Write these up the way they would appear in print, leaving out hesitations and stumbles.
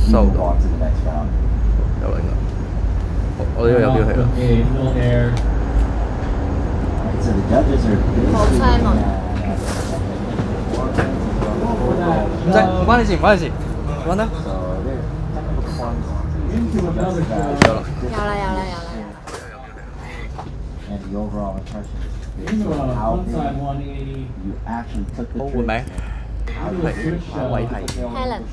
收 move 到 on to the next round. 有啦應該。我呢個有標起啦。 So the judges are basically 唔使，唔關你事，唔關你事，揾啦。 so their technical performance is 有啦。 and the overall impression is based on how you actually took the 換 trick. 名。係位係。 Helen.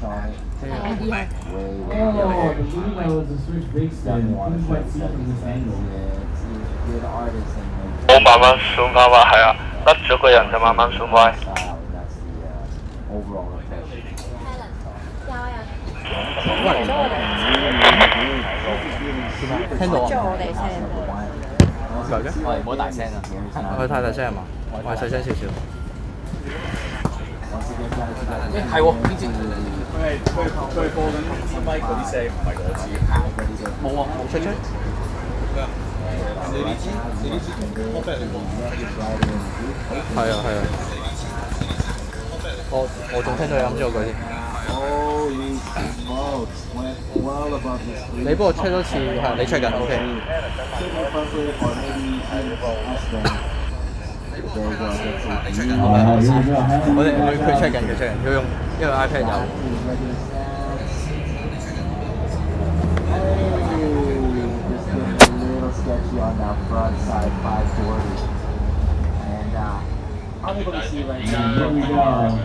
Good artist and 我慢慢數翻話係啊，得咗個人就慢慢數開。 style, and that's the overall impression. Helen. 聽到啊？係嘅？喂，唔好大聲啊！我太大聲係嘛？我係細聲少少。係喎，呢支佢播緊支咪嗰啲聲，唔係我知。冇啊，冇出。你呢支我俾人哋播。係啊係啊。我仲聽到你諗咗句添。 Holy smokes, went well above his 你幫我 check 多次，係你 check 緊 OK。 or maybe less than. There you go. 佢 check 緊，佢用因為 iPad 有。 Just getting a little sketchy on that front side 540. And I'm able to see right now. Here we go.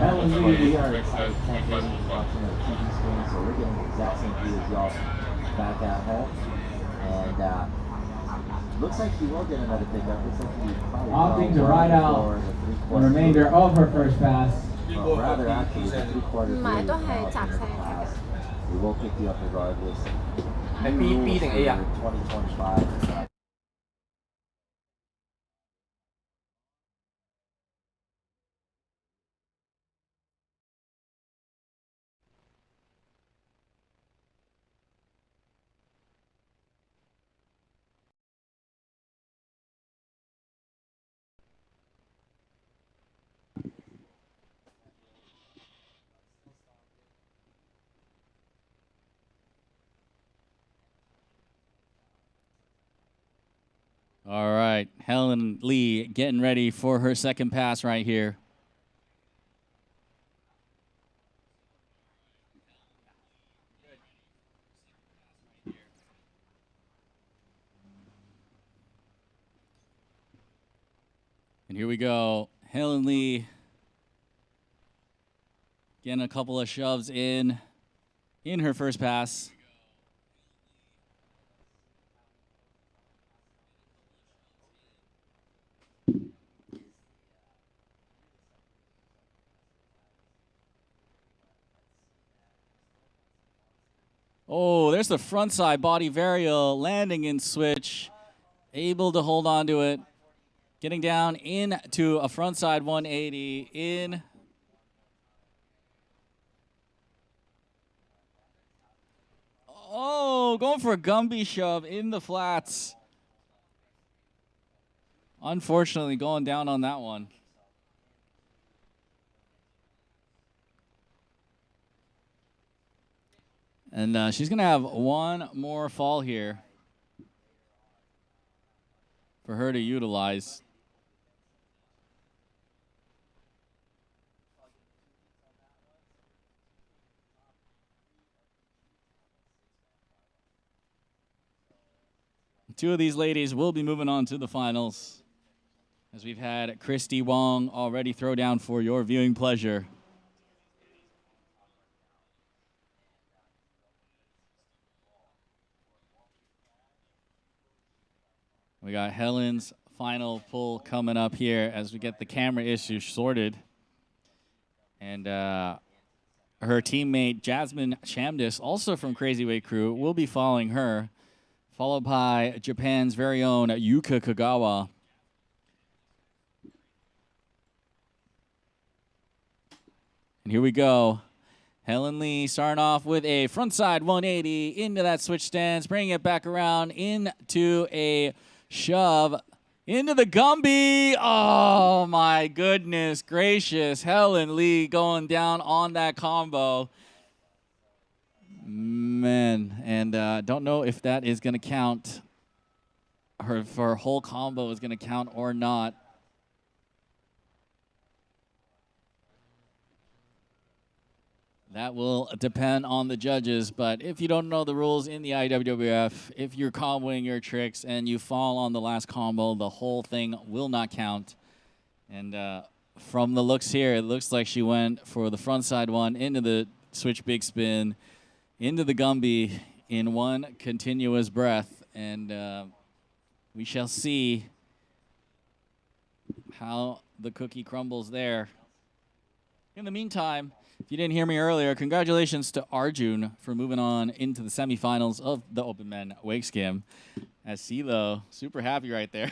Helen Lee. We are excited campaigning watching the TV screen, so we're getting the exact same view as y'all back at home. And looks like he will get another pickup. Looks like he probably Opting to ride out the remainder of her first pass. Well, rather actually the 3/4 Mãi都係雜聲。 We will pick you up regardless. 係 B 定 A 啊？ 2025. All right, Helen Lee getting ready for her second pass right here. And here we go. Helen Lee getting a couple of shoves in her first pass. Oh, there's the front side body varial landing in switch. Able to hold on to it. Getting down into a front side 180 in. Oh, going for a Gumby shove in the flats. Unfortunately, going down on that one. And she's going to have one more fall here for her to utilize. Two of these ladies will be moving on to the finals, as we've had Christy Wong already throw down for your viewing pleasure. We got Helen's final pull coming up here as we get the camera issue sorted. And her teammate, Jasmine Shamis, also from Crazy Weight Crew, will be following her, followed by Japan's very own Yuka Kagawa. And here we go. Helen Lee starting off with a frontside 180 into that switch stance, bringing it back around into a shove into the Gumby. Oh my goodness gracious. Helen Lee going down on that combo. Man, and don't know if that is going to count. Her for her whole combo is going to count or not. That will depend on the judges, but if you don't know the rules in the IWWF, if you're comboing your tricks and you fall on the last combo, the whole thing will not count. And from the looks here, it looks like she went for the front side one into the switch big spin, into the Gumby in one continuous breath, and we shall see how the cookie crumbles there. In the meantime, if you didn't hear me earlier, congratulations to Arjun for moving on into the semifinals of the Open Men Wake Skim. As CeeLo, super happy right there.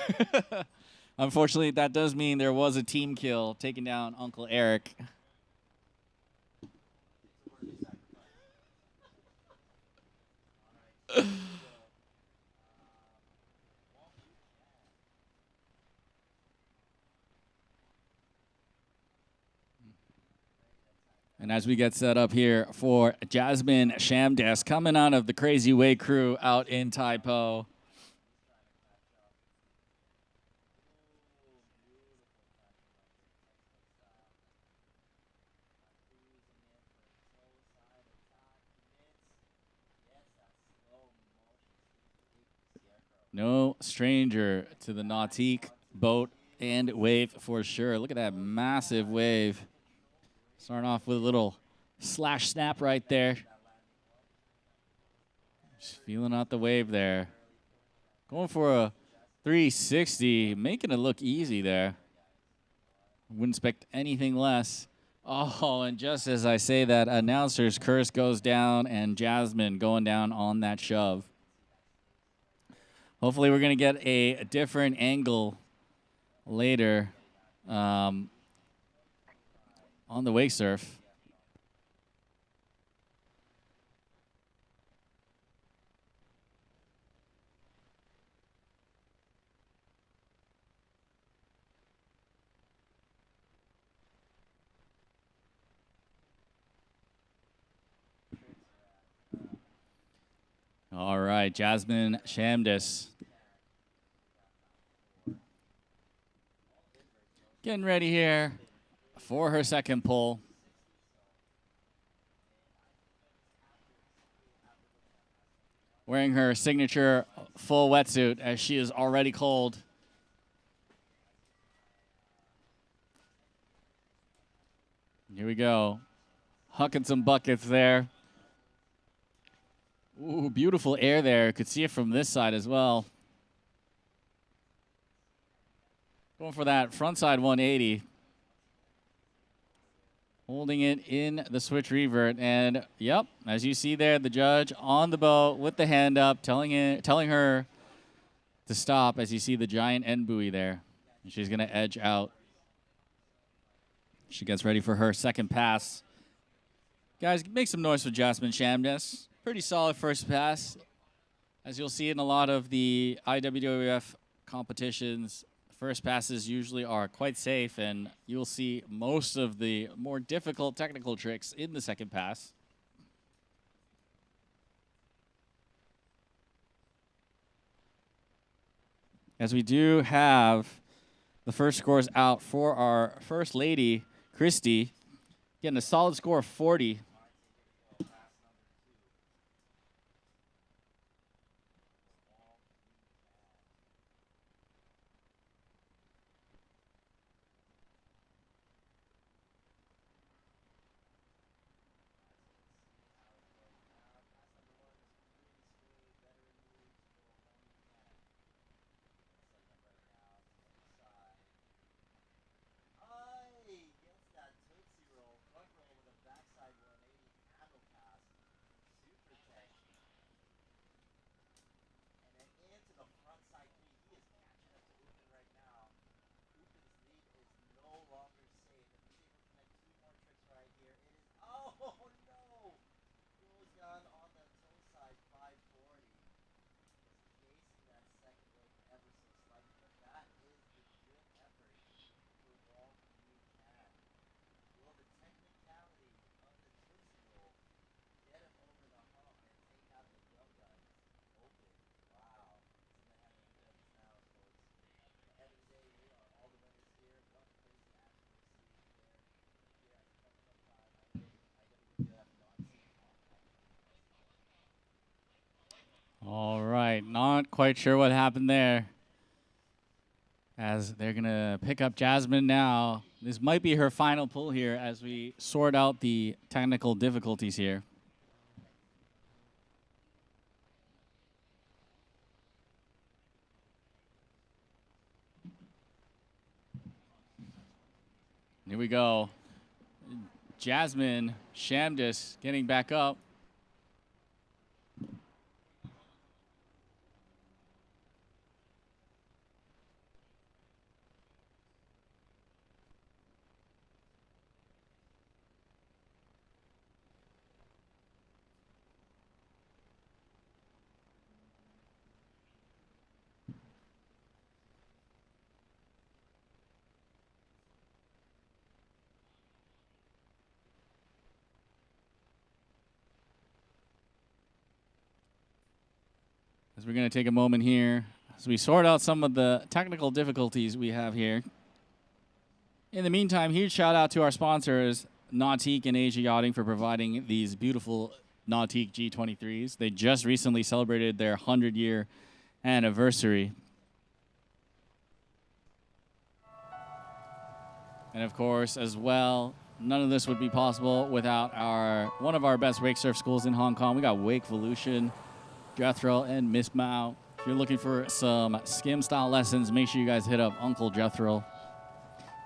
Unfortunately, that does mean there was a team kill taking down Uncle Eric. And as we get set up here for Jasmine Shamis coming out of the Crazy Way crew out in Taipo. No stranger to the Nautique boat and wave for sure. Look at that massive wave. Starting off with a little slash snap right there. Just feeling out the wave there. Going for a 360, making it look easy there. Wouldn't expect anything less. Oh, and just as I say that, announcer's curse goes down and Jasmine going down on that shove. Hopefully we're going to get a different angle later. On the wake surf. All right, Jasmine Shamis. Getting ready here for her second pull. Wearing her signature full wetsuit as she is already cold. Here we go. Hucking some buckets there. Ooh, beautiful air there. Could see it from this side as well. Going for that frontside 180. Holding it in the switch revert, and yep, as you see there, the judge on the boat with the hand up, telling her to stop. As you see the giant end buoy there, and she's gonna edge out. She gets ready for her second pass. Guys, make some noise for Jasmine Shamis. Pretty solid first pass, as you'll see in a lot of the IWWF competitions. First passes usually are quite safe, and you'll see most of the more difficult technical tricks in the second pass. As we do have the first scores out for our first lady, Christy, getting a solid score of 40. Not quite sure what happened there. As they're going to pick up Jasmine now. This might be her final pull here as we sort out the technical difficulties here. Here we go. Jasmine Shamis getting back up. As we're going to take a moment here as we sort out some of the technical difficulties we have here. In the meantime, huge shout out to our sponsors, Nautique and Asia Yachting, for providing these beautiful Nautique G23s. They just recently celebrated their 100-year anniversary. And of course, as well, none of this would be possible without one of our best wake surf schools in Hong Kong. We got Wakevolution, Jethro, and Miss Mao. If you're looking for some skim-style lessons, make sure you guys hit up Uncle Jethro.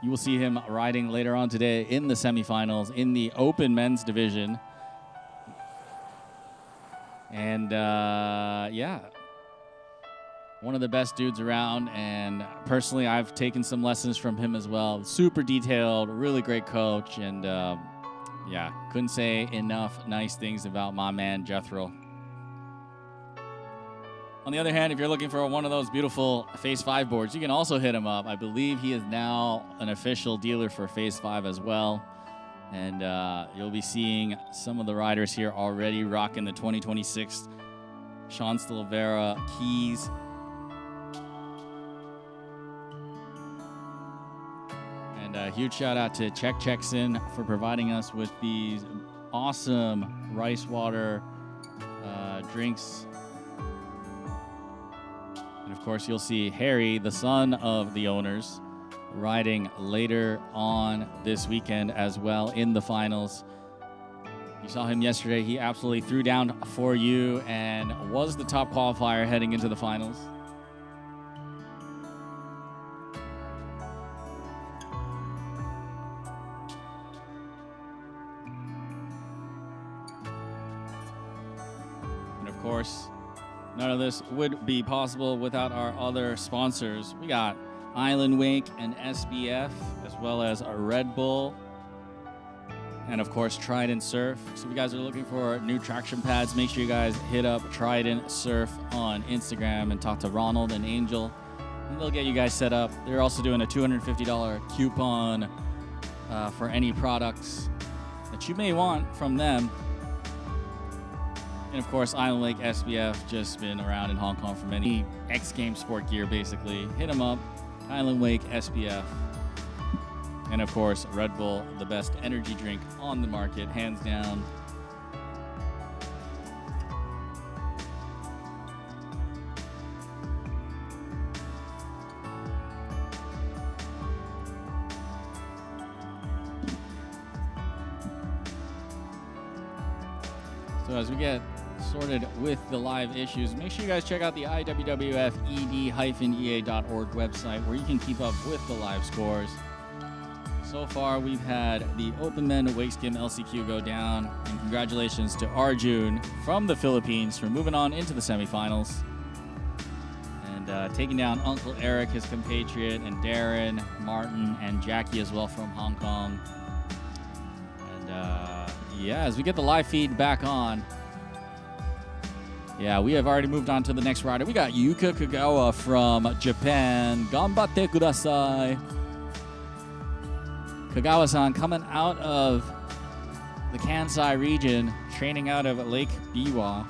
You will see him riding later on today in the semifinals in the open men's division. And, yeah, one of the best dudes around. And personally, I've taken some lessons from him as well. Super detailed, really great coach. And, yeah, couldn't say enough nice things about my man, Jethro. On the other hand, if you're looking for one of those beautiful Phase 5 boards, you can also hit him up. I believe he is now an official dealer for Phase 5 as well. And you'll be seeing some of the riders here already rocking the 2026 Sean Stilvera keys. And a huge shout out to Czech Czechson for providing us with these awesome rice water drinks. And of course, you'll see Harry, the son of the owners, riding later on this weekend as well in the finals. You saw him yesterday. He absolutely threw down for you and was the top qualifier heading into the finals. And of course, none of this would be possible without our other sponsors. We got Island Wake and SBF, as well as a Red Bull, and of course Trident Surf. So if you guys are looking for new traction pads, make sure you guys hit up Trident Surf on Instagram and talk to Ronald and Angel, and they'll get you guys set up. They're also doing a $250 coupon for any products that you may want from them. And of course, Island Lake SBF, just been around in Hong Kong for many X Games sport gear, basically. Hit them up, Island Lake SBF. And of course, Red Bull, the best energy drink on the market, hands down. So as we get sorted with the live issues, make sure you guys check out the IWWF ed-ea.org website, where you can keep up with the live scores. So far, we've had the Open Men Wake Skim LCQ go down, and congratulations to Arjun from the Philippines for moving on into the semifinals and taking down Uncle Eric, his compatriot, and Darren, Martin, and Jackie as well from Hong Kong. And yeah, as we get the live feed back on, yeah, we have already moved on to the next rider. We got Yuka Kagawa from Japan. Ganbatte kudasai. Kagawa-san coming out of the Kansai region, training out of Lake Biwa.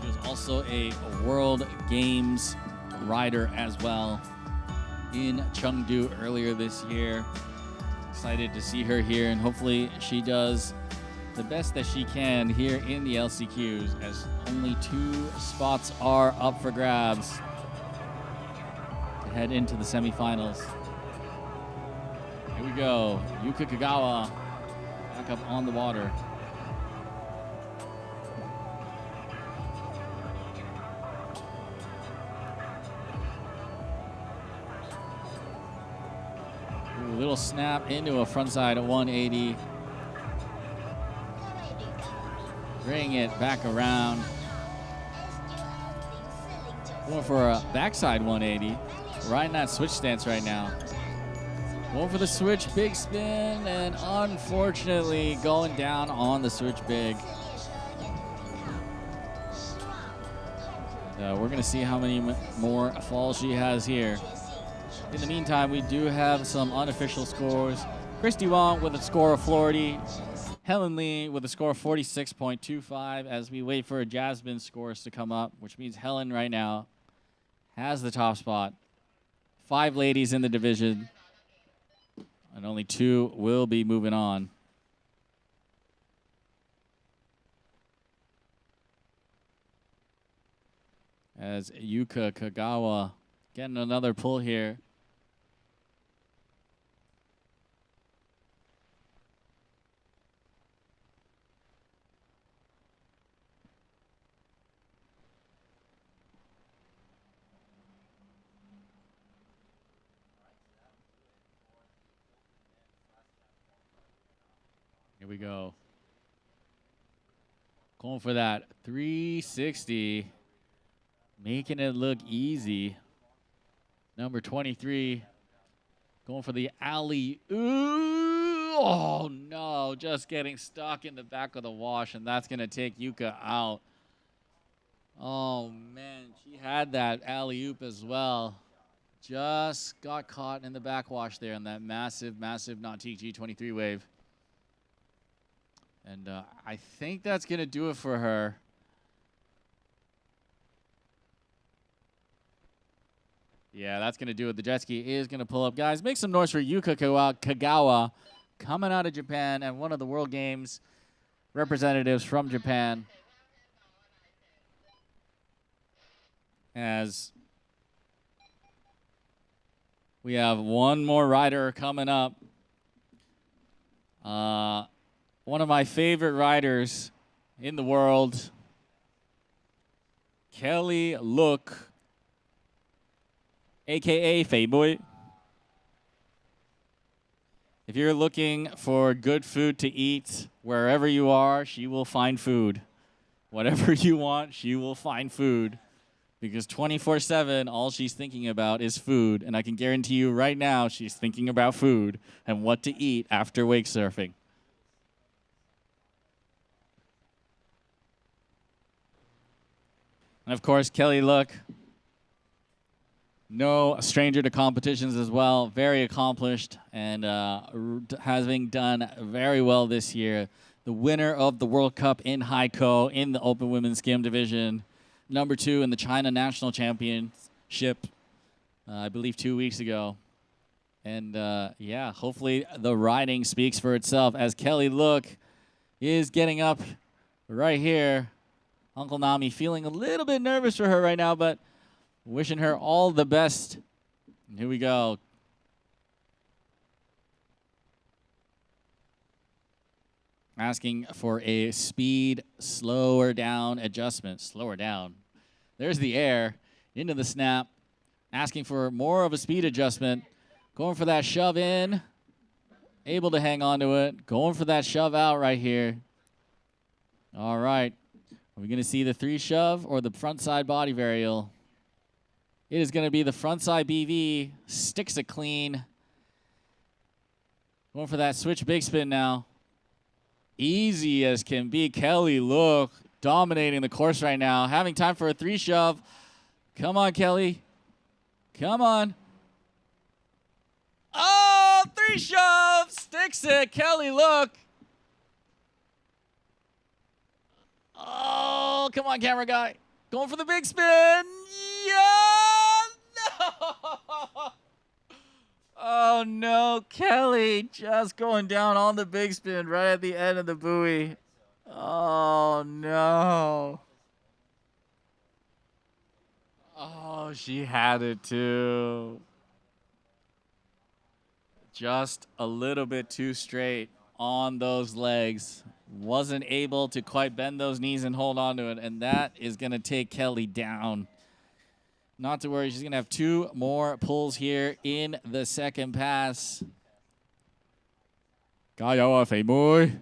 She was also a World Games rider as well in Chengdu earlier this year. Excited to see her here, and hopefully she does the best that she can here in the LCQs, as only 2 spots are up for grabs to head into the semifinals. Here we go. Yuka Kagawa back up on the water. Ooh, little snap into a frontside at 180. Bring it back around. Going for a backside 180. Riding that switch stance right now. Going for the switch big spin, and unfortunately going down on the switch big. We're going to see how many more falls she has here. In the meantime, we do have some unofficial scores. Christy Wong with a score of 40. Helen Lee with a score of 46.25 as we wait for Jasmine's scores to come up, which means Helen right now has the top spot. 5 ladies in the division, and only 2 will be moving on. As Yuka Kagawa getting another pull here. Here we go. Going for that 360. Making it look easy. Number 23. Going for the alley. Ooh! Oh, no. Just getting stuck in the back of the wash, and that's going to take Yuka out. Oh, man. She had that alley-oop as well. Just got caught in the backwash there in that massive, massive Nautique G23 wave. And I think that's going to do it for her. Yeah, that's going to do it. The jet ski is going to pull up. Guys, make some noise for Yuka Kagawa coming out of Japan and one of the World Games representatives from Japan. As we have one more rider coming up. One of my favorite riders in the world, Kelly Look, a.k.a. Feiboy. If you're looking for good food to eat, wherever you are, she will find food. Whatever you want, she will find food. Because 24/7, all she's thinking about is food. And I can guarantee you right now, she's thinking about food and what to eat after wake surfing. And of course, Kelly Look, no stranger to competitions as well. Very accomplished and having done very well this year. The winner of the World Cup in Haikou in the Open Women's Skim division. Number 2 in the China National Championship, I believe 2 weeks ago. And yeah, hopefully the riding speaks for itself as Kelly Look is getting up right here. Uncle Nami feeling a little bit nervous for her right now, but wishing her all the best. And here we go. Asking for a speed slower down adjustment. Slower down. There's the air into the snap. Asking for more of a speed adjustment. Going for that shove in. Able to hang on to it. Going for that shove out right here. All right. Are we going to see the 3 shove or the front side body varial? It is going to be the front side BV. Sticks it clean. Going for that switch big spin now. Easy as can be. Kelly Look dominating the course right now. Having time for a 3 shove. Come on, Kelly. Come on. Oh, 3 shove. Sticks it. Kelly Look. Oh, come on, camera guy. Going for the big spin. Yeah! No! Oh, no. Kelly just going down on the big spin right at the end of the buoy. Oh, no. Oh, she had it too. Just a little bit too straight on those legs. Wasn't able to quite bend those knees and hold on to it. And that is going to take Kelly down. Not to worry, she's going to have 2 more pulls here in the second pass. 加油啊，肥妹!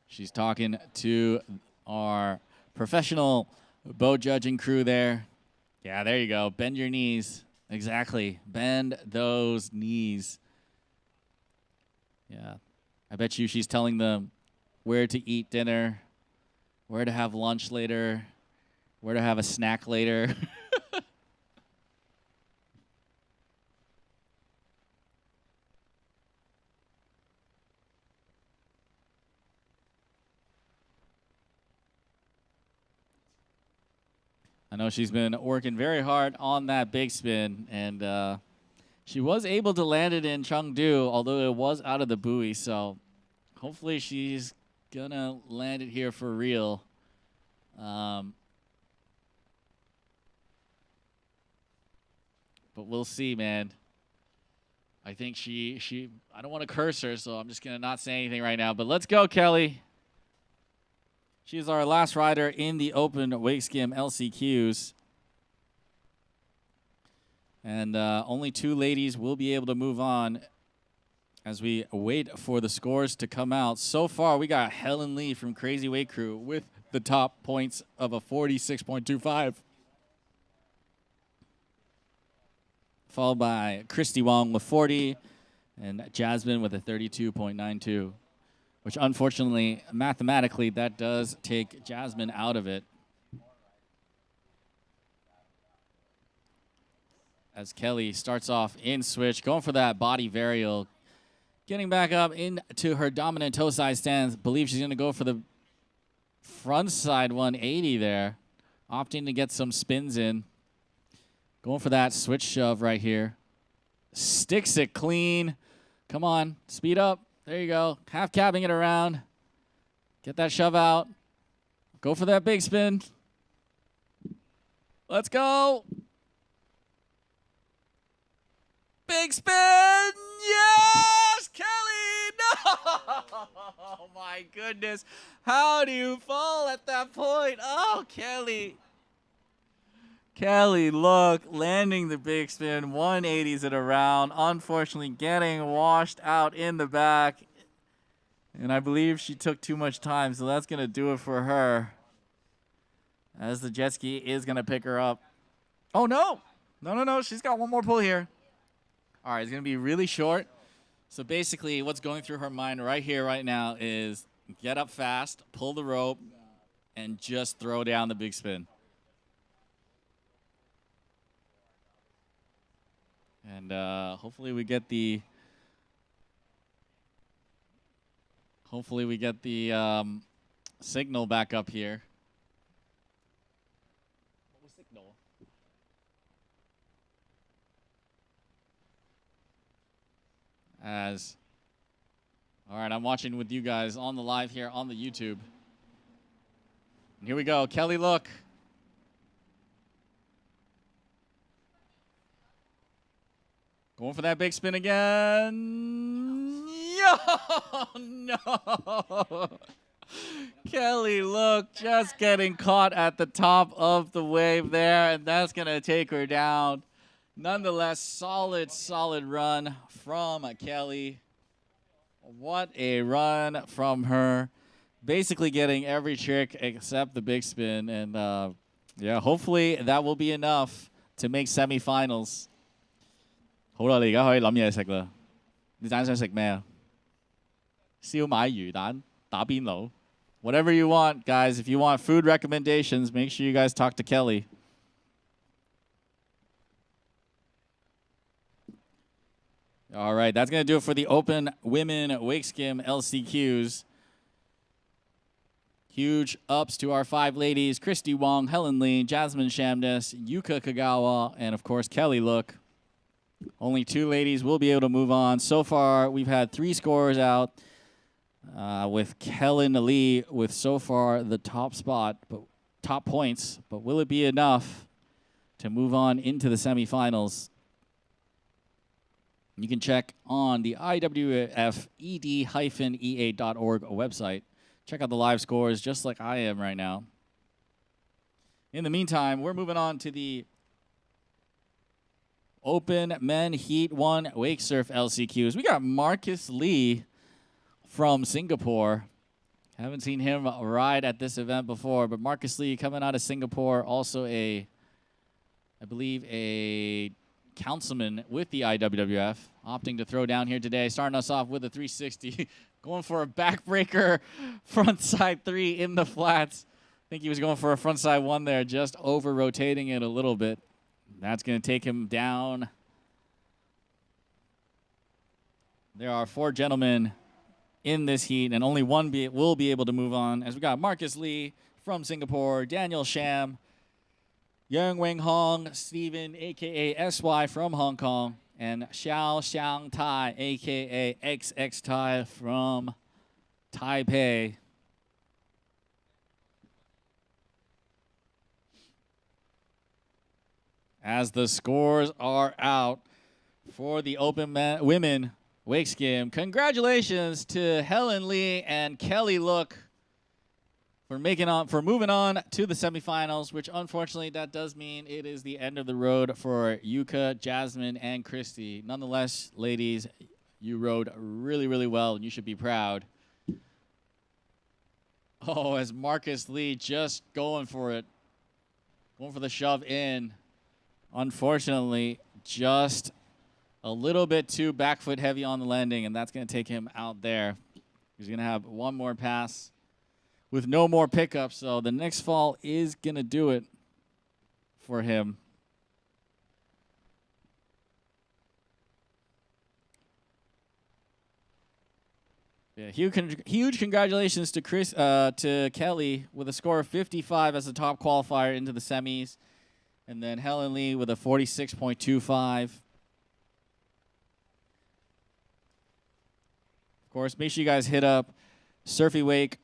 She's talking to our professional boat judging crew there. Yeah, there you go. Bend your knees. Exactly. Bend those knees. Yeah. I bet you she's telling them where to eat dinner, where to have lunch later, where to have a snack later. I know she's been working very hard on that big spin, and she was able to land it in Chengdu, although it was out of the buoy, so hopefully she's going to land it here for real. But we'll see, man. I think she I don't want to curse her, so I'm just going to not say anything right now. But let's go, Kelly. She's our last rider in the open wake skim LCQs. And only 2 ladies will be able to move on as we wait for the scores to come out. So far, we got Helen Lee from Crazy Wake Crew with the top points of a 46.25. Followed by Christy Wong with 40 and Jasmine with a 32.92. Which, unfortunately, mathematically, that does take Jasmine out of it. As Kelly starts off in switch, going for that body varial. Getting back up into her dominant toe side stance. Believe she's going to go for the front side 180 there. Opting to get some spins in. Going for that switch shove right here. Sticks it clean. Come on, speed up. There you go. Half cabbing it around. Get that shove out. Go for that big spin. Let's go. Big spin. Yes, Kelly. No. Oh, my goodness. How do you fall at that point? Oh, Kelly. Kelly, look, landing the big spin, 180s it around, unfortunately getting washed out in the back. And I believe she took too much time, so that's going to do it for her. As the jet ski is going to pick her up. Oh, no. No. She's got 1 more pull here. All right, it's going to be really short. So basically what's going through her mind right here, right now is get up fast, pull the rope, and just throw down the big spin. And hopefully we get the signal back up here. Signal. All right, I'm watching with you guys on the live here on the YouTube. And here we go, Kelly, look. Going for that big spin again. Oh, no. Kelly, look, just getting caught at the top of the wave there, and that's going to take her down. Nonetheless, solid run from Kelly. What a run from her. Basically getting every trick except the big spin. And, yeah, hopefully that will be enough to make semifinals. 好啦，你而家可以諗嘢食啦。你陣想食咩啊？燒賣魚蛋、打邊爐 Whatever you want, guys. If you want food recommendations, make sure you guys talk to Kelly. All right, that's going to do it for the Open Women Wake Skim LCQs. Huge ups to our 5 ladies, Christy Wong, Helen Lee, Jasmine Shamis, Yuka Kagawa, and of course, Kelly Look. Only 2 ladies will be able to move on. So far, we've had 3 scores out with Helen Lee with so far the top spot, but top points. But will it be enough to move on into the semifinals? You can check on the IWF ed-ea.org website. Check out the live scores just like I am right now. In the meantime, we're moving on to the Open Men Heat 1 Wake Surf LCQs. We got Marcus Lee from Singapore. Haven't seen him ride at this event before, but Marcus Lee coming out of Singapore, also I believe a councilman with the IWWF, opting to throw down here today, starting us off with a 360, going for a backbreaker frontside 3 in the flats. I think he was going for a frontside 1 there, just over-rotating it a little bit. That's going to take him down. There are 4 gentlemen in this heat, and only one will be able to move on, as we got Marcus Lee from Singapore, Daniel Sham, Yang Weng Hong, Stephen, a.k.a. SY from Hong Kong, and Xiao Xiang Thai, a.k.a. XX Thai from Taipei. As the scores are out for the Open Women Wake Skim, congratulations to Helen Lee and Kelly Look for moving on to the semifinals, which unfortunately that does mean it is the end of the road for Yuka, Jasmine, and Christy. Nonetheless, ladies, you rode really, really well, and you should be proud. Oh, as Marcus Lee just going for it, going for the shove in. Unfortunately, just a little bit too back foot heavy on the landing, and that's going to take him out there. He's going to have one more pass with no more pickups, so the next fall is going to do it for him. Yeah, huge congratulations to to Kelly with a score of 55 as the top qualifier into the semis. And then Helen Lee with a 46.25. Of course, make sure you guys hit up Surfy Wake.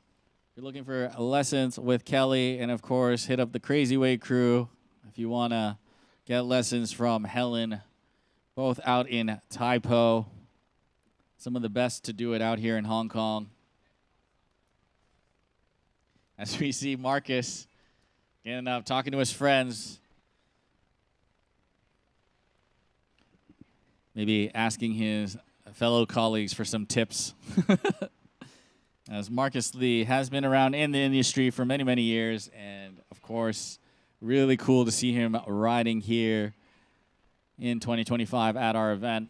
If you're looking for lessons with Kelly. And, of course, hit up the Crazy Wake crew if you want to get lessons from Helen, both out in Taipo. Some of the best to do it out here in Hong Kong. As we see Marcus getting up, talking to his friends. Maybe asking his fellow colleagues for some tips. As Marcus Lee has been around in the industry for many, many years. And, of course, really cool to see him riding here in 2025 at our event.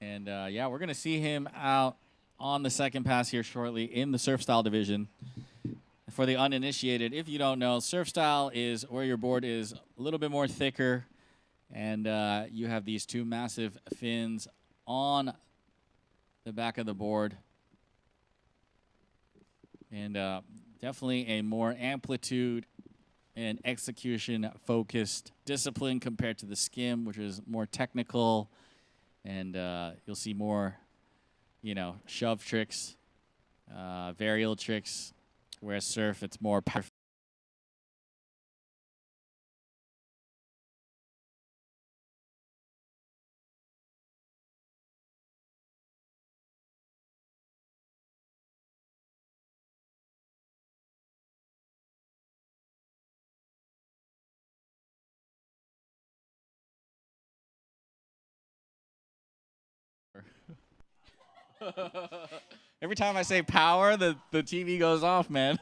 And, yeah, we're going to see him out on the second pass here shortly in the surf style division. For the uninitiated, if you don't know, surf style is where your board is a little bit more thicker, and you have these 2 massive fins on the back of the board. And definitely a more amplitude and execution-focused discipline compared to the skim, which is more technical, and you'll see more, shove tricks, varial tricks. Whereas surf, it's more powerful. Every time I say power, the TV goes off, man.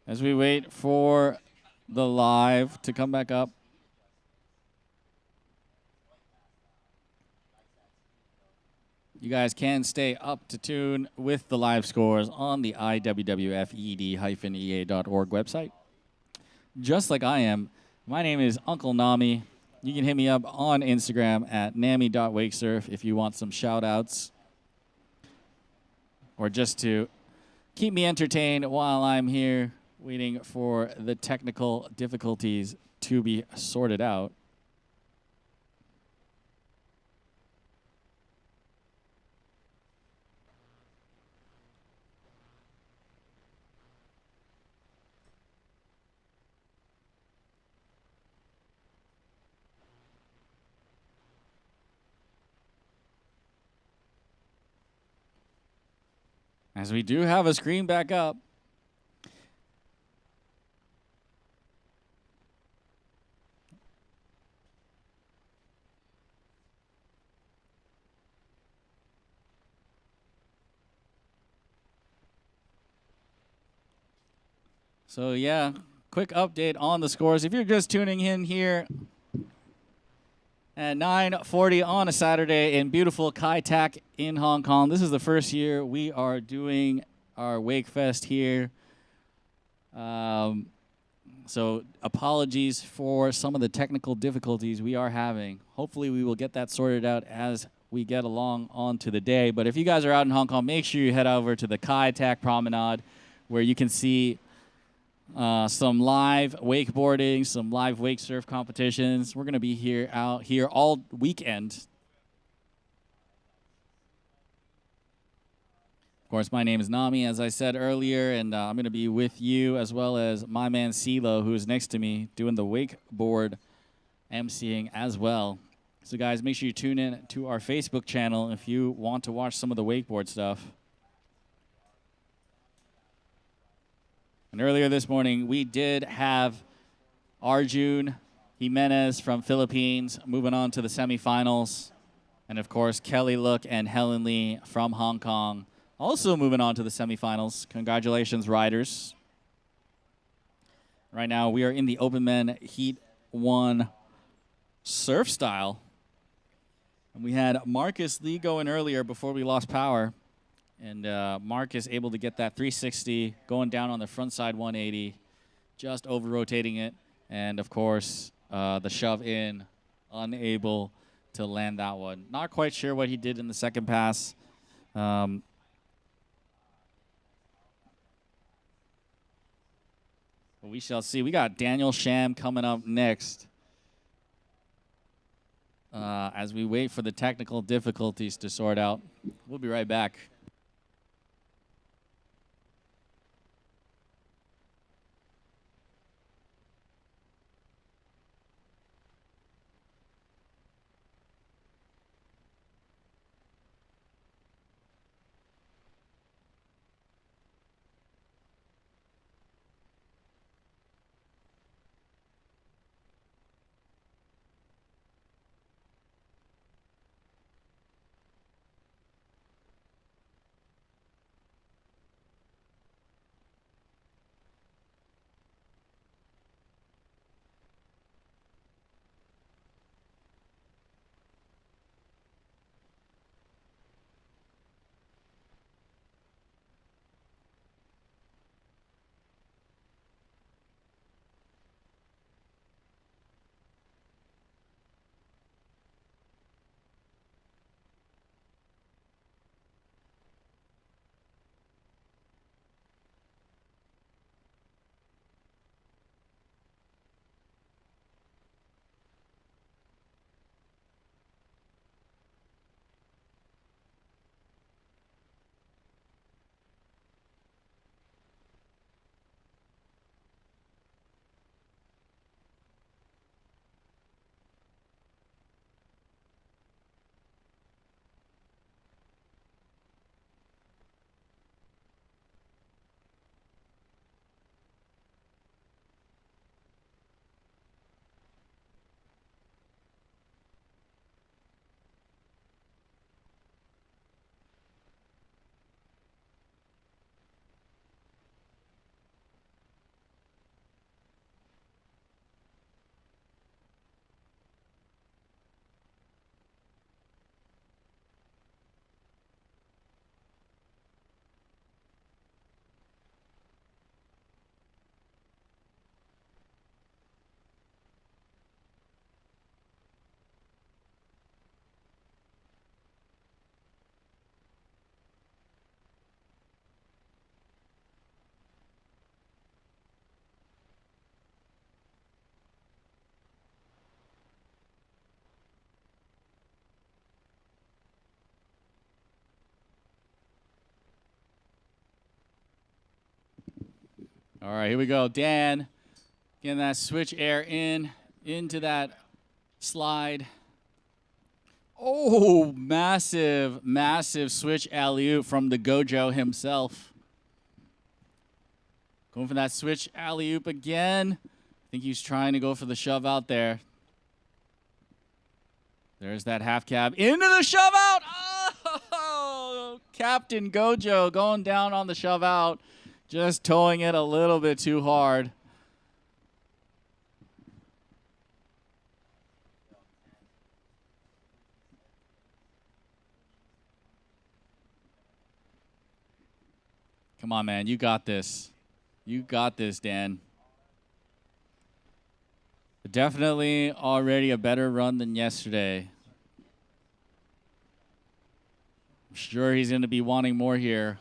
As we wait for the live to come back up. you guys can stay up to tune with the live scores on the IWWF-ED-EA.org website. Just like I am, my name is Uncle Nami. You can hit me up on Instagram at nami.wakesurf if you want some shout-outs or just to keep me entertained while I'm here waiting for the technical difficulties to be sorted out. As we do have a screen back up. So yeah, quick update on the scores. If you're just tuning in here at 9:40 on a Saturday in beautiful Kai Tak in Hong Kong, this is the first year we are doing our Wakefest here. So apologies for some of the technical difficulties we are having. Hopefully we will get that sorted out as we get along onto the day. But if you guys are out in Hong Kong, make sure you head over to the Kai Tak Promenade where you can see some live wakeboarding, some live wake surf competitions. We're going to be out here all weekend. Of course, my name is Nami, as I said earlier, and I'm going to be with you as well as my man CeeLo, who is next to me, doing the wakeboard emceeing as well. So guys, make sure you tune in to our Facebook channel if you want to watch some of the wakeboard stuff. And earlier this morning, we did have Arjun Himenez from Philippines moving on to the semifinals. And of course, Kelly Look and Helen Lee from Hong Kong also moving on to the semifinals. Congratulations, riders. Right now, we are in the Open Men Heat 1 surf style. And we had Marcus Lee going earlier before we lost power. And Marcus able to get that 360, going down on the front side 180, just over-rotating it. And, of course, the shove in, unable to land that one. Not quite sure what he did in the second pass. But we shall see. We got Daniel Sham coming up next as we wait for the technical difficulties to sort out. We'll be right back. All right, here we go. Dan getting that switch air into that slide. Oh, massive, massive switch alley-oop from the Gojo himself. Going for that switch alley-oop again. I think he's trying to go for the shove out there. There's that half cab into the shove out. Oh, Captain Gojo going down on the shove out. Just towing it a little bit too hard. Come on, man. You got this. You got this, Dan. Definitely already a better run than yesterday. I'm sure he's going to be wanting more here.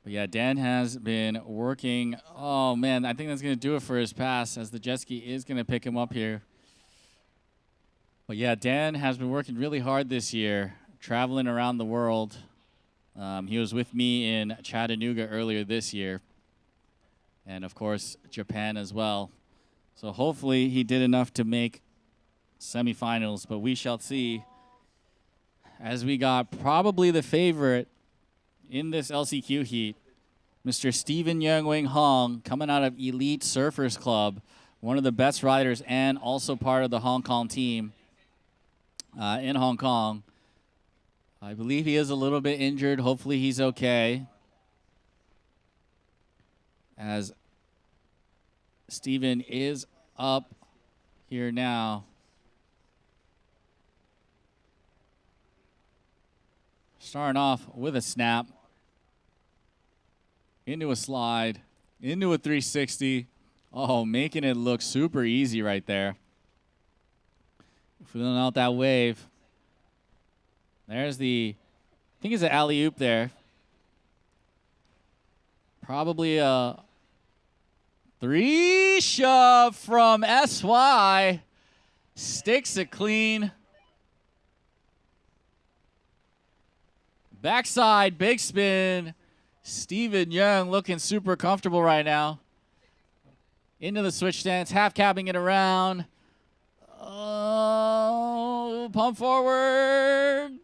But yeah, Dan has been working. Oh, man, I think that's going to do it for his pass as the jet ski is going to pick him up here. But yeah, Dan has been working really hard this year, traveling around the world. He was with me in Chattanooga earlier this year. And, of course, Japan as well. So hopefully he did enough to make semifinals, but we shall see. As we got probably the favorite in this LCQ heat, Mr. Stephen Yeung Wing Hong, coming out of Elite Surfers Club, one of the best riders and also part of the Hong Kong team in Hong Kong. I believe he is a little bit injured. Hopefully he's okay. As Stephen is up here now. Starting off with a snap. Into a slide. Into a 360. Oh, making it look super easy right there. Feeling out that wave. There's the, I think it's an alley-oop there. Probably a 3 shove from SY. Sticks it clean. Backside, big spin. Stephen Yeung looking super comfortable right now. Into the switch stance, half capping it around. Oh, pump forward.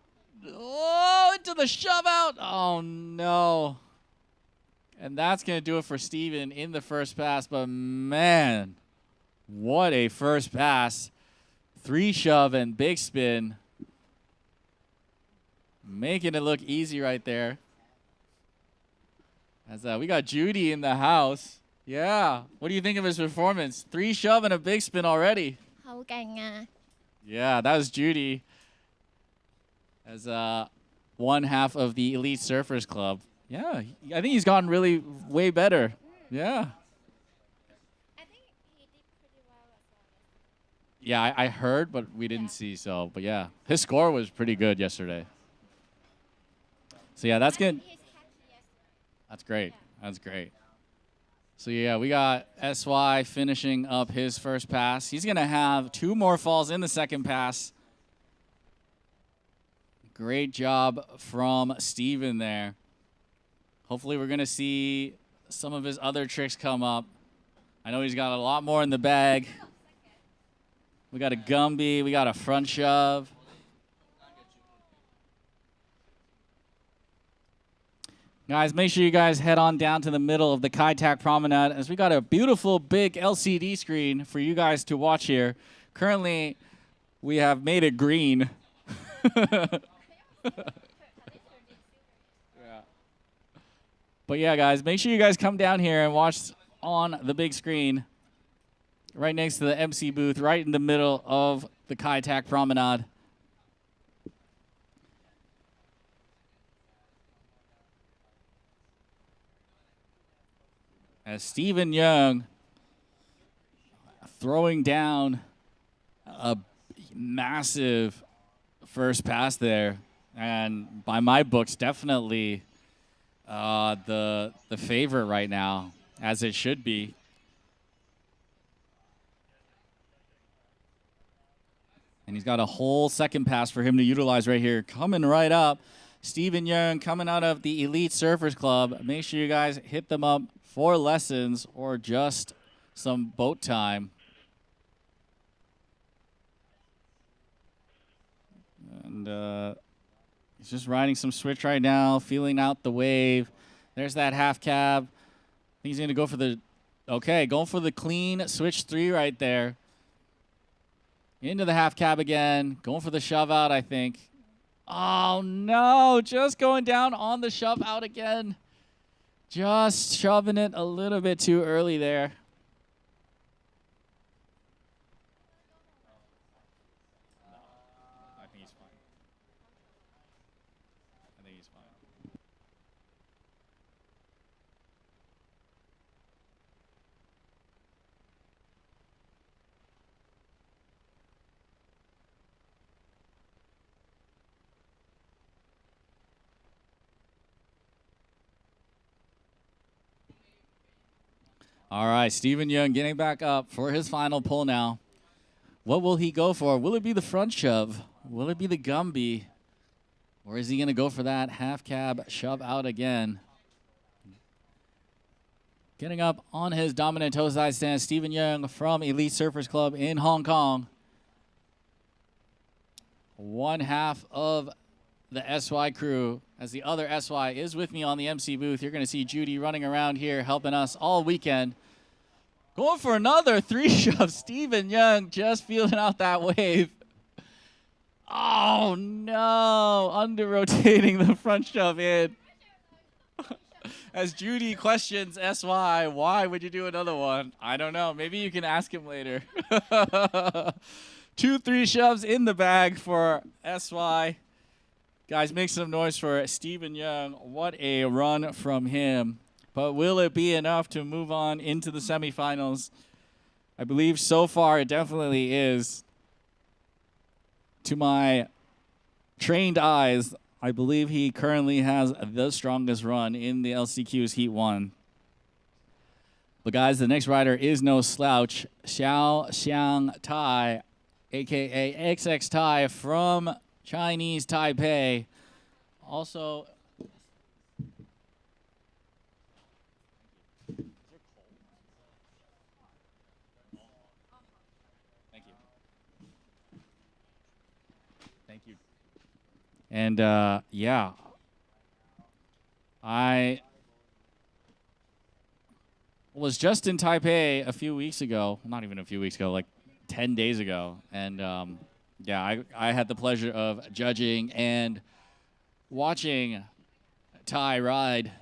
Oh, into the shove out. Oh, no. And that's going to do it for Steven in the first pass. But, man, what a first pass. 3 shove and big spin. Making it look easy right there. As we got Judy in the house. Yeah. What do you think of his performance? 3 shove and a big spin already. Yeah, that was Judy. As one half of the Elite Surfers Club. Yeah, I think he's gotten really way better. Yeah. I think he did pretty well as well. Yeah, I heard, but we didn't see. So, but yeah, his score was pretty good yesterday. So yeah, that's good. He's happy yesterday. That's great. That's great. So yeah, we got SY finishing up his first pass. He's gonna have 2 more falls in the second pass. Great job from Steven there. Hopefully we're gonna see some of his other tricks come up. I know he's got a lot more in the bag. We got a Gumby, we got a front shove. Guys, make sure you guys head on down to the middle of the Kai Tak Promenade as we got a beautiful big LCD screen for you guys to watch here. Currently, we have made it green. But yeah, guys, make sure you guys come down here and watch on the big screen right next to the MC booth, right in the middle of the Kai Tak Promenade. As Stephen Yeung throwing down a massive first pass there. And by my books, definitely the favorite right now, as it should be. And he's got a whole second pass for him to utilize right here. Coming right up. Stephen Young coming out of the Elite Surfers Club. Make sure you guys hit them up for lessons or just some boat time. And he's just riding some switch right now, feeling out the wave. There's that half cab. I think he's going to go for the, okay, going for the clean switch 3 right there. Into the half cab again, going for the shove out, I think. Oh, no, just going down on the shove out again. Just shoving it a little bit too early there. I think he's fine. I think he's fine. All right, Stephen Young getting back up for his final pull now. What will he go for? Will it be the front shove? Will it be the Gumby? Or is he going to go for that half cab shove out again? Getting up on his dominant toe side stance, Stephen Young from Elite Surfers Club in Hong Kong. One half of the SY crew, as the other SY is with me on the MC booth. You're going to see Judy running around here helping us all weekend. Going for another 3 shove. Stephen Young just feeling out that wave. Oh, no. Under-rotating the front shove in. As Judy questions SY, why would you do another one? I don't know. Maybe you can ask him later. 2 3 shoves in the bag for SY. Guys, make some noise for Stephen Young. What a run from him. But will it be enough to move on into the semifinals? I believe so far it definitely is. To my trained eyes, I believe he currently has the strongest run in the LCQ's Heat 1. But guys, the next rider is no slouch. Xiao Xiang Thai, a.k.a. XX Thai from Chinese Taipei. Also, Thank you. And yeah, I was just in Taipei a few weeks ago. Not even a few weeks ago, like 10 days ago. And yeah, I had the pleasure of judging and watching Thai ride.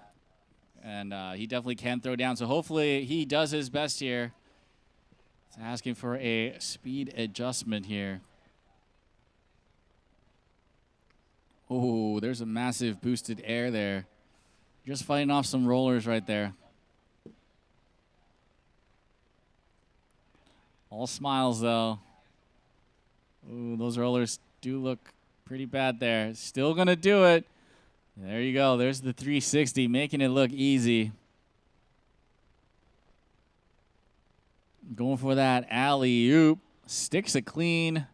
And he definitely can throw down. So hopefully he does his best here. It's asking for a speed adjustment here. Oh, there's a massive boosted air there. Just fighting off some rollers right there. All smiles, though. Ooh, those rollers do look pretty bad there. Still going to do it. There you go. There's the 360, making it look easy. Going for that alley-oop. Sticks it clean.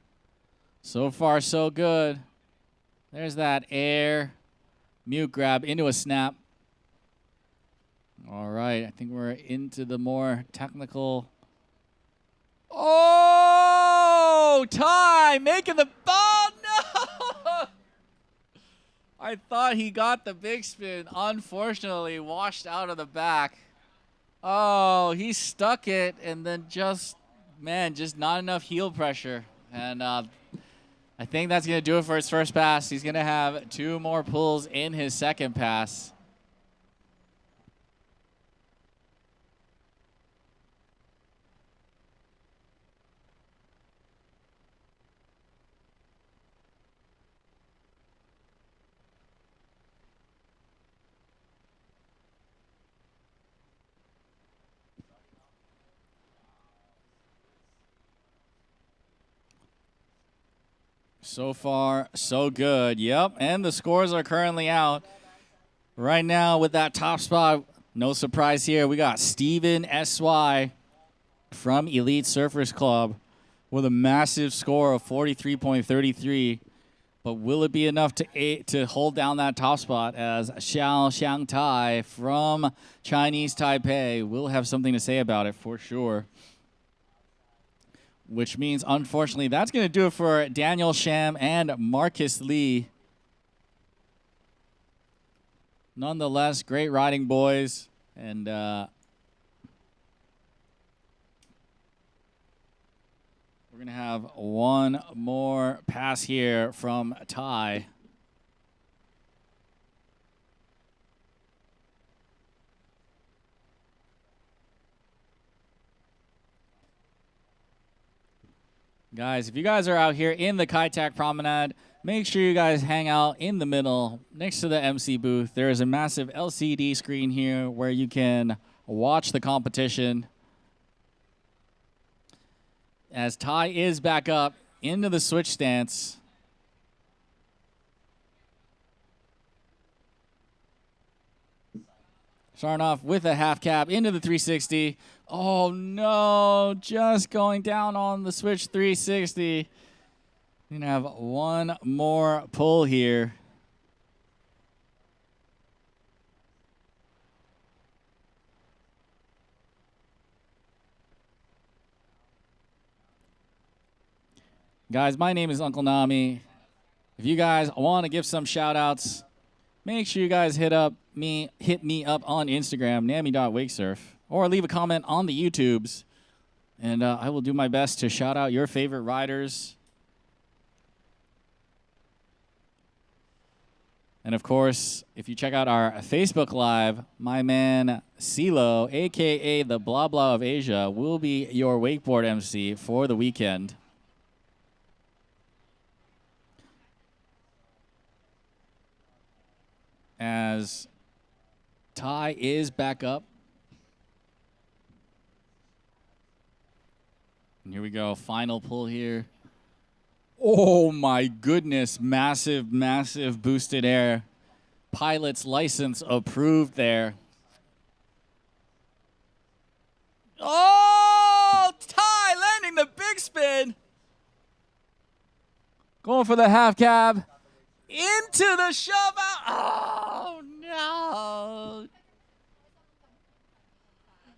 So far, so good. There's that air. Mute grab into a snap. All right, I think we're into the more technical. Oh, Thai making the ball. No! I thought he got the big spin. Unfortunately, washed out of the back. Oh, he stuck it and then just, man, just not enough heel pressure. And I think that's going to do it for his first pass. He's going to have 2 more pulls in his second pass. So far, so good. Yep, and the scores are currently out. Right now with that top spot, no surprise here. We got Steven S.Y. from Elite Surfers Club with a massive score of 43.33. But will it be enough to hold down that top spot, as Xiao Xiang Thai from Chinese Taipei will have something to say about it for sure. Which means, unfortunately, that's going to do it for Daniel Sham and Marcus Lee. Nonetheless, great riding, boys. And we're going to have one more pass here from Thai. Guys, if you guys are out here in the Kai Tak Promenade, make sure you guys hang out in the middle next to the MC booth. There is a massive LCD screen here where you can watch the competition. As Thai is back up into the switch stance. Starting off with a half cab into the 360. Oh no, just going down on the switch 360. We're gonna have one more pull here. Guys, my name is Uncle Nami. If you guys want to give some shout outs, make sure you guys hit me up on Instagram, nami.wakesurf, or leave a comment on the YouTubes, and I will do my best to shout out your favorite riders. And of course, if you check out our Facebook Live, my man CeeLo, aka the Blah Blah of Asia, will be your wakeboard MC for the weekend. As Thai is back up. And here we go, final pull here. Oh my goodness, massive, massive boosted air. Pilot's license approved there. Oh, Thai landing the big spin. Going for the half cab. Into the shove out. Oh, no.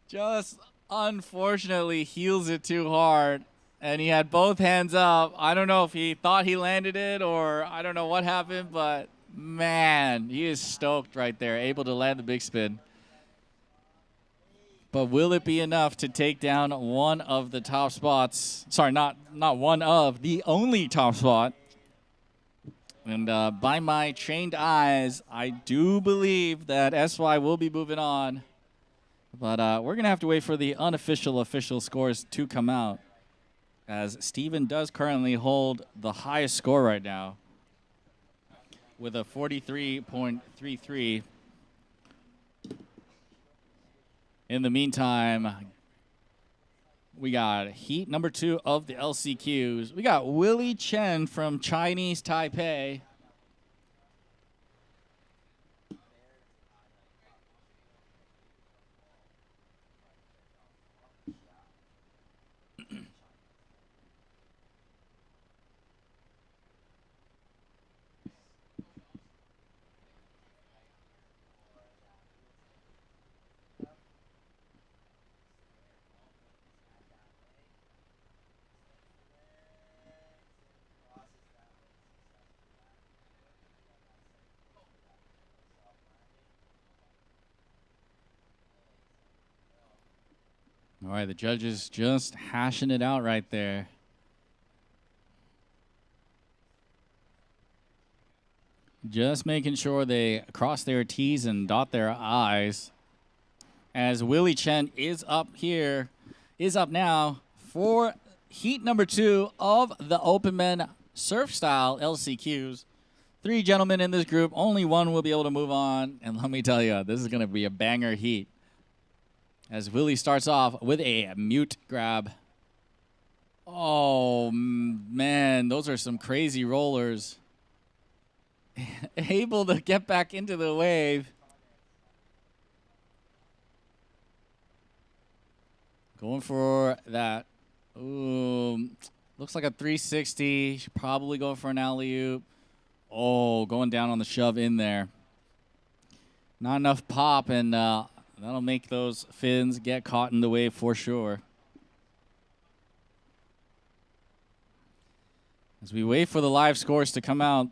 Just unfortunately heels it too hard. And he had both hands up. I don't know if he thought he landed it or I don't know what happened, but man, he is stoked right there, able to land the big spin. But will it be enough to take down one of the top spots? Sorry, not one of, the only top spot. And by my trained eyes, I do believe that SY will be moving on. But we're going to have to wait for the unofficial official scores to come out, as Steven does currently hold the highest score right now with a 43.33. In the meantime, we got heat number 2 of the LCQs. We got Willie Chen from Chinese Taipei. All right, the judges just hashing it out right there. Just making sure they cross their T's and dot their I's. As Willie Chen is up now for heat number 2 of the Open Men Surf Style LCQs. 3 gentlemen in this group, only one will be able to move on. And let me tell you, this is going to be a banger heat. As Willie starts off with a mute grab. Oh, man, those are some crazy rollers. Able to get back into the wave. Going for that. Ooh, looks like a 360. Should probably go for an alley-oop. Oh, going down on the shove in there. Not enough pop, and that'll make those fins get caught in the wave for sure. As we wait for the live scores to come out.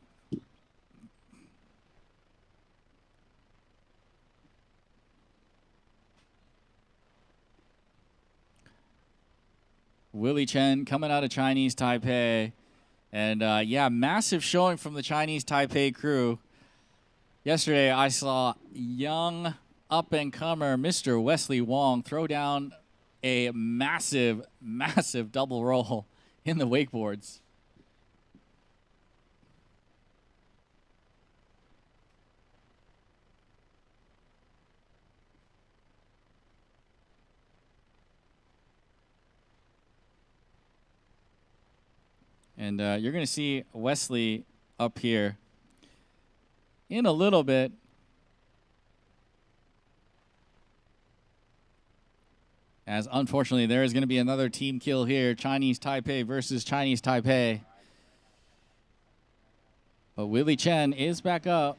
Willie Chen coming out of Chinese Taipei. And yeah, massive showing from the Chinese Taipei crew. Yesterday, I saw young up-and-comer Mr. Wesley Wong throw down a massive, massive double roll in the wakeboards. And you're going to see Wesley up here in a little bit. As unfortunately, there is going to be another team kill here. Chinese Taipei versus Chinese Taipei. But Willie Chen is back up.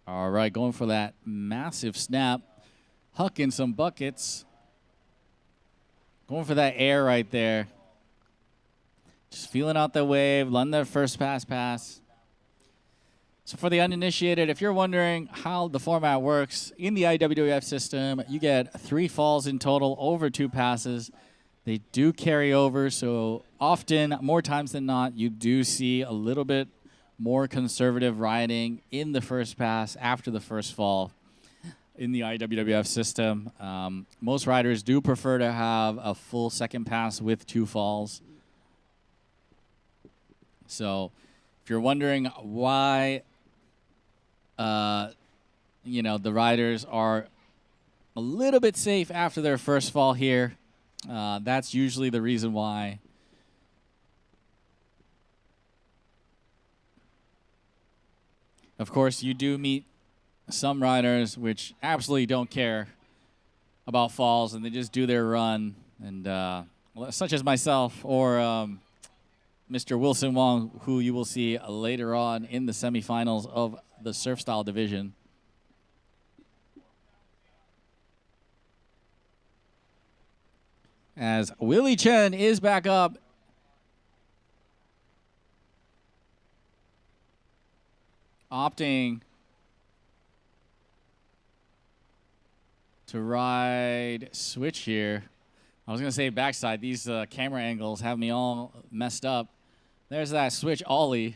All right, going for that massive snap. Hucking some buckets. Going for that air right there. Just feeling out the wave, letting that first pass. So for the uninitiated, if you're wondering how the format works, in the IWWF system, you get 3 falls in total over 2 passes. They do carry over, so often, more times than not, you do see a little bit more conservative riding in the first pass after the first fall. In the IWWF system, most riders do prefer to have a full second pass with 2 falls. So if you're wondering why, you know, the riders are a little bit safe after their first fall here, that's usually the reason why. Of course, you do meet some riders which absolutely don't care about falls and they just do their run, and such as myself or Mr. Wilson Wong, who you will see later on in the semifinals of the surf style division. As Willie Chen is back up. Opting to ride switch here. I was going to say backside. These camera angles have me all messed up. There's that switch ollie.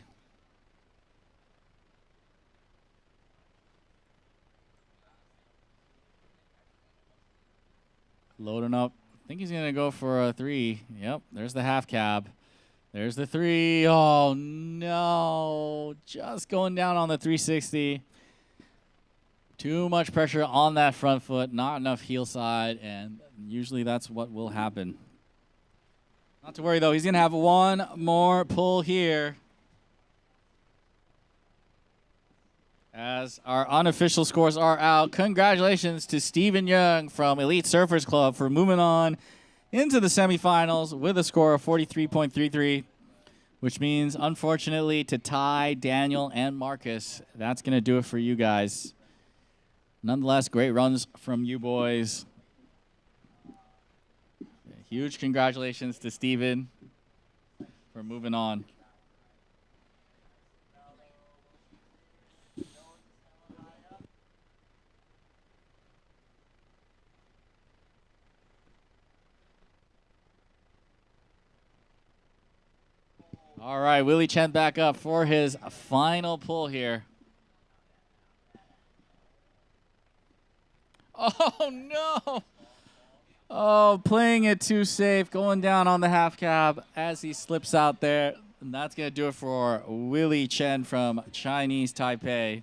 Loading up. I think he's going to go for a 3. Yep, there's the half cab. There's the 3. Oh, no. Just going down on the 360. Too much pressure on that front foot, not enough heel side, and usually that's what will happen. Not to worry, though. He's going to have one more pull here. As our unofficial scores are out, congratulations to Stephen Young from Elite Surfers Club for moving on into the semifinals with a score of 43.33, which means, unfortunately, to Ty, Daniel, and Marcus, that's going to do it for you guys. Nonetheless, great runs from you boys. Huge congratulations to Steven for moving on. All right, Willie Chen back up for his final pull here. Oh, no. Oh, playing it too safe, going down on the half cab as he slips out there. And that's going to do it for Willie Chen from Chinese Taipei.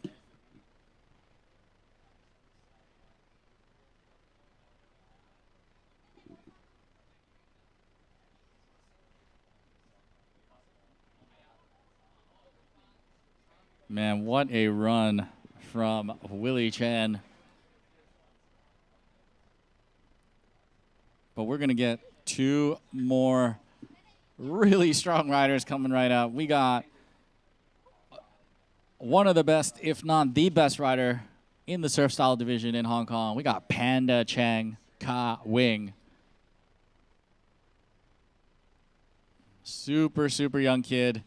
Man, what a run from Willie Chen. But we're going to get 2 more really strong riders coming right up. We got one of the best, if not the best rider in the surf style division in Hong Kong. We got Panda Chang Ka Wing. Super, super young kid.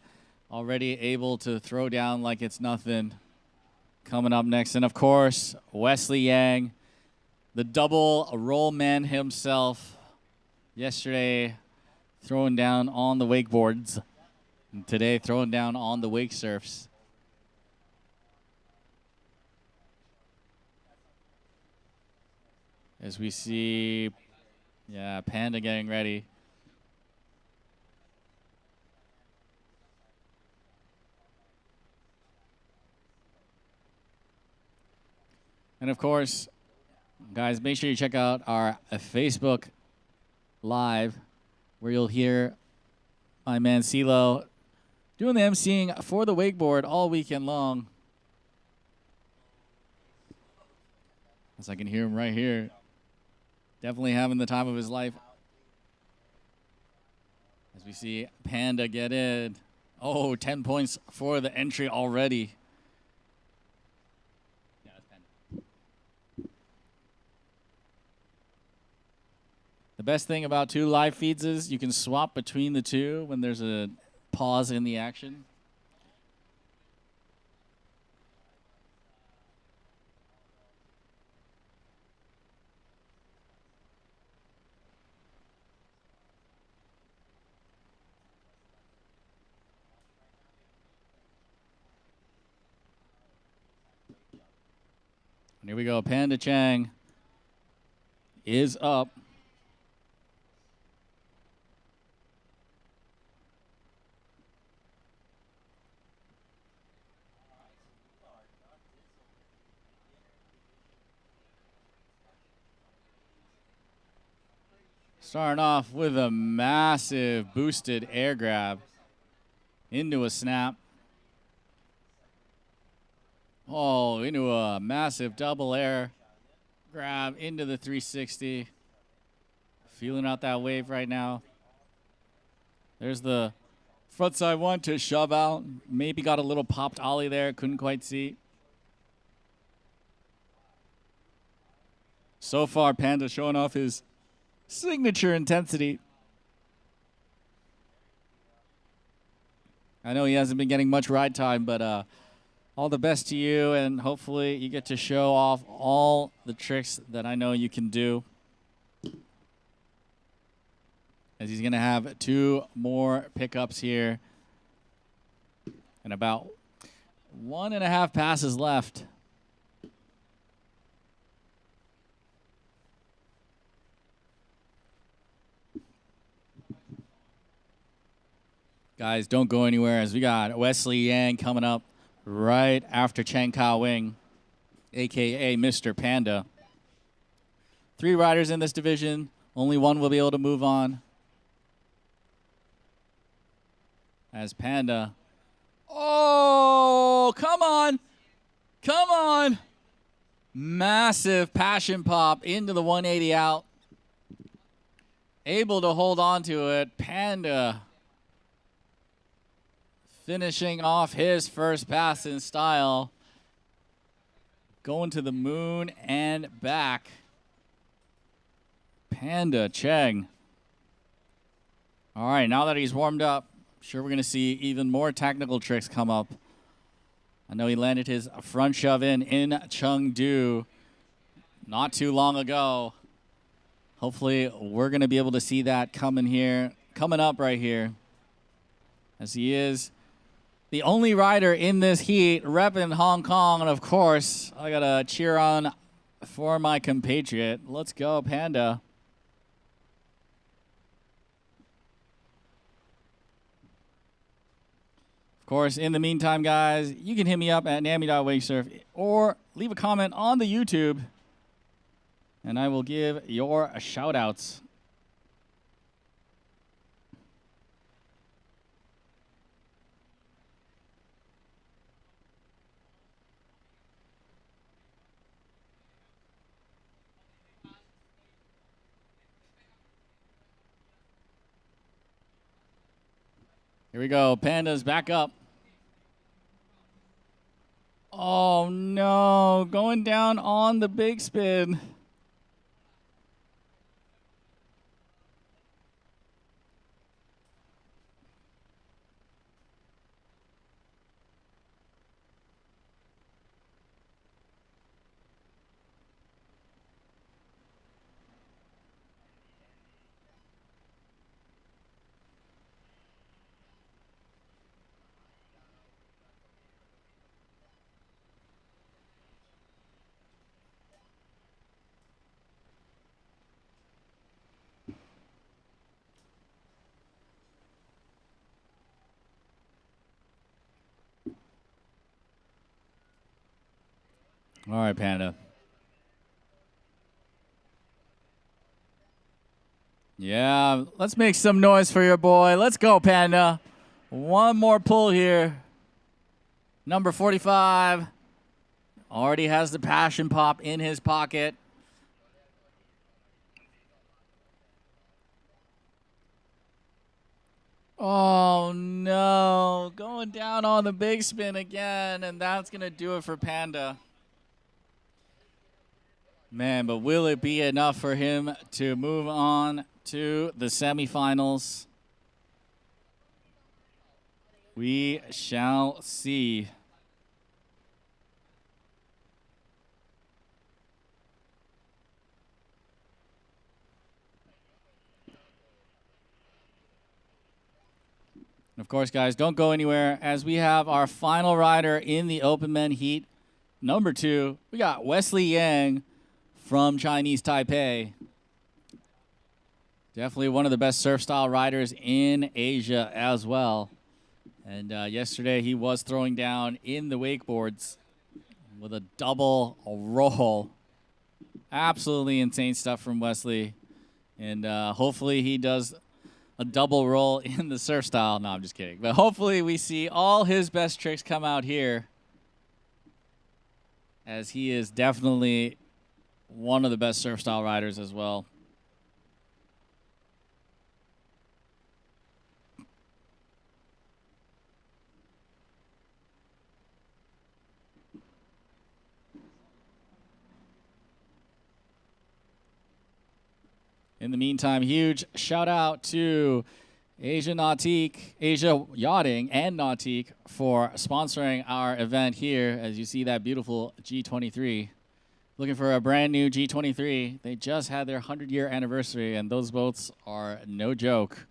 Already able to throw down like it's nothing. Coming up next. And of course, Wesley Yang, the double roll man himself. Yesterday, throwing down on the wakeboards. And today, throwing down on the wake surfs. As we see, yeah, Panda getting ready. And of course, guys, make sure you check out our Facebook Live, where you'll hear my man CeeLo doing the emceeing for the wakeboard all weekend long. As I can hear him right here. Definitely having the time of his life. As we see Panda get in. Oh, 10 points for the entry already. The best thing about 2 live feeds is you can swap between the 2 when there's a pause in the action. And here we go. Panda Chang is up. Starting off with a massive boosted air grab into a snap. Oh, into a massive double air grab into the 360. Feeling out that wave right now. There's the frontside one to shove out. Maybe got a little popped ollie there. Couldn't quite see. So far, Panda showing off his signature intensity. I know he hasn't been getting much ride time, but all the best to you, and hopefully you get to show off all the tricks that I know you can do. As he's going to have 2 more pickups here and about 1.5 passes left. Guys, don't go anywhere as we got Wesley Yang coming up right after Chang Ka Wing, a.k.a. Mr. Panda. 3 riders in this division. Only one will be able to move on. As Panda. Oh, come on. Come on. Massive passion pop into the 180 out. Able to hold on to it. Panda finishing off his first pass in style. Going to the moon and back. Panda Chang. All right, now that he's warmed up, I'm sure we're going to see even more technical tricks come up. I know he landed his front shove in Chengdu not too long ago. Hopefully, we're going to be able to see that coming up right here, as he is the only rider in this heat repping Hong Kong. And of course, I got to cheer on for my compatriot. Let's go, Panda. Of course, in the meantime, guys, you can hit me up at nami.wakesurf or leave a comment on the YouTube, and I will give your shout-outs. Here we go. Panda's back up. Oh, no. Going down on the big spin. All right, Panda. Yeah, let's make some noise for your boy. Let's go, Panda. One more pull here. Number 45 already has the passion pop in his pocket. Oh, no. Going down on the big spin again, and that's going to do it for Panda. Man, but will it be enough for him to move on to the semifinals? We shall see. Of course, guys, don't go anywhere as we have our final rider in the open men heat. Number 2, we got Wesley Yang from Chinese Taipei. Definitely one of the best surf style riders in Asia as well. And yesterday he was throwing down in the wakeboards with a double roll. Absolutely insane stuff from Wesley. And hopefully he does a double roll in the surf style. No, I'm just kidding. But hopefully we see all his best tricks come out here, as he is definitely one of the best surf style riders as well. In the meantime, huge shout out to Asia Nautique, Asia Yachting, and Nautique for sponsoring our event here. As you see that beautiful G23. Looking for a brand new G23. They just had their 100-year anniversary, and those boats are no joke.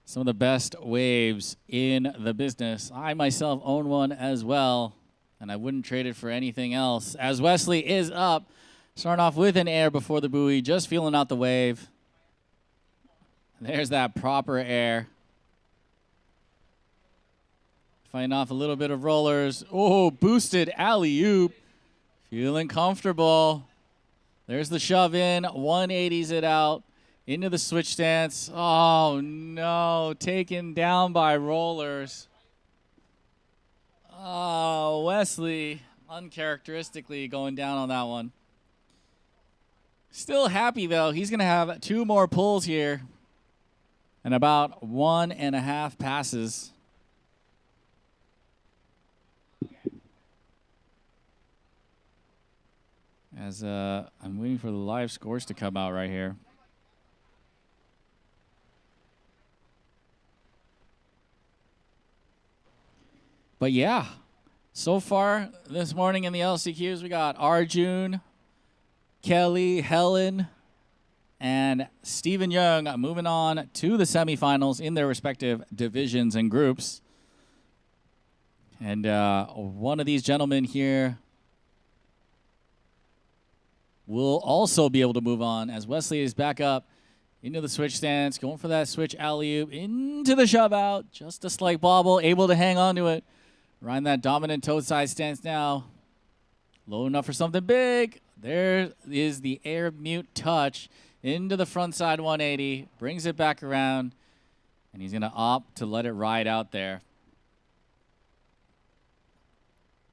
Some of the best waves in the business. I myself own one as well, and I wouldn't trade it for anything else. As Wesley is up, starting off with an air before the buoy, just feeling out the wave. There's that proper air. Fighting off a little bit of rollers. Oh, boosted alley-oop. Feeling comfortable. There's the shove in. 180s it out. Into the switch stance. Oh, no. Taken down by rollers. Oh, Wesley uncharacteristically going down on that one. Still happy, though. He's going to have 2 more pulls here and about 1.5 passes. As I'm waiting for the live scores to come out right here. But yeah, so far this morning in the LCQs, we got Arjun, Kelly, Helen, and Stephen Young moving on to the semifinals in their respective divisions and groups. And one of these gentlemen here will also be able to move on as Wesley is back up into the switch stance, going for that switch alley-oop, into the shove out, just a slight bobble, able to hang on to it. Riding that dominant toe side stance now. Low enough for something big. There is the air mute touch into the front side 180, brings it back around, and he's going to opt to let it ride out there.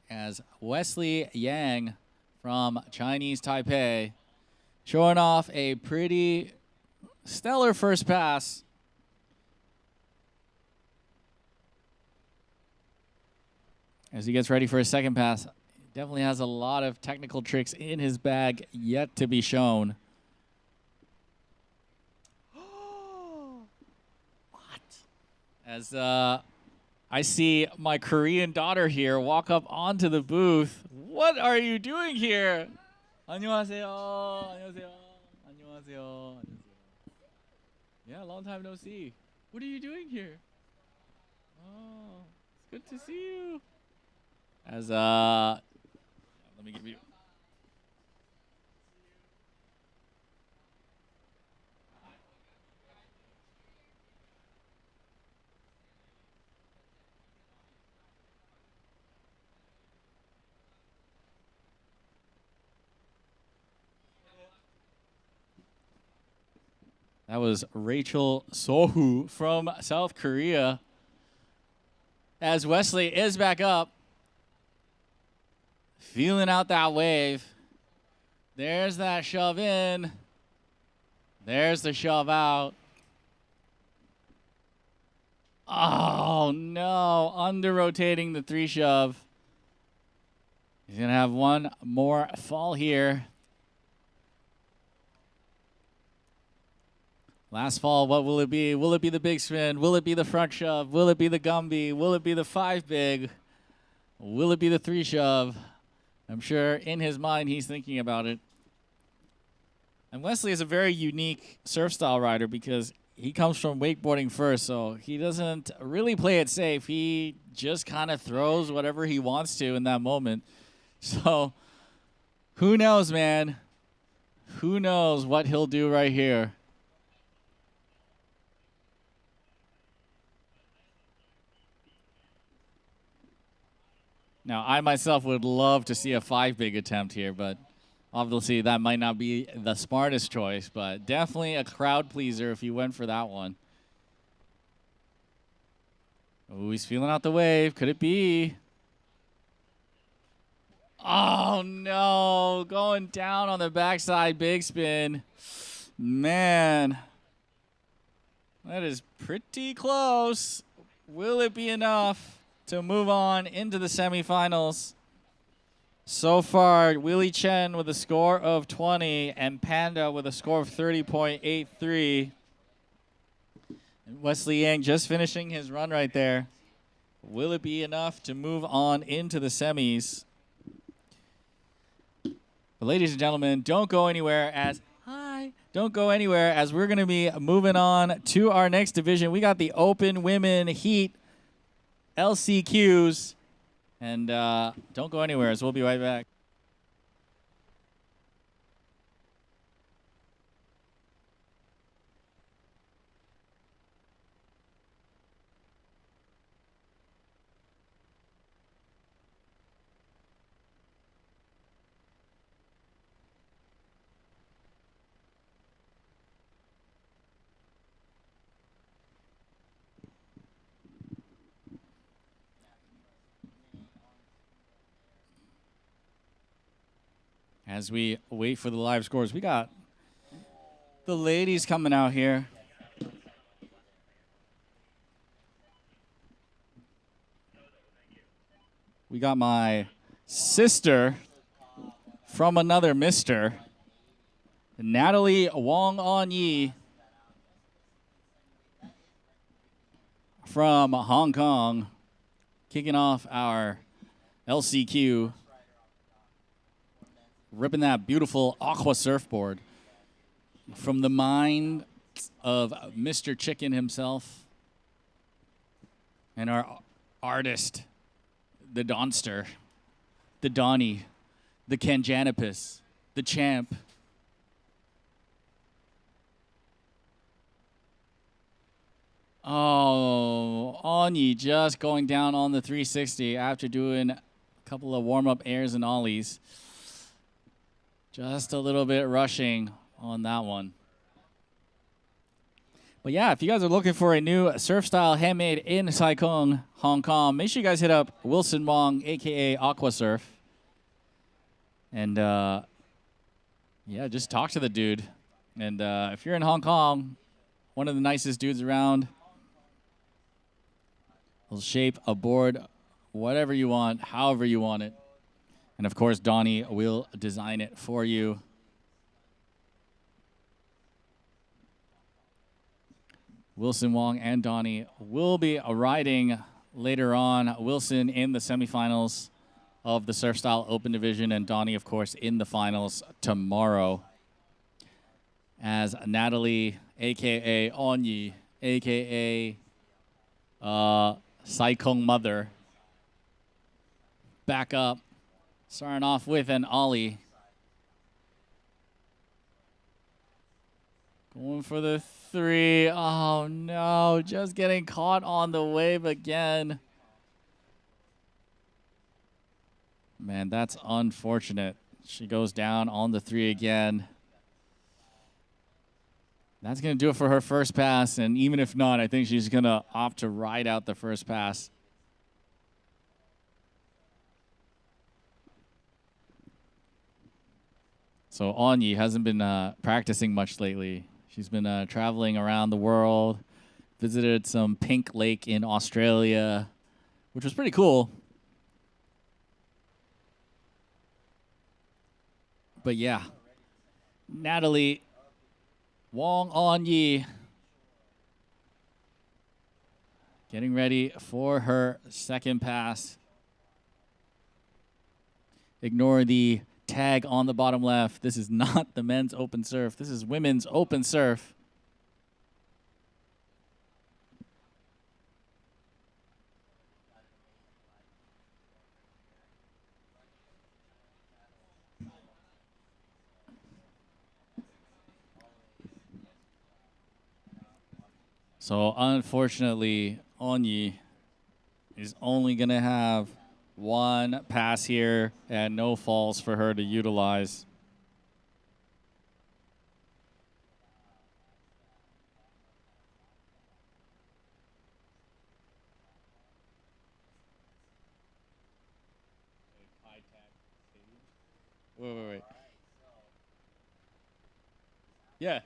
As Wesley Yang from Chinese Taipei showing off a pretty stellar first pass. as he gets ready for his second pass. Definitely has a lot of technical tricks in his bag yet to be shown. What? As I see my Korean daughter here walk up onto the booth. What are you doing here? 안녕하세요. 안녕하세요. 안녕하세요. Yeah, long time no see. What are you doing here? Oh, it's good to see you. As let me give you. That was Rachel Sohu from South Korea. As Wesley is back up. Feeling out that wave. There's that shove in. There's the shove out. Oh, no. Under-rotating the 3 shove. He's going to have one more fall here. Last fall, what will it be? Will it be the big spin? Will it be the front shove? Will it be the gumby? Will it be the 5 big? Will it be the 3 shove? I'm sure in his mind he's thinking about it. And Wesley is a very unique surf style rider because he comes from wakeboarding first, so he doesn't really play it safe. He just kind of throws whatever he wants to in that moment. So who knows, man? Who knows what he'll do right here? Now, I myself would love to see a 5 big attempt here, but obviously that might not be the smartest choice, but definitely a crowd pleaser if you went for that one. Oh, he's feeling out the wave. Could it be? Oh, no. Going down on the backside big spin. Man. That is pretty close. Will it be enough to move on into the semifinals? So far, Willie Chen with a score of 20 and Panda with a score of 30.83. And Wesley Yang just finishing his run right there. Will it be enough to move on into the semis? But ladies and gentlemen, don't go anywhere as we're going to be moving on to our next division. We got the Open Women Heat LCQs, and don't go anywhere, as we'll be right back. As we wait for the live scores, we got the ladies coming out here. We got my sister from another mister, Natalie Wong On Yi from Hong Kong, kicking off our LCQ. Ripping that beautiful aqua surfboard from the mind of Mr. Chicken himself and our artist, the Donster, the Donnie, the Kanjanapus, the champ. Oh, Onyi just going down on the 360 after doing a couple of warm-up airs and ollies. Just a little bit rushing on that one. But yeah, if you guys are looking for a new surf style handmade in Sai Kung, Hong Kong, make sure you guys hit up Wilson Wong, a.k.a. Aqua Surf. And yeah, just talk to the dude. And if you're in Hong Kong, one of the nicest dudes around, he'll shape a board whatever you want, however you want it. And of course, Donnie will design it for you. Wilson Wong and Donnie will be riding later on. Wilson in the semifinals of the Surf Style Open Division, and Donnie, of course, in the finals tomorrow. As Natalie, a.k.a. Onyi, a.k.a. Saikong Mother, back up, starting off with an ollie. Going for the 3. Oh, no. Just getting caught on the wave again. Man, that's unfortunate. She goes down on the 3 again. That's going to do it for her first pass. And even if not, I think she's going to opt to ride out the first pass. So Onyi hasn't been practicing much lately. She's been traveling around the world, visited some pink lake in Australia, which was pretty cool. But yeah, Natalie Wong Onyi getting ready for her second pass. Ignore the tag on the bottom left. This is not the men's open surf. This is women's open surf. So unfortunately, Onyi is only going to have one pass here and no falls for her to utilize. Wait. Yeah. It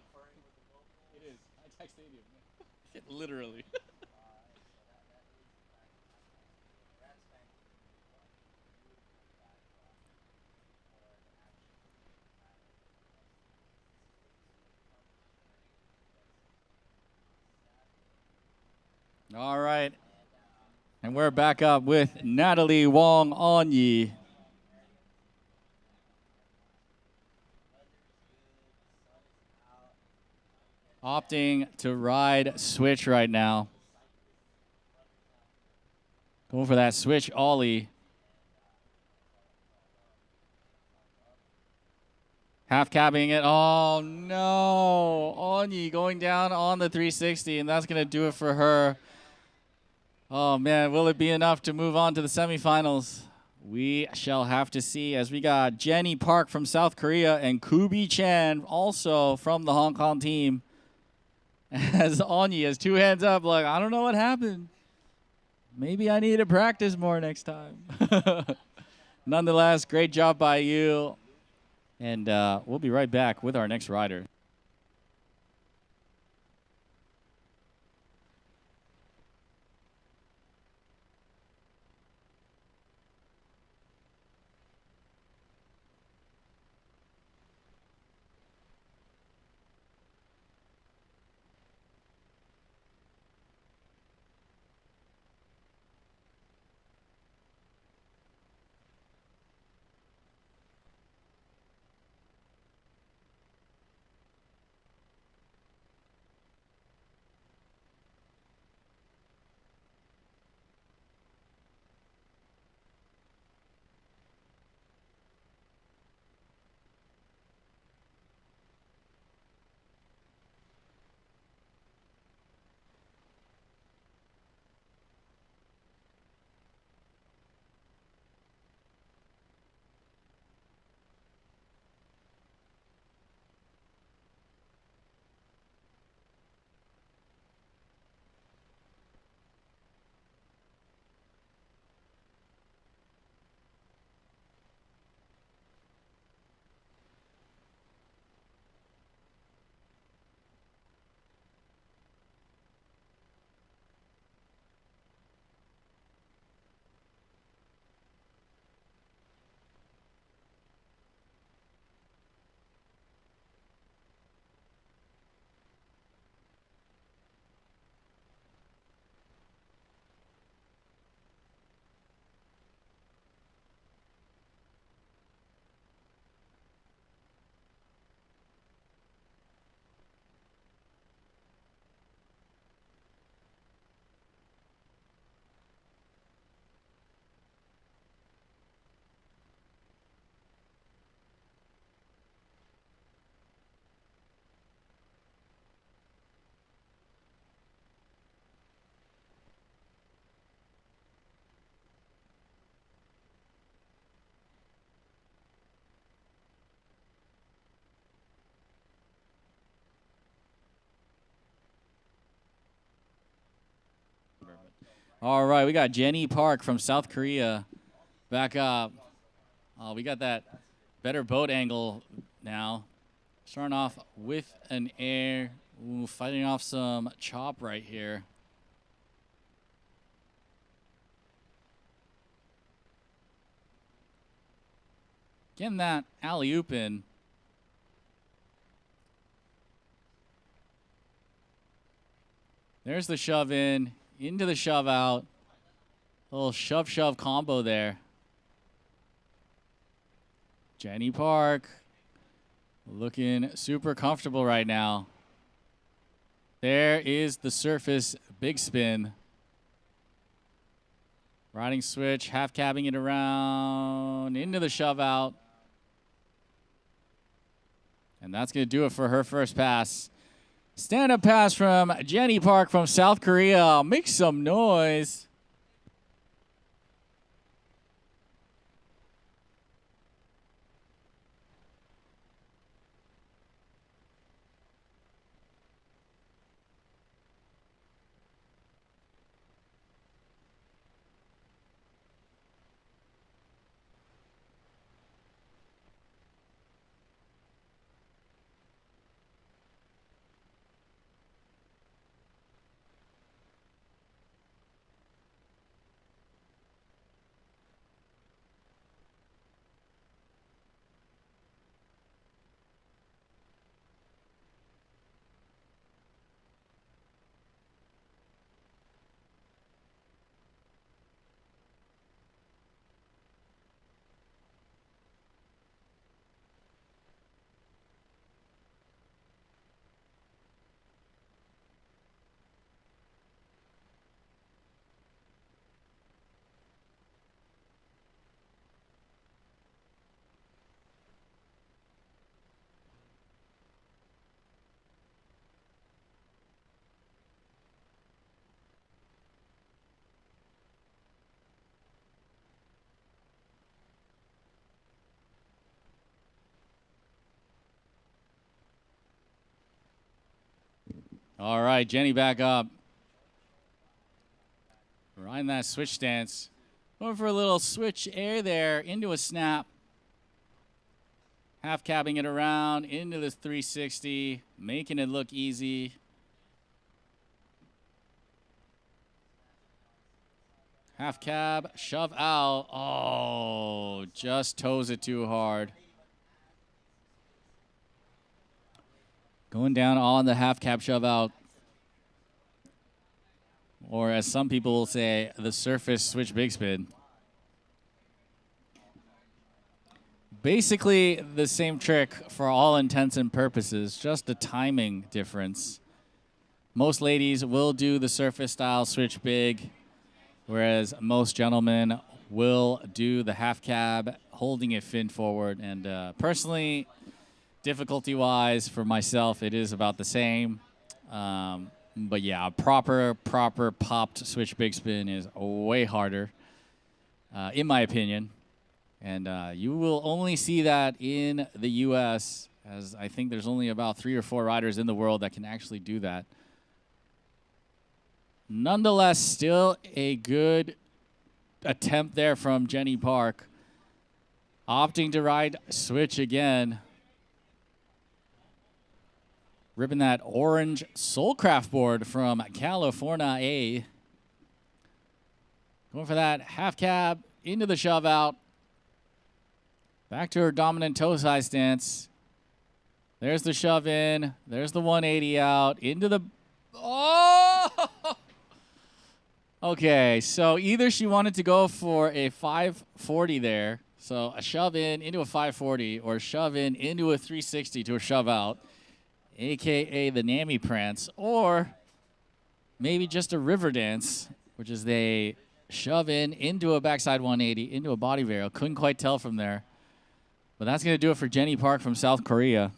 is. High-Tech Stadium. Literally. All right. And we're back up with Natalie Wong Onyi. Opting to ride switch right now. Going for that switch ollie. Half cabbing it. Oh, no. Onyi going down on the 360, and that's going to do it for her. Oh, man, will it be enough to move on to the semifinals? We shall have to see, as we got Jenny Park from South Korea and Kooie Chan also from the Hong Kong team. As Onyi has 2 hands up, like, I don't know what happened. Maybe I need to practice more next time. Nonetheless, great job by you. And we'll be right back with our next rider. All right, we got Jenny Park from South Korea back up. Oh, we got that better boat angle now. Starting off with an air. Ooh, fighting off some chop right here. Getting that alley-oop in. There's the shove in, into the shove out. Little shove-shove combo there. Jenny Park looking super comfortable right now. There is the surface big spin. Riding switch, half cabbing it around, into the shove out. And that's going to do it for her first pass. Stand-up pass from Jenny Park from South Korea. Make some noise. All right, Jenny back up. Riding that switch stance. Going for a little switch air there into a snap. Half cabbing it around into this 360, making it look easy. Half cab, shove out. Oh, just toes it too hard. Going down on the half cab shove out. Or as some people will say, the surface switch big spin. Basically the same trick for all intents and purposes, just a timing difference. Most ladies will do the surface style switch big, whereas most gentlemen will do the half cab, holding it fin forward. And personally, difficulty-wise, for myself, it is about the same. But yeah, proper popped switch big spin is way harder, in my opinion. And you will only see that in the U.S., as I think there's only about 3 or 4 riders in the world that can actually do that. Nonetheless, still a good attempt there from Jenny Park. Opting to ride switch again. Ripping that orange Soulcraft board from California. Going for that half cab into the shove out. Back to her dominant toe side stance. There's the shove in. There's the 180 out. Into the... Oh! Okay, so either she wanted to go for a 540 there, so a shove in into a 540, or shove in into a 360 to a shove out, a.k.a. the Nammy Prance, or maybe just a river dance, which is they shove in into a backside 180, into a body varial. Couldn't quite tell from there. But that's going to do it for Jenny Park from South Korea.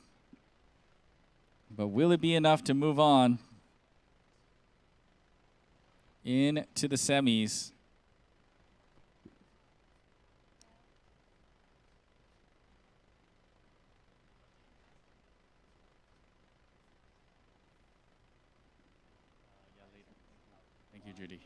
But will it be enough to move on into the semis? Thank you, Judy.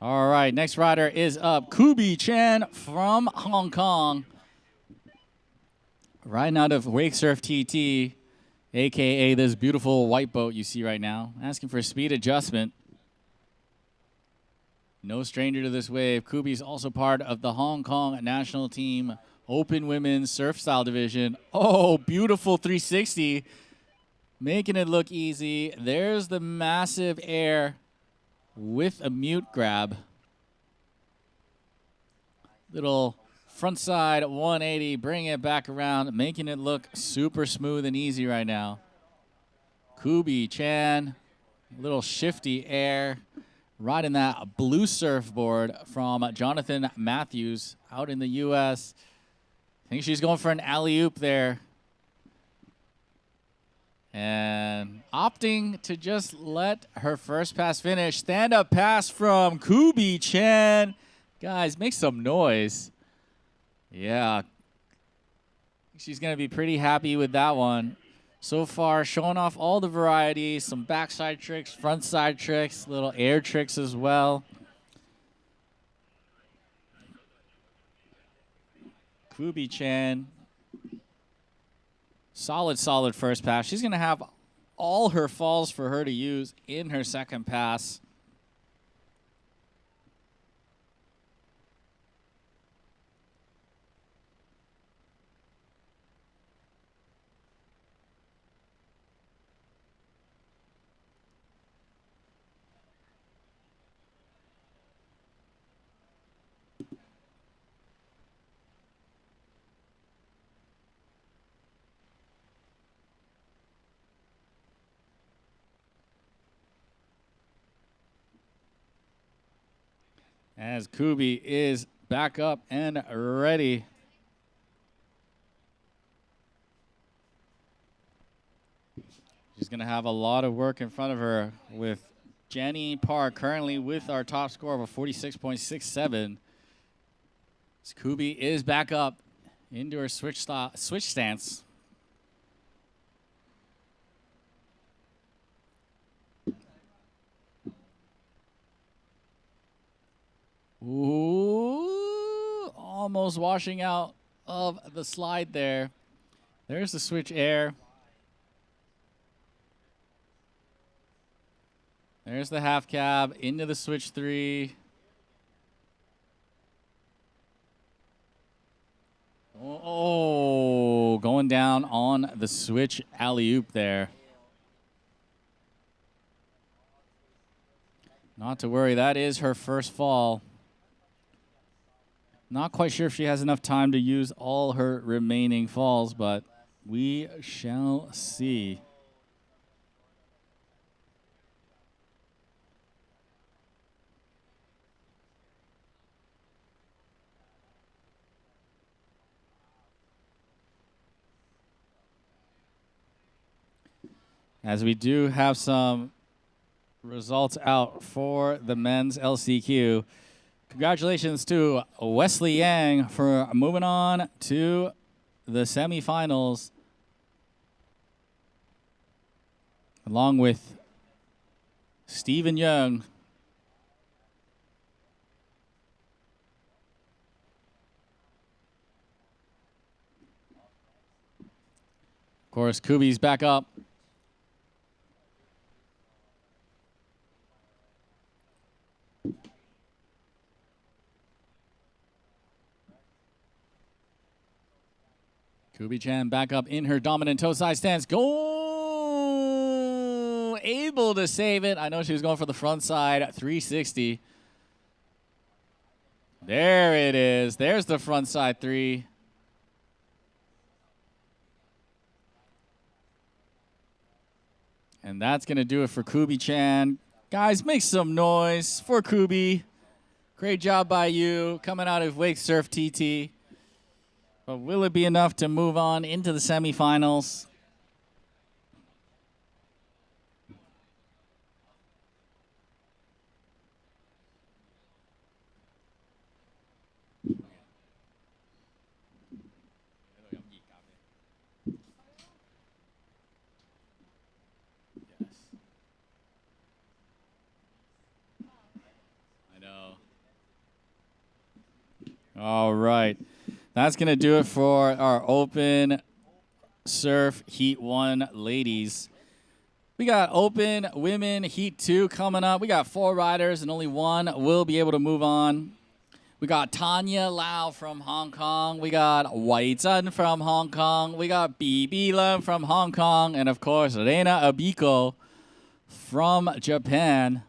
All right, next rider is up. Kooie Chan from Hong Kong. Riding out of Wake Surf TT, a.k.a. this beautiful white boat you see right now. Asking for speed adjustment. No stranger to this wave. Koobie's also part of the Hong Kong national team open women's surf style division. Oh, beautiful 360. Making it look easy. There's the massive air with a mute grab. Little front side 180, bring it back around, making it look super smooth and easy right now. Kooie Chan, little shifty air, riding that blue surfboard from Jonathan Matthews out in the U.S. I think she's going for an alley-oop there. And opting to just let her first pass finish. Stand-up pass from Kooie Chan. Guys, make some noise. Yeah. She's going to be pretty happy with that one. So far, showing off all the varieties, some backside tricks, front side tricks, little air tricks as well. Kooie Chan. Solid, solid first pass. She's going to have all her falls for her to use in her second pass. As Kooie is back up and ready. She's going to have a lot of work in front of her with Jenny Park currently with our top score of a 46.67. As Kooie is back up into her switch stance. Ooh, almost washing out of the slide there. There's the switch air. There's the half cab into the switch 3. Oh, going down on the switch alley-oop there. Not to worry, that is her first fall. Not quite sure if she has enough time to use all her remaining falls, but we shall see. As we do have some results out for the men's LCQ. Congratulations to Wesley Yang for moving on to the semifinals, along with Stephen Young. Of course, Koobie's back up. Kooie Chan back up in her dominant toe side stance. Go! Able to save it. I know she was going for the front side 360. There it is. There's the front side 3. And that's going to do it for Kooie Chan. Guys, make some noise for Kooie. Great job by you coming out of Wake Surf TT. But will it be enough to move on into the semifinals? Yes. I know. All right. That's going to do it for our open surf Heat 1 ladies. We got open women Heat 2 coming up. We got 4 riders and only 1 will be able to move on. We got Tanya Lao from Hong Kong. We got Wei Zhen from Hong Kong. We got Bibi Len from Hong Kong. And, of course, Rena Aiko from Japan.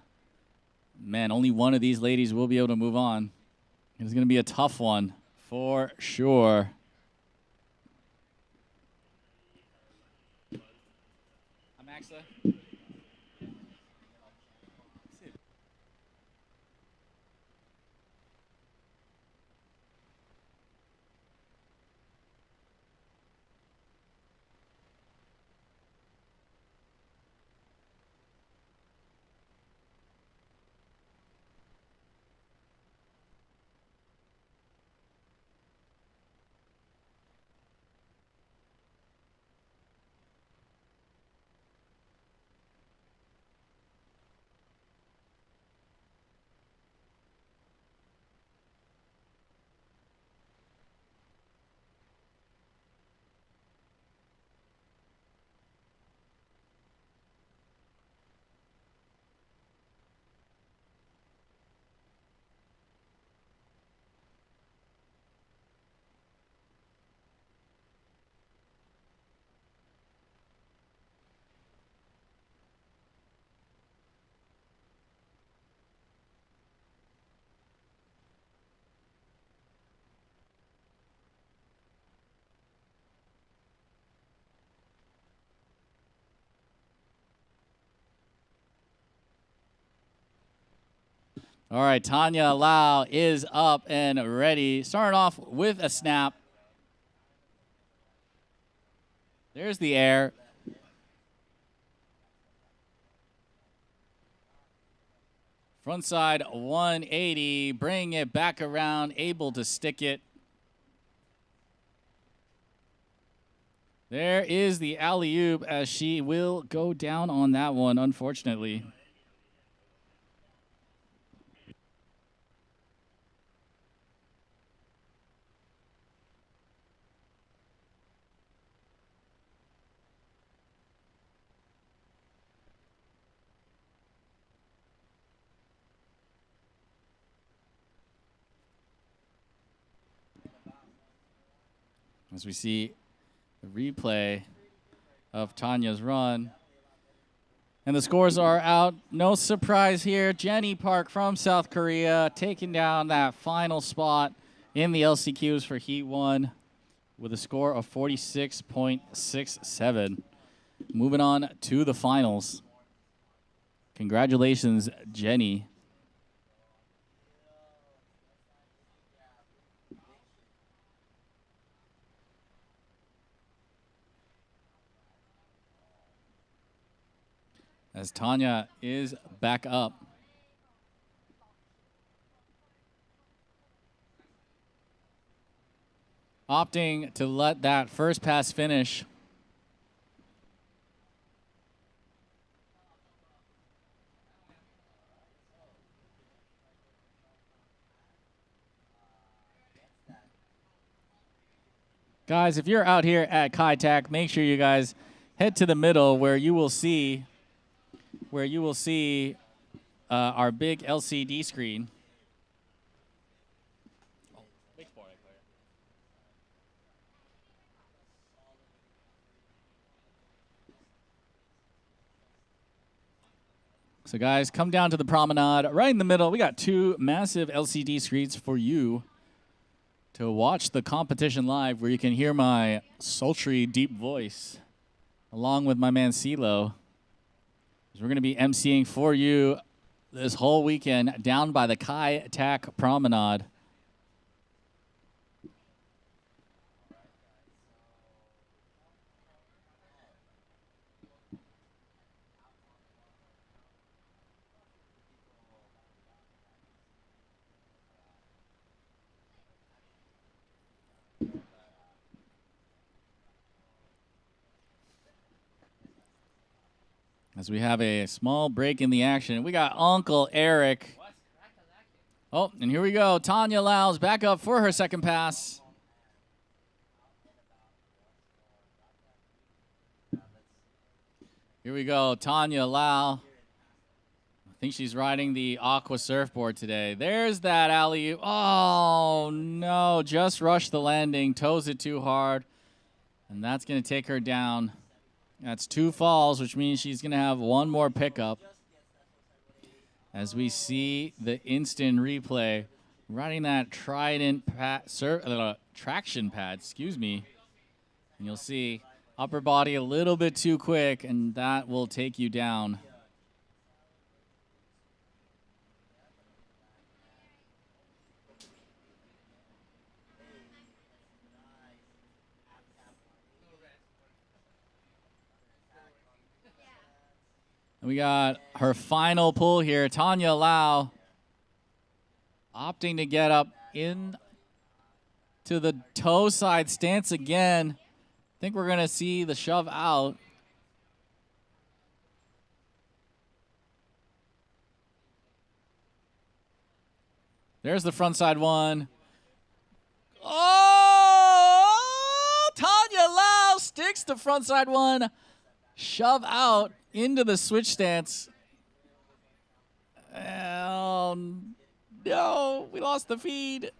Man, only 1 of these ladies will be able to move on. It's going to be a tough one for sure. I'm Axel. All right, Tanya Lao is up and ready. Starting off with a snap. There's the air. Frontside 180, bring it back around, able to stick it. There is the alley-oop as she will go down on that one, unfortunately. As we see the replay of Tanya's run. And the scores are out. No surprise here. Jenny Park from South Korea taking down that final spot in the LCQs for Heat 1 with a score of 46.67. Moving on to the finals. Congratulations, Jenny. As Tanya is back up. Opting to let that first pass finish. Guys, if you're out here at Kai Tak, make sure you guys head to the middle where you will see our big LCD screen. So guys, come down to the promenade. Right in the middle, we got 2 massive LCD screens for you to watch the competition live, where you can hear my sultry, deep voice, along with my man CeeLo. We're going to be emceeing for you this whole weekend down by the Kai Tak Promenade. As we have a small break in the action, we got Uncle Eric Oh, and here we go. Tanya Lao's back up for her second pass. Here we go, Tanya Lao. I think she's riding the aqua surfboard today. There's that alley-oop. Oh, no, just rushed the landing, toes it too hard, and that's going to take her down. That's 2 falls, which means she's going to have 1 more pickup. As we see the instant replay, riding that Trident traction pad, excuse me, and you'll see upper body a little bit too quick, and that will take you down. We got her final pull here, Tanya Lao, opting to get up in to the toe side stance again. I think we're going to see the shove out. There's the front side one. Oh! Tanya Lao sticks the front side one. Shove out into the switch stance. Oh, no. We lost the feed.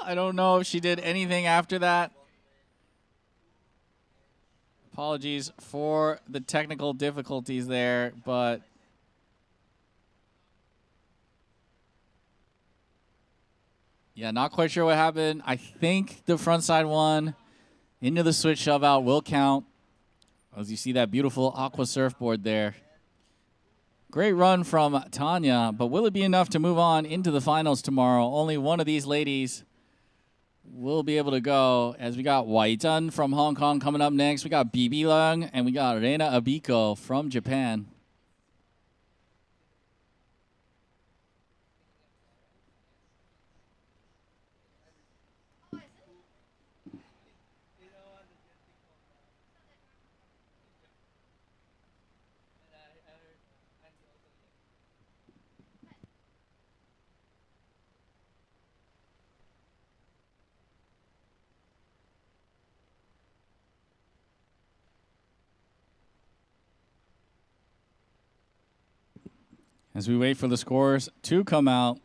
I don't know if she did anything after that. Apologies for the technical difficulties there, but yeah, not quite sure what happened. I think the front side one into the switch shove out will count. As you see that beautiful aqua surfboard there. Great run from Tanya, but will it be enough to move on into the finals tomorrow? Only one of these ladies will be able to go, as we got Wai-Zhen from Hong Kong coming up next. We got Bibi Leung, and we got Rena Aiko from Japan. As we wait for the scores to come out.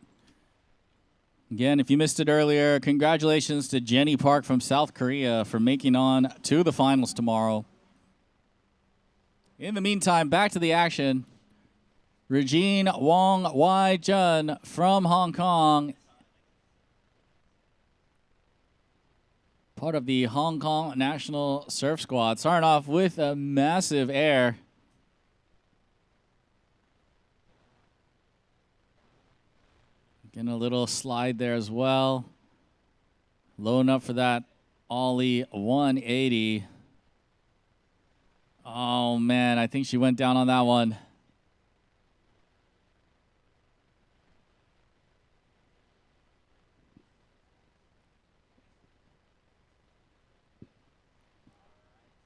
Again, if you missed it earlier, congratulations to Jenny Park from South Korea for making on to the finals tomorrow. In the meantime, back to the action. Regine Wong Wai-Jun from Hong Kong. Part of the Hong Kong National Surf Squad. Starting off with a massive air. Getting a little slide there as well. Loading up for that ollie 180. Oh, man, I think she went down on that one.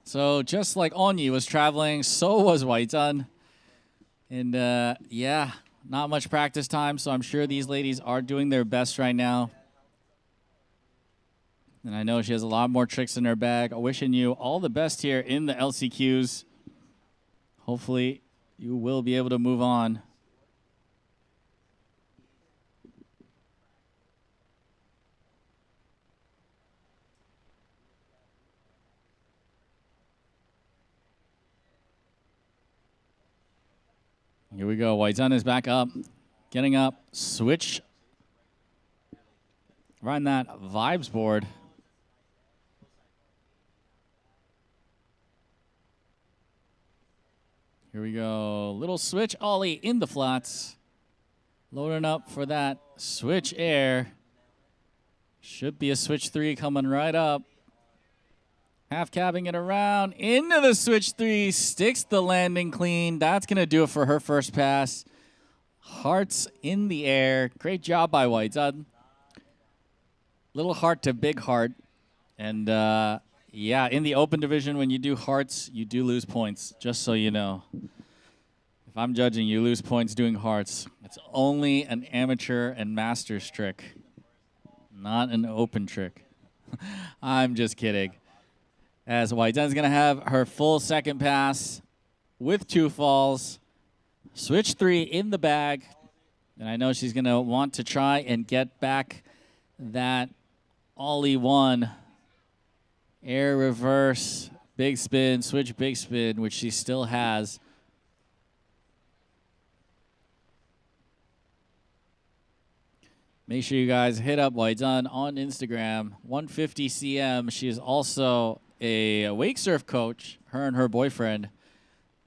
So just like Onyi was traveling, so was Wai-Zhen. And, yeah. Not much practice time, so I'm sure these ladies are doing their best right now. And I know she has a lot more tricks in her bag. Wishing you all the best here in the LCQs. Hopefully, you will be able to move on. Here we go. Wai-Zhen is back up. Getting up. Switch. Riding that vibes board. Here we go. Little switch ollie in the flats. Loading up for that switch air. Should be a switch 3 coming right up. Half cabbing it around into the switch 3, sticks the landing clean. That's going to do it for her first pass. Hearts in the air. Great job by Wai-Zhen. Little heart to big heart. And yeah, in the open division, when you do hearts, you do lose points, just so you know. If I'm judging, you lose points doing hearts. It's only an amateur and master's trick, not an open trick. I'm just kidding. As Y Zhen's going to have her full second pass with 2 falls. Switch 3 in the bag. And I know she's going to want to try and get back that Ollie 1 air reverse, big spin, switch big spin, which she still has. Make sure you guys hit up Y Zhen on Instagram, 150 cm. She is also a wake surf coach, her and her boyfriend,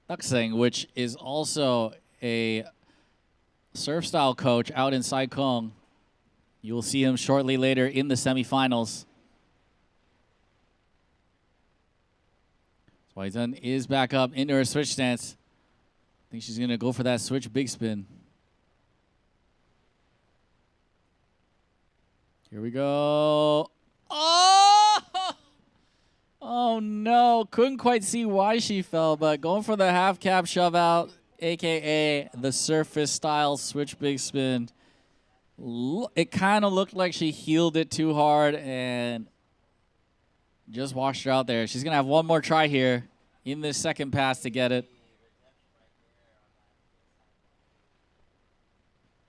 Tuck Shing, which is also a surf style coach out in Sai Kung. You will see him shortly later in the semifinals. Y Zhen is back up into her switch stance. I think she's going to go for that switch big spin. Here we go. Oh! Oh no, couldn't quite see why she fell, but going for the half cap shove out, AKA the surface style switch big spin. It kind of looked like she heeled it too hard and just washed her out there. She's going to have one more try here in this second pass to get it.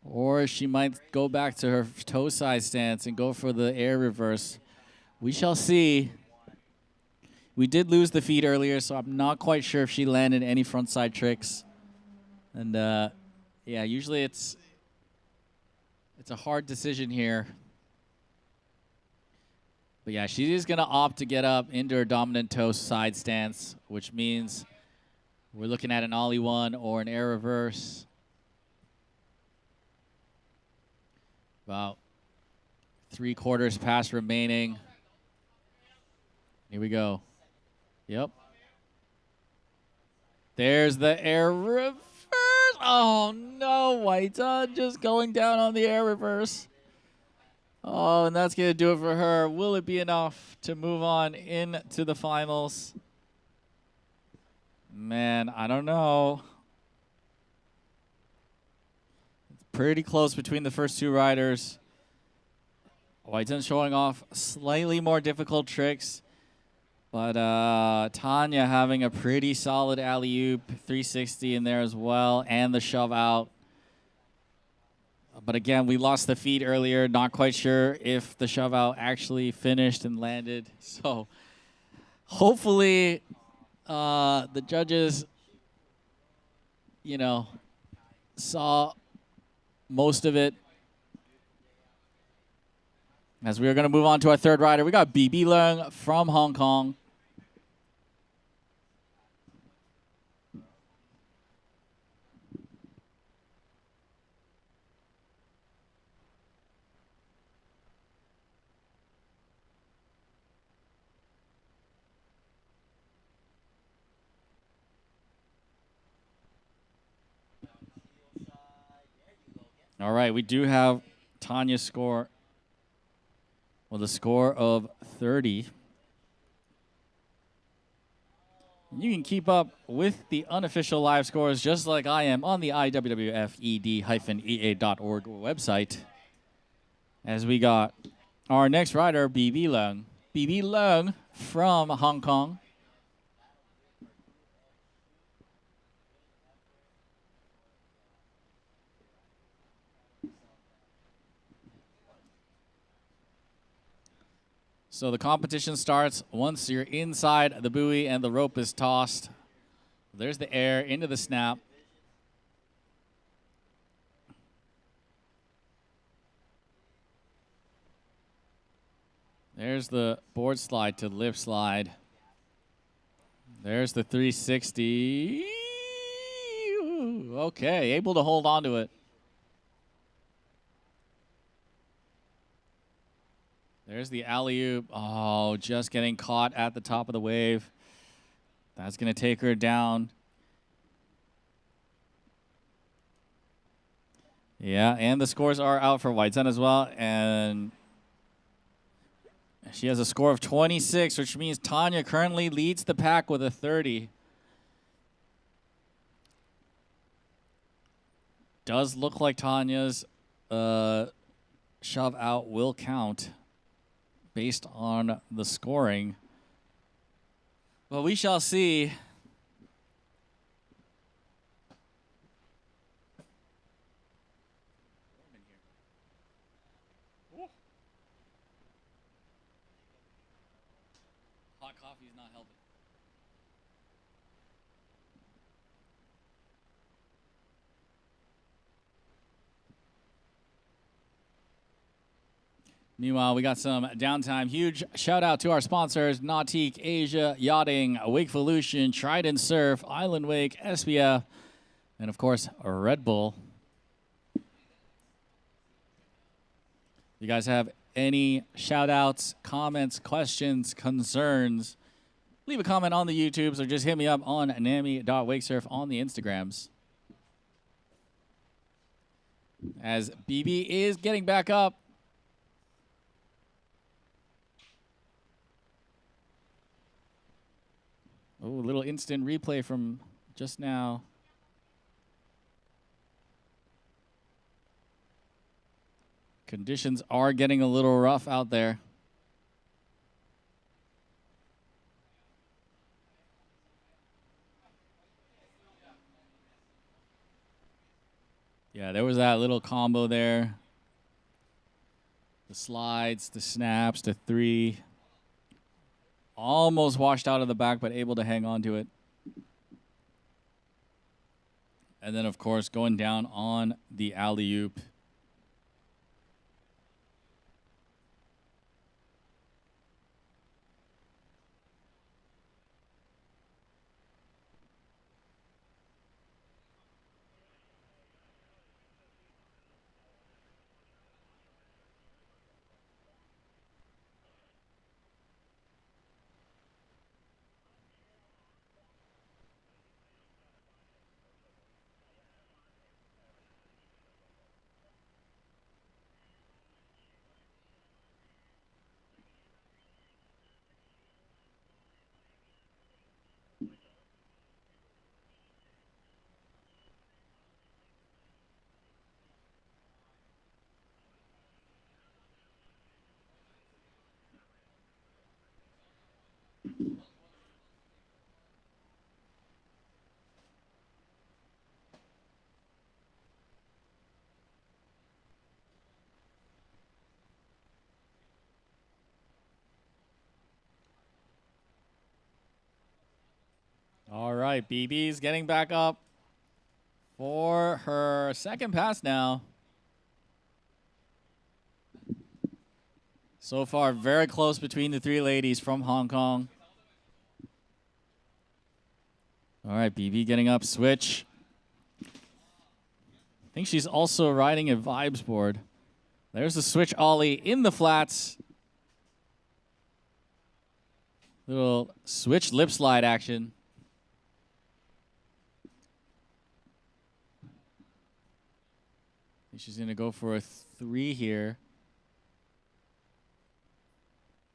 Or she might go back to her toe side stance and go for the air reverse. We shall see. We did lose the feed earlier, so I'm not quite sure if she landed any front side tricks. And yeah, usually it's a hard decision here. But yeah, she is going to opt to get up into her dominant toe side stance, which means we're looking at an Ollie 1 or an air reverse. About 3/4 pass remaining. Here we go. Yep. There's the air reverse. Oh no, Y Zhen just going down on the air reverse. Oh, and that's going to do it for her. Will it be enough to move on into the finals? Man, I don't know. It's pretty close between the first 2 riders. Y Zhen showing off slightly more difficult tricks. But Tanya having a pretty solid alley-oop, 360 in there as well, and the shove out. But again, we lost the feed earlier. Not quite sure if the shove out actually finished and landed. So hopefully the judges, you know, saw most of it. As we are going to move on to our third rider, we got BB Leung from Hong Kong. All right, we do have Tanya's score with a score of 30. You can keep up with the unofficial live scores just like I am on the IWWF-ED-EA.org website. As we got our next rider, BB Leung. BB Leung from Hong Kong. So the competition starts once you're inside the buoy and the rope is tossed. There's the air into the snap. There's the board slide to lip slide. There's the 360. Okay, able to hold on to it. There's the alley-oop. Oh, just getting caught at the top of the wave. That's going to take her down. Yeah, and the scores are out for Y Zhen as well. And she has a score of 26, which means Tanya currently leads the pack with a 30. does look like Tanya's shove out will count based on the scoring. But we shall see. Hot coffee is not helping. Meanwhile, we got some downtime. Huge shout out to our sponsors, Nautique Asia Yachting, Wakevolution, Trident Surf, Island Wake, SBF, and of course, Red Bull. You guys have any shout outs, comments, questions, concerns? Leave a comment on the YouTubes or just hit me up on nami.wakesurf on the Instagrams. As BB is getting back up. Oh, a little instant replay from just now. Conditions are getting a little rough out there. Yeah, there was that little combo there. The slides, the snaps, the three. Almost washed out of the back, but able to hang on to it. And then, of course, going down on the alley-oop. All right, BB's getting back up for her second pass now. So far, very close between the three ladies from Hong Kong. All right, BB getting up, switch. I think she's also riding a vibes board. There's the switch ollie in the flats. Little switch lip slide action. I think she's going to go for a three here.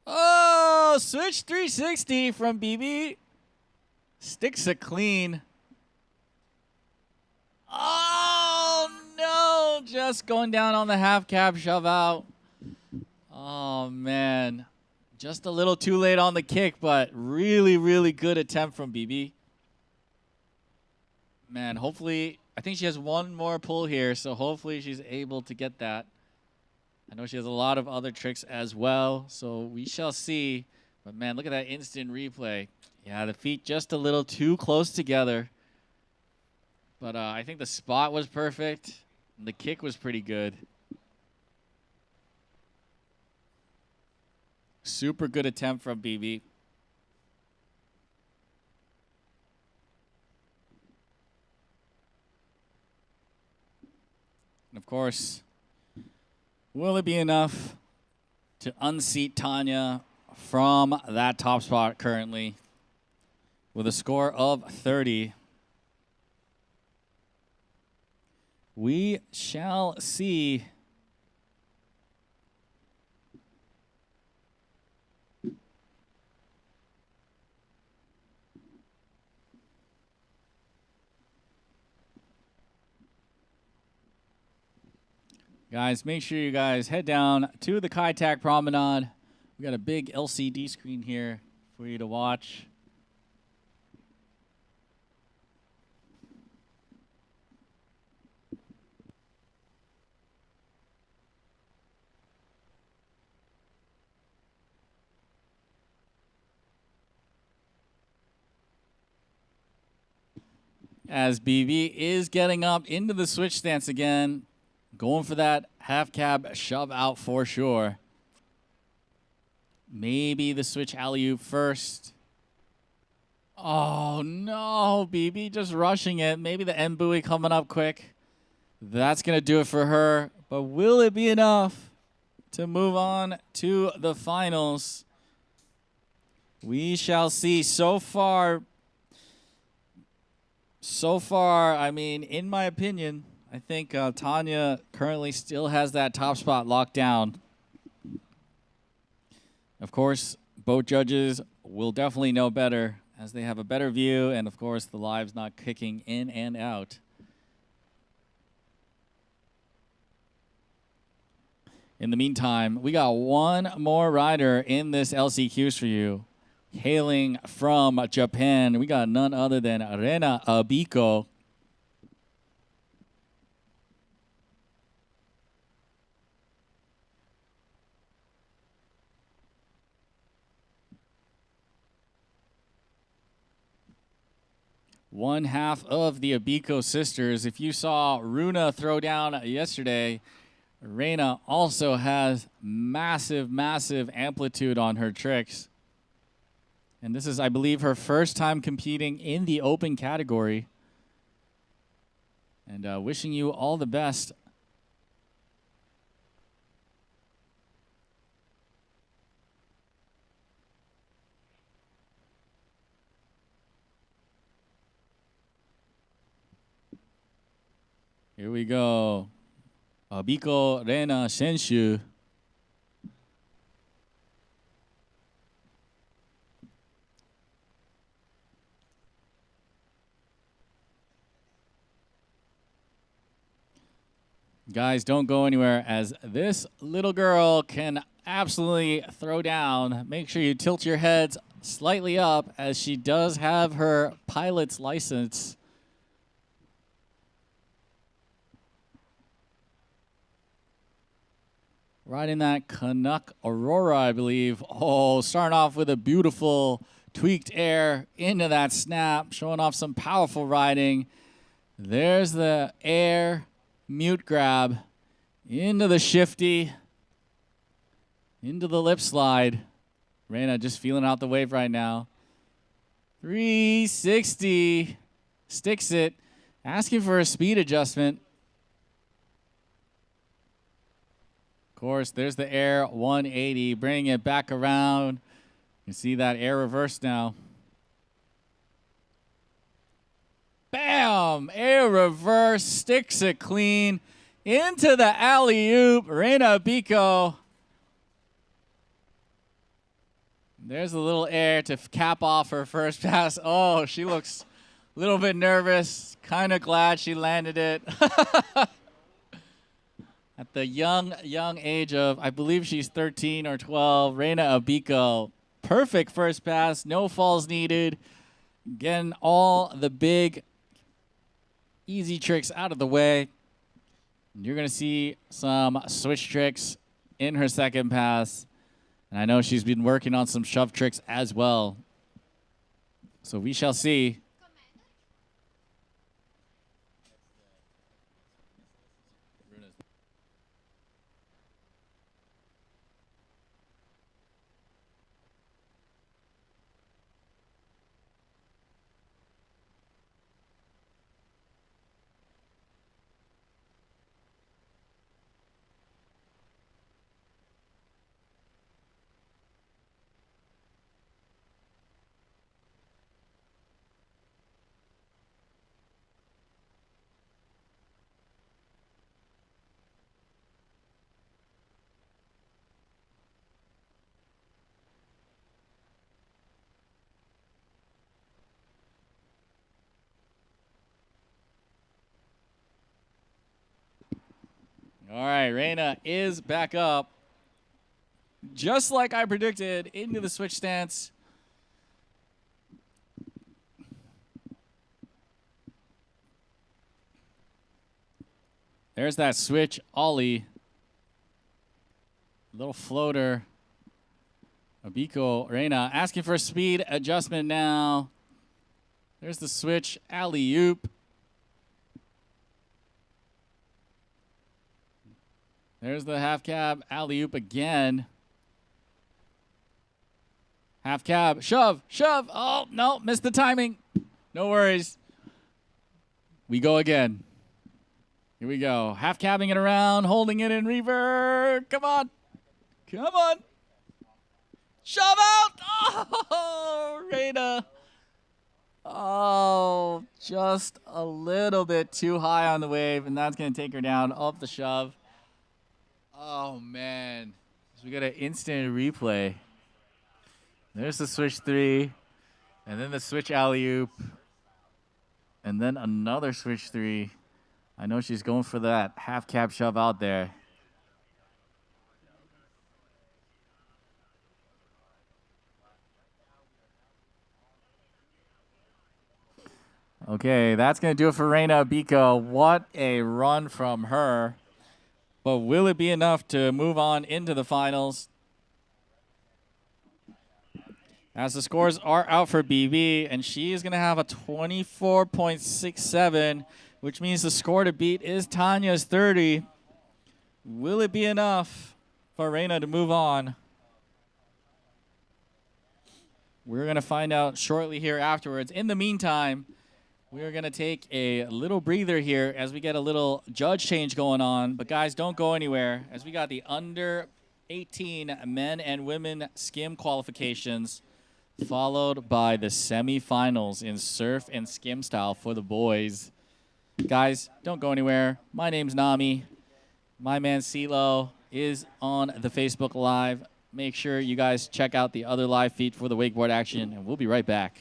Oh, switch 360 from BB. Sticks it clean. Oh, no. Just going down on the half cab shove out. Oh, man. Just a little too late on the kick, but really, really good attempt from BB. Man, hopefully, I think she has one more pull here, so hopefully she's able to get that. I know she has a lot of other tricks as well, so we shall see. But, man, look at that instant replay. Yeah, the feet just a little too close together. But I think the spot was perfect. And the kick was pretty good. Super good attempt from BB. And, of course, will it be enough to unseat Tanya from that top spot currently with a score of 30? We shall see. Guys, make sure you guys head down to the Kai Tak Promenade. We got a big LCD screen here for you to watch. As BB is getting up into the switch stance again, going for that half cab shove out for sure. Maybe the switch alley-oop first. Oh no, BB just rushing it. Maybe the end buoy coming up quick. That's going to do it for her. But will it be enough to move on to the finals? We shall see. So far, I mean, in my opinion, I think Tanya currently still has that top spot locked down. Of course, both judges will definitely know better as they have a better view, and of course, the live's not kicking in and out. In the meantime, we got one more rider in this LCQs for you. Hailing from Japan, we got none other than Rena Aiko. One half of the Aiko sisters. If you saw Runa throw down yesterday, Rena also has massive, massive amplitude on her tricks. And this is, I believe, her first time competing in the open category. And wishing you all the best. Here we go. Aiko Rena Senshu. Guys, don't go anywhere as this little girl can absolutely throw down. Make sure you tilt your heads slightly up as she does have her pilot's license. Riding that Canuck Aurora, I believe. Oh, starting off with a beautiful tweaked air into that snap, showing off some powerful riding. There's the air mute grab into the shifty, into the lip slide. Rena just feeling out the wave right now. 360, sticks it, asking for a speed adjustment. Of course, there's the air 180, bringing it back around. You see that air reverse now. Bam! Air reverse, sticks it clean into the alley-oop. Rena Aiko. There's a little air to cap off her first pass. Oh, she looks a little bit nervous. Kind of glad she landed it. At the young age of, I believe she's 13 or 12, Rena Aiko. Perfect first pass, no falls needed. Getting all the big easy tricks out of the way. You're going to see some switch tricks in her second pass. And I know she's been working on some shove tricks as well. So we shall see. All right, Rena is back up. Just like I predicted, into the switch stance. There's that switch ollie. Little floater. Abiko, Rena asking for a speed adjustment now. There's the switch alley-oop. There's the half cab alley-oop again. Half cab, shove, shove. Oh, no, missed the timing. No worries. We go again. Here we go. Half cabbing it around, holding it in revert. Come on. Come on. Shove out. Oh, Rena. Oh, just a little bit too high on the wave, and that's going to take her down up the shove. Oh, man. So we got an instant replay. There's the switch 3, and then the switch alley-oop, and then another switch 3. I know she's going for that half cab shove out there. Okay, that's going to do it for Rena Abiko. What a run from her. But will it be enough to move on into the finals? As the scores are out for BB, and she is going to have a 24.67, which means the score to beat is Tanya's 30. Will it be enough for Rena to move on? We're going to find out shortly here afterwards. In the meantime, we are going to take a little breather here as we get a little judge change going on. But guys, don't go anywhere as we got the under 18 men and women skim qualifications, followed by the semifinals in surf and skim style for the boys. Guys, don't go anywhere. My name's Nami. My man CeeLo is on the Facebook Live. Make sure you guys check out the other live feed for the wakeboard action, and we'll be right back.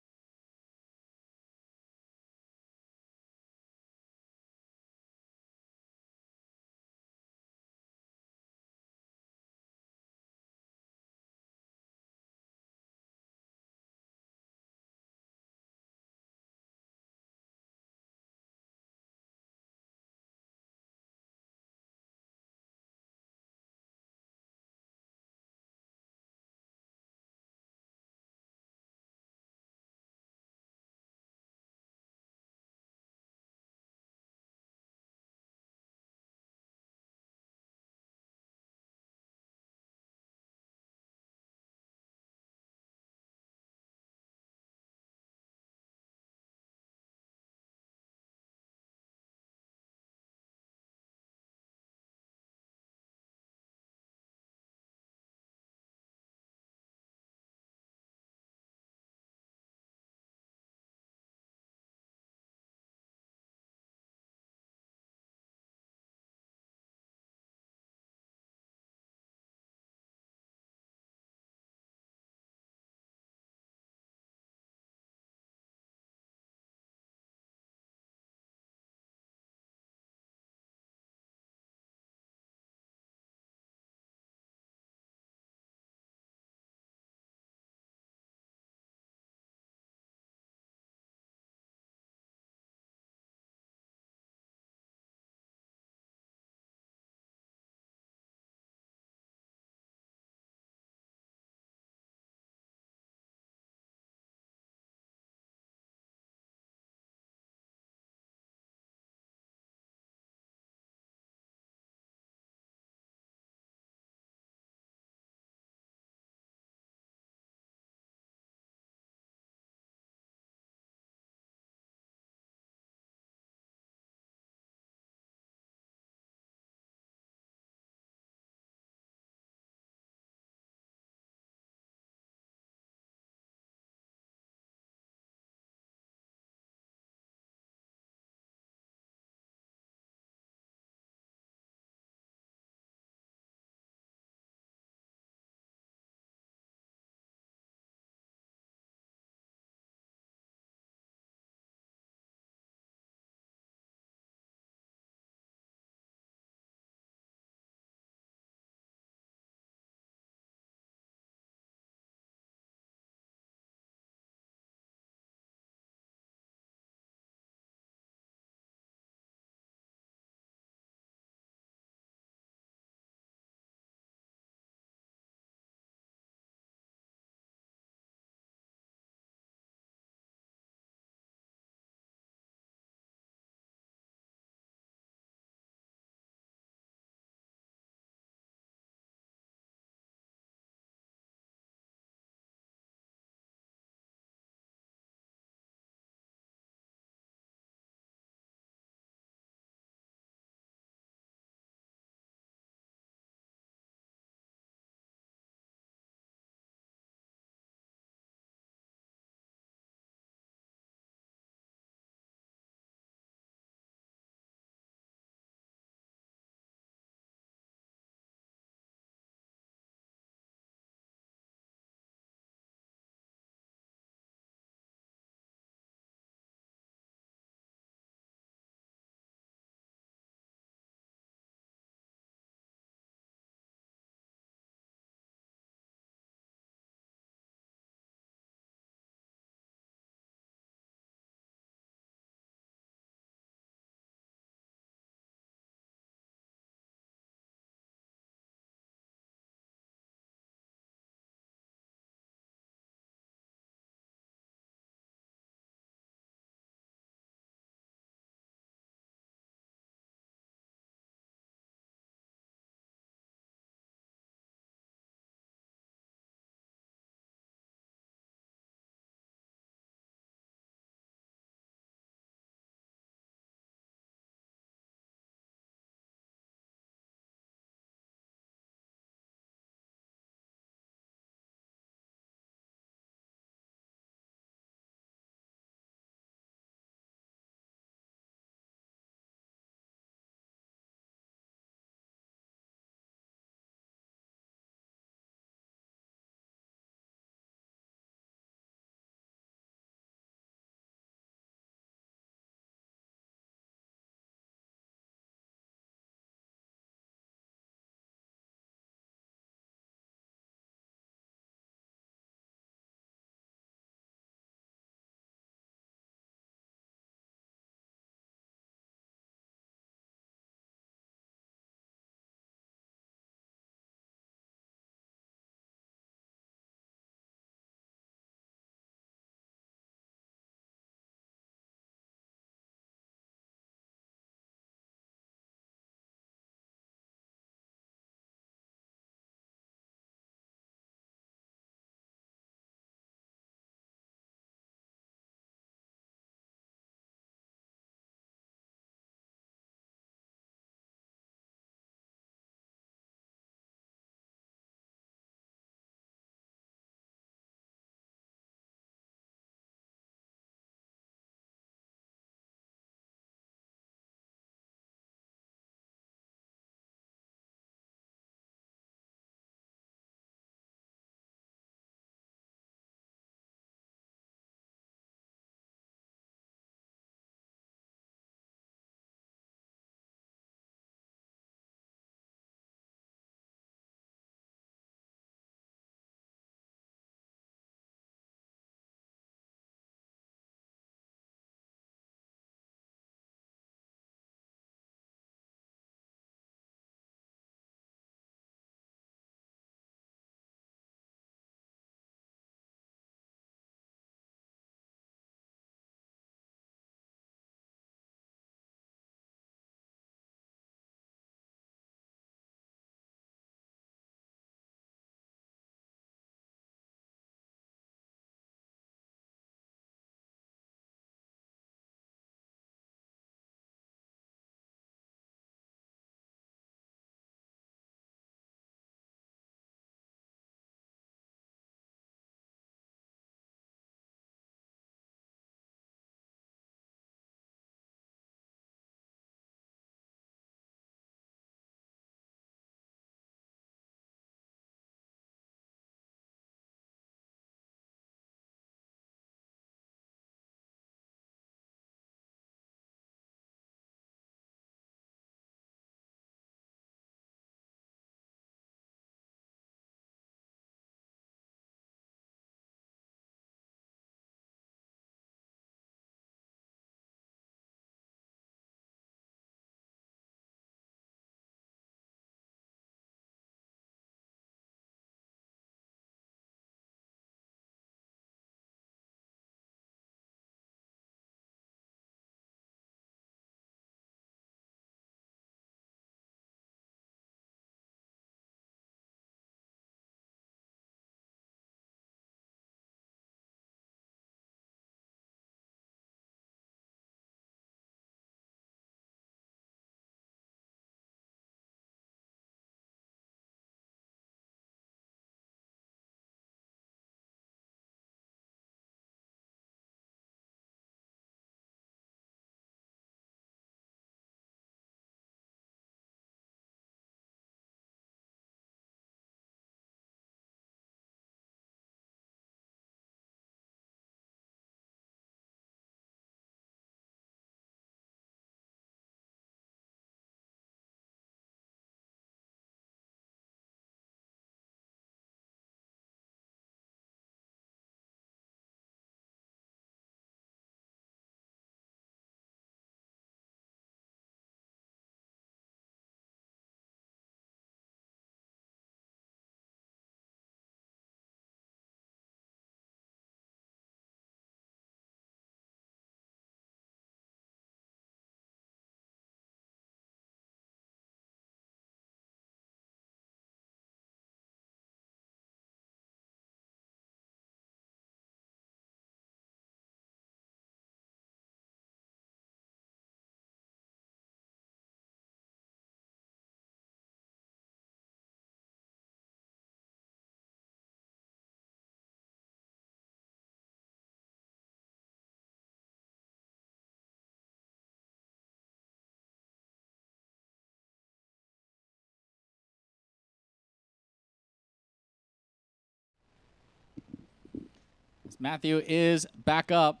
Matthew is back up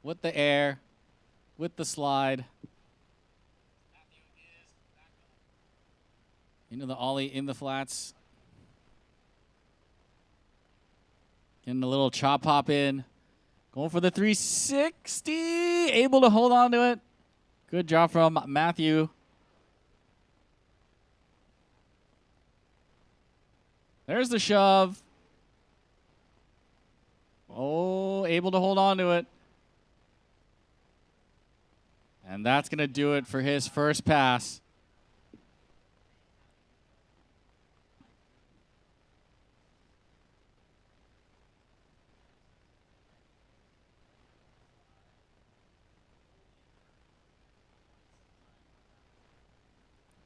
with the air, with the slide. Into the ollie in the flats. Getting a little chop hop in. Going for the 360. Able to hold on to it. Good job from Matthew. There's the shove. Oh, able to hold on to it. And that's going to do it for his first pass.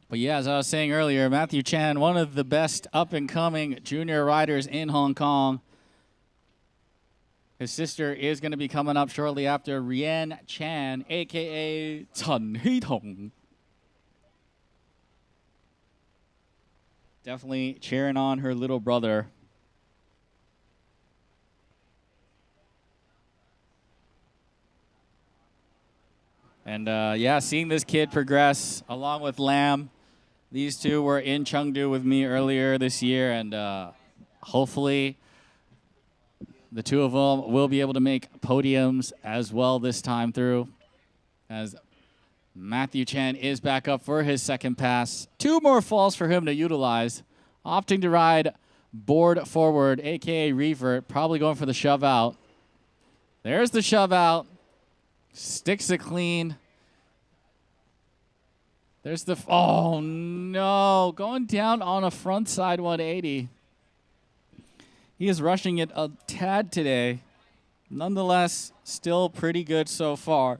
But yeah, as I was saying earlier, Matthew Chan, one of the best up-and-coming junior riders in Hong Kong. His sister is going to be coming up shortly after, Rianne Chan, a.k.a. Chen Hui-Tong. Definitely cheering on her little brother. And yeah, seeing this kid progress along with Lam. These two were in Chengdu with me earlier this year, and hopefully the two of them will be able to make podiums as well this time through, as Matthew Chan is back up for his second pass. 2 more falls for him to utilize, opting to ride board forward, a.k.a. revert, probably going for the shove out. There's the shove out. Sticks it clean. There's the, oh no, going down on a front side 180. He is rushing it a tad today. Nonetheless, still pretty good so far.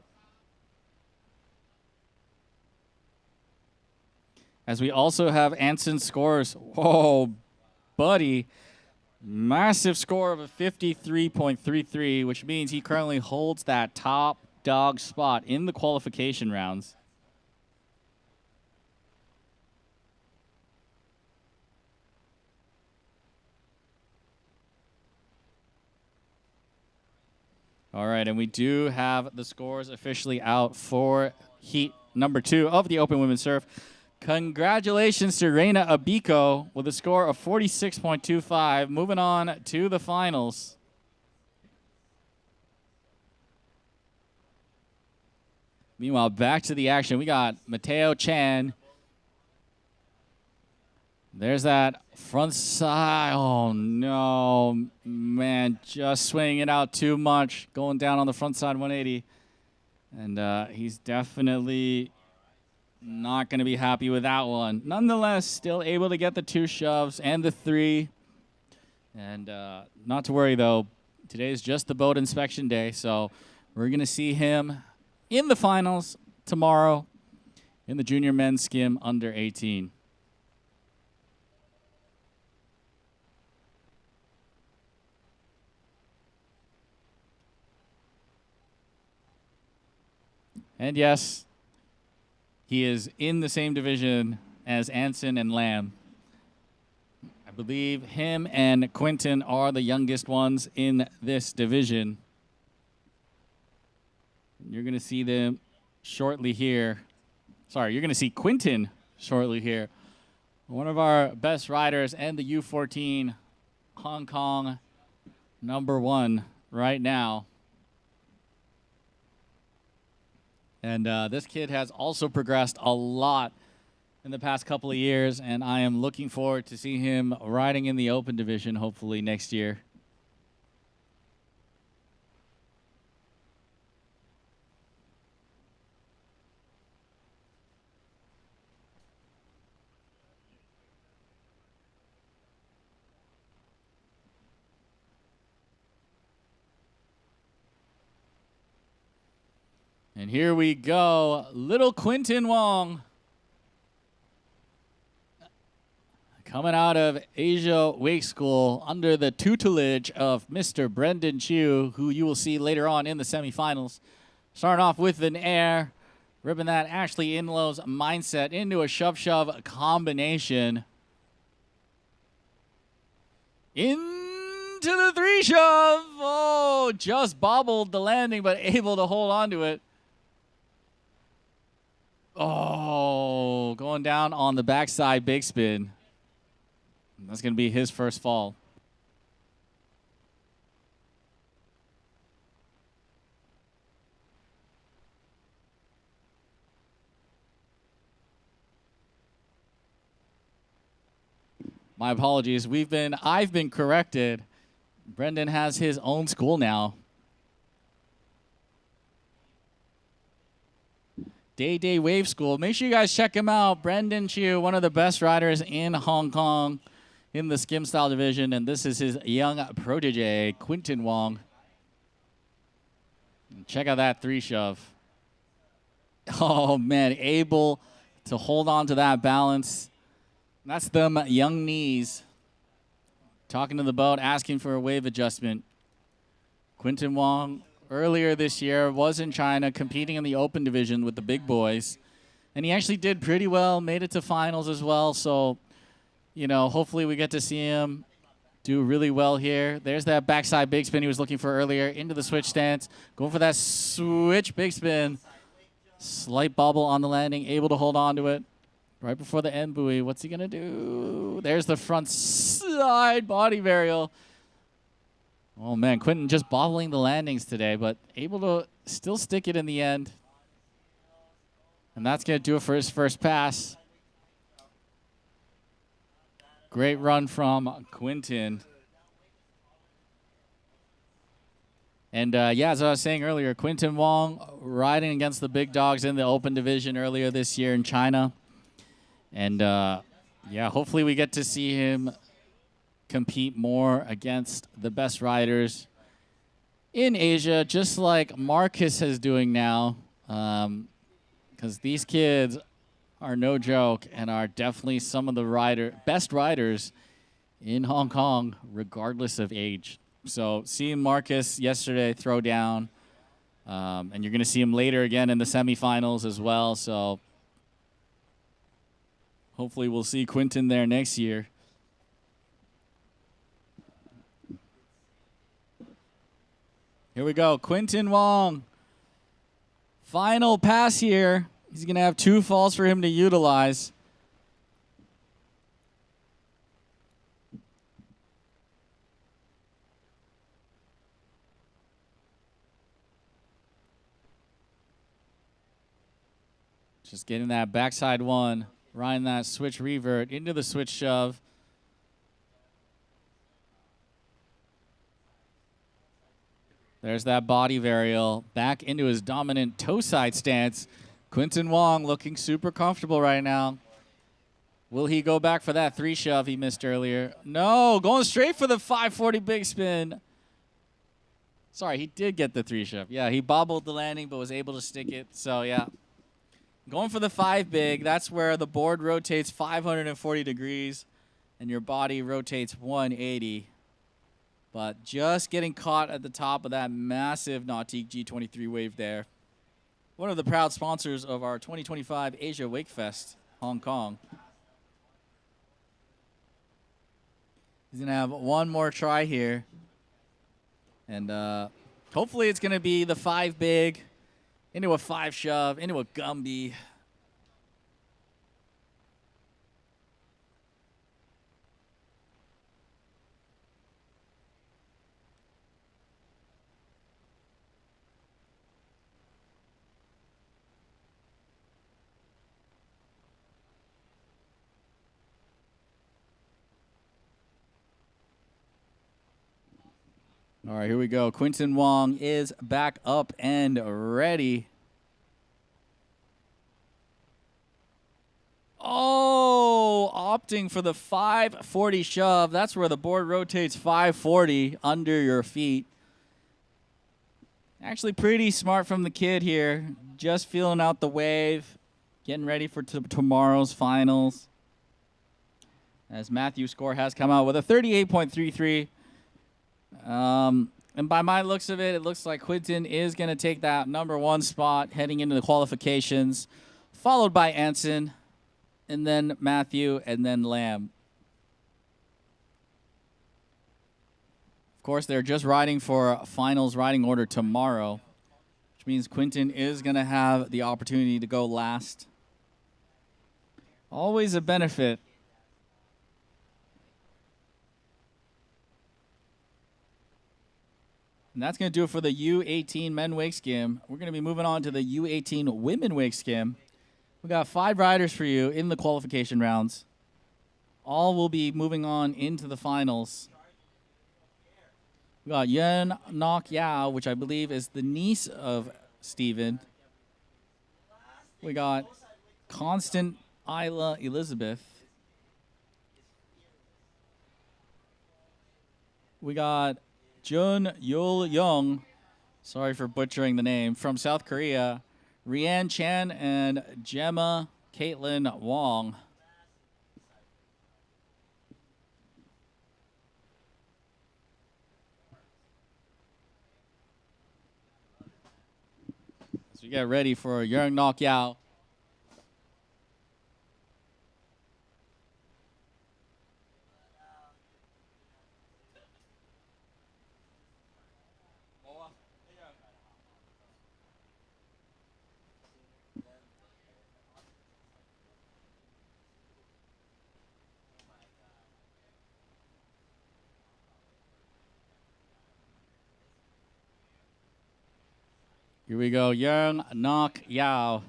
As we also have Anson's scores. Whoa, buddy. Massive score of a 53.33, which means he currently holds that top dog spot in the qualification rounds. All right, and we do have the scores officially out for heat number 2 of the Open Women's Surf. Congratulations to Rena Aiko with a score of 46.25. Moving on to the finals. Meanwhile, back to the action. We got Mateo Chan. There's that front side. Oh, no. Man, just swinging it out too much. Going down on the front side 180. And he's definitely not going to be happy with that one. Nonetheless, still able to get the 2 shoves and the 3. And not to worry, though. Today is just the boat inspection day. So we're going to see him in the finals tomorrow in the junior men's skim under 18. And yes, he is in the same division as Anson and Lam. I believe him and Quinton are the youngest ones in this division. You're going to see them shortly here. Sorry, you're going to see Quinton shortly here. One of our best riders and the U14 Hong Kong #1 right now. And this kid has also progressed a lot in the past couple of years, and I am looking forward to see him riding in the Open division hopefully next year. And here we go, little Quinton Wong. Coming out of Asia Wake School under the tutelage of Mr. Brendan Chiu, who you will see later on in the semifinals. Starting off with an air, ripping that Ashley Inlow's mindset into a shove-shove combination. Into into the three shove. Oh, just bobbled the landing, but able to hold on to it. Oh, going down on the backside big spin. That's going to be his first fall. My apologies. I've been corrected. Brendan has his own school now. Day Wave School. Make sure you guys check him out. Brendan Chiu, one of the best riders in Hong Kong in the skim style division, and this is his young protege, Quinton Wong. Check out that three shove. Oh man, able to hold on to that balance. That's them young knees. Talking to the boat, asking for a wave adjustment. Quinton Wong, earlier this year, was in China competing in the open division with the big boys. And he actually did pretty well, made it to finals as well. So, you know, hopefully we get to see him do really well here. There's that backside big spin he was looking for earlier. Into the switch stance. Going for that switch big spin. Slight bobble on the landing, able to hold on to it. Right before the end buoy. What's he going to do? There's the front side body varial. Oh, man. Quinton just bobbling the landings today, but able to still stick it in the end. And that's going to do it for his first pass. Great run from Quinton. And, yeah, as I was saying earlier, Quinton Wong riding against the big dogs in the open division earlier this year in China. And, yeah, hopefully we get to see him compete more against the best riders in Asia, just like Marcus is doing now. Because these kids are no joke and are definitely some of the best riders in Hong Kong, regardless of age. So seeing Marcus yesterday throw down, and you're going to see him later again in the semifinals as well. So hopefully we'll see Quinton there next year. Here we go. Quinton Wong. Final pass here. He's going to have 2 falls for him to utilize. Just getting that backside one. Riding that switch revert into the switch shove. There's that body varial. Back into his dominant toe side stance. Quinton Wong looking super comfortable right now. Will he go back for that 3 shove he missed earlier? No, going straight for the 540 big spin. Sorry, he did get the 3 shove. Yeah, he bobbled the landing but was able to stick it. So, yeah. Going for the 5 big, that's where the board rotates 540 degrees and your body rotates 180. But just getting caught at the top of that massive Nautique G23 wave there. One of the proud sponsors of our 2025 Asia Wakefest, Hong Kong. He's going to have one more try here. And hopefully it's going to be the 5 big. Into a 5 shove, into a Gumby. All right, here we go. Quinton Wong is back up and ready. Oh, opting for the 540 shove. That's where the board rotates 540 under your feet. Actually pretty smart from the kid here. Just feeling out the wave. Getting ready for tomorrow's finals. As Matthew's score has come out with a 38.33. And by my looks of it, it looks like Quinton is going to take that #1 spot heading into the qualifications, followed by Anson, and then Matthew, and then Lamb. course, they're just riding for finals riding order tomorrow, which means Quinton is going to have the opportunity to go last. Always a benefit. And that's going to do it for the U18 men wake skim. We're going to be moving on to the U18 women wake skim. We got 5 riders for you in the qualification rounds. All will be moving on into the finals. We got Yuan Nok Yao, which I believe is the niece of Steven. We got Constant Isla Elizabeth. We got Jun Yol-Yong, sorry for butchering the name, from South Korea. Rianne Chan and Gemma Caitlyn Wong. As we get ready for Yeong Nok Yao. Here we go, Yeong Nok Yao.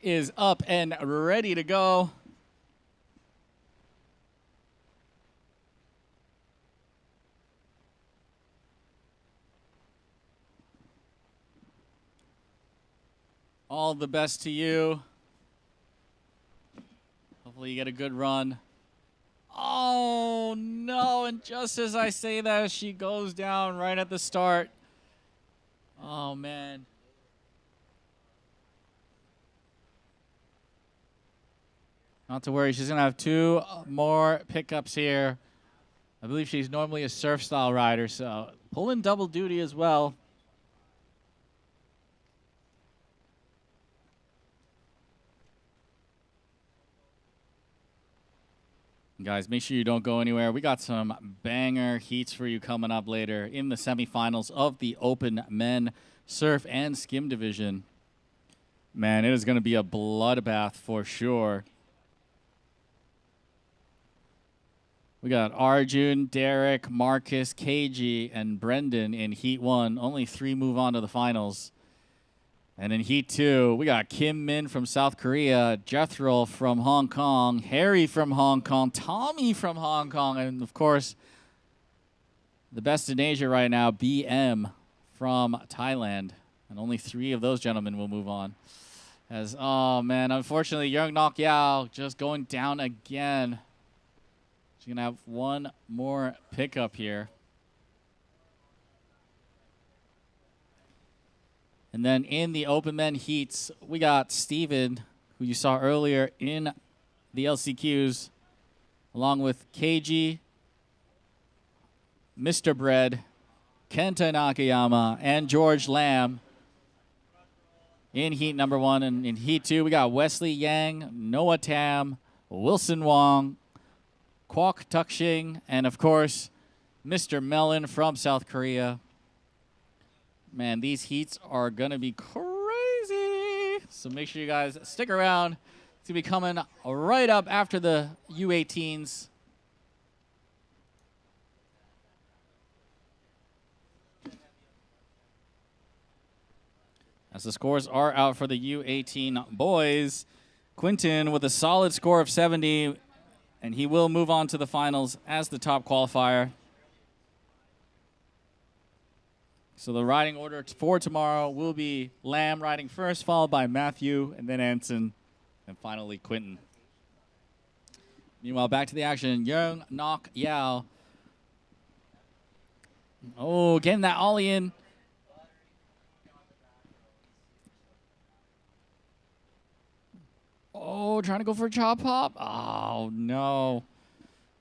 Is up and ready to go. All the best to you. Hopefully you get a good run. Oh, no, and just as I say that, she goes down right at the start. Oh, man. Not to worry, she's going to have 2 more pickups here. I believe she's normally a surf-style rider, so pulling double duty as well. Guys, make sure you don't go anywhere. We got some banger heats for you coming up later in the semifinals of the Open Men Surf and Skim division. Man, it is going to be a bloodbath for sure. We got Arjun, Derek, Marcus, KG, and Brendan in Heat 1. Only 3 move on to the finals. And in Heat 2, we got Kim Min from South Korea, Jethro from Hong Kong, Harry from Hong Kong, Tommy from Hong Kong, and of course, the best in Asia right now, BM from Thailand. And only 3 of those gentlemen will move on. As, oh man, unfortunately, Yeong Nok Yao just going down again. She's going to have 1 more pickup here. And then in the Open Men Heats, we got Steven, who you saw earlier in the LCQs, along with KG, Mr. Bread, Kenta Nakayyama, and George Lamb in Heat number 1. And in Heat 2, we got Wesley Yang, Noah Tam, Wilson Wong, Quac Tuck Shing, and of course, Mr. Mellon from South Korea. Man, these heats are going to be crazy. So make sure you guys stick around. It's going to be coming right up after the U18s. As the scores are out for the U18 boys, Quinton with a solid score of 70, and he will move on to the finals as the top qualifier. So the riding order for tomorrow will be Lamb riding first, followed by Matthew, and then Anson, and finally Quinton. Meanwhile, back to the action. Yeong Nok Yao. Oh, getting that ollie in. Oh, trying to go for a chop hop. Oh, no.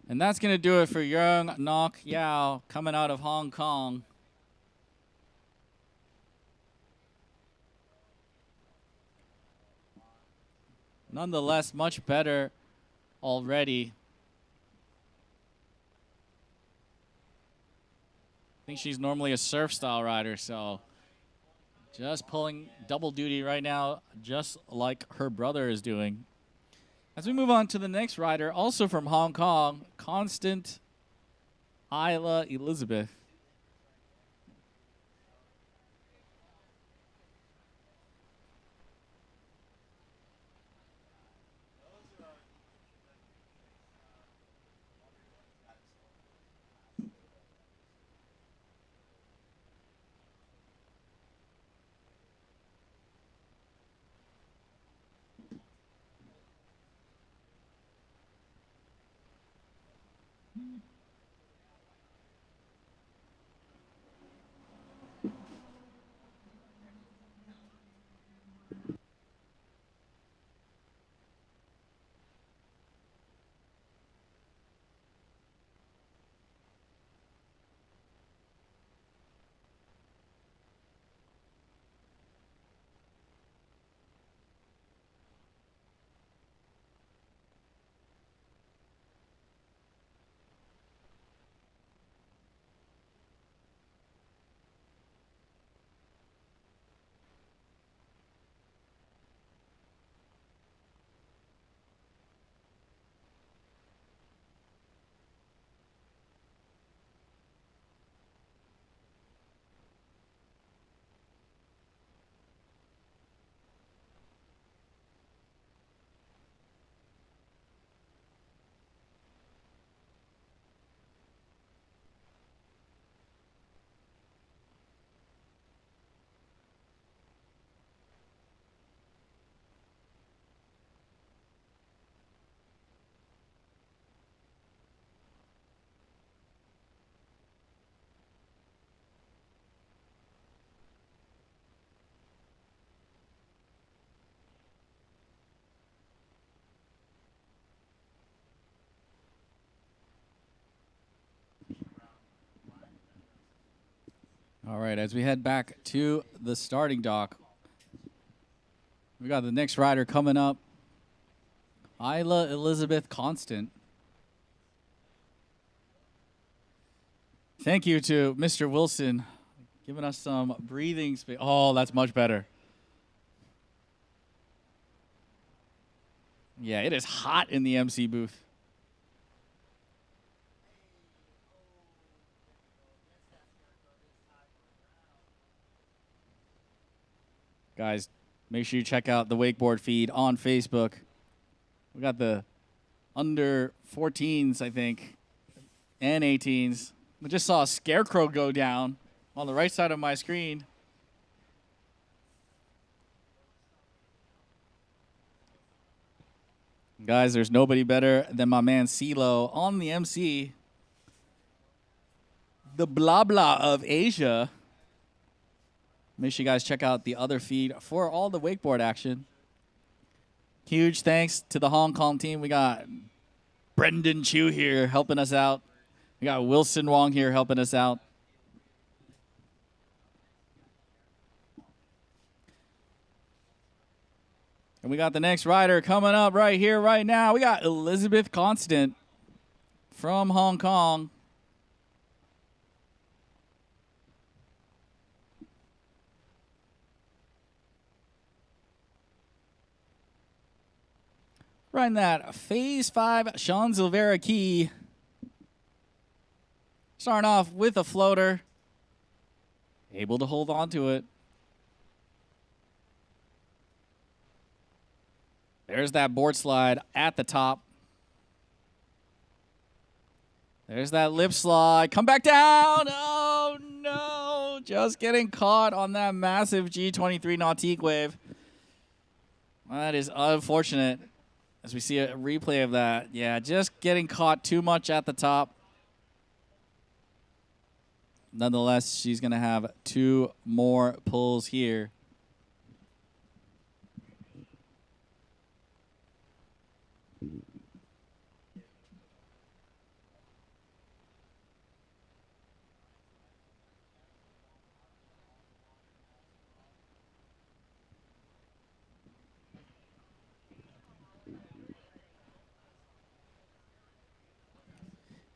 And that's going to do it for Yeong Nok Yao coming out of Hong Kong. nonetheless, much better already. I think she's normally a surf style rider, so just pulling double duty right now, just like her brother is doing. As we move on to the next rider, also from Hong Kong, Constant Isla Elizabeth. All right, as we head back to the starting dock, we got the next rider coming up, Isla Elizabeth Constant. Thank you to Mr. Wilson, giving us some breathing space. Oh, that's much better. Yeah, it is hot in the MC booth. Guys, make sure you check out the wakeboard feed on Facebook. We got the under 14s, I think, and 18s. We just saw a scarecrow go down on the right side of my screen. Guys, there's nobody better than my man CeeLo on the MC. The blah blah of Asia. Make sure you guys check out the other feed for all the wakeboard action. Huge thanks to the Hong Kong team. We got Brendan Chu here helping us out. We got Wilson Wong here helping us out. And we got the next rider coming up right here, right now. We got Elizabeth Constant from Hong Kong. Riding that Phase 5 Champs-Élysées key. Starting off with a floater. Able to hold on to it. There's that board slide at the top. There's that lip slide. Come back down. Oh, no. Just getting caught on that massive G23 Nautique wave. That is unfortunate. As we see a replay of that. Yeah, just getting caught too much at the top. Nonetheless, she's going to have 2 more pulls here.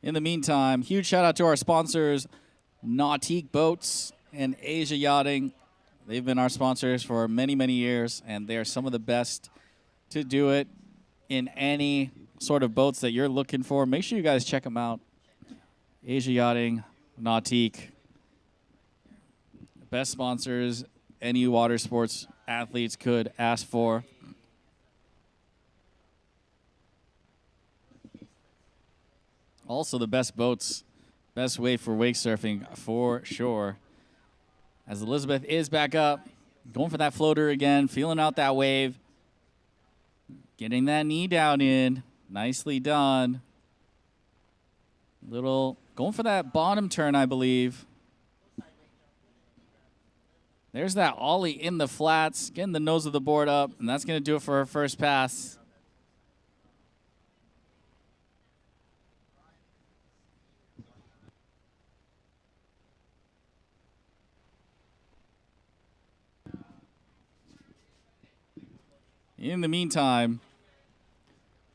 In the meantime, huge shout out to our sponsors, Nautique Boats and Asia Yachting. They've been our sponsors for many, many years, and they are some of the best to do it in any sort of boats that you're looking for. Make sure you guys check them out. Asia Yachting, Nautique. Best sponsors any water sports athletes could ask for. Also the best boats, best way for wake surfing for sure. As Elizabeth is back up, going for that floater again, feeling out that wave. Getting that knee down in, nicely done. Going for that bottom turn, I believe. There's that ollie in the flats, getting the nose of the board up, and that's going to do it for her first pass. In the meantime,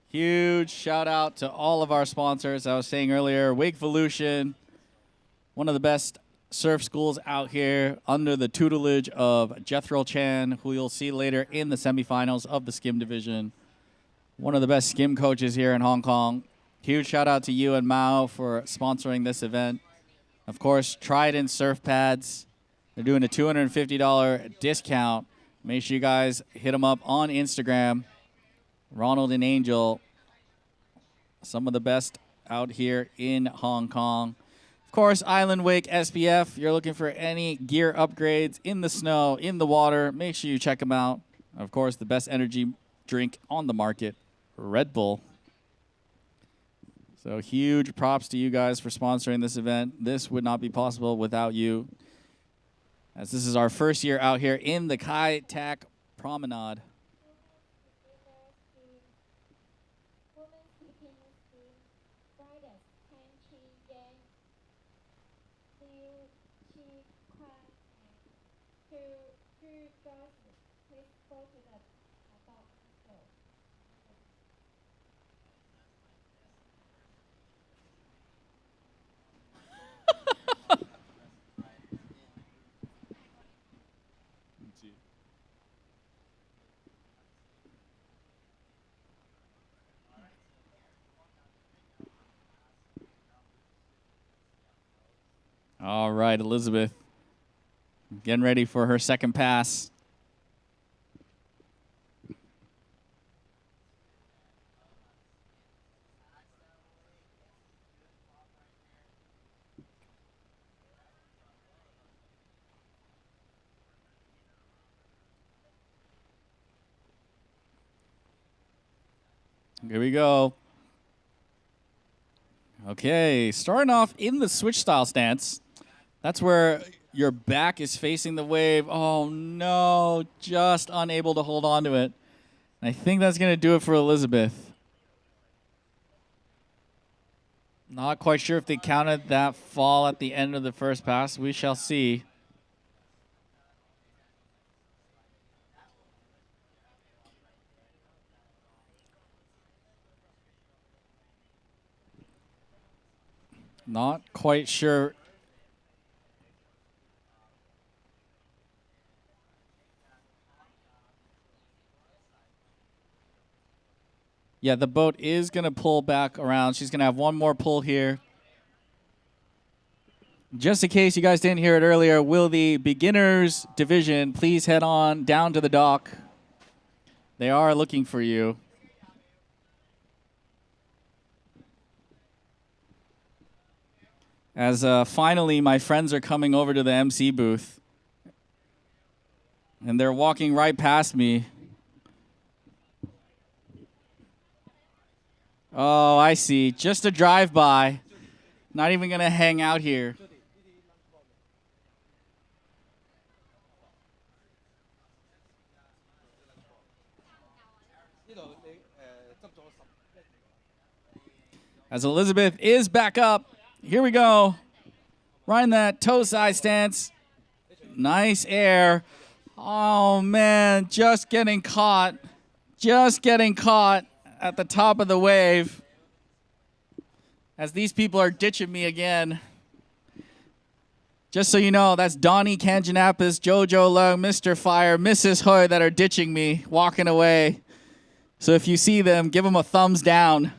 huge shout out to all of our sponsors. I was saying earlier, Wakevolution, one of the best surf schools out here under the tutelage of Jethro Chan, who you'll see later in the semifinals of the skim division. One of the best skim coaches here in Hong Kong. Huge shout out to you and Mao for sponsoring this event. Of course, Trident Surf Pads. They're doing a $250 discount. Make sure you guys hit them up on Instagram. Ronald and Angel, some of the best out here in Hong Kong. Of course, Island Wake SPF. You're looking for any gear upgrades in the snow, in the water. Make sure you check them out. Of course, the best energy drink on the market, Red Bull. So huge props to you guys for sponsoring this event. This would not be possible without you, as this is our first year out here in the Kai Tak Promenade. All right, Elizabeth, getting ready for her second pass. Here we go. Okay, starting off in the switch style stance. That's where your back is facing the wave. Oh, no, just unable to hold on to it. And I think that's going to do it for Elizabeth. Not quite sure if they counted that fall at the end of the first pass. We shall see. Not quite sure. Yeah, the boat is going to pull back around. She's going to have one more pull here. Just in case you guys didn't hear it earlier, will the beginners division please head on down to the dock? They are looking for you. As finally my friends are coming over to the MC booth. And they're walking right past me. Oh, I see. Just a drive-by. Not even going to hang out here. As Elizabeth is back up. Here we go. Riding that toe side stance. Nice air. Oh, man. Just getting caught. Just getting caught at the top of the wave. as these people are ditching me again. Just so you know, that's Donnie Kanjanapis, Jojo Leung, Mr. Fire, Mrs. Hoy that are ditching me, walking away. So if you see them, give them a thumbs down.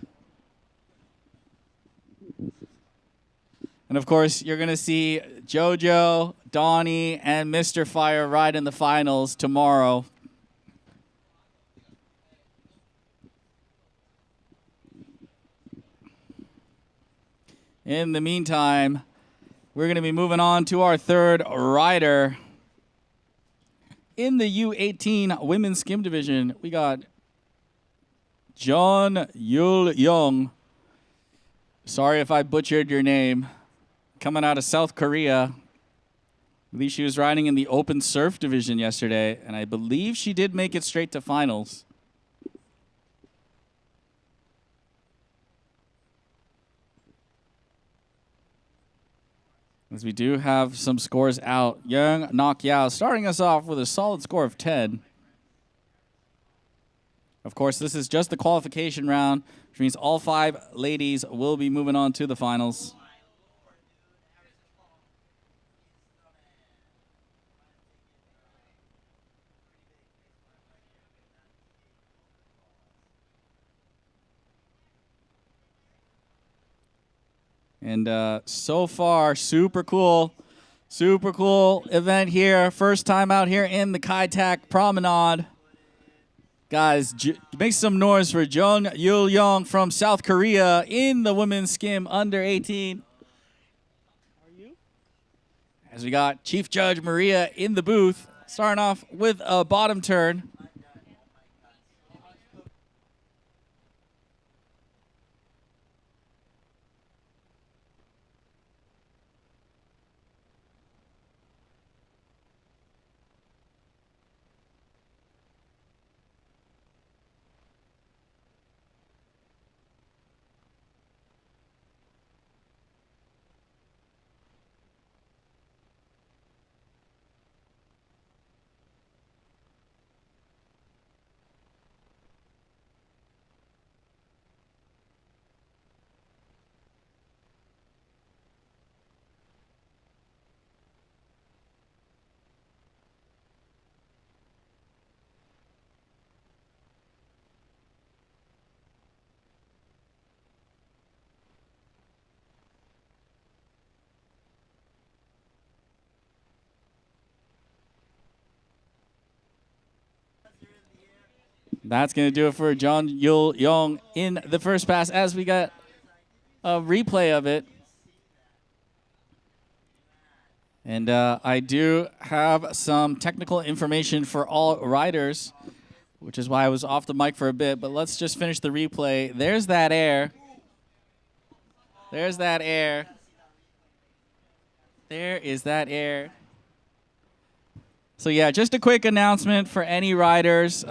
And of course, you're going to see Jojo, Donnie, and Mr. Fire ride in the finals tomorrow. In the meantime, we're going to be moving on to our third rider. In the U18 women's skim division, we got John Yol-Yong. Sorry if I butchered your name. Coming out of South Korea. I believe she was riding in the open surf division yesterday, and I believe she did make it straight to finals. As we do have some scores out. Young Noya starting us off with a solid score of 10. Of course, this is just the qualification round, which means all 5 ladies will be moving on to the finals. And so far, super cool event here. First time out here in the Kai Tak Promenade. Guys, make some noise for Jung Yul-Yong from South Korea in the women's skim under 18. As we got Chief Judge Maria in the booth, starting off with a bottom turn. That's going to do it for John Yul-Yong in the first pass as we got a replay of it. And I do have some technical information for all riders, which is why I was off the mic for a bit. But let's just finish the replay. There's that air. There's that air. There is that air. So yeah, just a quick announcement for any riders.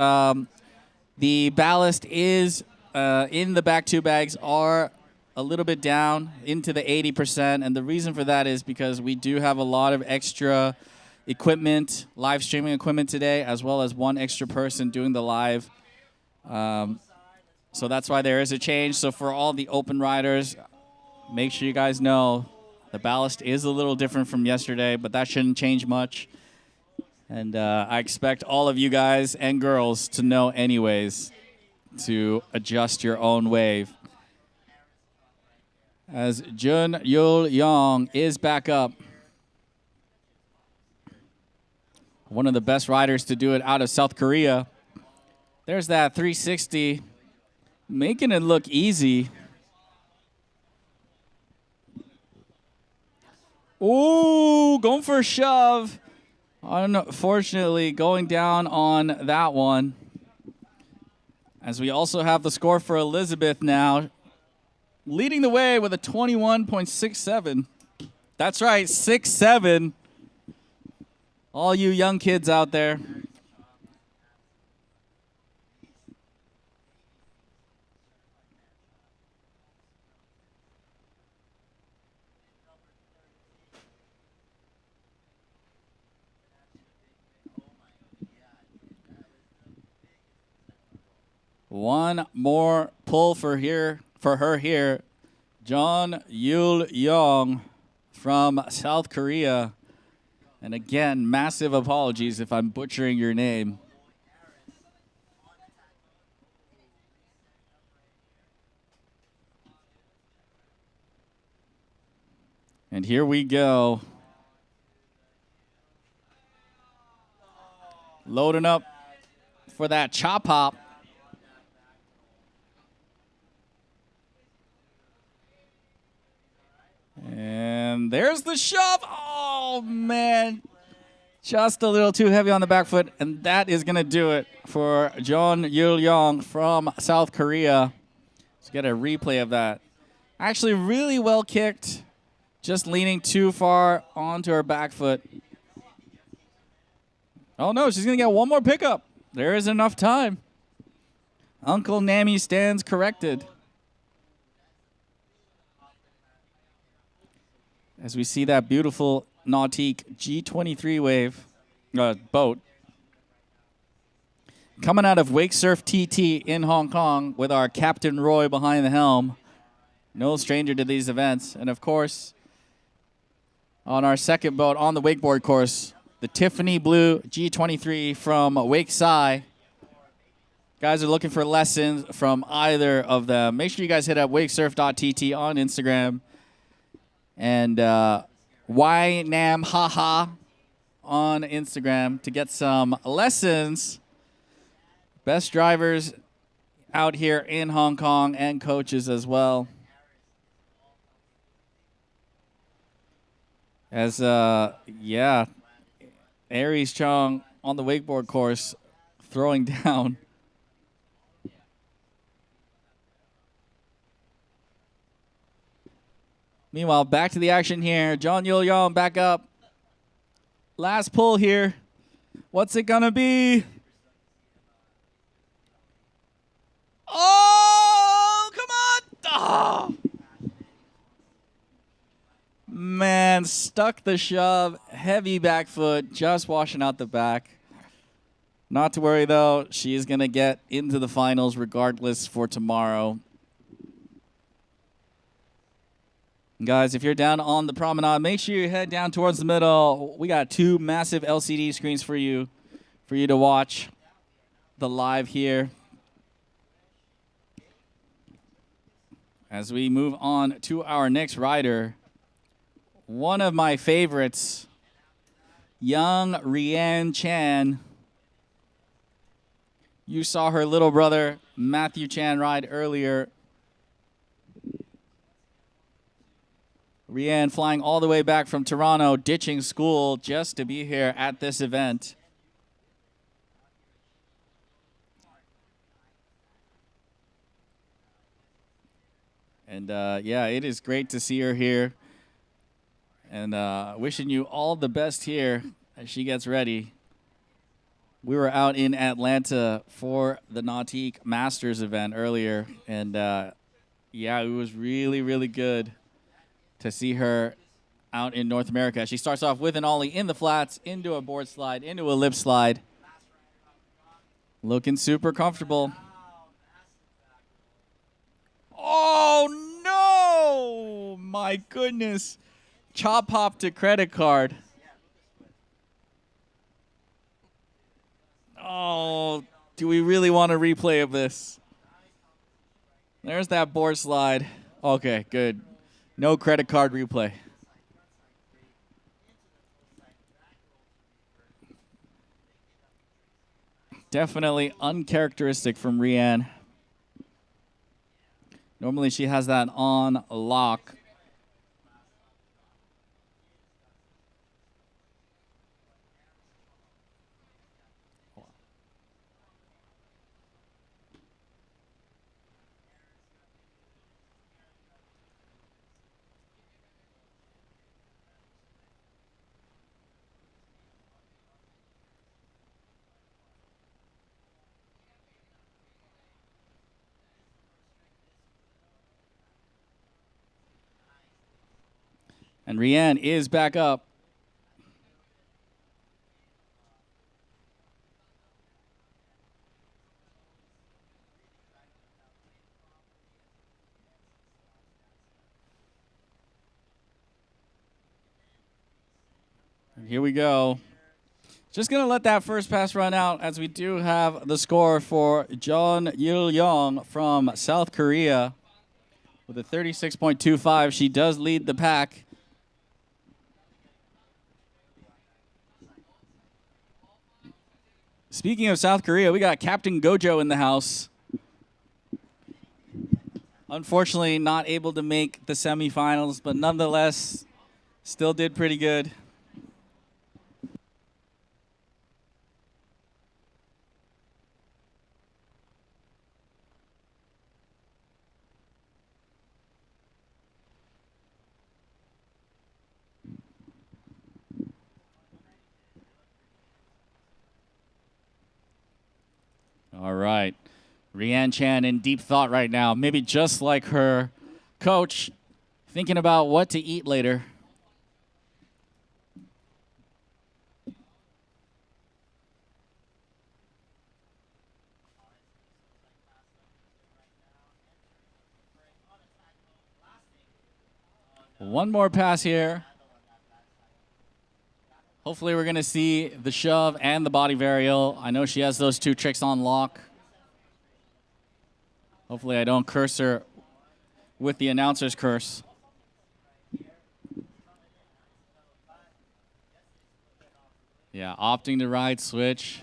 The ballast is in the back 2 bags are a little bit down into the 80%. And the reason for that is because we do have a lot of extra equipment, live streaming equipment today, as well as 1 extra person doing the live. So that's why there is a change. So for all the open riders, make sure you guys know the ballast is a little different from yesterday, but that shouldn't change much. And I expect all of you guys and girls to know anyways to adjust your own wave. As Jun Yul-Yong is back up. One of the best riders to do it out of South Korea. There's that 360, making it look easy. Ooh, going for a shove. Unfortunately, going down on that one. As we also have the score for Elizabeth now, leading the way with a 21.67. That's right, 6'7". All you young kids out there. One more pull for her here John Yol-Yong from South Korea. And again, massive apologies if I'm butchering your name. And here we go. Loading up for that chop hop. And there's the shove. Oh, man. Just a little too heavy on the back foot. And that is going to do it for John Yul-Yong from South Korea. Let's get a replay of that. Actually, really well kicked. Just leaning too far onto her back foot. Oh, no, she's going to get one more pickup. There is enough time. Uncle Nami stands corrected. As we see that beautiful Nautique G23 wave boat coming out of Wake Surf TT in Hong Kong with our Captain Roy behind the helm. No stranger to these events. And, of course, on our second boat on the wakeboard course, the Tiffany Blue G23 from Wake Sai. Guys are looking for lessons from either of them. Make sure you guys hit up wakesurf.tt on Instagram. And YNAM Haha on Instagram to get some lessons. Best drivers out here in Hong Kong and coaches as well. As, yeah, Aries Chong on the wakeboard course throwing down. Meanwhile, back to the action here. John Yul-Yong back up. Last pull here. What's it gonna be? Oh, come on! Oh. Man, stuck the shove. Heavy back foot, just washing out the back. Not to worry, though. She is gonna get into the finals regardless for tomorrow. Guys, if you're down on the promenade, make sure you head down towards the middle. We got 2 massive LCD screens for you to watch the live here. As we move on to our next rider, one of my favorites, young Rianne Chan. You saw her little brother, Matthew Chan, ride earlier. Rianne flying all the way back from Toronto, ditching school just to be here at this event. And yeah, it is great to see her here. And wishing you all the best here as she gets ready. We were out in Atlanta for the Nautique Masters event earlier. And yeah, it was really, really good to see her out in North America. She starts off with an ollie in the flats, into a board slide, into a lip slide. Looking super comfortable. Oh, no! My goodness. Chop hop to credit card. Oh, do we really want a replay of this? There's that board slide. Okay, good. No credit card replay. Definitely uncharacteristic from Rianne. Normally she has that on lock. And Rianne is back up. Here we go. Just going to let that first pass run out as we do have the score for Yol-Yong from South Korea with a 36.25. She does lead the pack. Speaking of South Korea, we got Captain Gojo in the house. Unfortunately, not able to make the semifinals, but nonetheless, still did pretty good. All right. Rianne Chan in deep thought right now. Maybe just like her coach, thinking about what to eat later. One more pass here. Hopefully we're going to see the shove and the body varial. I know she has those two tricks on lock. Hopefully I don't curse her with the announcer's curse. Yeah, opting to ride switch.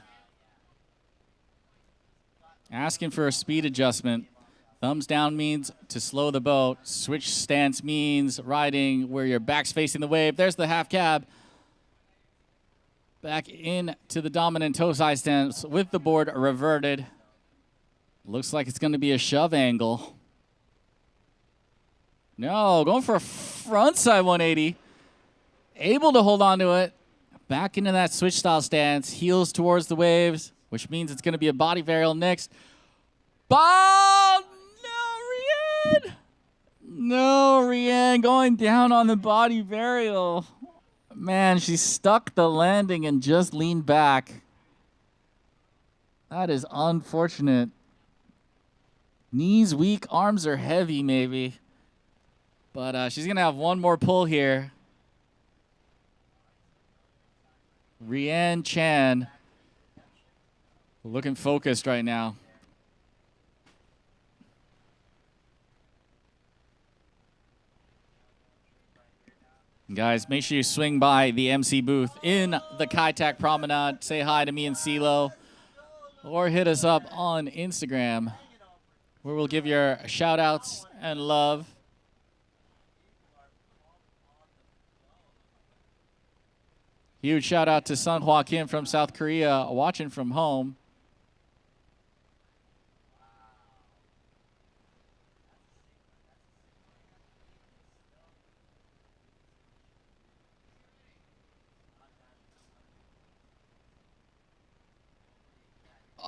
Asking for a speed adjustment. Thumbs down means to slow the boat. Switch stance means riding where your back's facing the wave. There's the half cab. Back into the dominant toe side stance with the board reverted. Looks like it's going to be a shove angle. No, going for a front side 180. Able to hold on to it. Back into that switch style stance. Heels towards the waves, which means it's going to be a body varial next. Ball! No, Rianne! No, Rianne going down on the body varial. Man, she stuck the landing and just leaned back. That is unfortunate. Knees weak, arms are heavy maybe. But she's going to have one more pull here. Rianne Chan looking focused right now. Guys, make sure you swing by the MC booth in the Kai Tak Promenade. Say hi to me and CeeLo. Or hit us up on Instagram, where we'll give your shout-outs and love. Huge shout-out to Sun Hwa Kim from South Korea, watching from home.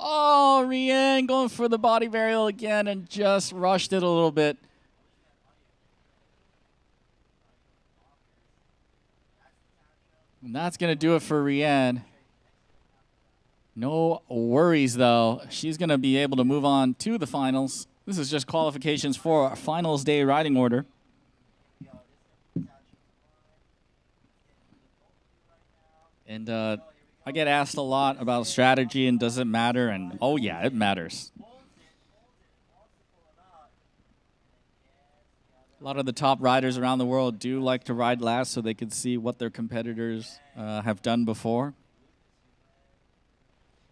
Oh, Rianne going for the body varial again and just rushed it a little bit. And that's going to do it for Rianne. No worries, though. She's going to be able to move on to the finals. This is just qualifications for our finals day riding order. And I get asked a lot about strategy and does it matter? And oh yeah, it matters. A lot of the top riders around the world do like to ride last so they can see what their competitors have done before.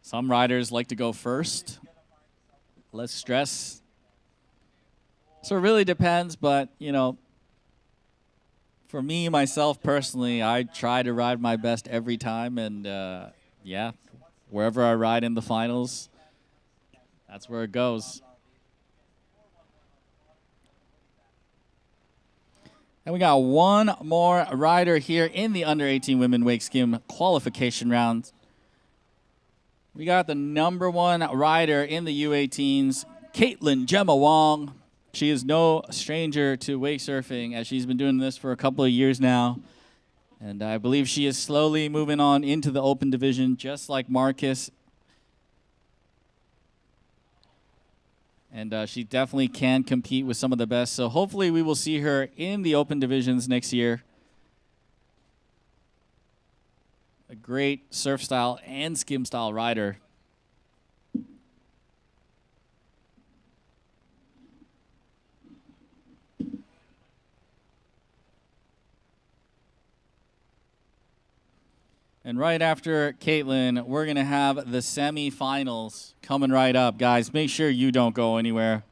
Some riders like to go first. Less stress. So it really depends, but you know, for me, myself, personally, I try to ride my best every time, and yeah, wherever I ride in the finals, that's where it goes. And we got one more rider here in the under-18 women wake skim qualification round. We got the #1 rider in the U18s, Caitlyn Gemma Wong. She is no stranger to wake surfing, as she's been doing this for a couple of years now. And I believe she is slowly moving on into the open division, just like Marcus. And she definitely can compete with some of the best. So hopefully we will see her in the open divisions next year. a great surf style and skim style rider. And right after Caitlyn, we're going to have the semifinals coming right up. Guys, make sure you don't go anywhere.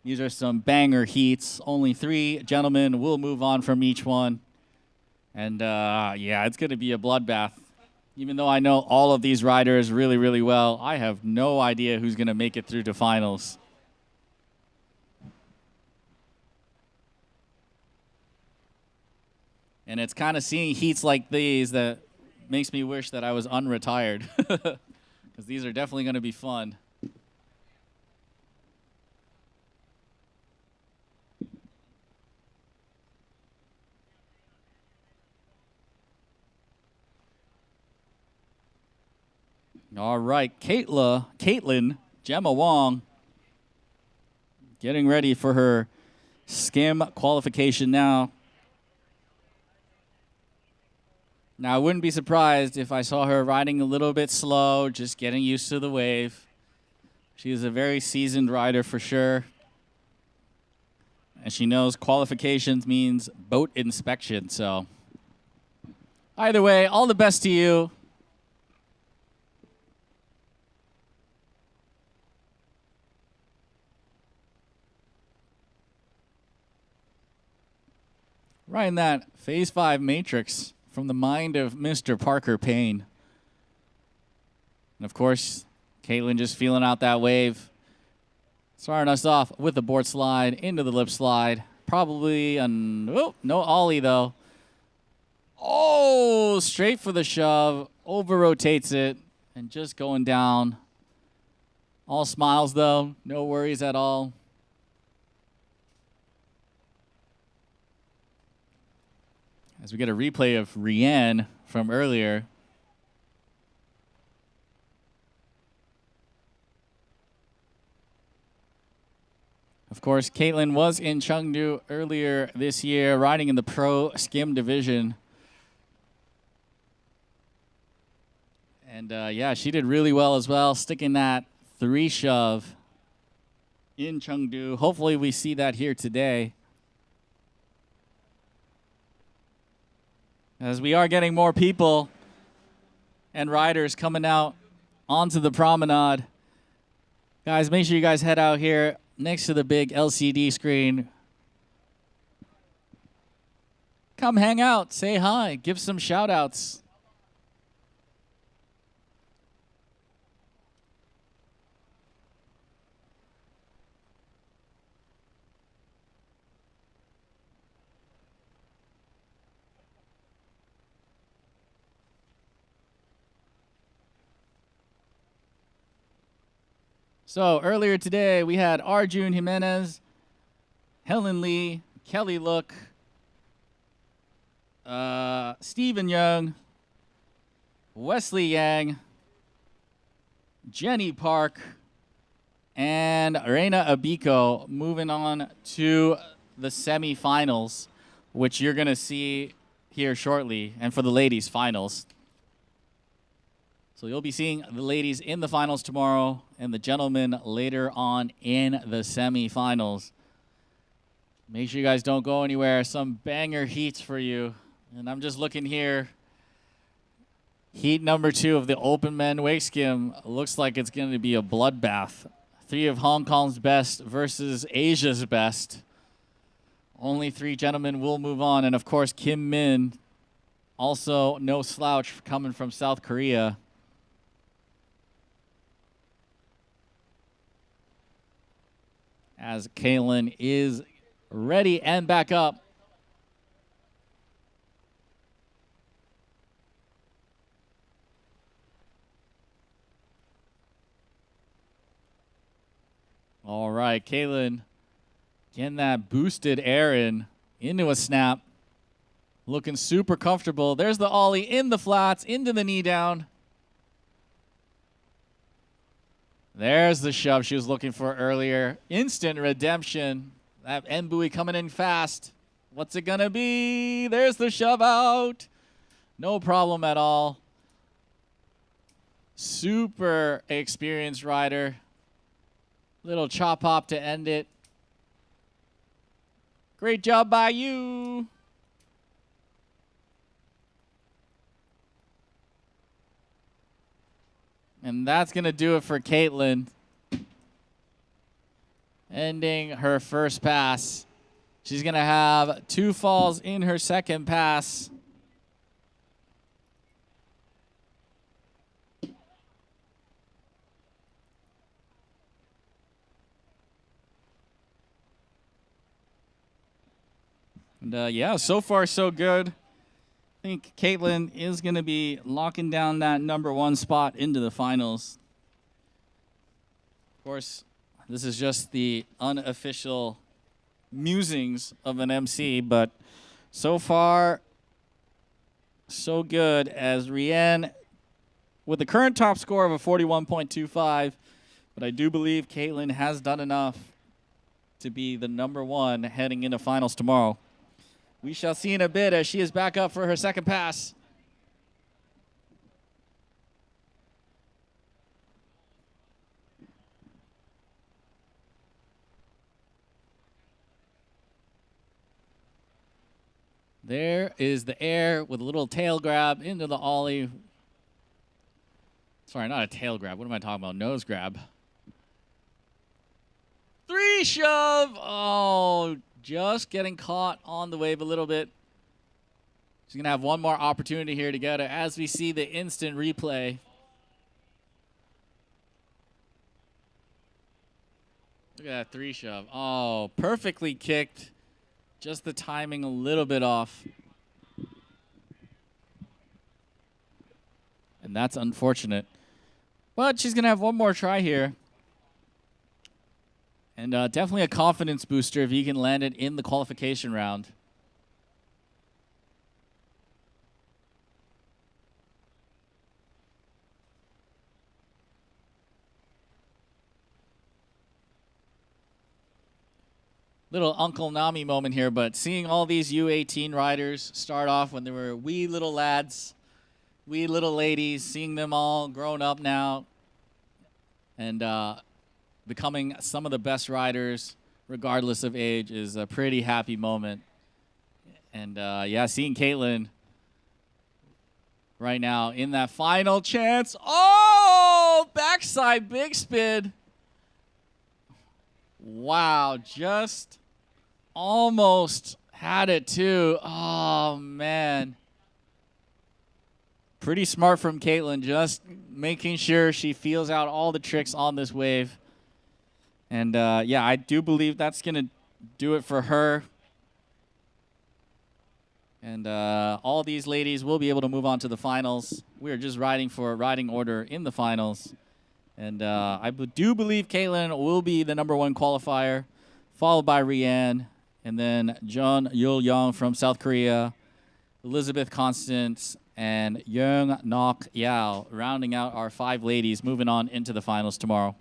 These are some banger heats. Only 3 gentlemen will move on from each one. And, yeah, it's going to be a bloodbath. Even though I know all of these riders really, really well, I have no idea who's going to make it through to finals. And it's kind of seeing heats like these that makes me wish that I was unretired, because these are definitely going to be fun. All right, Caitlyn Gemma Wong getting ready for her skim qualification now. Now, I wouldn't be surprised if I saw her riding a little bit slow, just getting used to the wave. She is a very seasoned rider for sure. And she knows qualifications means boat inspection, so. Either way, all the best to you. Riding that Phase 5 Matrix from the mind of Mr. Parker Payne. And of course, Caitlyn just feeling out that wave. Starting us off with the board slide into the lip slide. Probably no ollie though. Oh, straight for the shove. Over rotates it and just going down. All smiles though. No worries at all. As we get a replay of Rianne from earlier. Of course, Caitlyn was in Chengdu earlier this year, riding in the pro skim division. And yeah, she did really well as well, sticking that 3 shove in Chengdu. Hopefully we see that here today. As we are getting more people and riders coming out onto the promenade. Guys, make sure you guys head out here next to the big LCD screen. Come hang out, say hi, give some shout outs. So earlier today, we had Arjun Himenez, Helen Lee, Kelly Look, Stephen Young, Wesley Yang, Jenny Park, and Rena Aiko moving on to the semifinals, which you're going to see here shortly, and for the ladies' finals. So you'll be seeing the ladies in the finals tomorrow and the gentlemen later on in the semifinals. Make sure you guys don't go anywhere. Some banger heats for you. And I'm just looking here. Heat number 2 of the open men wake skim looks like it's going to be a bloodbath. 3 of Hong Kong's best versus Asia's best. Only 3 gentlemen will move on. And of course, Kim Min, also no slouch coming from South Korea. As Caitlyn is ready and back up. All right, Caitlyn getting that boosted air into a snap. Looking super comfortable. There's the ollie in the flats, into the knee down. There's the shove she was looking for earlier. Instant redemption. That end buoy coming in fast. What's it going to be? There's the shove out. No problem at all. Super experienced rider. Little chop hop to end it. Great job by you. And that's going to do it for Caitlyn. Ending her first pass. She's going to have 2 falls in her second pass. And yeah, so far so good. I think Caitlyn is going to be locking down that #1 spot into the finals. Of course, this is just the unofficial musings of an MC, but so far, so good, as Rianne, with the current top score of a 41.25, but I do believe Caitlyn has done enough to be the #1 heading into finals tomorrow. We shall see in a bit as she is back up for her second pass. There is the air with a little tail grab into the ollie. Sorry, not a tail grab. What am I talking about? Nose grab. 3 shove. Oh, just getting caught on the wave a little bit. She's going to have one more opportunity here to get it as we see the instant replay. Look at that 3 shove. Oh, perfectly kicked. Just the timing a little bit off. And that's unfortunate. But she's going to have one more try here. And definitely a confidence booster if you can land it in the qualification round. Little Uncle Nami moment here, but seeing all these U18 riders start off when they were wee little lads, wee little ladies, seeing them all grown up now and becoming some of the best riders, regardless of age, is a pretty happy moment. And yeah, seeing Caitlyn right now in that final chance. Oh, backside big spin. Wow, just almost had it too. Oh, man. Pretty smart from Caitlyn, just making sure she feels out all the tricks on this wave. And yeah, I do believe that's going to do it for her. And all these ladies will be able to move on to the finals. We are just riding for a riding order in the finals. And I do believe Caitlyn will be the #1 qualifier, followed by Rianne, and then Jun Yol-Yong from South Korea, Elizabeth Constance, and Young Nok Yao, rounding out our 5 ladies, moving on into the finals tomorrow.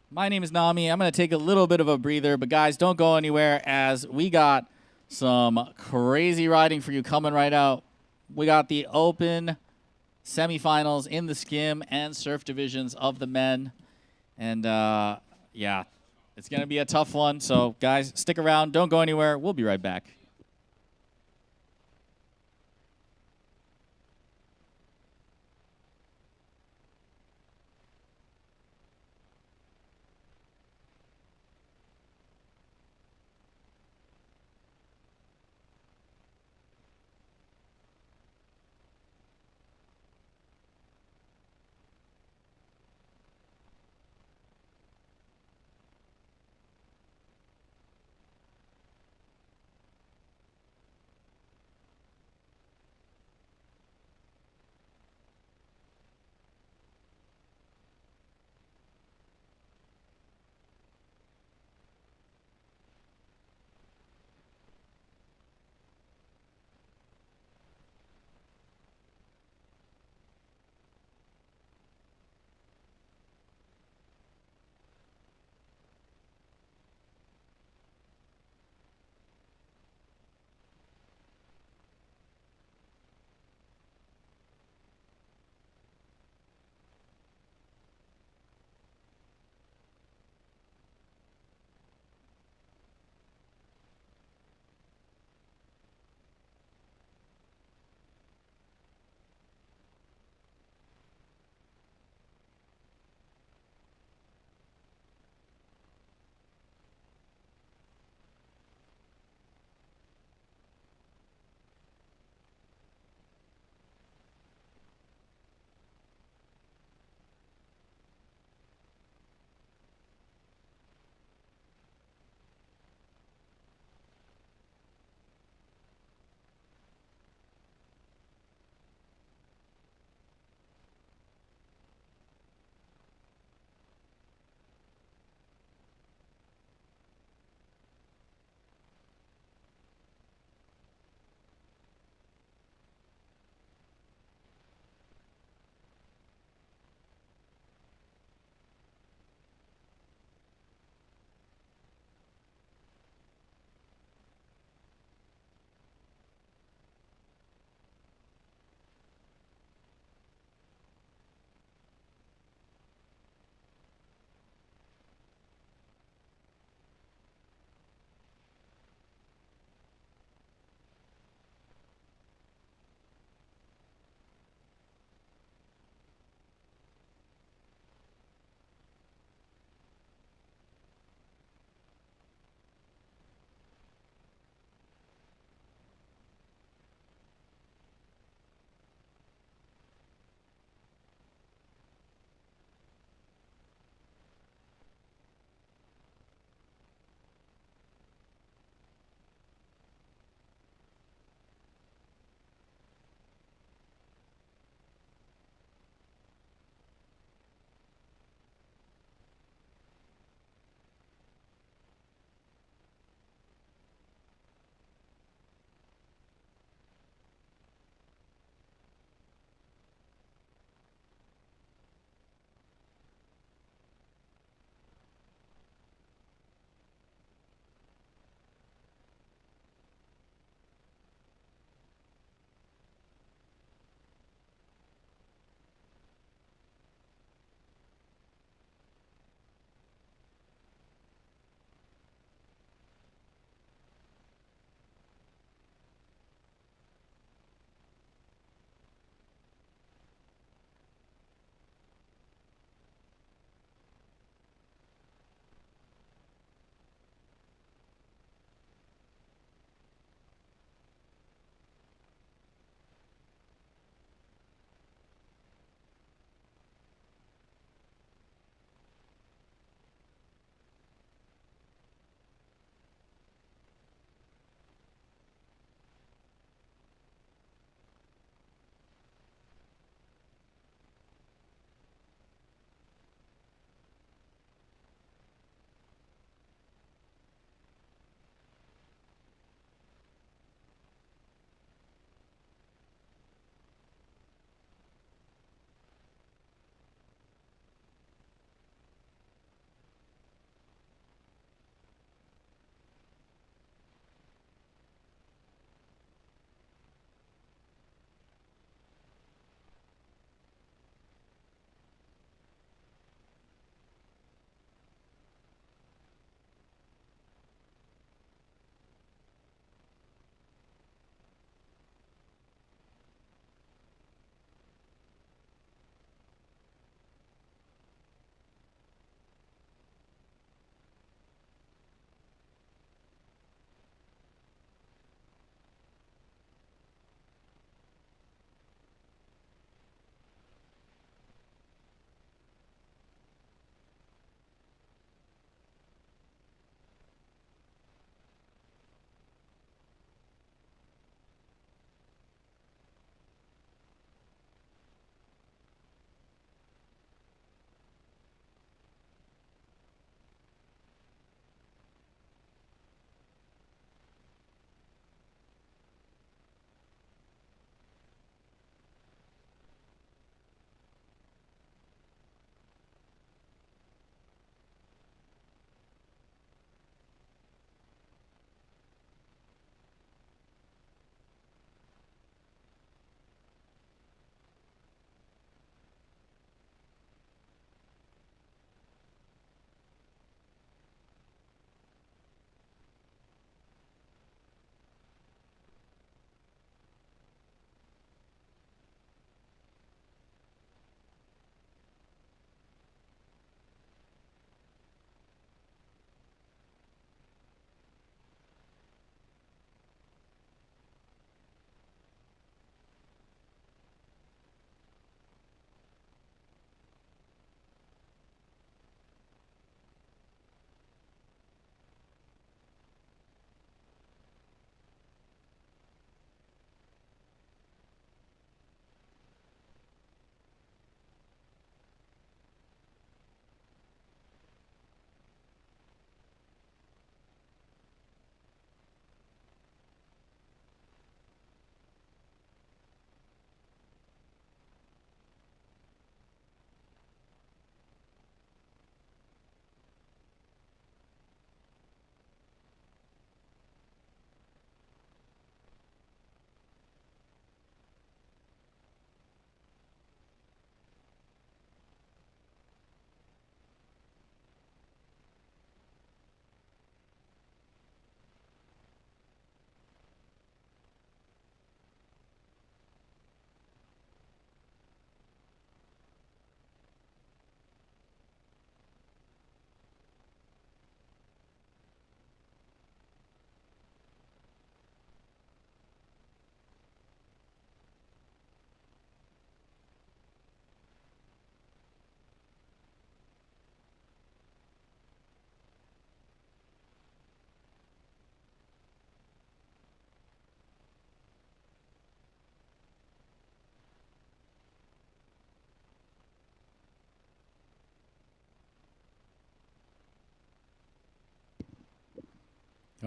My name is Nami. I'm going to take a little bit of a breather, but guys, don't go anywhere as we got some crazy riding for you coming right out. We got the open semifinals in the skim and surf divisions of the men. And yeah, it's going to be a tough one. So guys, stick around. Don't go anywhere. We'll be right back.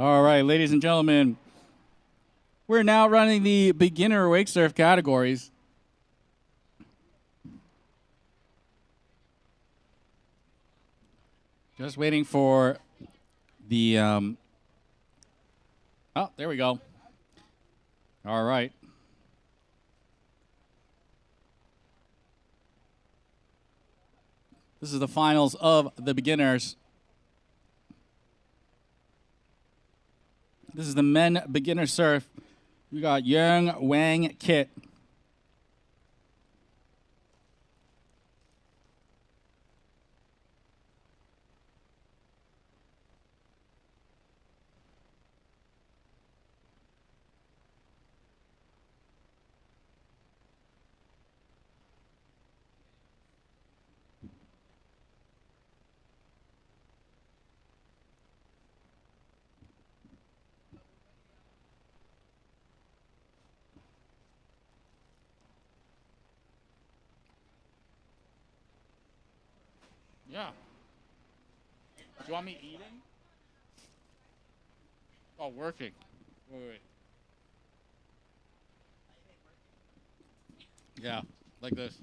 All right, ladies and gentlemen, we're now running the beginner wake surf categories. Just waiting for the, oh, there we go. All right. This is the finals of the beginners. This is the men beginner surf. We got Young Wang Kit. Yeah. Do you want me eating? Oh, working. Wait. Yeah, like this.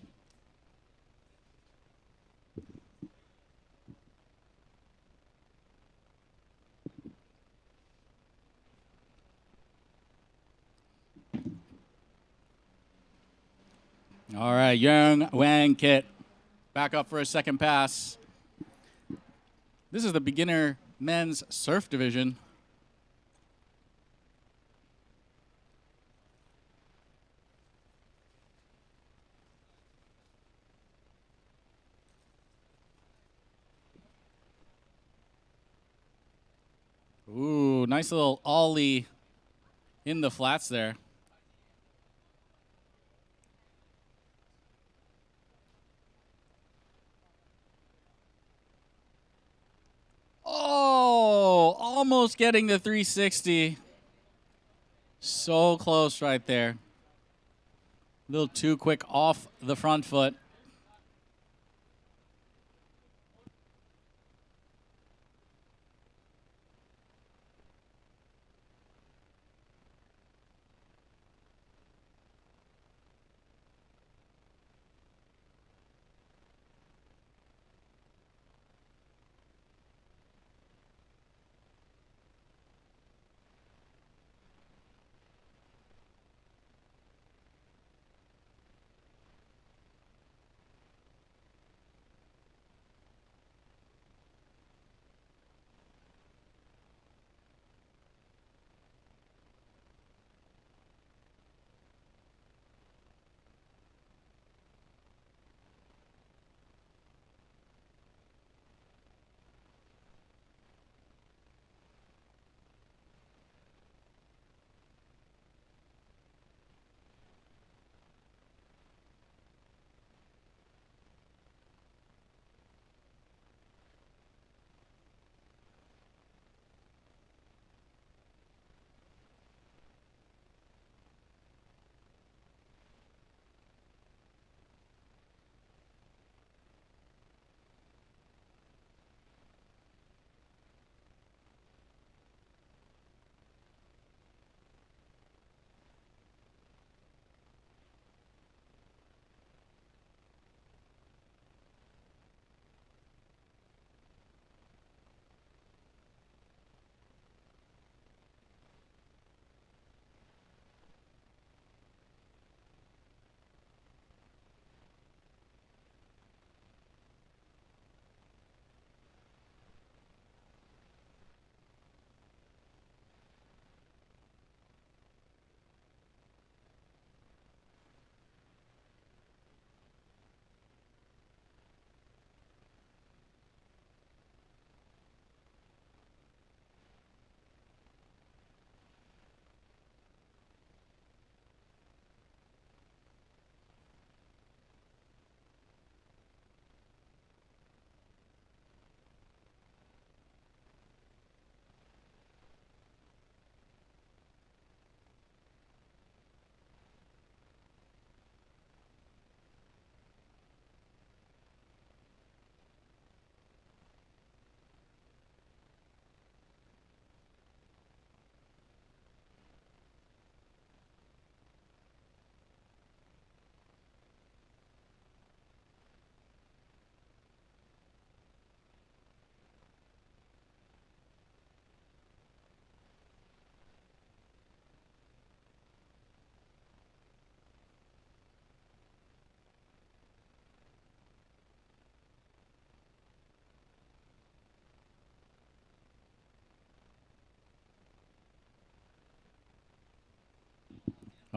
All right, Young Wang Kit. Back up for a second pass. This is the beginner men's surf division. Ooh, nice little ollie in the flats there. Oh, almost getting the 360. So close right there. A little too quick off the front foot.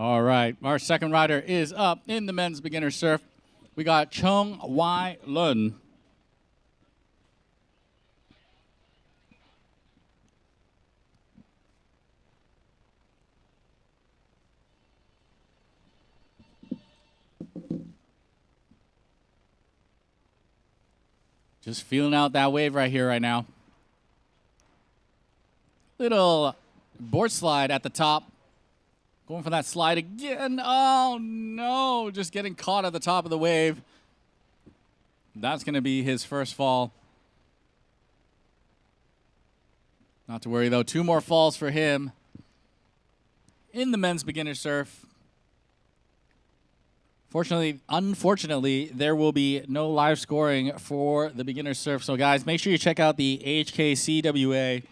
All right, our second rider is up in the men's beginner surf. We got Chong Y Lun. Just feeling out that wave right here, right now. Little board slide at the top. Going for that slide again. Oh, no. Just getting caught at the top of the wave. That's going to be his first fall. Not to worry, though. 2 more falls for him in the men's beginner surf. Unfortunately, there will be no live scoring for the beginner surf. So, guys, make sure you check out the HKCWA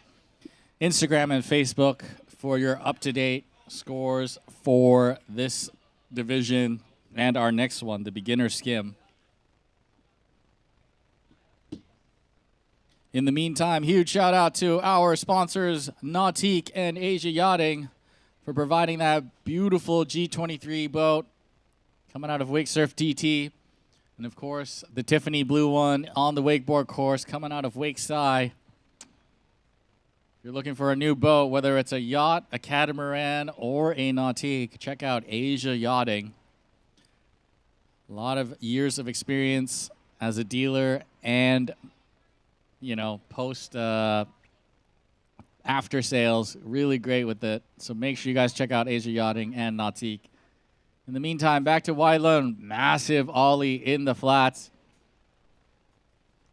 Instagram and Facebook for your up-to-date scores for this division and our next one, the beginner skim. In the meantime, huge shout out to our sponsors, Nautique and Asia Yachting, for providing that beautiful G23 boat coming out of Wake Surf TT. And of course, the Tiffany blue one on the wakeboard course coming out of Wake Sci. If you're looking for a new boat, whether it's a yacht, a catamaran, or a Nautique, check out Asia Yachting. A lot of years of experience as a dealer and, you know, post after sales. Really great with it. So make sure you guys check out Asia Yachting and Nautique. In the meantime, back to Y Lun. Massive ollie in the flats.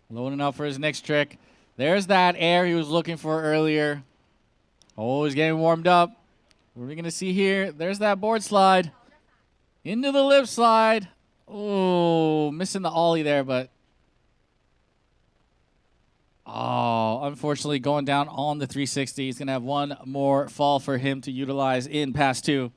Loading up for his next trick. There's that air he was looking for earlier. Oh, he's getting warmed up. What are we going to see here? There's that board slide. Into the lip slide. Oh, missing the ollie there, but... Oh, unfortunately going down on the 360. He's going to have 1 more fall for him to utilize in pass 2.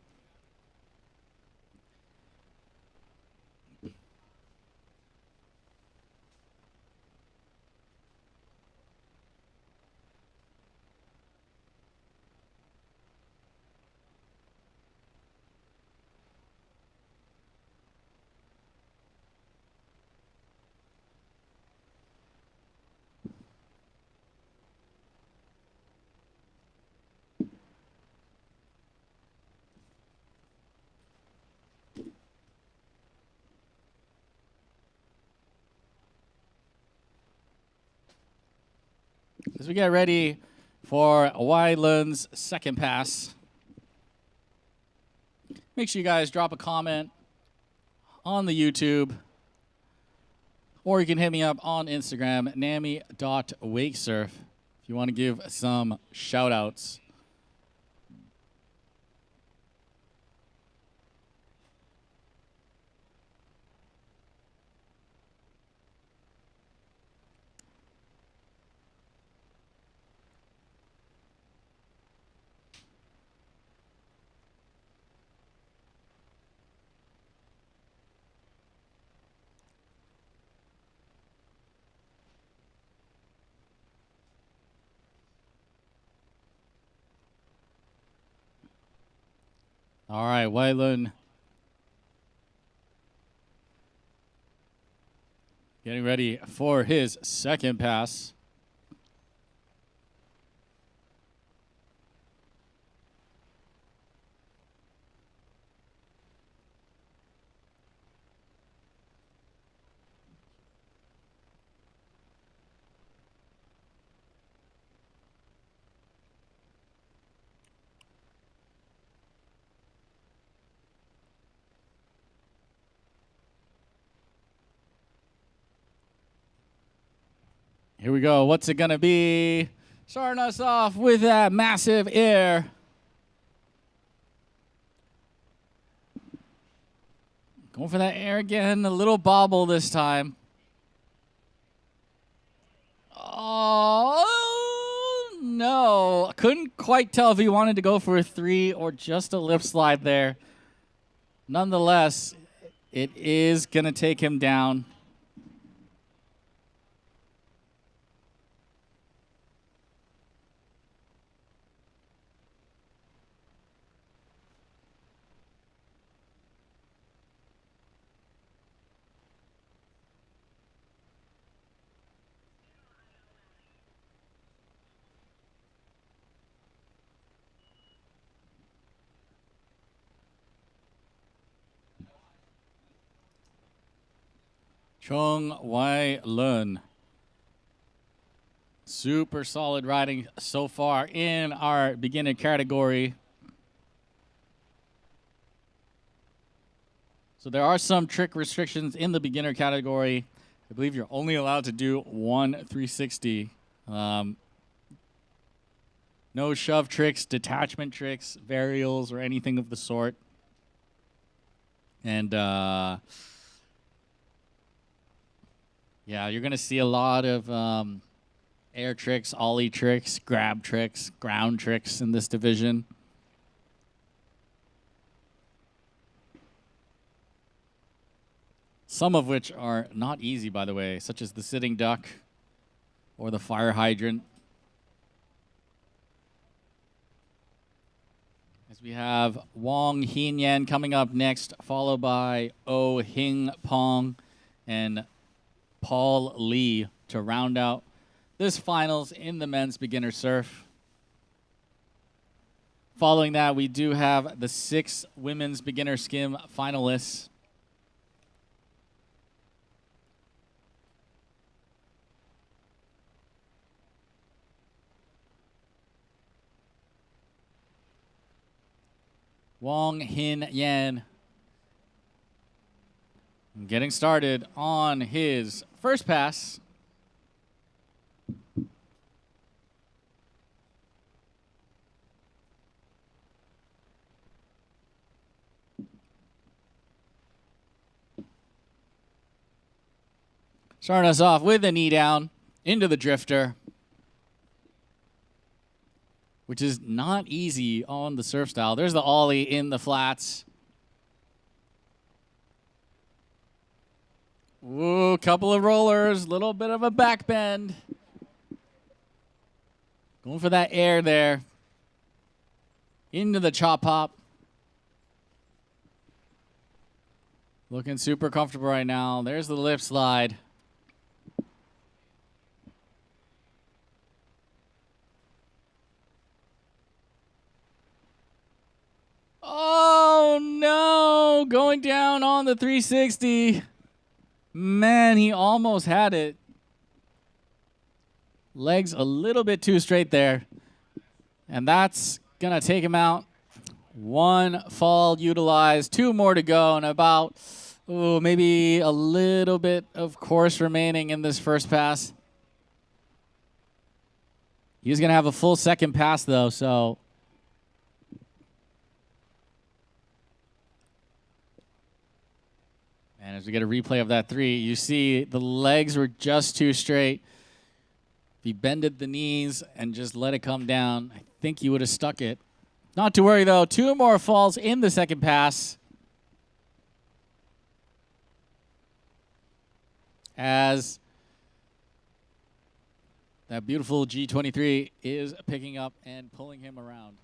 As we get ready for Y Lun's second pass, make sure you guys drop a comment on the YouTube, or you can hit me up on Instagram, nami.wakesurf, if you want to give some shout outs. All right, Y Lun getting ready for his second pass. Here we go. What's it going to be? Starting us off with that massive air. Going for that air again. A little bobble this time. Oh, no. I couldn't quite tell if he wanted to go for a 3 or just a lip slide there. Nonetheless, it is going to take him down. Chong Y Lun. Super solid riding so far in our beginner category. So there are some trick restrictions in the beginner category. I believe you're only allowed to do one 360. No shove tricks, detachment tricks, varials, or anything of the sort. And yeah, you're going to see a lot of air tricks, ollie tricks, grab tricks, ground tricks in this division. Some of which are not easy, by the way, such as the sitting duck or the fire hydrant. As we have Wong Hin Yan coming up next, followed by Hing Pong and Paul Lee to round out this finals in the men's beginner surf. Following that, we do have the 6 women's beginner skim finalists. Wong Hin Yan getting started on his first pass. Starting us off with a knee down into the drifter, which is not easy on the surf style. There's the ollie in the flats. Ooh, couple of rollers, little bit of a back bend. Going for that air there. Into the chop hop. Looking super comfortable right now. There's the lip slide. Oh, no. Going down on the 360. Man, he almost had it. Legs a little bit too straight there. And that's going to take him out. 1 fall utilized. 2 more to go. And about, maybe a little bit of course remaining in this first pass. He's going to have a full second pass, though, so... And as we get a replay of that 3, you see the legs were just too straight. If he bended the knees and just let it come down, I think he would have stuck it. Not to worry, though. 2 more falls in the second pass. As that beautiful G23 is picking up and pulling him around.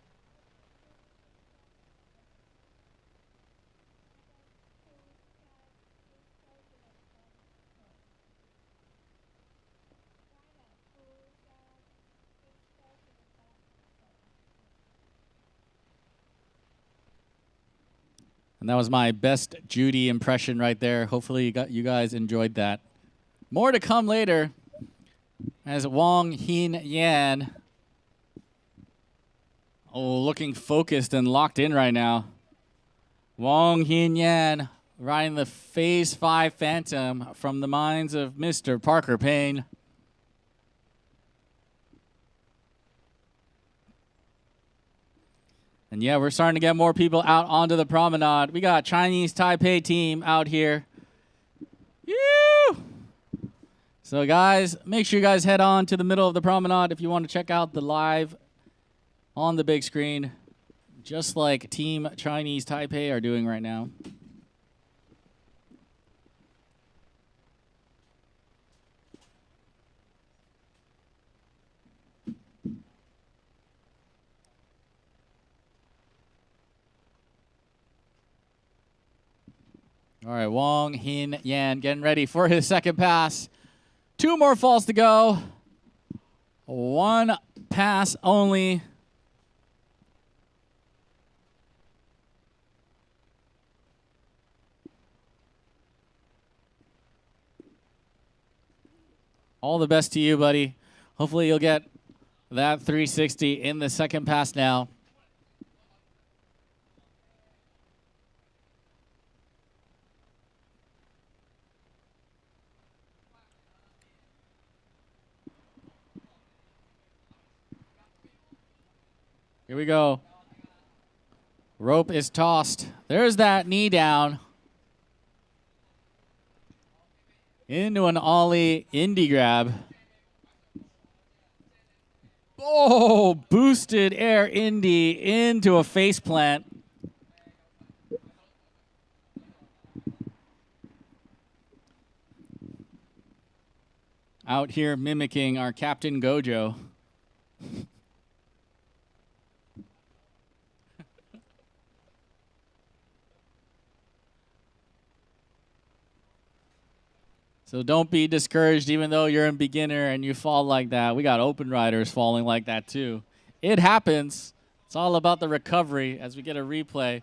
And that was my best Judy impression right there. Hopefully you guys enjoyed that. More to come later as Wong Hin Yan. Oh, looking focused and locked in right now. Wong Hin Yan riding the Phase 5 Phantom from the minds of Mr. Parker Payne. And yeah, we're starting to get more people out onto the promenade. We got Chinese Taipei team out here. Woo! So guys, make sure you guys head on to the middle of the promenade if you want to check out the live on the big screen, just like Team Chinese Taipei are doing right now. All right, Wong Hin Yan getting ready for his second pass. 2 more falls to go. 1 pass only. All the best to you, buddy. Hopefully you'll get that 360 in the second pass now. Here we go. Rope is tossed. There's that knee down. Into an ollie indie grab. Oh, boosted air indie into a face plant. Out here mimicking our Captain Gojo. So don't be discouraged even though you're a beginner and you fall like that. We got open riders falling like that too. It happens. It's all about the recovery as we get a replay.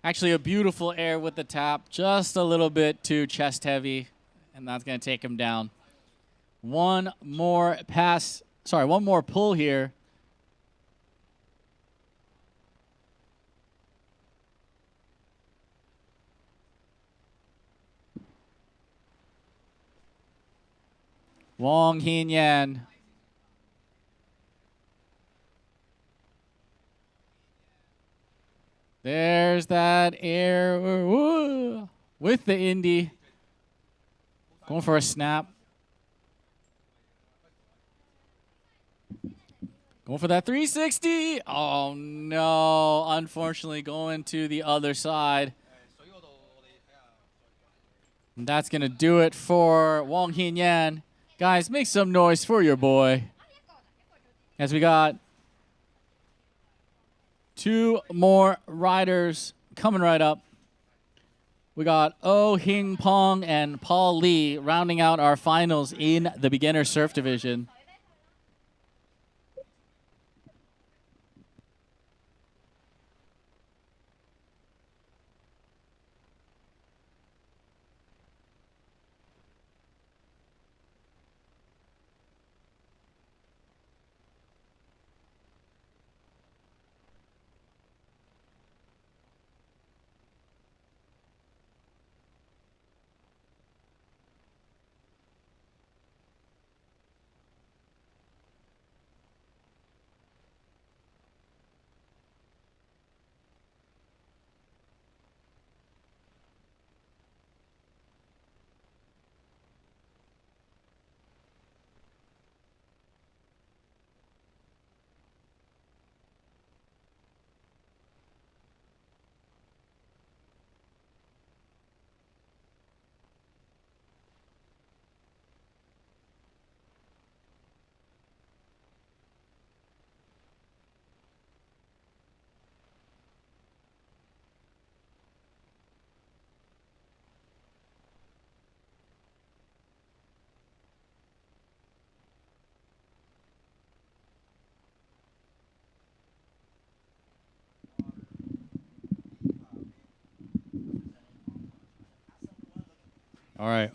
Actually a beautiful air with the tap, just a little bit too chest heavy, and that's gonna take him down. One more pass, sorry, one more pull here. Wong Hin Yan. There's that air with the indie. Going for a snap. Going for that 360. Oh no, unfortunately going to the other side. And that's gonna do it for Wong Hin Yan. Guys, make some noise for your boy. As we got two more riders coming right up. We got Hing Pong and Paul Lee rounding out our finals in the beginner surf division. All right,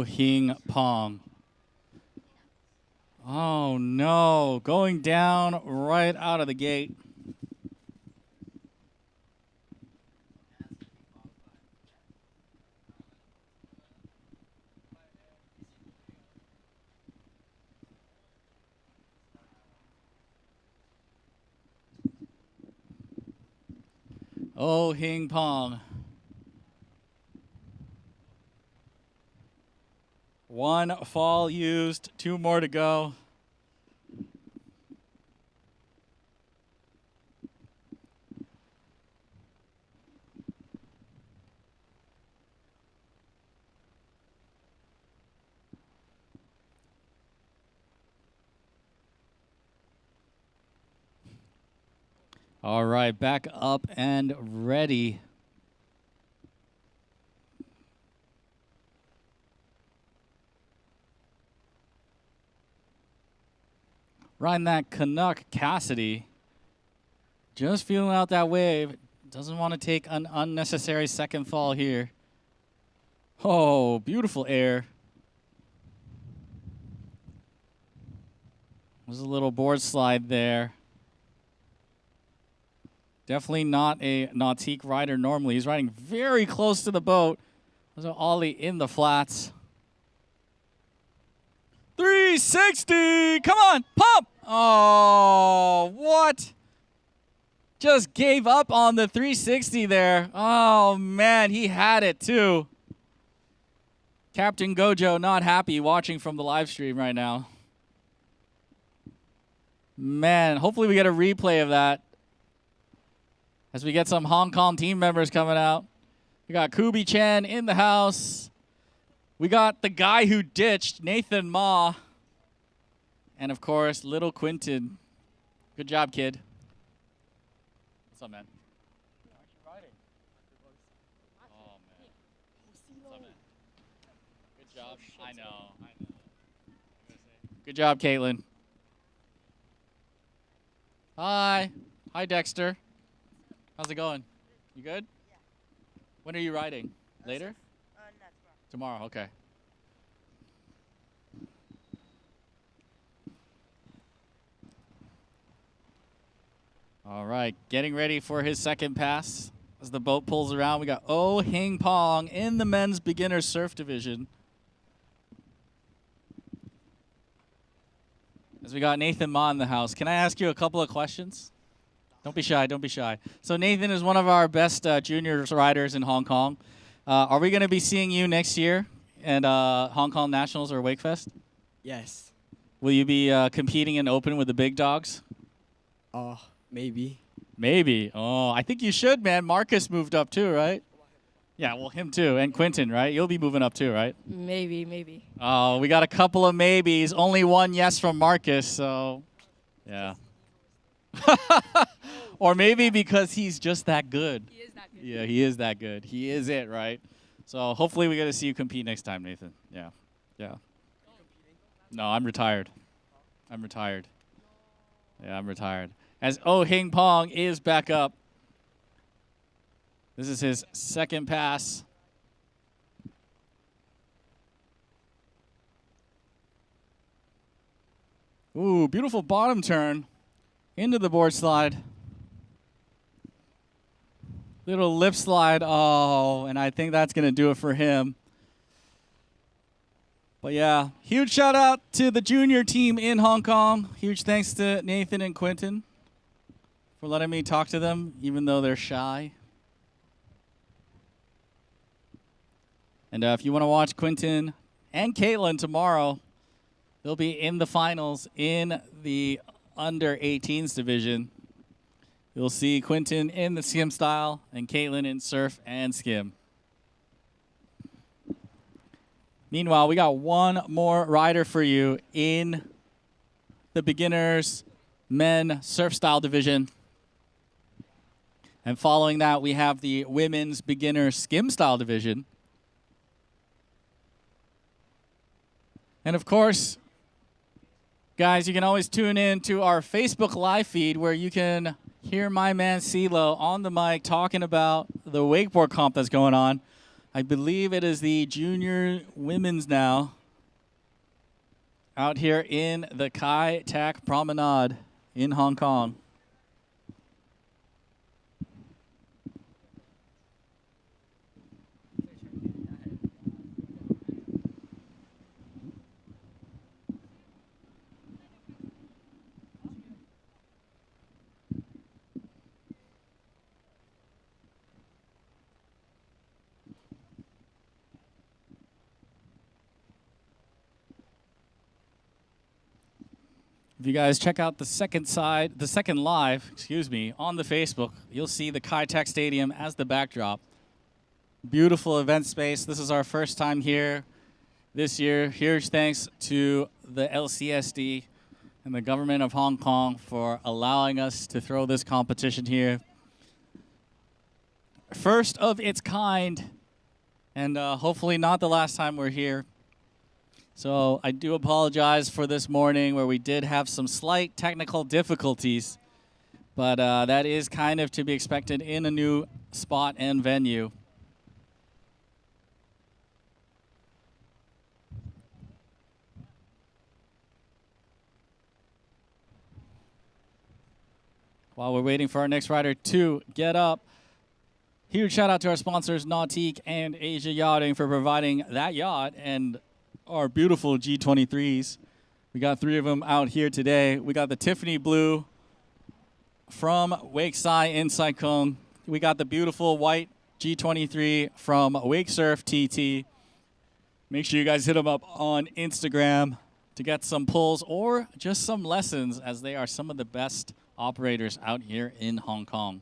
Hing Pong. Oh no, going down right out of the gate. Hing Pong. One fall used, two more to go. All right, back up and ready. Riding that Canuck Cassidy. Just feeling out that wave. Doesn't want to take an unnecessary second fall here. Oh, beautiful air. There's a little board slide there. Definitely not a Nautique rider normally. He's riding very close to the boat. There's an ollie in the flats. 360! Come on, pump! Oh, what? Just gave up on the 360 there. Oh, man, he had it too. Captain Gojo not happy watching from the live stream right now. Man, hopefully we get a replay of that as we get some Hong Kong team members coming out. We got Kooie Chan in the house. We got the guy who ditched, Nathan Ma. And, of course, little Quinton. Good job, kid. What's up, man? Oh, man. What's up, man? Good job. I know. Good job, Caitlyn. Hi. Hi, Dexter. How's it going? You good? Yeah. When are you riding? Later? No, tomorrow. Tomorrow, okay. All right, getting ready for his second pass. As the boat pulls around, we got Hing Pong in the men's beginner surf division. As we got Nathan Ma in the house. Can I ask you a couple of questions? Don't be shy, don't be shy. So Nathan is one of our best juniors riders in Hong Kong. Are we going to be seeing you next year at Hong Kong Nationals or Wakefest? Yes. Will you be competing in open with the big dogs? Maybe. Maybe. Oh, I think you should, man. Marcus moved up too, right? Yeah, well, him too. And Quinton, right? You'll be moving up too, right? Maybe. Oh, we got a couple of maybes. Only one yes from Marcus, so yeah. Or maybe because he's just that good. He is that good. Yeah, he is that good. He is it, right? So hopefully we get to see you compete next time, Nathan. Yeah. Yeah. No, I'm retired. I'm retired. Yeah, I'm retired. As Hing Pong is back up. This is his second pass. Ooh, beautiful bottom turn into the board slide. Little lip slide. Oh, and I think that's going to do it for him. But yeah, huge shout out to the junior team in Hong Kong. Huge thanks to Nathan and Quinton for letting me talk to them, even though they're shy. And if you want to watch Quinton and Caitlyn tomorrow, they'll be in the finals in the under 18s division. You'll see Quinton in the skim style and Caitlyn in surf and skim. Meanwhile, we got one more rider for you in the beginners men surf style division. And following that, we have the women's beginner skim style division. And of course, guys, you can always tune in to our Facebook live feed where you can hear my man CeeLo on the mic talking about the wakeboard comp that's going on. I believe it is the junior women's now out here in the Kai Tak Promenade in Hong Kong. If you guys check out the second live, on the Facebook, you'll see the Kai Tak Stadium as the backdrop. Beautiful event space. This is our first time here this year. Huge thanks to the LCSD and the government of Hong Kong for allowing us to throw this competition here. First of its kind, and hopefully not the last time we're here. So I do apologize for this morning where we did have some slight technical difficulties, but that is kind of to be expected in a new spot and venue. While we're waiting for our next rider to get up, huge shout out to our sponsors, Nautique and Asia Yachting, for providing that yacht and our beautiful G23s. We got 3 of them out here today. We got the Tiffany Blue from Wakeside in Saikong. We got the beautiful white G23 from Wake Surf TT. Make sure you guys hit them up on Instagram to get some pulls or just some lessons, as they are some of the best operators out here in Hong Kong.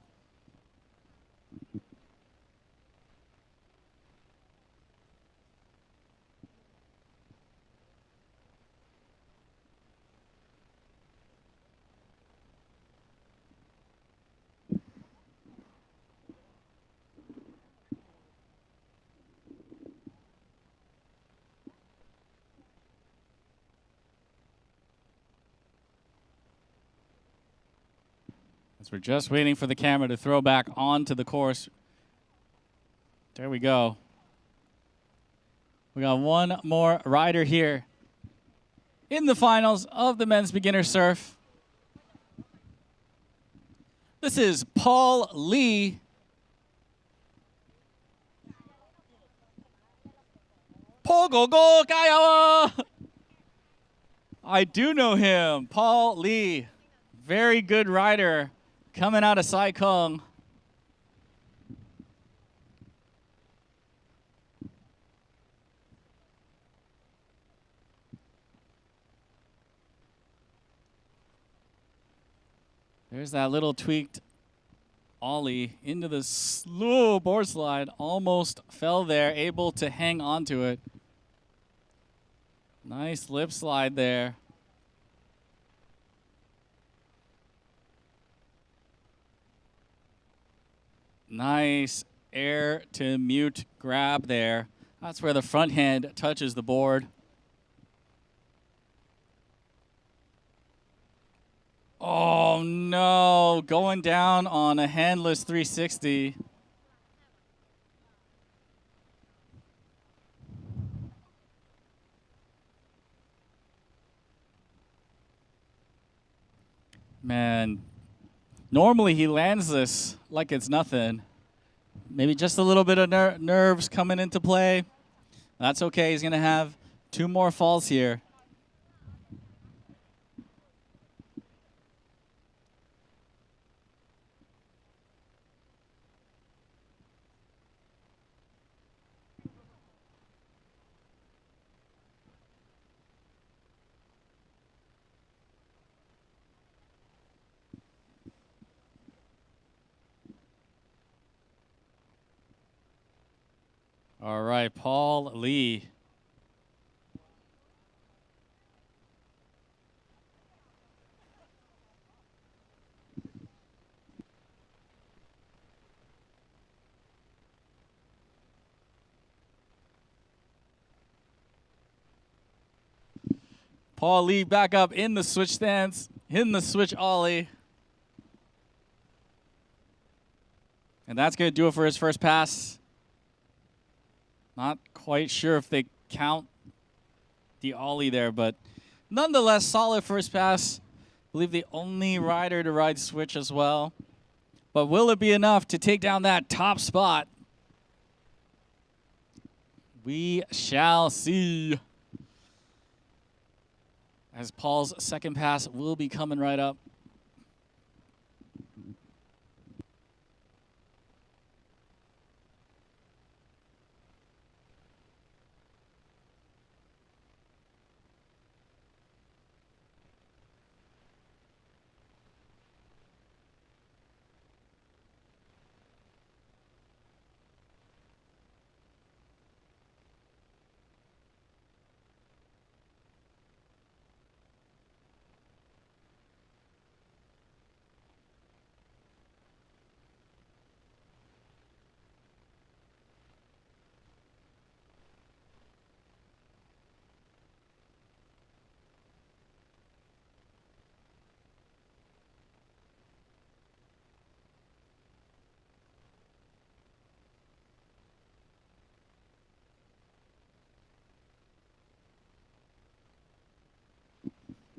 As we're just waiting for the camera to throw back onto the course. There we go. We got one more rider here in the finals of the men's beginner surf. This is Paul Lee. Pogogo Kagawa. I do know him, Paul Lee. Very good rider coming out of Saikong. There's that little tweaked ollie into the slow board slide. Almost fell there, able to hang on to it. Nice lip slide there. Nice air to mute grab there. That's where the front hand touches the board. Oh no, going down on a handless 360. Man, normally he lands this like it's nothing. Maybe just a little bit of nerves coming into play. That's okay, he's gonna have 2 more falls here. All right, Paul Lee. Paul Lee back up in the switch stance, in the switch ollie. And that's going to do it for his first pass. Not quite sure if they count the ollie there, but nonetheless, solid first pass. I believe the only rider to ride switch as well. But will it be enough to take down that top spot? We shall see. As Paul's second pass will be coming right up.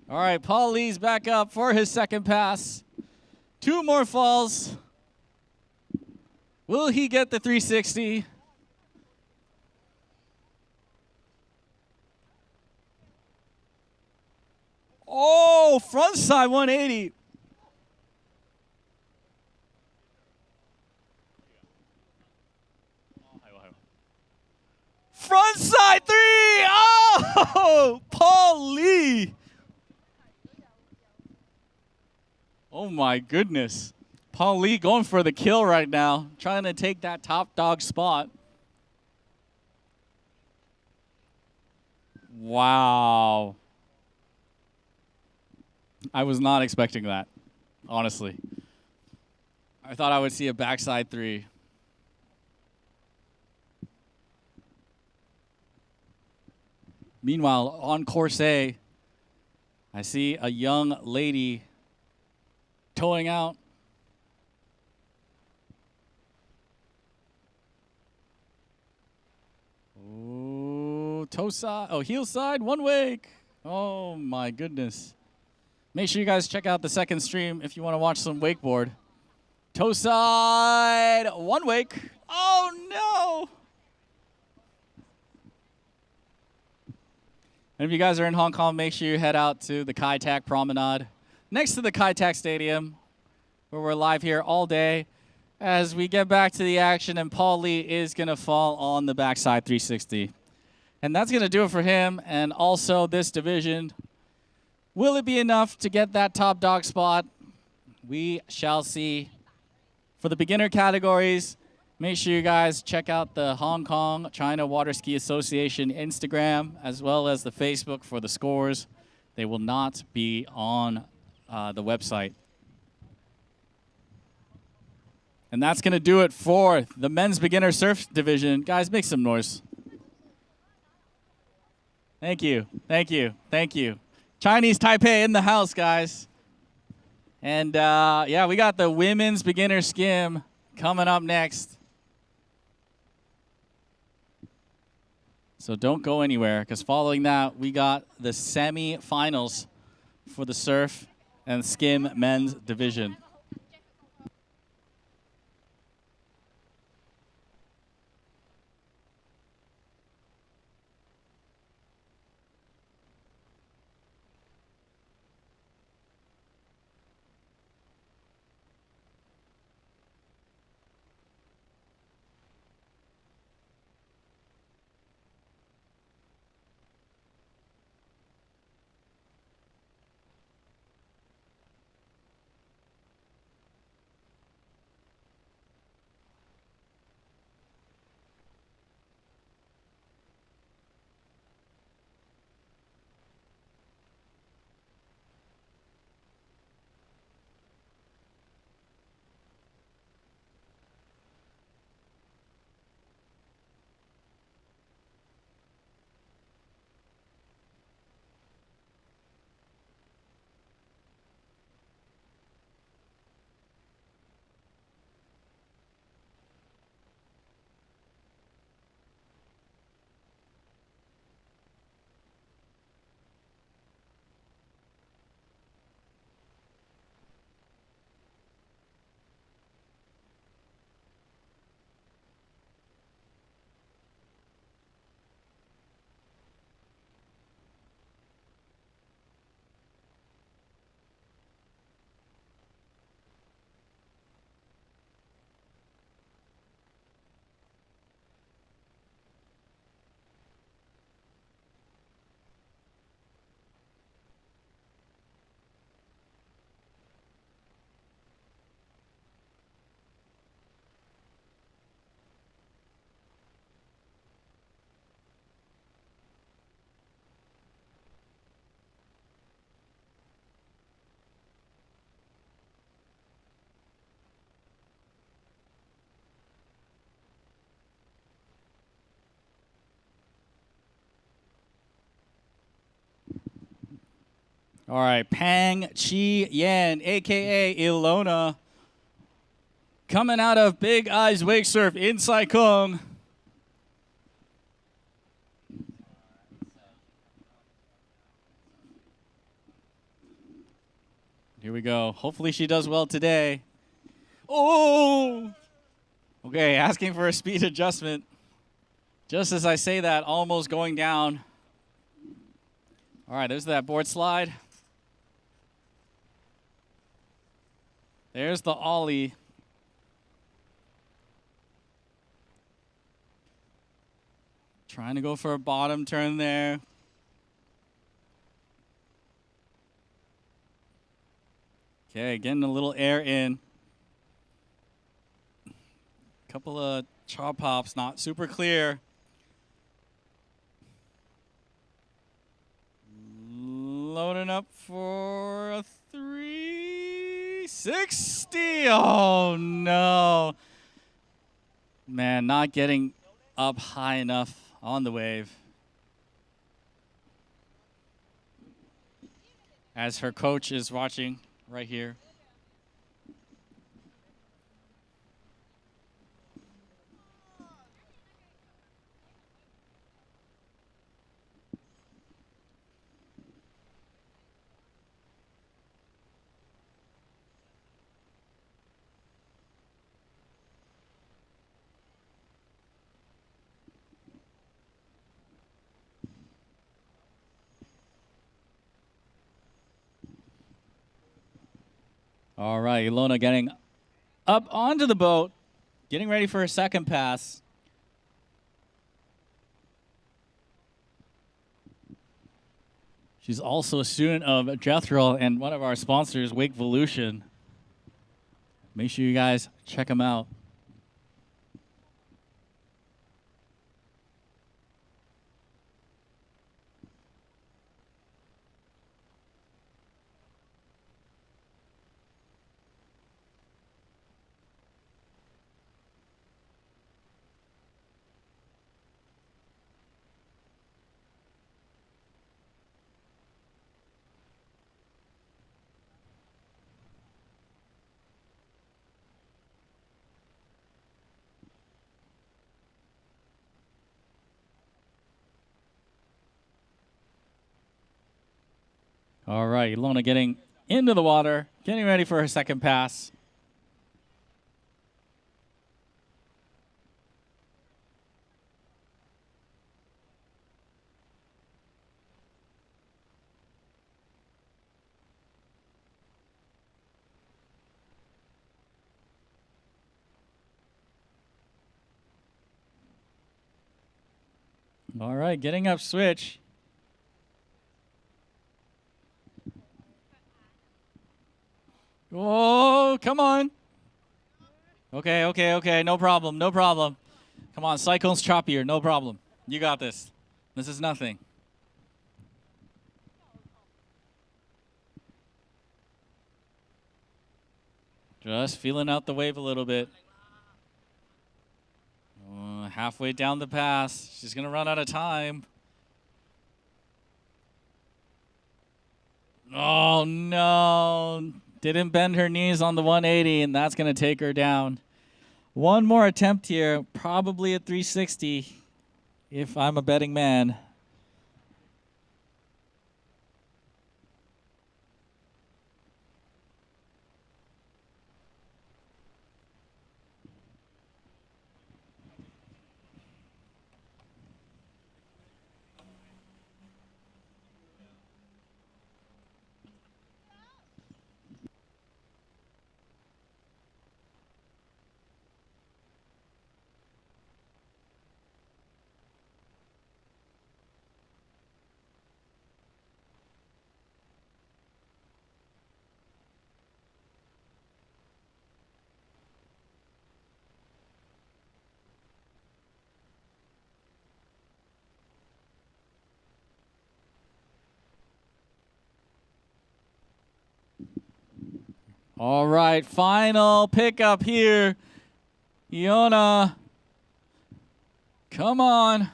All right, Paul Lee's back up for his second pass. 2 more falls. Will he get the 360? Oh, front side 180. Front side 3. Oh, Paul Lee. Oh my goodness. Paul Lee going for the kill right now, trying to take that top dog spot. Wow. I was not expecting that, honestly. I thought I would see a backside 3. Meanwhile, on course A, I see a young lady towing out. Oh, toe side. Oh, heel side, 1 wake. Oh my goodness. Make sure you guys check out the second stream if you want to watch some wakeboard. Toe side, 1 wake. Oh no. And if you guys are in Hong Kong, make sure you head out to the Kai Tak Promenade next to the Kai Tak Stadium, where we're live here all day as we get back to the action, and Paul Lee is going to fall on the backside 360. And that's going to do it for him and also this division. Will it be enough to get that top dog spot? We shall see. For the beginner categories, make sure you guys check out the Hong Kong China Water Ski Association Instagram as well as the Facebook for the scores. They will not be on the website. And that's going to do it for the men's beginner surf division. Guys, make some noise. Thank you. Thank you. Thank you. Chinese Taipei in the house, guys. And yeah, we got the women's beginner skim coming up next. So don't go anywhere, because following that, we got the semi-finals for the surf and skim men's division. All right, Pang Chi Yan, a.k.a. Elona, coming out of Big Eyes Wake Surf in Sai Kung. Here we go. Hopefully she does well today. Oh! Okay, asking for a speed adjustment. Just as I say that, almost going down. All right, there's that board slide. There's the ollie. Trying to go for a bottom turn there. Okay, getting a little air in. Couple of chop hops, not super clear. Loading up for a 360. Oh no. Man, not getting up high enough on the wave. As her coach is watching right here. All right, Elona getting up onto the boat, getting ready for her second pass. She's also a student of Jethro and one of our sponsors, Wakevolution. Make sure you guys check them out. All right, Elona getting into the water, getting ready for her second pass. All right, getting up switch. Oh, come on. Okay. No problem. Come on, Cyclone's choppier. No problem. You got this. This is nothing. Just feeling out the wave a little bit. Halfway down the pass. She's going to run out of time. Oh, no. Didn't bend her knees on the 180, and that's going to take her down. One more attempt here, probably a 360 if I'm a betting man. All right, final pickup here. Iona. Come on.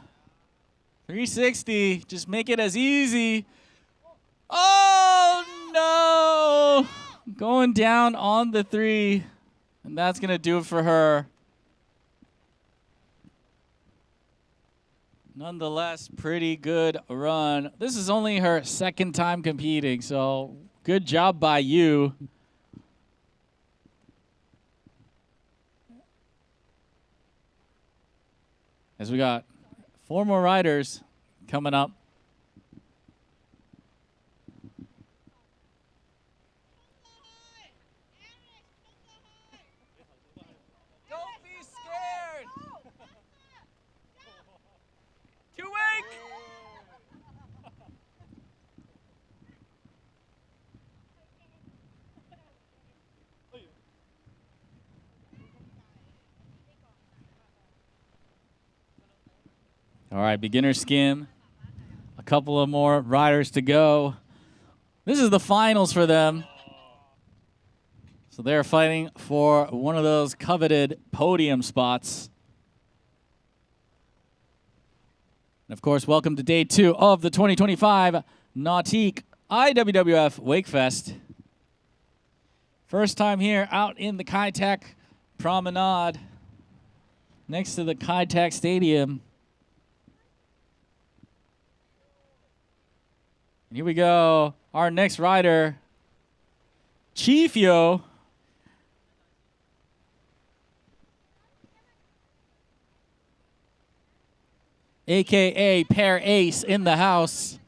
360. Just make it as easy. Oh, no. Going down on the 3. And that's going to do it for her. Nonetheless, pretty good run. This is only her second time competing, so Good job by you. As we got 4 more riders coming up. Don't be scared. Too weak. All right, beginner skim. A couple of more riders to go. This is the finals for them. So they're fighting for one of those coveted podium spots. And of course, welcome to day 2 of the 2025 Nautique IWWF Wakefest. First time here out in the Kai Tak Promenade next to the Kai Tak Stadium. And here we go. Our next rider, Chiefio. AKA Pair Ace in the house.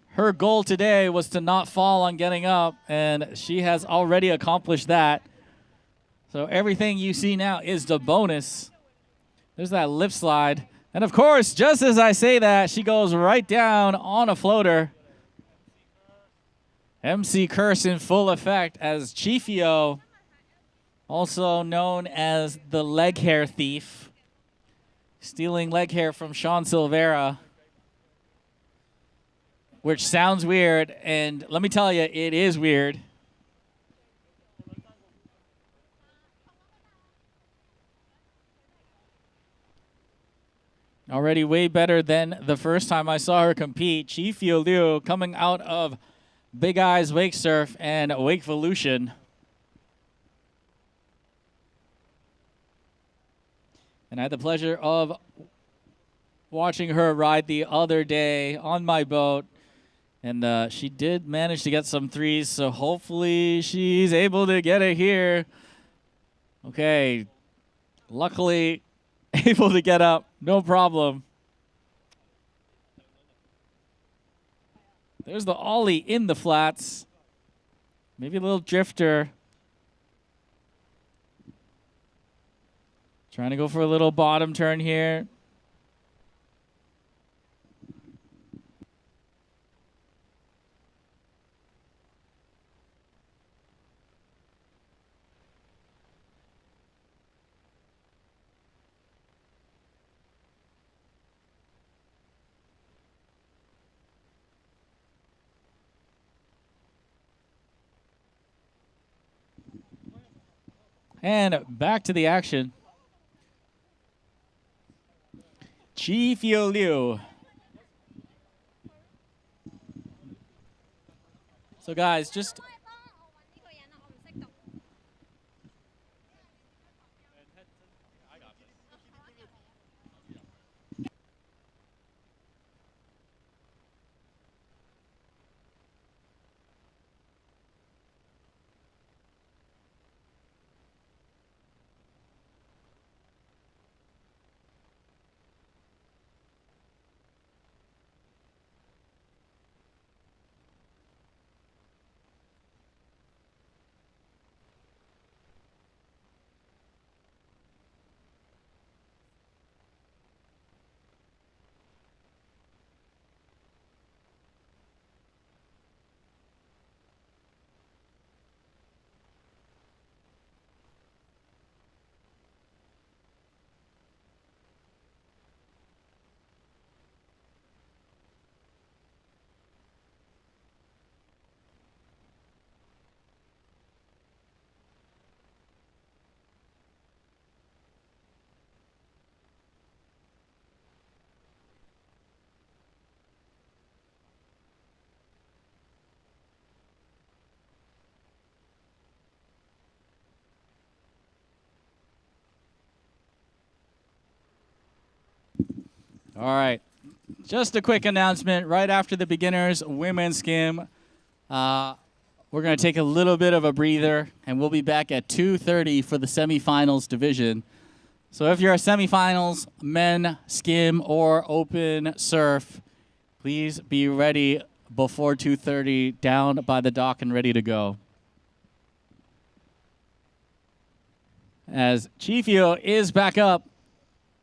Her goal today was to not fall on getting up, and she has already accomplished that. So everything you see now is the bonus. There's that lip slide. And of course, just as I say that, she goes right down on a floater. MC curse in full effect as Chiefio, also known as the leg hair thief, stealing leg hair from Sean Silvera, which sounds weird, and let me tell you, it is weird. Already way better than the first time I saw her compete. Chiefio Liu coming out of Big Eyes Wake Surf and Wakevolution. And I had the pleasure of watching her ride the other day on my boat. And she did manage to get some threes, so hopefully she's able to get it here. Okay, luckily able to get up, no problem. There's the ollie in the flats. Maybe a little drifter. Trying to go for a little bottom turn here. And back to the action. Chiefio Liu. So guys, just all right. Just a quick announcement right after the beginners women's skim. We're going to take a little bit of a breather, and we'll be back at 2:30 for the semifinals division. So if you're a semifinals, men, skim, or open surf, please be ready before 2:30 down by the dock and ready to go. As Chiefio is back up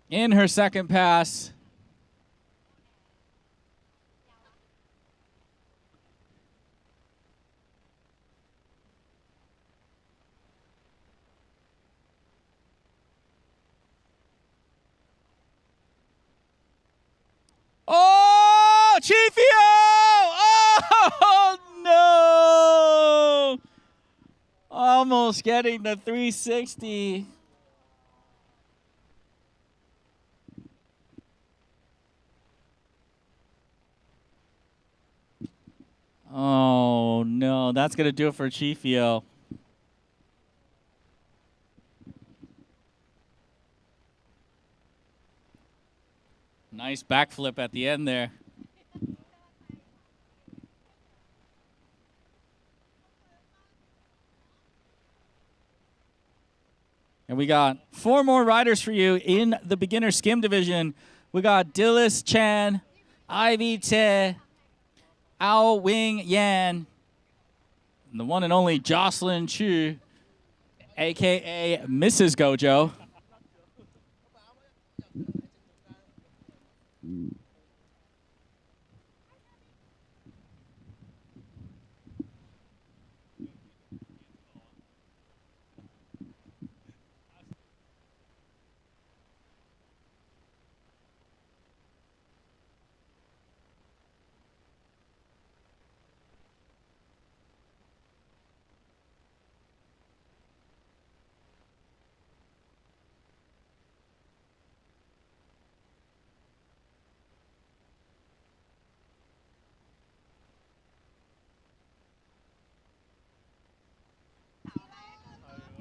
in her second pass. Oh, Chiefio! Oh, no! Almost getting the 360. Oh, no. That's going to do it for Chiefio. Nice backflip at the end there. And we got 4 more riders for you in the beginner skim division. We got Dillis Chan, Ivy Te, Wing Yan, and the one and only Jocelyn Ch, a.k.a. Mrs. Gojo.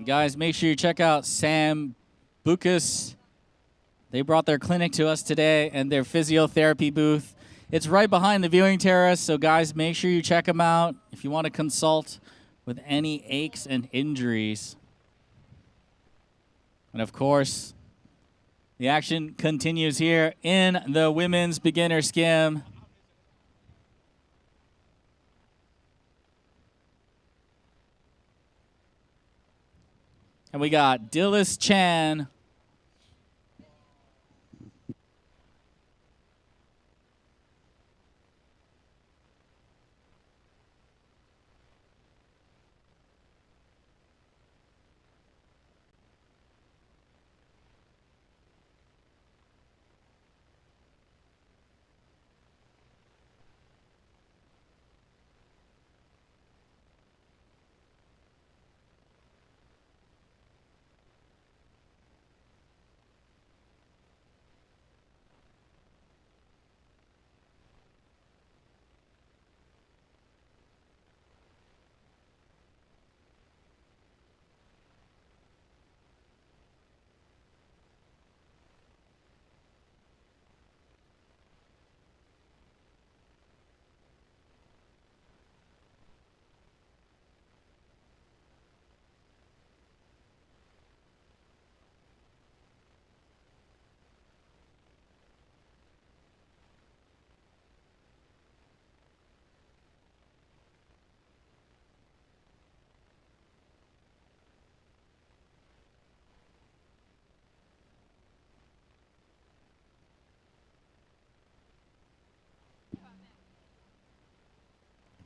Guys, make sure you check out Sam Bucas. They brought their clinic to us today and their physiotherapy booth. It's right behind the viewing terrace, so guys, make sure you check them out if you want to consult with any aches and injuries. And of course, the action continues here in the women's beginner skim. And we got Dillis Chan.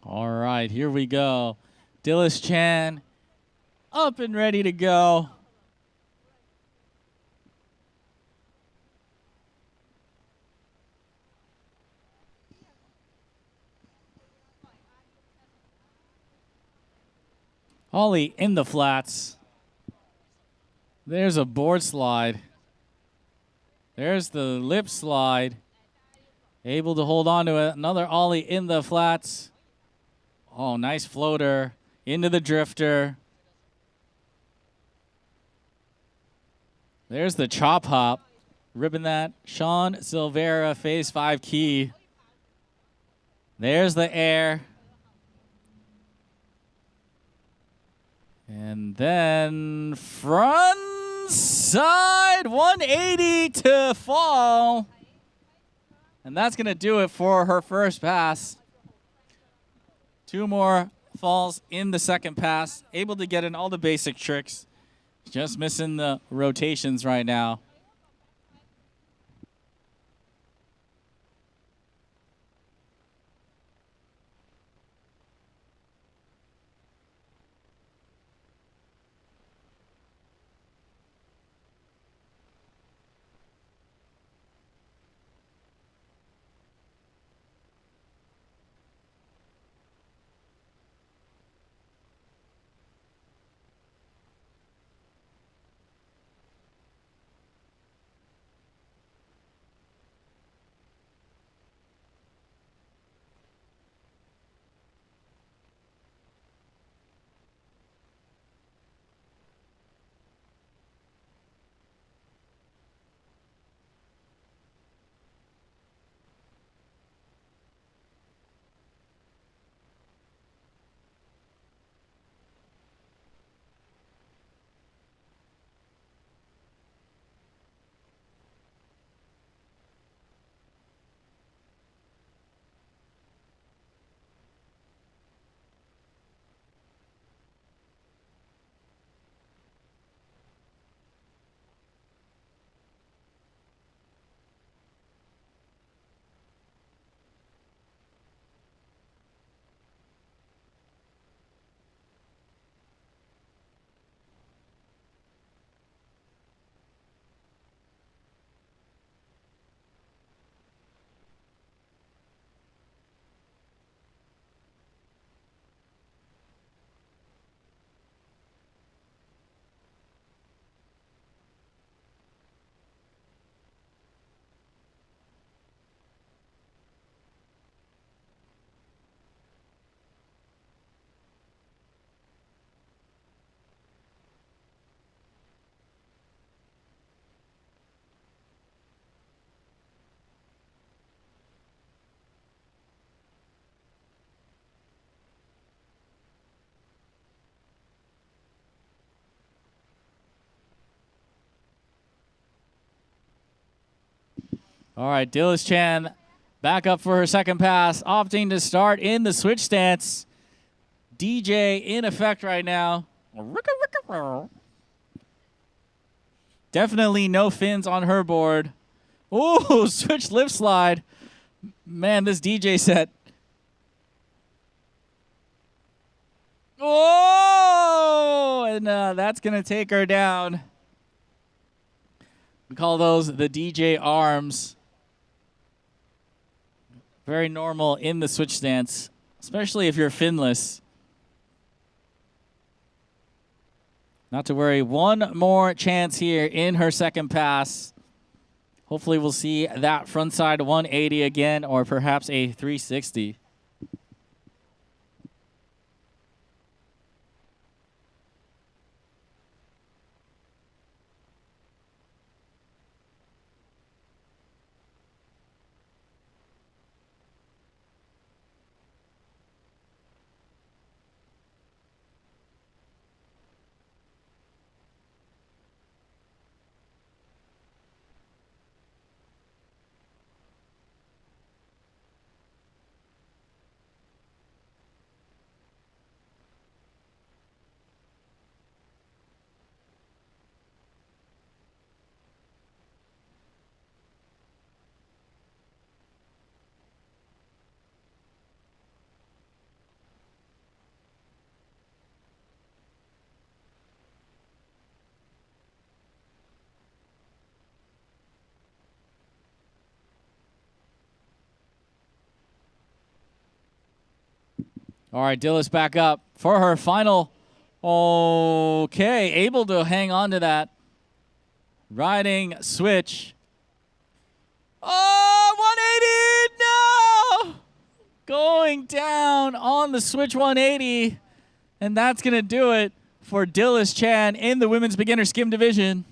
All right, here we go. Dillis Chan up and ready to go. Ollie in the flats. There's a board slide. There's the lip slide. Able to hold on to it. Another Ollie in the flats. Oh, nice floater into the drifter. There's the chop hop. ribbon that. Sean Silvera, phase 5 key. There's the air. And then front side 180 to fall. And that's going to do it for her first pass. 2 more falls in the second pass. Able to get in all the basic tricks. Just missing the rotations right now. All right, Dillis Chan back up for her second pass, opting to start in the switch stance. DJ in effect right now. Definitely no fins on her board. Ooh, switch lip slide. Man, this DJ set. Oh, and that's going to take her down. We call those the DJ arms. Very normal in the switch stance, especially if you're finless. Not to worry, one more chance here in her second pass. Hopefully we'll see that frontside 180 again, or perhaps a 360. All right, Dillis back up for her final. Okay, able to hang on to that. Riding switch. Oh, 180, no! Going down on the switch 180. And that's going to do it for Dillis Chan in the women's beginner skim division.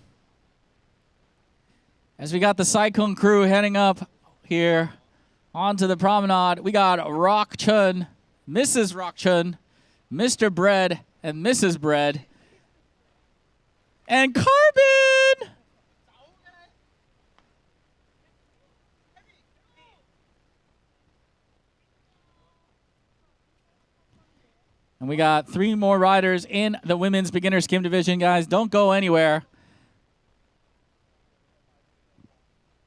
As we got the Cyclone crew heading up here onto the promenade, we got Rock Chun, Mrs. Rock Chun, Mr. Bread, and Mrs. Bread, and Carbon! And we got 3 more riders in the women's beginner skim division, guys. Don't go anywhere.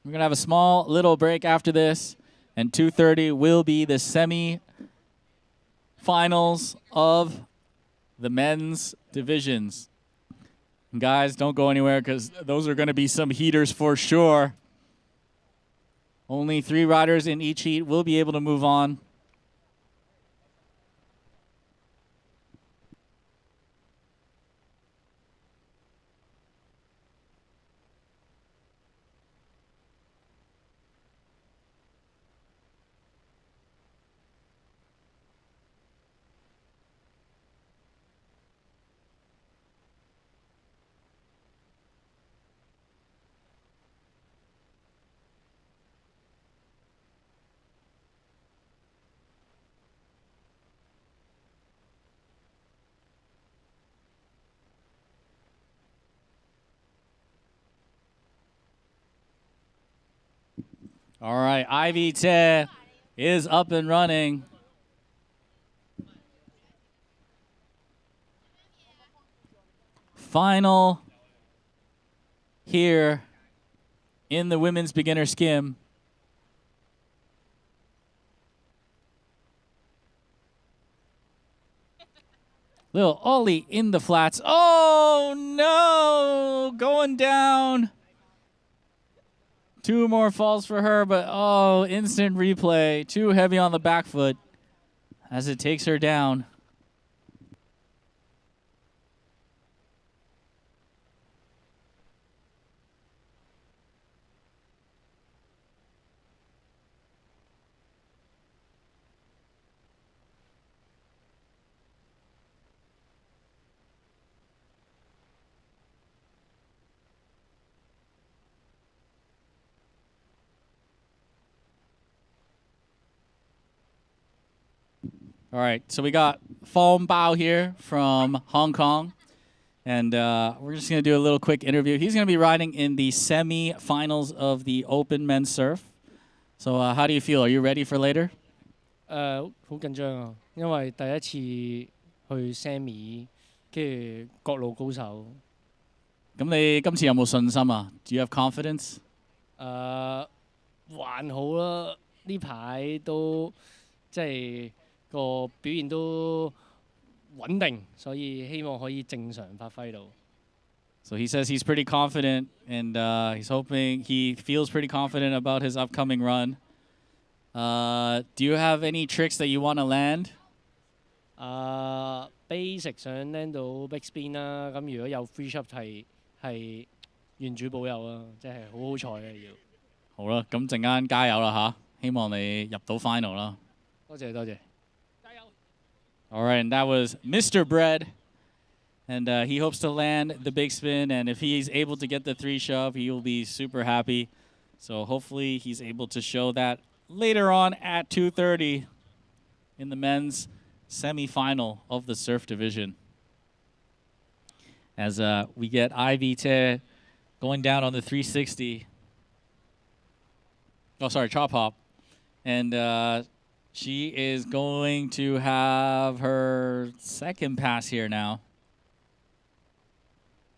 We're going to have a small little break after this, and 2:30 will be the semi-finals of the men's divisions. And guys, don't go anywhere because those are going to be some heaters for sure. Only 3 riders in each heat will be able to move on. All right, Ivy Te is up and running. Final here in the women's beginner skim. Little ollie in the flats. Oh no, going down. 2 more falls for her, but oh, instant replay. Too heavy on the back foot as it takes her down. All right, so we got Phong Bao here from Hong Kong, and we're just going to do a little quick interview. He's going to be riding in the semi-finals of the Open Men's Surf. So how do you feel? Are you ready for later? 好緊張啊，因為第一次去 semi，跟住各路高手。咁你今次有冇信心啊？ Do you have confidence? 還好啦，呢排都即係個表現都穩定，所以希望可以正常發揮到。So he says he's pretty confident, and he's hoping he feels pretty confident about his upcoming run. Do you have any tricks that you want to land? Basic 想 land 到 big spin 啦，咁如果有 free shot 係願主保佑啊，即係好好彩嘅要。好啦，咁陣間加油啦嚇，希望你入到 final 啦。多謝多謝。 All right, and that was Mr. Bread. And he hopes to land the big spin. And if he's able to get the 3 shove, he will be super happy. So hopefully he's able to show that later on at 2:30 in the men's semi-final of the surf division. As we get Ivy Te going down on the 360. Oh, sorry, chop hop. And she is going to have her second pass here now.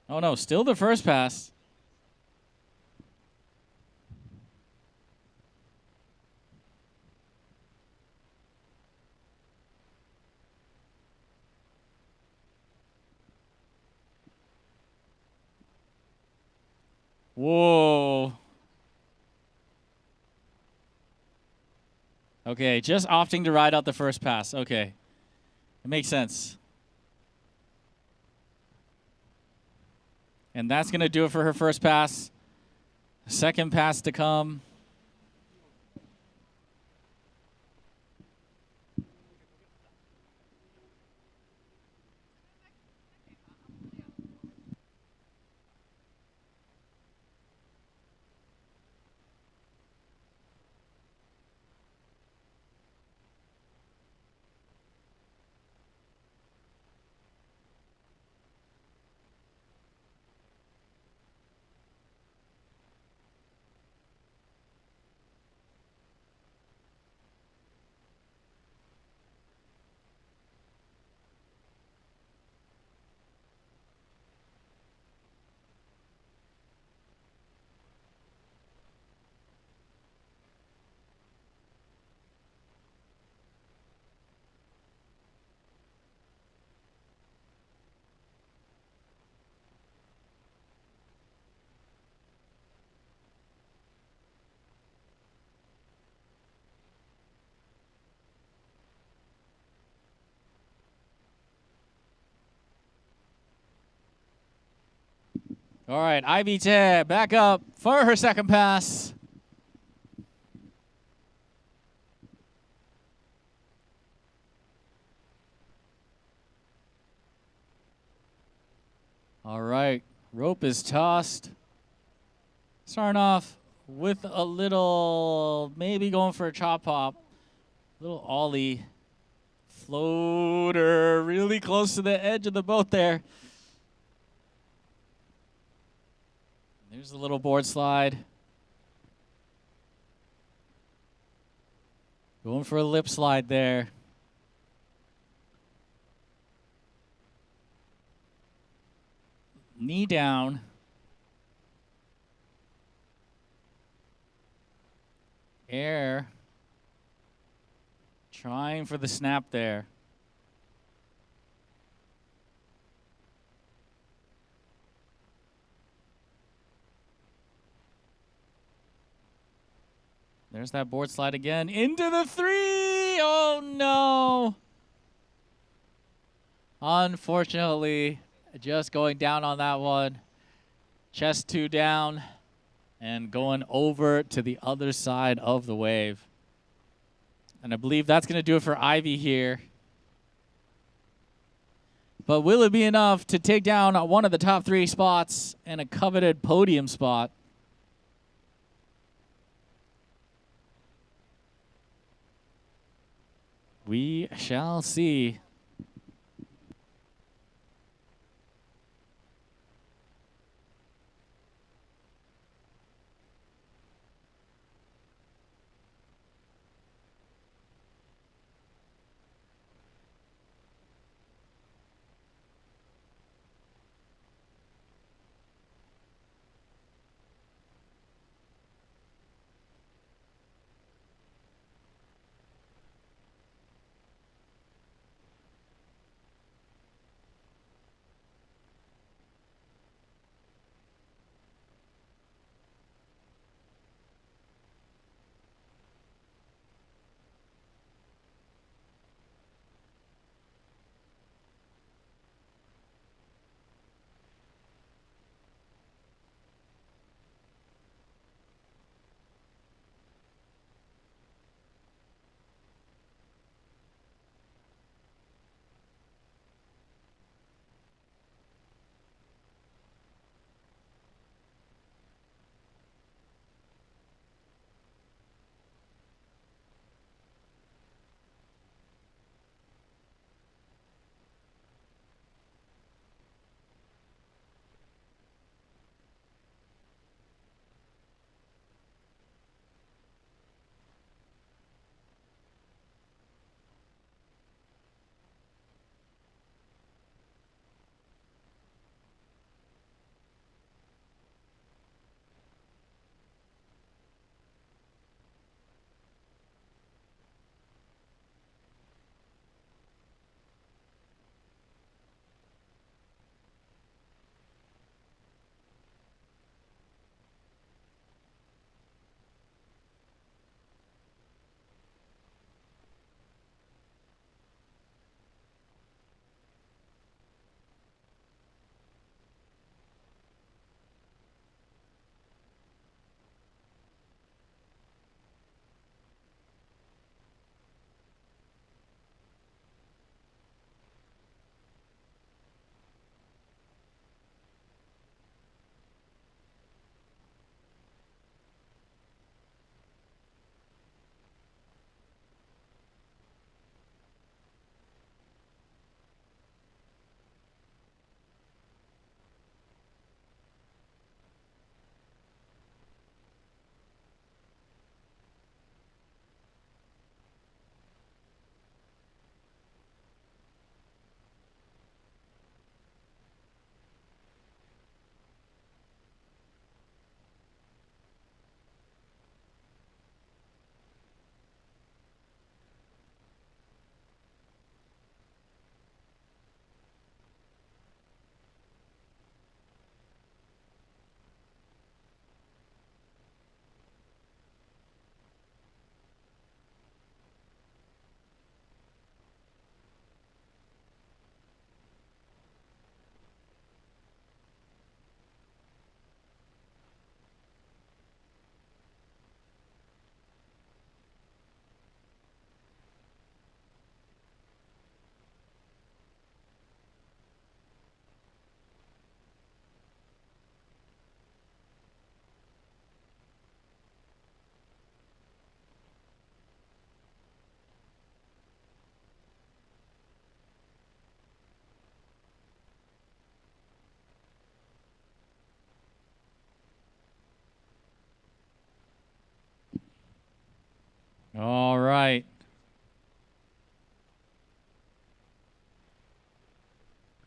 Oh, no, still the first pass. Whoa. Okay, just opting to ride out the first pass. Okay. It makes sense. And that's going to do it for her first pass. Second pass to come. All right, Ivy Che back up for her second pass. All right, rope is tossed. Starting off with a little, maybe going for a chop hop. Little ollie. Floater, really close to the edge of the boat there. There's a little board slide. Going for a lip slide there. Knee down. Air. Trying for the snap there. There's that board slide again. Into the 3! Oh, no. Unfortunately, just going down on that one. Chest 2 down and going over to the other side of the wave. And I believe that's going to do it for Ivy here. But will it be enough to take down one of the top 3 spots and a coveted podium spot? We shall see.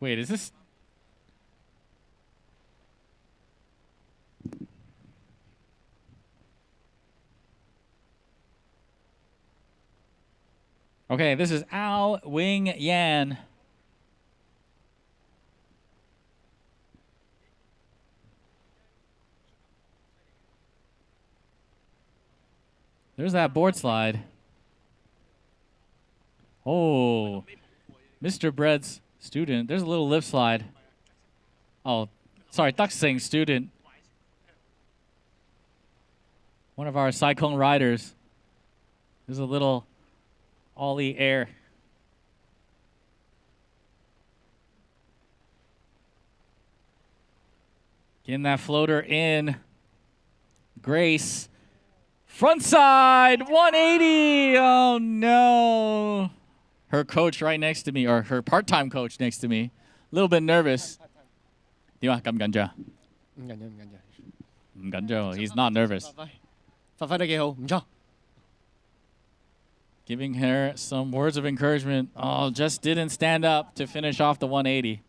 Wait, is this? Okay, this is Ao Wing Yan. There's that board slide. Oh, Mr. Bread's student. There's a little lip slide. Oh, sorry, Tuck Shing student. One of our Cyclone riders. There's a little ollie air. Getting that floater in. Grace. Front side, 180. Oh, no. Her coach right next to me, or her part-time coach next to me. A little bit nervous. He's not nervous. Giving her some words of encouragement. Oh, just didn't stand up to finish off the 180.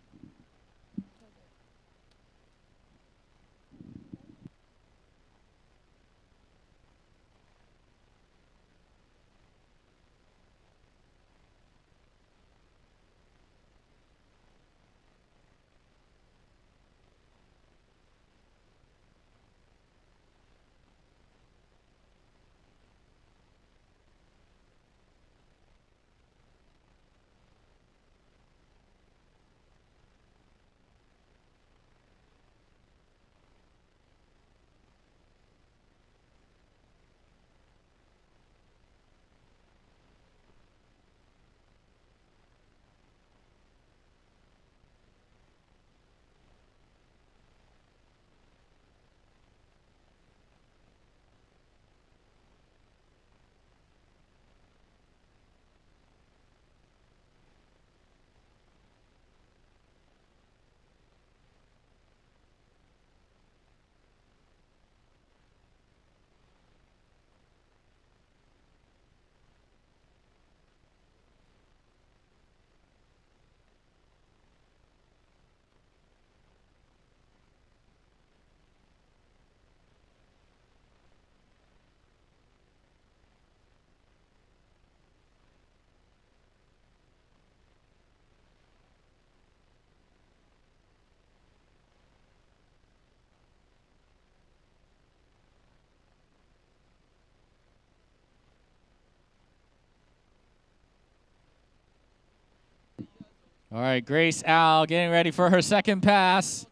All right, Grace Al getting ready for her second pass.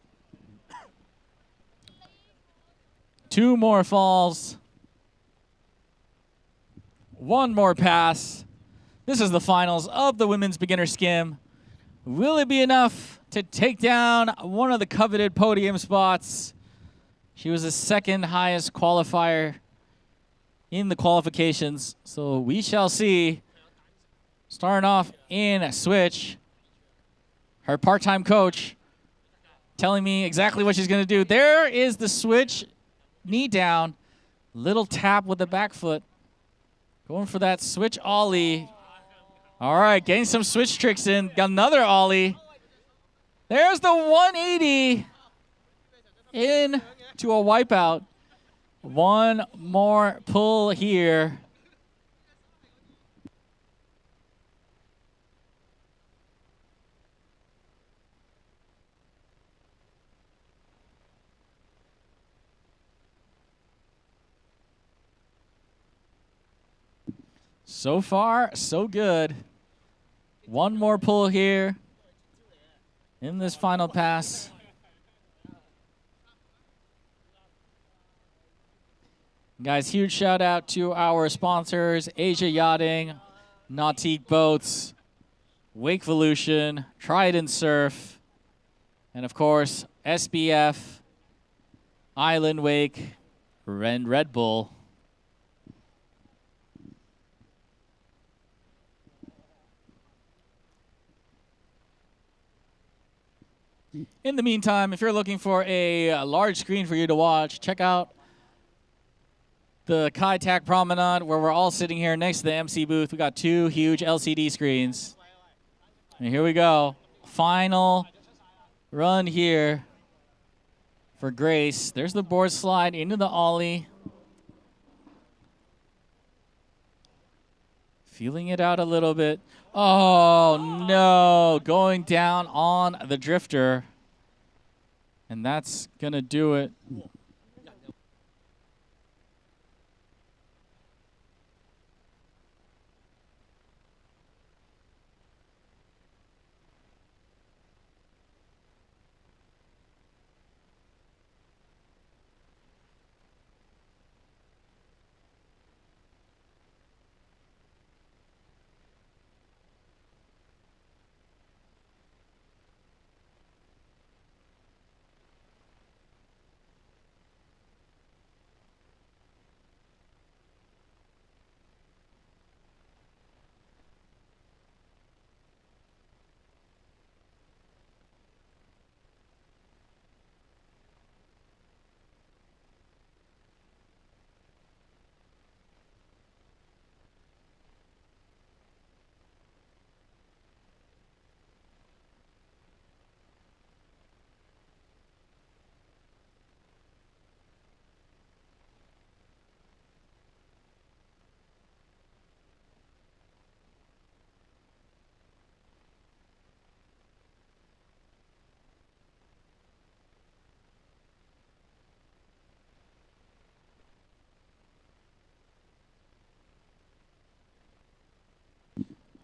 2 more falls. 1 more pass. This is the finals of the women's beginner skim. Will it be enough to take down one of the coveted podium spots? She was the second highest qualifier in the qualifications, so we shall see. Starting off in switch. Her part-time coach telling me exactly what she's going to do. There is the switch, knee down, little tap with the back foot. Going for that switch ollie. All right, getting some switch tricks in. Got another ollie. There's the 180 in to a wipeout. 1 more pull here. So far, so good. 1 more pull here in this final pass. Guys, huge shout out to our sponsors, Asia Yachting, Nautique Boats, Wakevolution, Trident Surf, and of course, SBF, Island Wake, and Red Bull. In the meantime, if you're looking for a large screen for you to watch, check out the Kai Tak Promenade, where we're all sitting here next to the MC booth. We got 2 huge LCD screens. And here we go. final run here for Grace. There's the board slide into the ollie. Feeling it out a little bit. Oh, no. Going down on the drifter. And that's going to do it.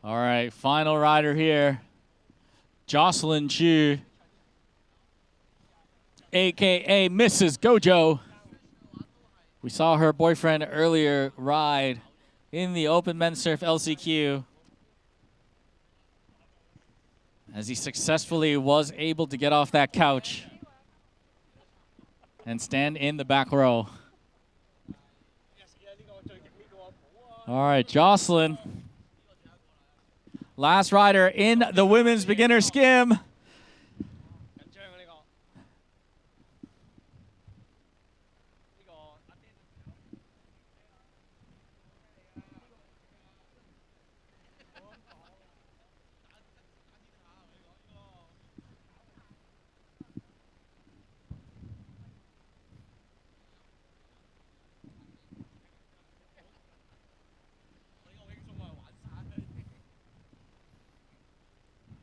All right, final rider here. Jocelyn Ch, a.k.a. Mrs. Gojo. We saw her boyfriend earlier ride in the Open Men's Surf LCQ as he successfully was able to get off that couch and stand in the back row. All right, Jocelyn. Last rider in the women's beginner skim.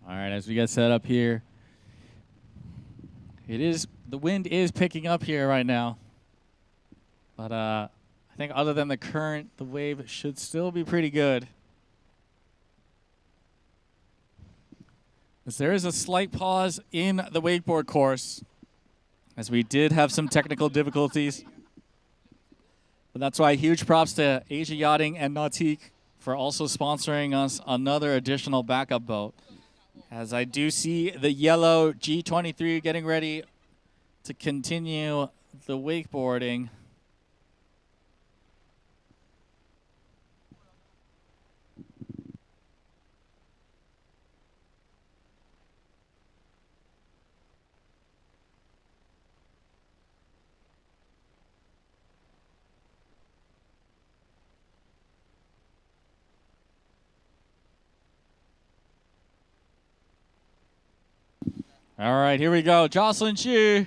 All right, as we get set up here, the wind is picking up here right now. But I think other than the current, the wave should still be pretty good. As there is a slight pause in the wakeboard course, as we did have some technical difficulties. But that's why huge props to Asia Yachting and Nautique for also sponsoring us another additional backup boat. As I do see the yellow G23 getting ready to continue the wakeboarding. All right, here we go. Jocelyn Ch.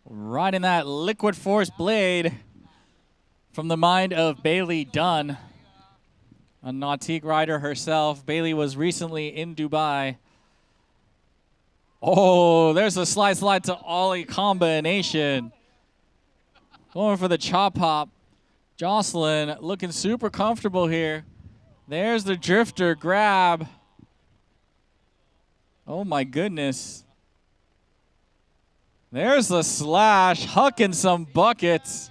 Riding that liquid force blade from the mind of Bailey Dunn, a Nautique rider herself. Bailey was recently in Dubai. Oh, there's a slide to ollie combination. Going for the chop hop. Jocelyn looking super comfortable here. There's the drifter grab. Oh my goodness. There's the slash, hucking some buckets.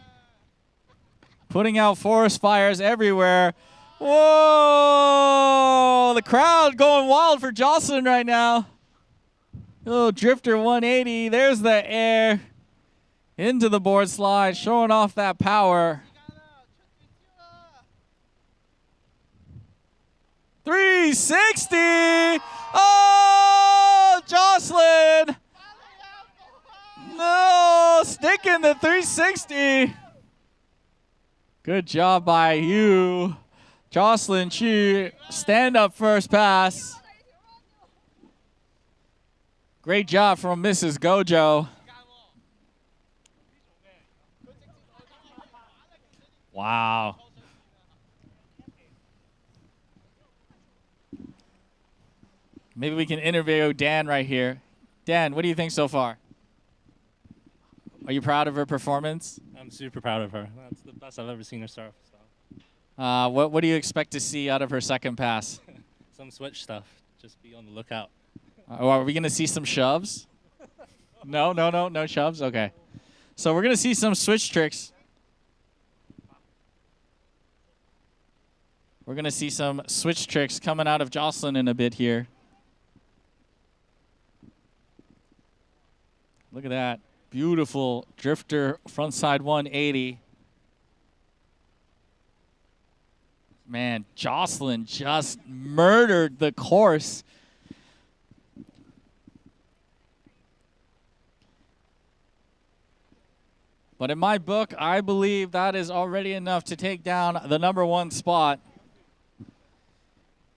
Putting out forest fires everywhere. Whoa! The crowd going wild for Jocelyn right now. Oh, drifter 180. There's the air. Into the board slide, showing off that power. 360. Oh, Jocelyn! No, sticking the 360. Good job by you. Jocelyn Ch, stand up first pass. Great job from Mrs. Gojo. Wow. Maybe we can interview Dan right here. Dan, what do you think so far? Are you proud of her performance? I'm super proud of her. That's the best I've ever seen her surf. So. What do you expect to see out of her second pass? Some switch stuff. Just be on the lookout. Are we going to see some shoves? No shoves? Okay. So we're going to see some switch tricks. We're going to see some switch tricks coming out of Jocelyn in a bit here. Look at that. Beautiful drifter frontside 180. Man, Jocelyn just murdered the course. But in my book, I believe that is already enough to take down the #1 spot.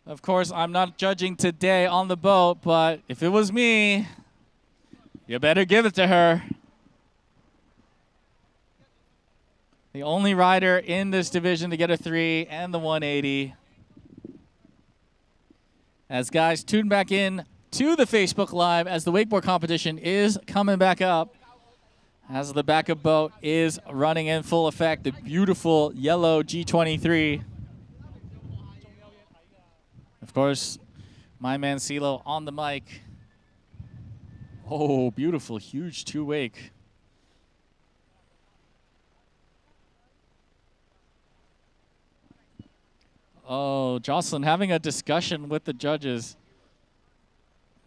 Of course, I'm not judging today on the boat, but if it was me, you better give it to her. The only rider in this division to get a 3 and the 180. As guys tune back in to the Facebook Live as the wakeboard competition is coming back up. As the backup boat is running in full effect, the beautiful yellow G23. Of course, my man CeeLo on the mic. Oh, beautiful, huge two-wake. Oh, Jocelyn having a discussion with the judges.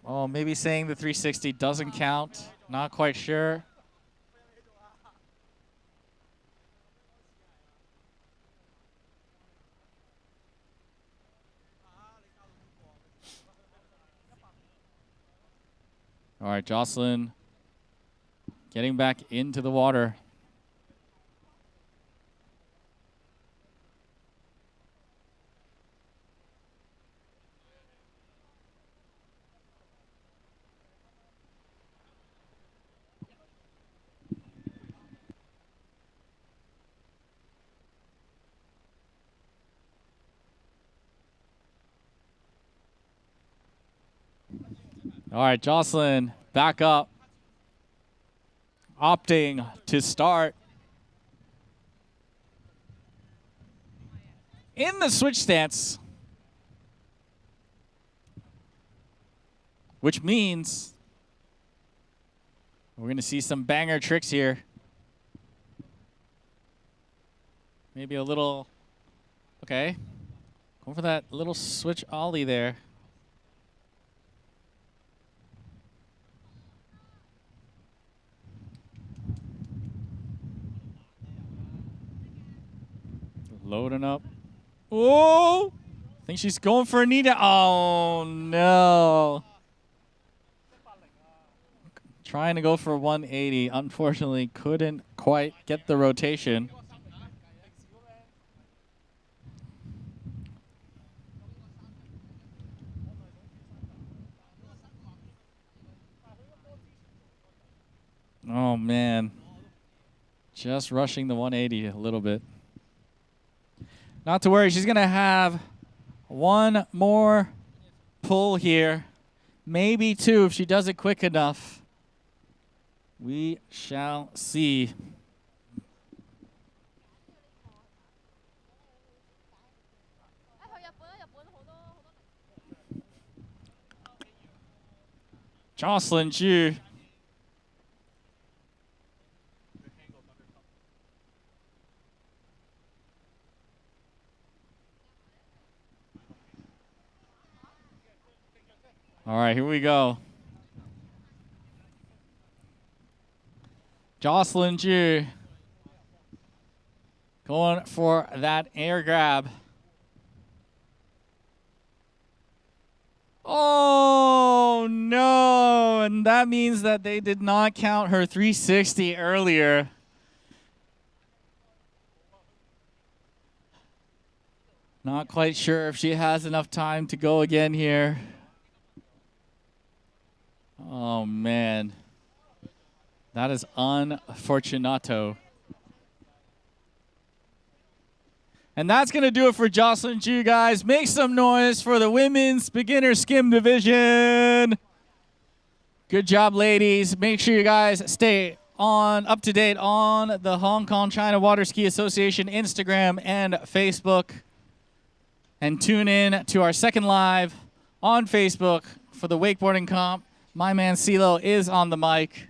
Oh, maybe saying the 360 doesn't count. Not quite sure. All right, Jocelyn getting back into the water. All right, Jocelyn back up, opting to start in the switch stance, which means we're going to see some banger tricks here. Maybe a little, okay, going for that little switch ollie there. Loading up. Oh! I think she's going for a knee down. Oh, no. Trying to go for a 180. Unfortunately, couldn't quite get the rotation. Oh, man. Just rushing the 180 a little bit. Not to worry, she's going to have one more pull here. Maybe two if she does it quick enough. We shall see. Jocelyn Ch. All right, here we go. Jocelyn Ch going for that air grab. Oh, Oh no, and that means that they did not count her 360 earlier. Not quite sure if she has enough time to go again here. Oh man, that is unfortunato. And that's going to do it for Jocelyn Ch, guys. Make some noise for the women's beginner skim division. Good job, ladies. Make sure you guys stay up to date on the Hong Kong China Water Ski Association Instagram and Facebook. And tune in to our second live on Facebook for the wakeboarding comp. My man CeeLo is on the mic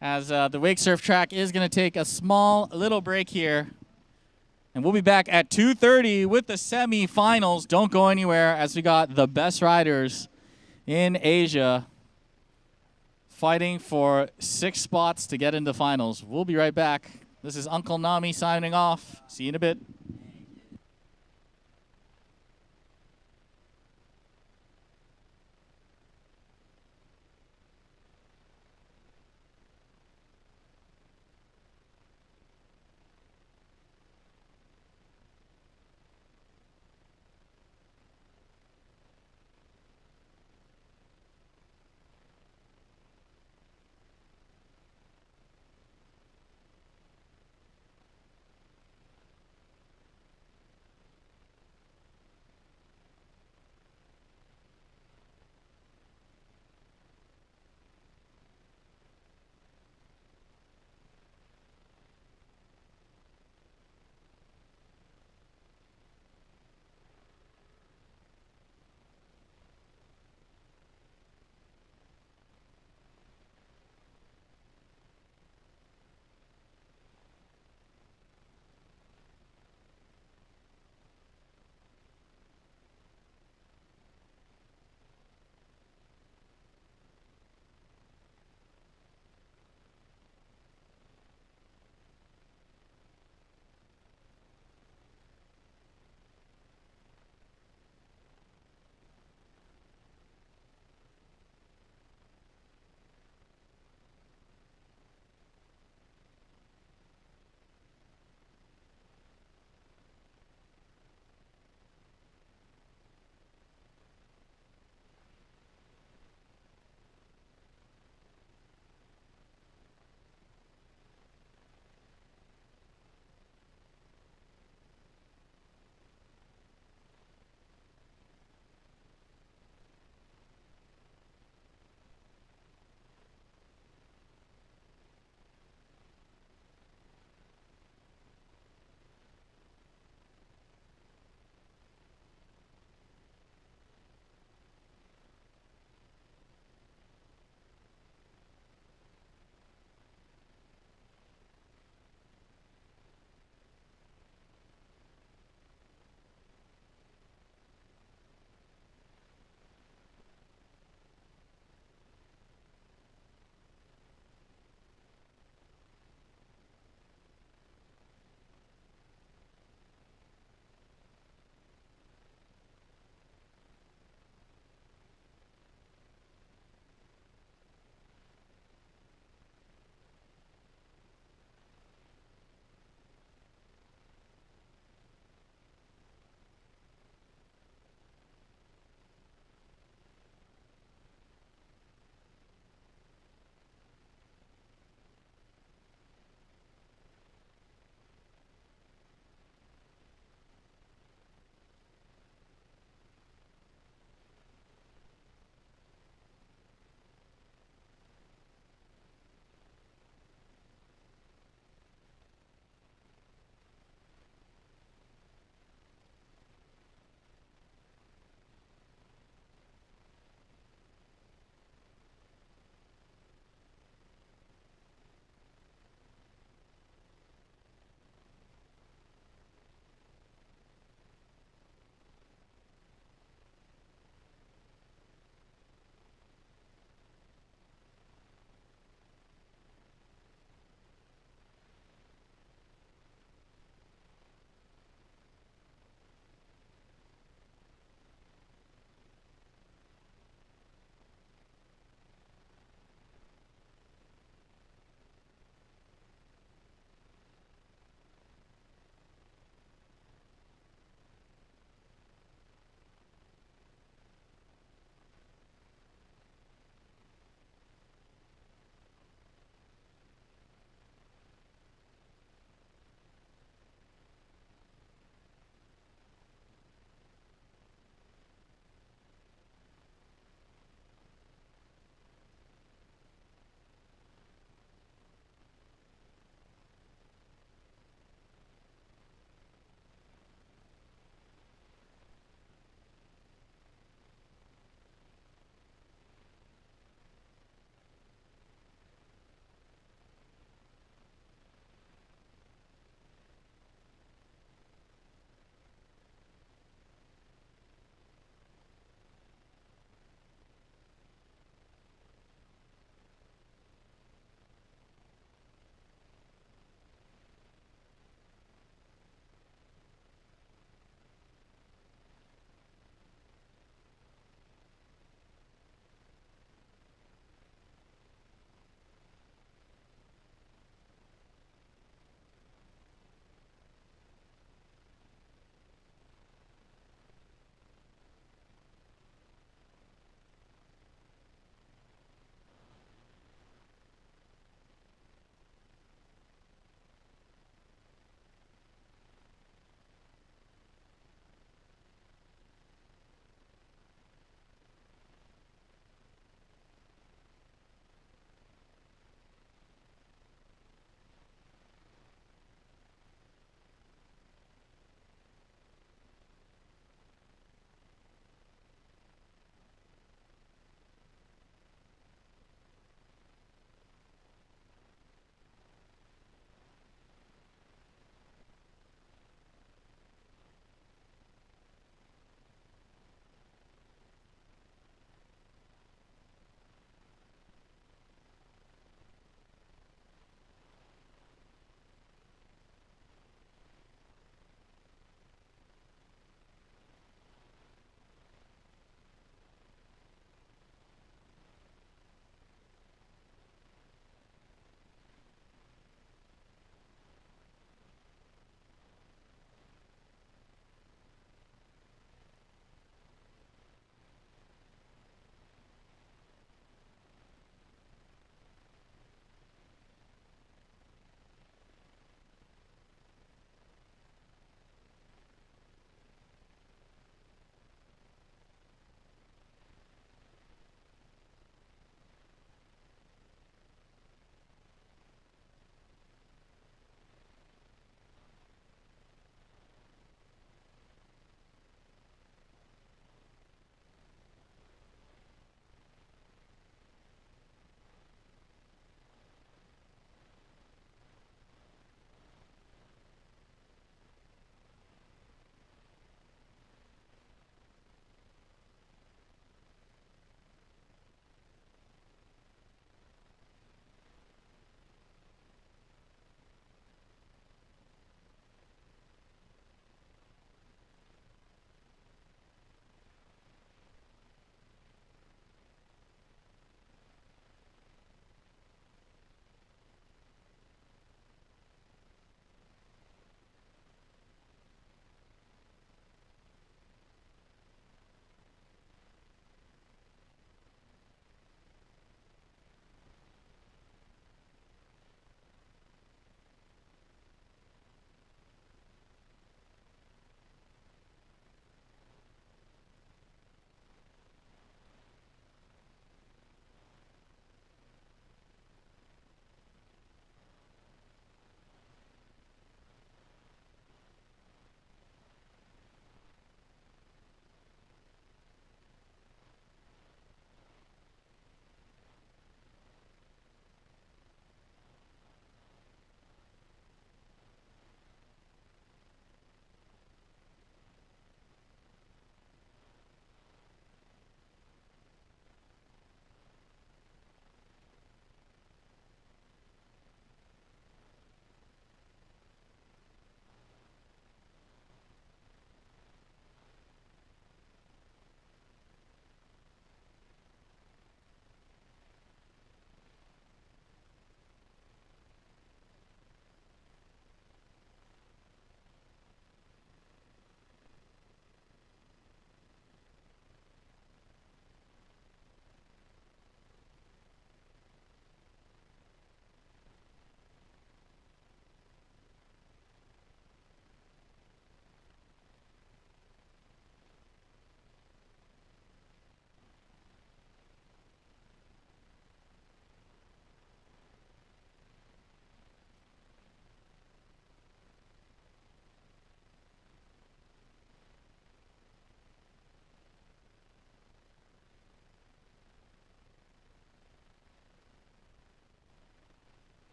as the wake surf track is going to take a little break here. And we'll be back at 2:30 with the semifinals. Don't go anywhere as we got the best riders in Asia fighting for 6 spots to get into finals. We'll be right back. This is Uncle Nami signing off. See you in a bit.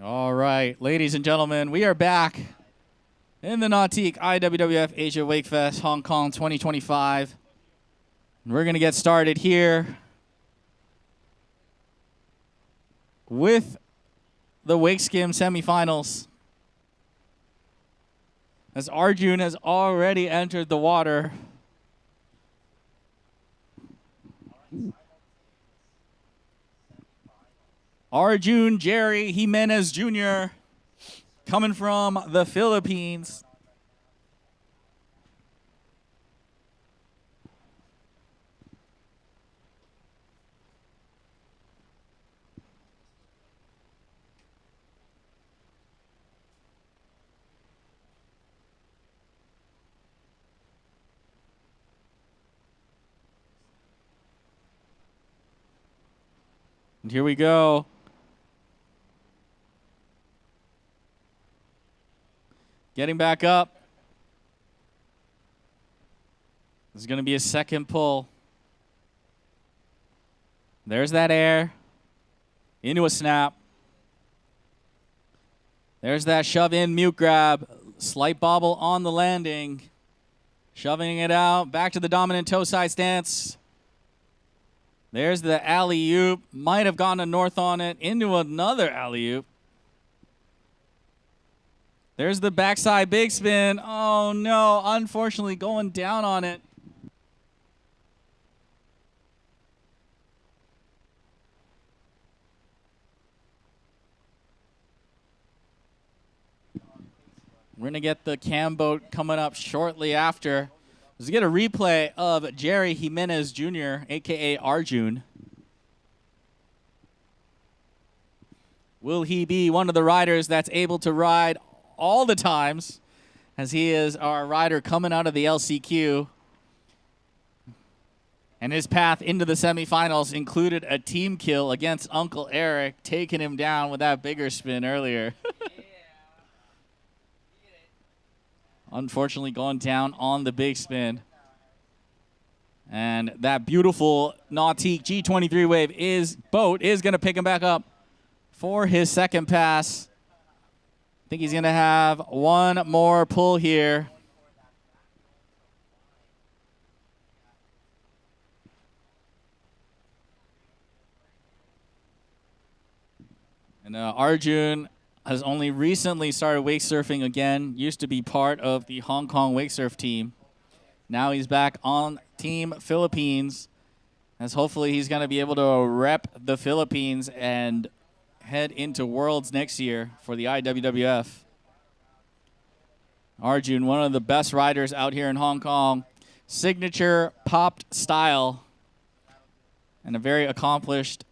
All right, ladies and gentlemen, we are back in the Nautique IWWF Asia Wakefest Hong Kong 2025. And we're going to get started here with the Wake Skim semifinals. As Arjun has already entered the water. Arjun Jerry Himenez Jr. coming from the Philippines. And here we go. Getting back up. This is going to be a second pull. There's that air. Into a snap. There's that shove in mute grab. Slight bobble on the landing. Shoving it out. Back to the dominant toe side stance. There's the alley-oop. Might have gone to north on it. Into another alley-oop. There's the backside big spin. Oh, no. Unfortunately, going down on it. We're going to get the cam boat coming up shortly after. Let's get a replay of Jerry Himenez Jr., a.k.a. Arjun. Will he be one of the riders that's able to ride all the times, as he is our rider coming out of the LCQ? And his path into the semifinals included a team kill against Uncle Eric, taking him down with that bigger spin earlier. Unfortunately, going down on the big spin. And that beautiful Nautique G23 wave boat is going to pick him back up for his second pass. I think he's going to have one more pull here. And Arjun has only recently started wake surfing again. Used to be part of the Hong Kong wake surf team. Now he's back on Team Philippines, as hopefully he's going to be able to rep the Philippines and head into Worlds next year for the IWWF. Arjun, one of the best riders out here in Hong Kong. Signature popped style. And a very accomplished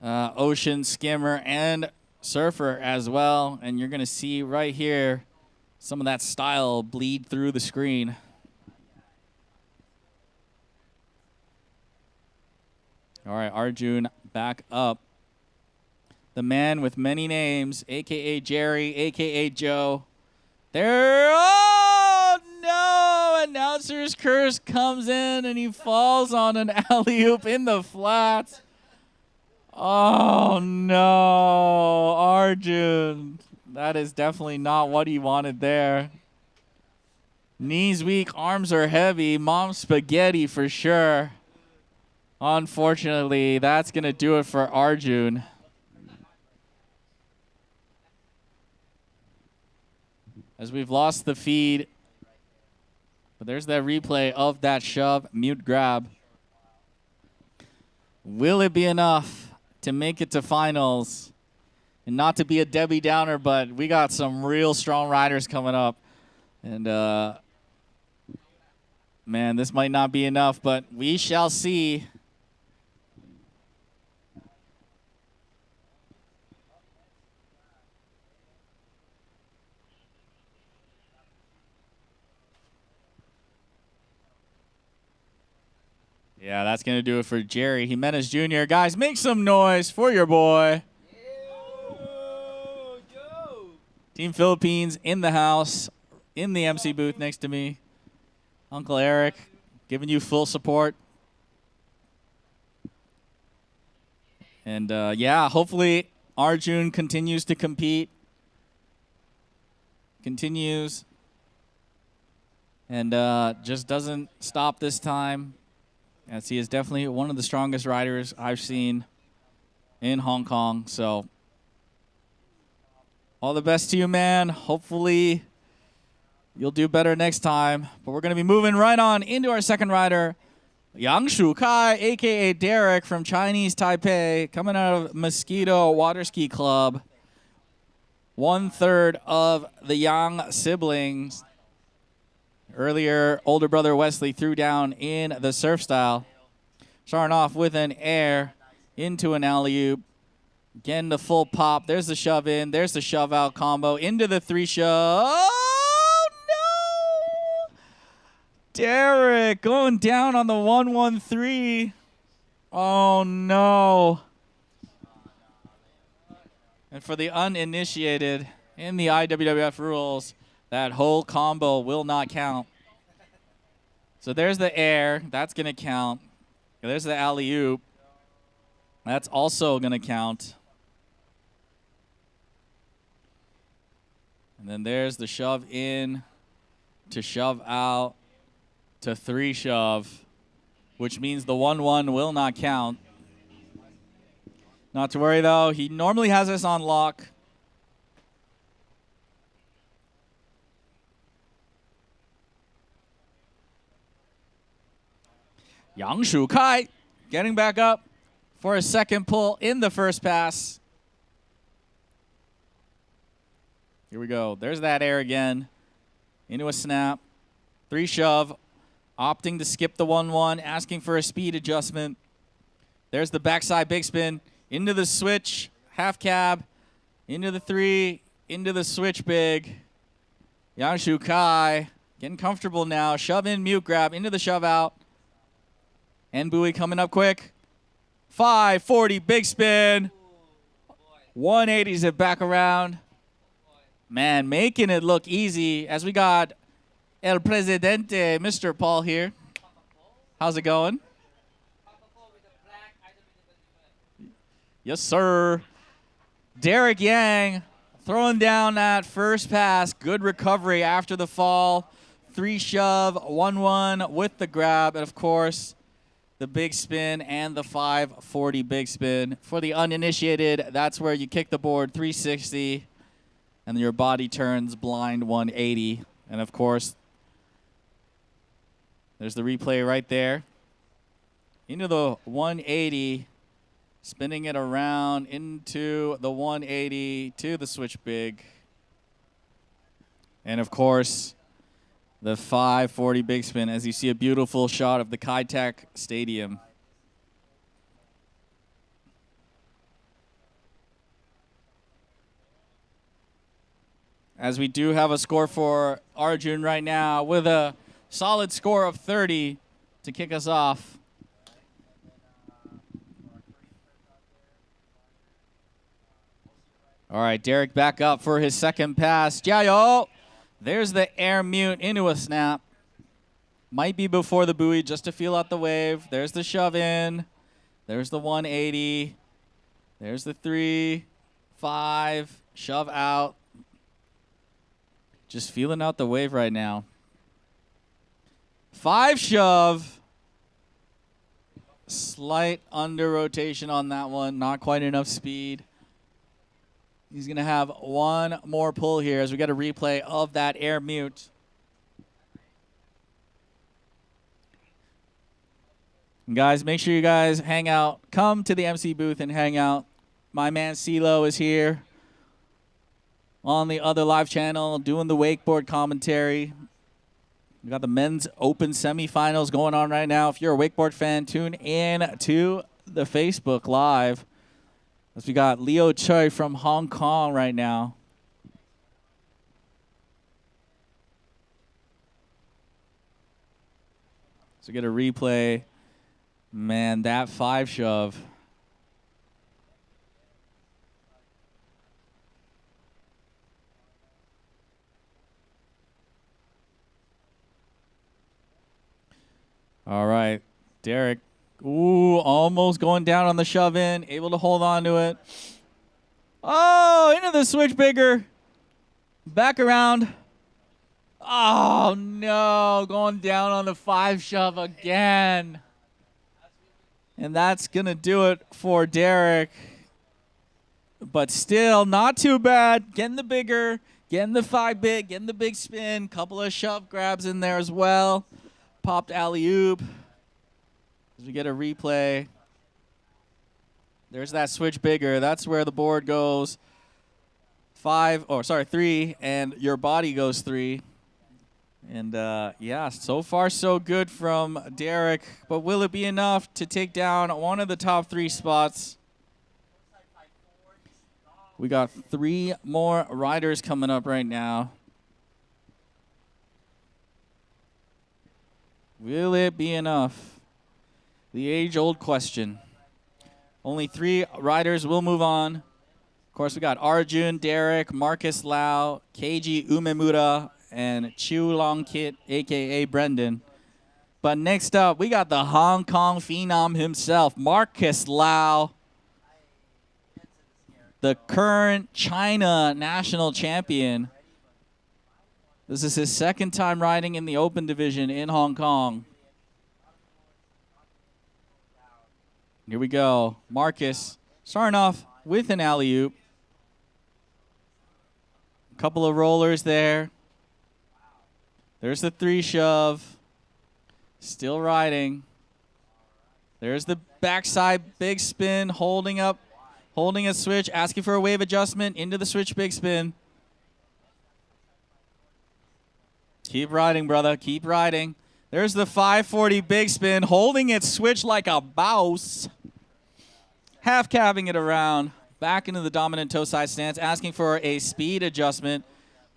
ocean skimmer and surfer as well. And you're going to see right here some of that style bleed through the screen. All right, Arjun back up. The man with many names, a.k.a. Jerry, a.k.a. Joe. There, oh no! Announcer's curse comes in and he falls on an alley-oop in the flats. Oh no, Arjun. That is definitely not what he wanted there. Knees weak, arms are heavy, mom spaghetti for sure. Unfortunately, that's going to do it for Arjun. As we've lost the feed. But there's that replay of that shove, mute grab. Will it be enough to make it to finals? And not to be a Debbie Downer, but we got some real strong riders coming up. And, man, this might not be enough, but we shall see. Yeah, that's going to do it for Jerry Himenez Jr. Guys, make some noise for your boy. Team Philippines in the house, in the MC booth next to me. Uncle Eric giving you full support. And, yeah, hopefully Arjun continues to compete. Continues. And just doesn't stop this time. As he is definitely one of the strongest riders I've seen in Hong Kong. So all the best to you, man. Hopefully you'll do better next time. But we're going to be moving right on into our second rider, Yang Shu Kai, a.k.a. Derek from Chinese Taipei, coming out of Mosquito Water Ski Club. 1/3 of the Yang siblings. Earlier, older brother Wesley threw down in the surf style. Starting off with an air into an alley-oop. Again, the full pop. There's the shove in. There's the shove out combo. Into the 3 shove. Oh, no! Derek going down on the 1-1-3. Oh, no. And for the uninitiated in the IWWF rules, that whole combo will not count. So there's the air. That's going to count. There's the alley-oop. That's also going to count. And then there's the shove in to shove out to 3 shove, which means the 1-1 will not count. Not to worry, though. He normally has us on lock. Yang Shu Kai getting back up for a second pull in the first pass. Here we go. There's that air again. Into a snap. 3 shove. Opting to skip the 1-1. Asking for a speed adjustment. There's the backside big spin. Into the switch. Half cab. Into the 3. Into the switch big. Yang Shu Kai getting comfortable now. Shove in, mute grab. Into the shove out. And buoy coming up quick. 540 big spin. 180s it back around. Man, making it look easy as we got El Presidente, Mr. Paul here. How's it going? Yes, sir. Derek Yang throwing down that first pass. Good recovery after the fall. 3 shove, 1-1 with the grab. And, of course, the big spin and the 540 big spin. For the uninitiated, that's where you kick the board 360 and your body turns blind 180. And of course, there's the replay right there. Into the 180, spinning it around into the 180 to the switch big. And of course, the 540 big spin as you see a beautiful shot of the Kai Tak Stadium. As we do have a score for Arjun right now with a solid score of 30 to kick us off. All right, Derek back up for his second pass. Jiao! There's the air mute into a snap. Might be before the buoy just to feel out the wave. There's the shove in. There's the 180. There's the 3, 5, shove out. Just feeling out the wave right now. 5 shove. Slight under rotation on that one. Not quite enough speed. He's going to have one more pull here as we get a replay of that air mute. And guys, make sure you guys hang out. Come to the MC booth and hang out. My man CeeLo is here on the other live channel doing the wakeboard commentary. We got the men's open semifinals going on right now. If you're a wakeboard fan, tune in to the Facebook Live. As we got Leo Choi from Hong Kong right now. So get a replay. Man, that 5 shove. All right, Derek. Ooh, almost going down on the shove in. Able to hold on to it. Oh, into the switch bigger. Back around. Oh, no. Going down on the 5 shove again. And that's going to do it for Derek. But still, not too bad. Getting the bigger, getting the 5 big, getting the big spin. Couple of shove grabs in there as well. Popped alley-oop. As we get a replay. There's that switch bigger. That's where the board goes 3, and your body goes 3. And, yeah, so far so good from Derek. But will it be enough to take down one of the top 3 spots? We got 3 more riders coming up right now. Will it be enough? The age-old question. Only 3 riders will move on. Of course, we got Arjun, Derek, Marcus Laauo, Keiji Umemura, and Chiu Long Kit, a.k.a. Brendan. But next up, we got the Hong Kong phenom himself, Marcus Laauo, the current China national champion. This is his 2nd time riding in the open division in Hong Kong. Here we go. Marcus starting off with an alley-oop. Couple of rollers there. There's the 3 shove. Still riding. There's the backside big spin, holding a switch, asking for a wave adjustment into the switch big spin. Keep riding, brother. Keep riding. There's the 540 big spin, holding its switch like a boss. Half cabbing it around. Back into the dominant toe side stance, asking for a speed adjustment.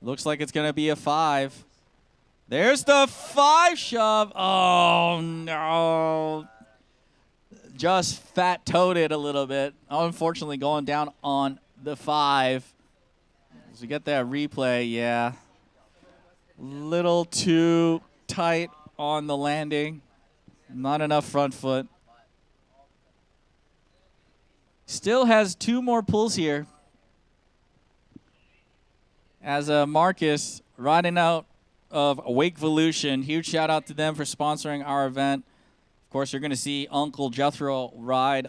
Looks like it's going to be a 5. There's the 5 shove. Oh, no. Just fat-toed it a little bit. Unfortunately, going down on the 5. As we get that replay, yeah. Little too tight on the landing. Not enough front foot. Still has 2 more pulls here. As Marcus riding out of Wakevolution. Huge shout out to them for sponsoring our event. Of course, you're going to see Uncle Jethro ride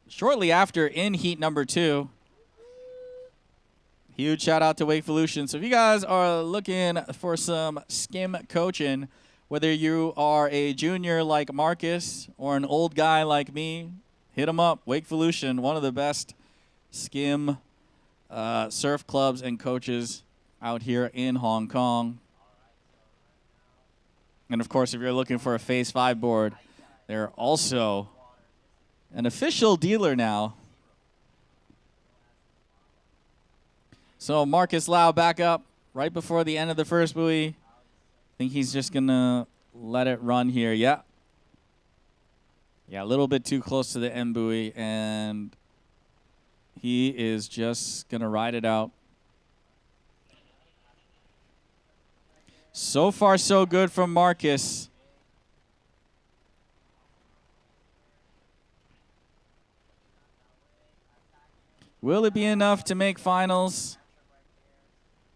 shortly after in heat number 2. Huge shout out to Wakevolution. So if you guys are looking for some skim coaching, whether you are a junior like Marcus or an old guy like me, hit them up. Wakevolution, one of the best skim surf clubs and coaches out here in Hong Kong. And of course, if you're looking for a Phase 5 board, they're also an official dealer now. So Marcus Laauo back up right before the end of the first buoy. I think he's just going to let it run here. Yeah. Yeah, a little bit too close to the end buoy, and he is just going to ride it out. So far, so good from Marcus. Will it be enough to make finals?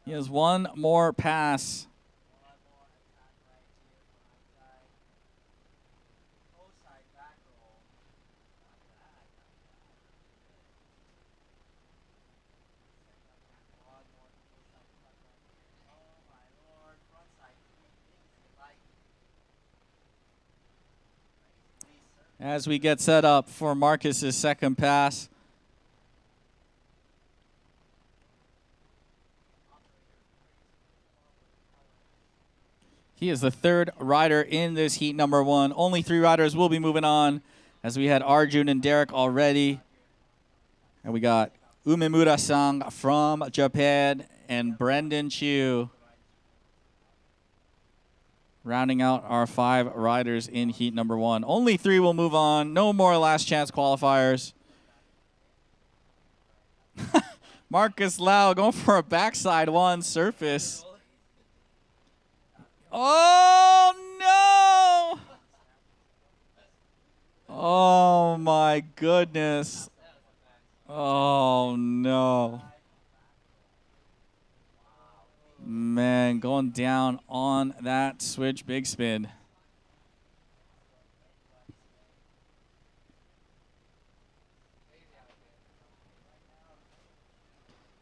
He has 1 more pass. As we get set up for Marcus's second pass. He is the 3rd rider in this heat number 1. Only 3 riders will be moving on, as we had Arjun and Derek already. And we got Umemura-san from Japan and Brendan Chiu rounding out our 5 riders in heat number 1. Only 3 will move on. No more last chance qualifiers. Marcus Laauo going for a backside 1 surface. Oh, no! Oh, my goodness. Oh, no. Man, going down on that switch big spin.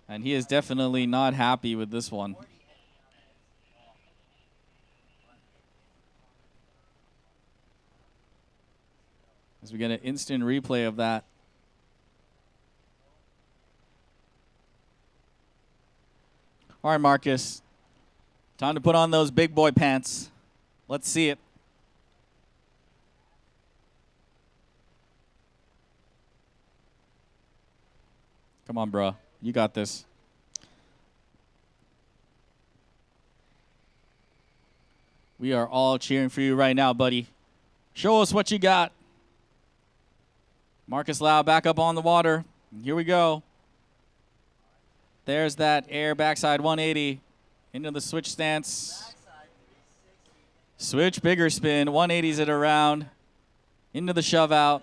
And he is definitely not happy with this one. As we get an instant replay of that. All right, Marcus. Time to put on those big boy pants. Let's see it. Come on, bro. You got this. We are all cheering for you right now, buddy. Show us what you got. Marcus Laauo back up on the water. Here we go. There's that air backside 180 into the switch stance. Switch bigger spin. 180s it around. Into the shove out.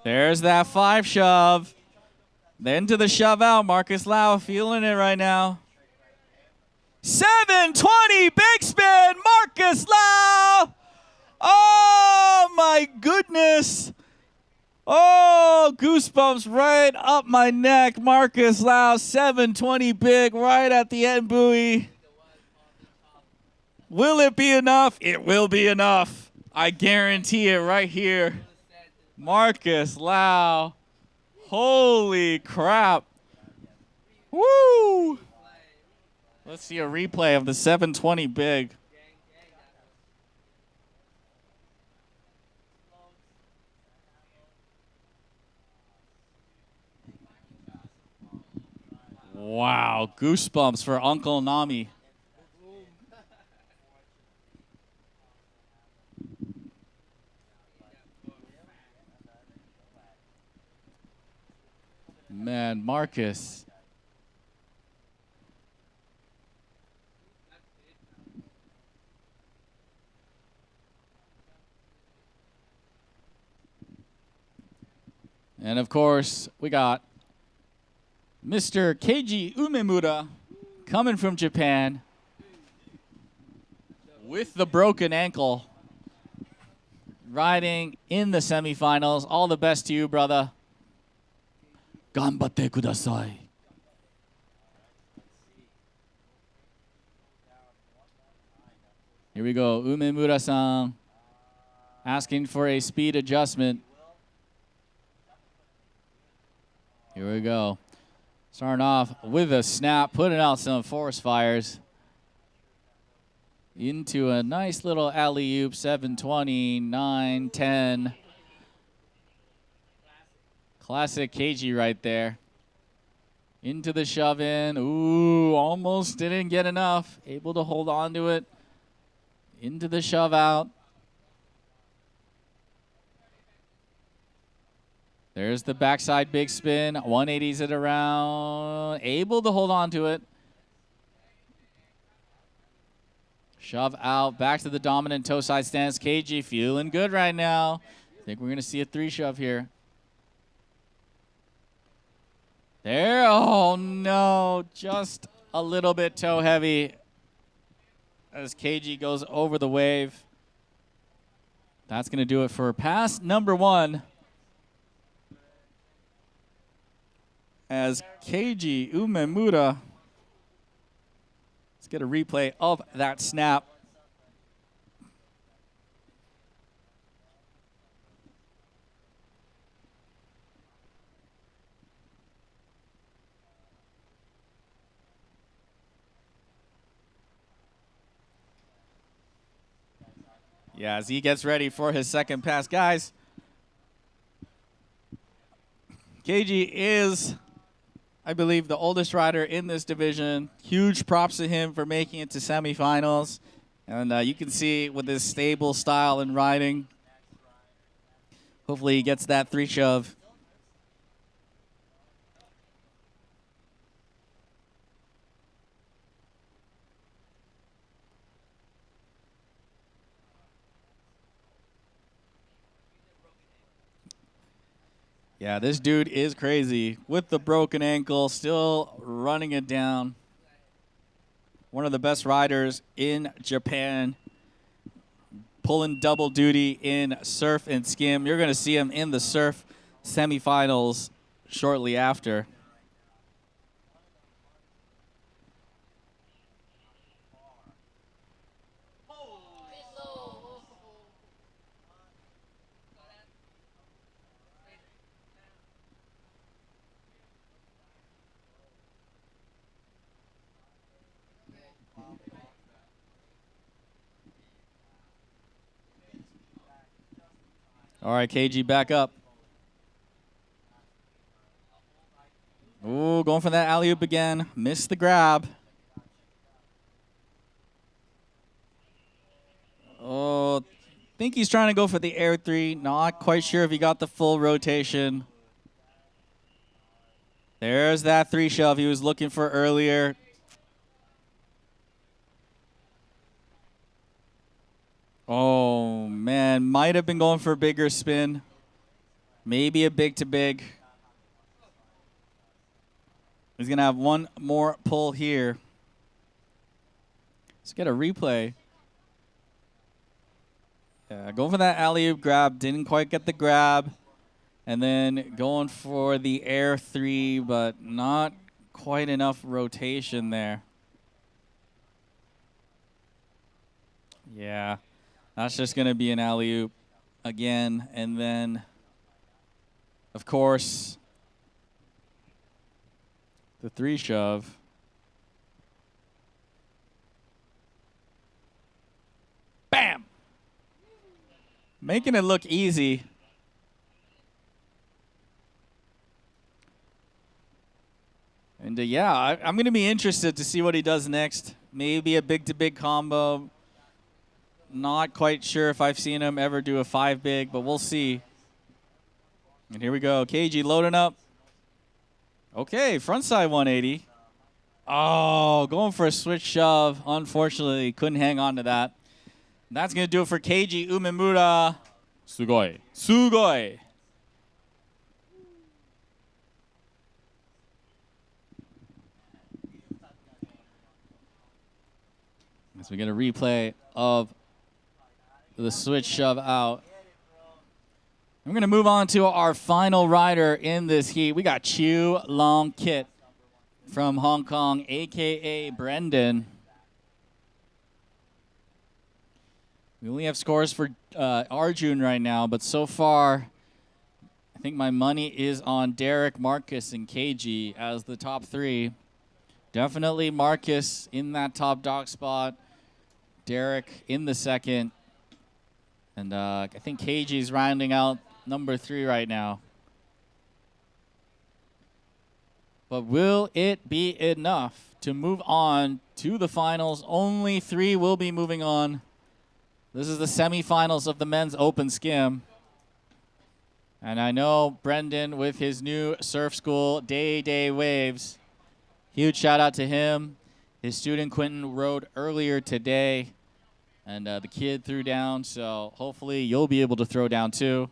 There's that 5 shove. Then to the shove out. Marcus Laauo feeling it right now. 720 big spin. Marcus Laauo. Oh, my goodness. Oh, goosebumps right up my neck. Marcus Laauo, 720 big right at the end buoy. Will it be enough? It will be enough. I guarantee it right here. Marcus Laauo. Holy crap. Woo! Let's see a replay of the 720 big. Wow, goosebumps for Uncle Nami. Man, Marcus. And of course, we got Mr. Keiji Umemura coming from Japan with the broken ankle, riding in the semifinals. All the best to you, brother. Ganbatte kudasai. Here we go, Umemura-san asking for a speed adjustment. Here we go. Starting off with a snap, putting out some forest fires into a nice little alley-oop, 720, 9, 10. Classic Keiji right there. Into the shove-in. Ooh, almost didn't get enough. Able to hold on to it. Into the shove-out. There's the backside big spin. 180s it around. Able to hold on to it. Shove out. Back to the dominant toe side stance. Keiji feeling good right now. I think we're going to see a 3 shove here. There. Oh, no. Just a little bit toe heavy as Keiji goes over the wave. That's going to do it for pass number 1. As Keiji Umemura. Let's get a replay of that snap. Yeah, as he gets ready for his second pass. Guys, Keiji is, I believe, the oldest rider in this division. Huge props to him for making it to semifinals. And you can see with his stable style and riding, hopefully he gets that 3 shove. Yeah, this dude is crazy. With the broken ankle, still running it down. One of the best riders in Japan. Pulling double duty in surf and skim. You're going to see him in the surf semifinals shortly after. All right, KG, back up. Ooh, going for that alley-oop again. Missed the grab. Oh, think he's trying to go for the air three. Not quite sure if he got the full rotation. There's that three shove he was looking for earlier. Oh, man. Might have been going for a bigger spin. Maybe a big to big. He's going to have one more pull here. Let's get a replay. Yeah, going for that alley-oop grab. Didn't quite get the grab. And then going for the air three, but not quite enough rotation there. Yeah. That's just going to be an alley-oop again. And then, of course, the three shove. Bam! Making it look easy. And yeah, I'm going to be interested to see what he does next. Maybe a big-to-big combo. Not quite sure if I've seen him ever do a 5-big, but we'll see. And here we go. KG loading up. Okay, frontside 180. Oh, going for a switch shove. Unfortunately, couldn't hang on to that. And that's going to do it for KG Umemura. Sugoi. Sugoi. As we get a replay of the switch shove out. I'm going to move on to our final rider in this heat. We got Chu Long Kit from Hong Kong, a.k.a. Brendan. We only have scores for Arjun right now, but so far, I think my money is on Derek, Marcus, and KG as the top three. Definitely Marcus in that top dog spot. Derek in the second. And I think KG's rounding out number 3 right now. But will it be enough to move on to the finals? Only 3 will be moving on. This is the semifinals of the men's open skim. And I know Brendan with his new surf school, Day Waves. Huge shout out to him. His student Quinton rode earlier today. And the kid threw down, so hopefully you'll be able to throw down too.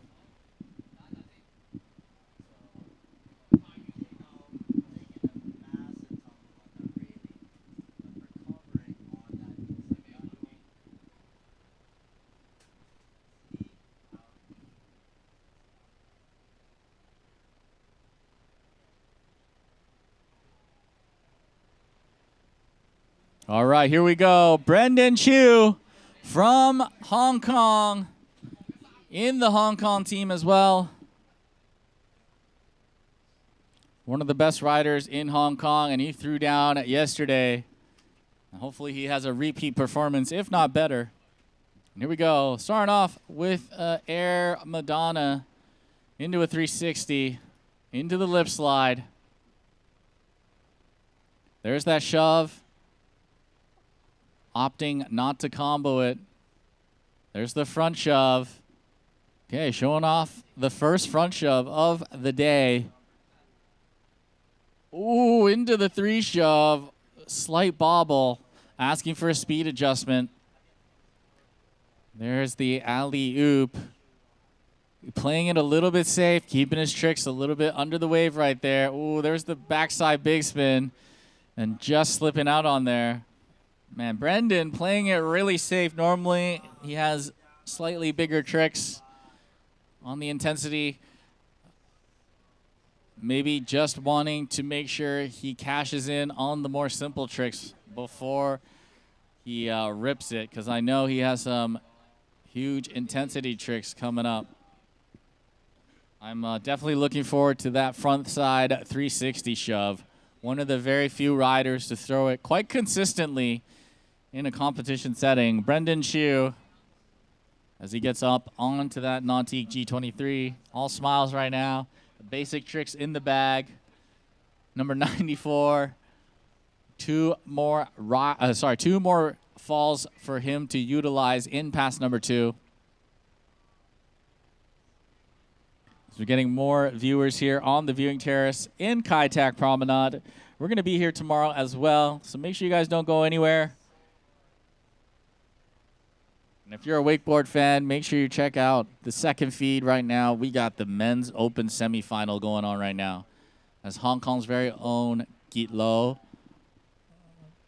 All right, here we go. Brendan Chu from Hong Kong, in the Hong Kong team as well. One of the best riders in Hong Kong, and he threw down yesterday. And hopefully he has a repeat performance, if not better. And here we go. Starting off with Air Madonna into a 360, into the lip slide. There's that shove. Opting not to combo it. There's the front shove. Okay, showing off the first front shove of the day. Ooh, into the 3 shove. Slight bobble. Asking for a speed adjustment. There's the alley-oop. Playing it a little bit safe, keeping his tricks a little bit under the wave right there. Ooh, there's the backside big spin. And just slipping out on there. Man, Brendan playing it really safe. Normally, he has slightly bigger tricks on the intensity. Maybe just wanting to make sure he cashes in on the more simple tricks before he rips it, because I know he has some huge intensity tricks coming up. I'm definitely looking forward to that front side 360 shove. One of the very few riders to throw it quite consistently in a competition setting. Brendan Chiu, as he gets up onto that Nautique G23. All smiles right now. Basic tricks in the bag. Number 94. Two more falls for him to utilize in pass number 2. So we're getting more viewers here on the viewing terrace in Kai Tak Promenade. We're going to be here tomorrow as well, so make sure you guys don't go anywhere. And if you're a wakeboard fan, make sure you check out the second feed right now. We got the men's open semifinal going on right now. As Hong Kong's very own Lo,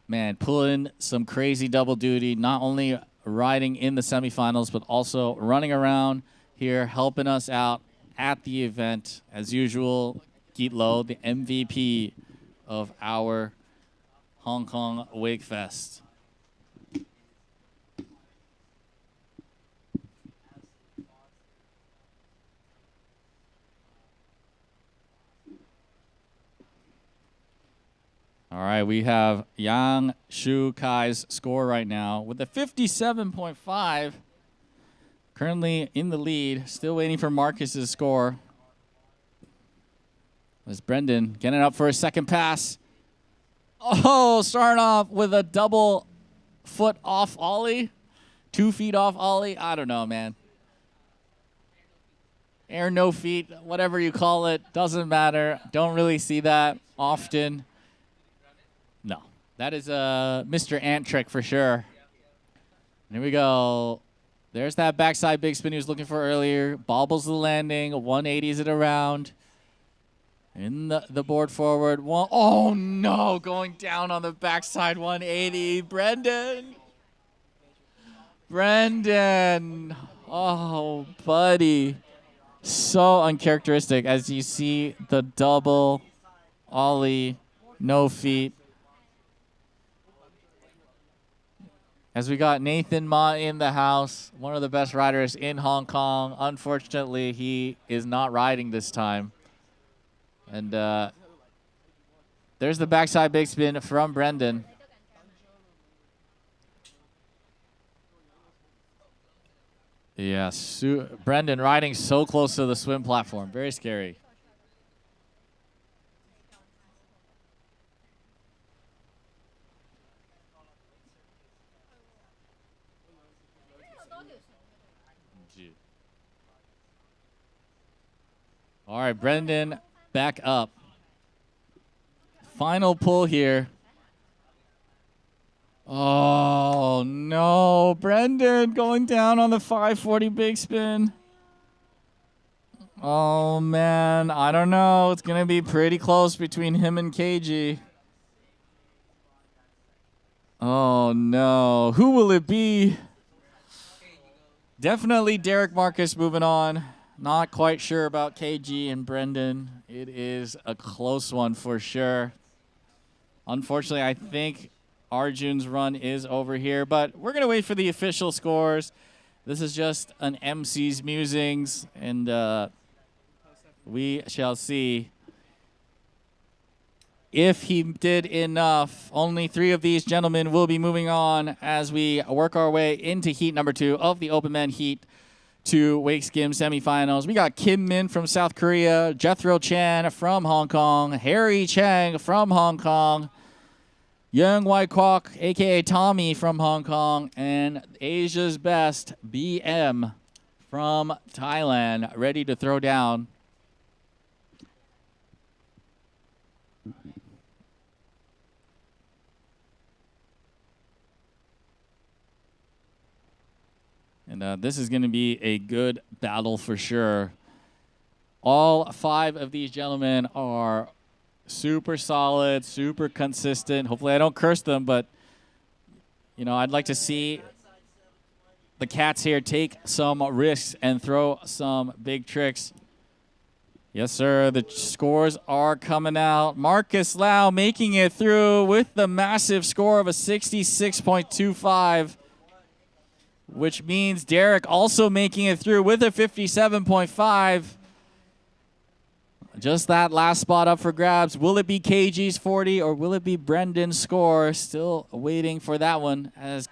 man, pulling some crazy double duty, not only riding in the semifinals, but also running around here, helping us out at the event. As usual, Lo, the MVP of our Hong Kong Wakefest. All right, we have Yang Shu Kai's score right now with a 57.5. Currently in the lead, still waiting for Marcus's score. As Brendan getting up for a second pass. Oh, starting off with a double foot off ollie. 2 feet off ollie. I don't know, man. Air no feet, whatever you call it, doesn't matter. Don't really see that often. No, that is a Mr. Ant trick for sure. Here we go. There's that backside big spin he was looking for earlier. Bobbles the landing, 180s it around. In the board forward. Oh no, going down on the backside 180. Brendan. Oh, buddy. So uncharacteristic as you see the double ollie, no feet. As we got Nathan Ma in the house, one of the best riders in Hong Kong. Unfortunately, he is not riding this time. And there's the backside big spin from Brendan. Yeah, Brendan riding so close to the swim platform. Very scary. All right, Brendan back up. Final pull here. Oh, no. Brendan going down on the 540 big spin. Oh, man. I don't know. It's going to be pretty close between him and KG. Oh, no. Who will it be? Definitely Derek Marcus moving on. Not quite sure about KG and Brendan. It is a close one for sure. Unfortunately, I think Arjun's run is over here, but we're going to wait for the official scores. This is just an MC's musings, and we shall see. If he did enough, only 3 of these gentlemen will be moving on as we work our way into heat number 2 of the Open Men Heat 2 Wake Skim semifinals. We got Kim Min from South Korea, Jethro Chan from Hong Kong, Harry Chang from Hong Kong, Young Wai Kwok, a.k.a. Tommy from Hong Kong, and Asia's best, BM from Thailand, ready to throw down. And this is going to be a good battle for sure. All 5 of these gentlemen are super solid, super consistent. Hopefully I don't curse them, but, you know, I'd like to see the cats here take some risks and throw some big tricks. Yes, sir. The scores are coming out. Marcus Laauo making it through with the massive score of a 66.25, which means Derek also making it through with a 57.5. Just that last spot up for grabs. Will it be KG's 40 or will it be Brendan's score? Still waiting for that one as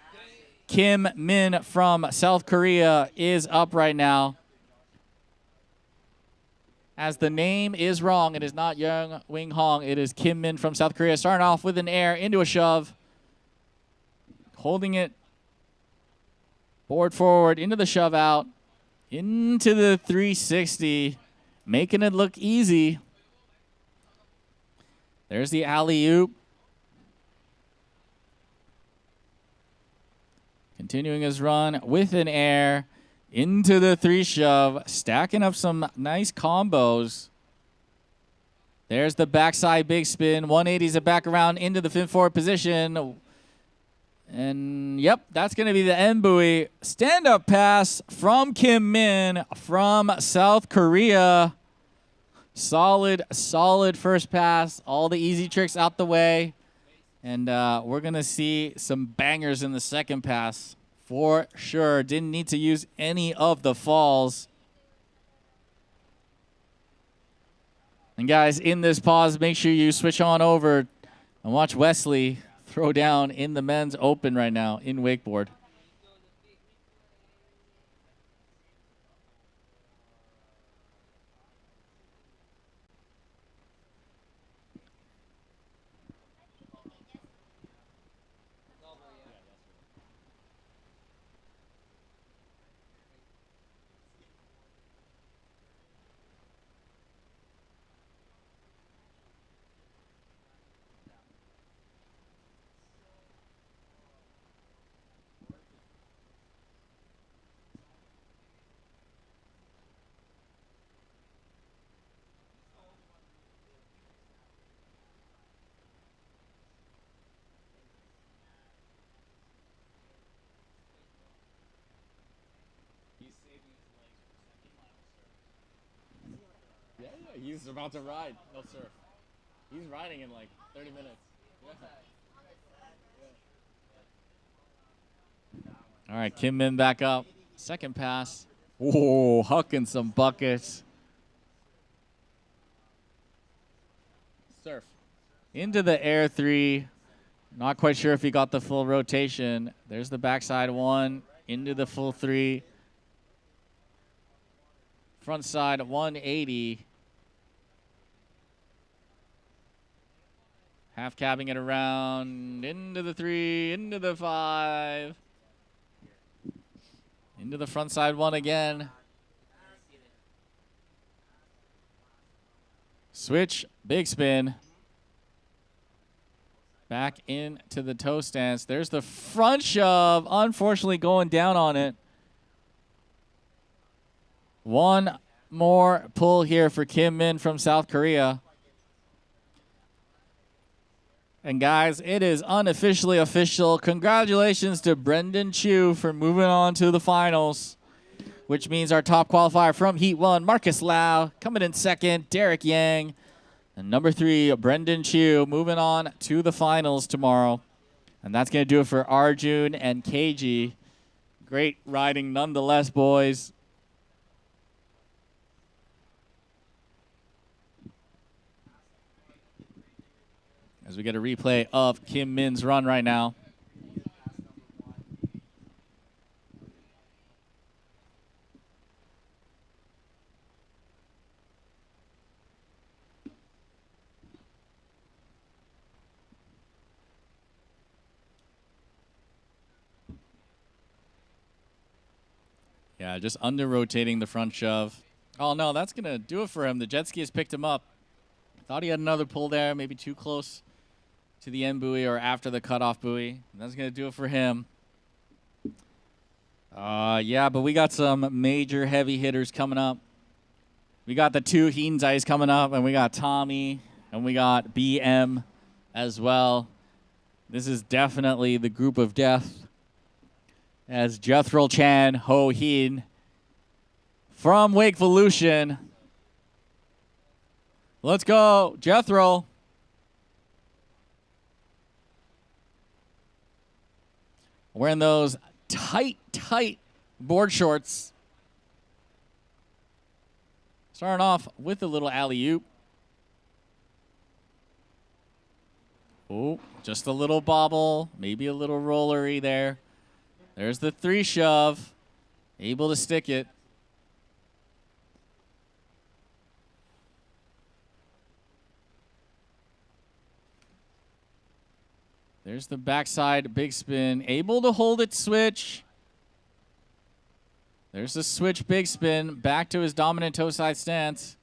Kim Min from South Korea is up right now. As the name is wrong, it is not Young Wing Hong. It is Kim Min from South Korea. Starting off with an air into a shove. Holding it. Board forward into the shove out. Into the 360. Making it look easy. There's the alley-oop. Continuing his run with an air into the 3 shove, stacking up some nice combos. There's the backside big spin. 180s it back around into the fin forward position. And yep, that's going to be the end buoy. Stand-up pass from Kim Min from South Korea. Solid, solid first pass. All the easy tricks out the way. And we're going to see some bangers in the second pass for sure. Didn't need to use any of the falls. And guys, in this pause, make sure you switch on over and watch Wesley throw down in the men's open right now in wakeboard. He's about to ride. No, sir. He's riding in like 30 minutes. All right, Kim Min back up. Second pass. Oh, hucking some buckets. Surf. Into the air 3. Not quite sure if he got the full rotation. There's the backside 1. Into the full 3. Front side 180. Half cabbing it around, into the 3, into the 5. Into the front side 1 again. Switch, big spin. Back into the toe stance. There's the front shove, unfortunately going down on it. One more pull here for Kim Min from South Korea. And guys, it is unofficially official. Congratulations to Brendan Chu for moving on to the finals, which means our top qualifier from Heat 1, Marcus Laauo, coming in second, Derek Yang, and number 3, Brendan Chu, moving on to the finals tomorrow. And that's going to do it for Arjun and KG. Great riding nonetheless, boys. As we get a replay of Kim Min's run right now. Yeah, just under-rotating the front shove. Oh, no, that's going to do it for him. The jet ski has picked him up. Thought he had another pull there, maybe too close to the end buoy or after the cutoff buoy. That's going to do it for him. Yeah, but we got some major heavy hitters coming up. We got the two Hinzais coming up, and we got Tommy, and we got BM as well. This is definitely the group of death, as Jethro Chan, Ho Hin from Wakevolution. Let's go, Jethro. Wearing those tight board shorts. Starting off with a little alley-oop. Oh, just a little bobble, maybe a little rollery there. There's the 3 shove, able to stick it. There's the backside big spin, able to hold it switch. There's the switch big spin, back to his dominant toe side stance.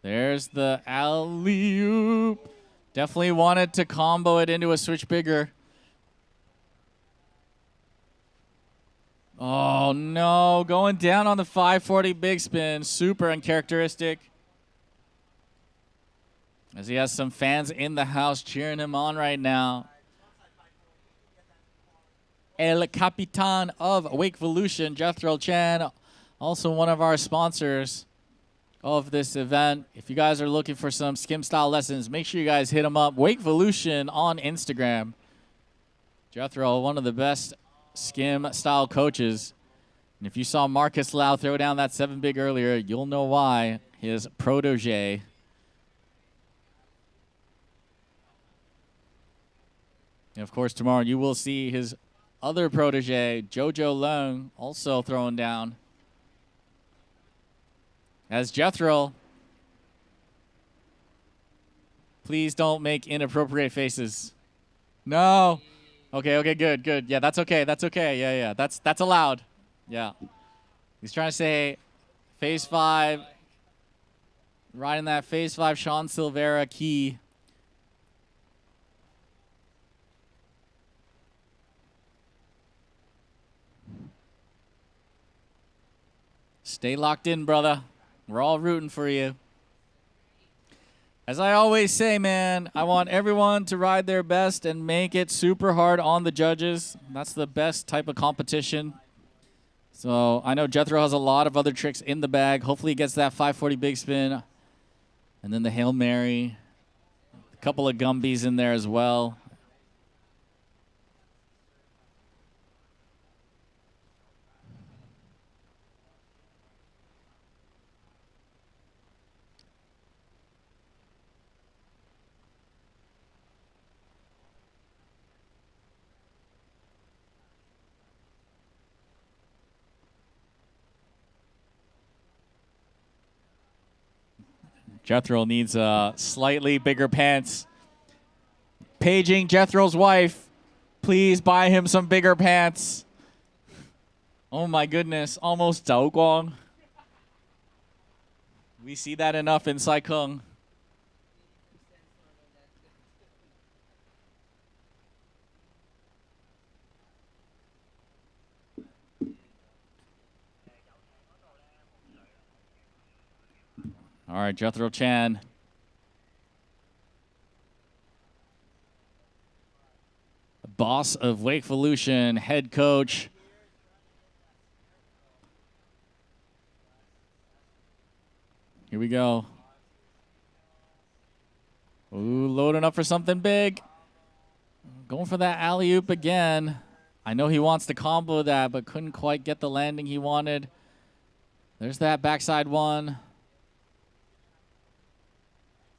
There's the alley-oop. Definitely wanted to combo it into a switch bigger. Oh no, going down on the 540 big spin, super uncharacteristic. As he has some fans in the house cheering him on right now. El Capitan of Wakevolution, Jethro Chan, also one of our sponsors of this event. If you guys are looking for some skim style lessons, make sure you guys hit him up. Wakevolution on Instagram. Jethro, one of the best skim style coaches. And if you saw Marcus Laauo throw down that 7 big earlier, you'll know why. His protege. And of course, tomorrow you will see his other protege, Jojo Leung, also throwing down. As Jethro, please don't make inappropriate faces. No. Okay, good. Yeah, that's okay. Yeah. That's allowed. Yeah. He's trying to say phase 5, riding that phase 5 Sean Silvera key. Stay locked in, brother. We're all rooting for you. As I always say, man, I want everyone to ride their best and make it super hard on the judges. That's the best type of competition. So I know Jethro has a lot of other tricks in the bag. Hopefully he gets that 540 big spin. And then the Hail Mary. A couple of Gumbies in there as well. Jethro needs slightly bigger pants. Paging Jethro's wife. Please buy him some bigger pants. Oh my goodness, almost Zhao Guang. We see that enough in Sai Kung. All right, Jethro Chan. The boss of Wakevolution, head coach. Here we go. Ooh, loading up for something big. Going for that alley-oop again. I know he wants to combo that, but couldn't quite get the landing he wanted. There's that backside one.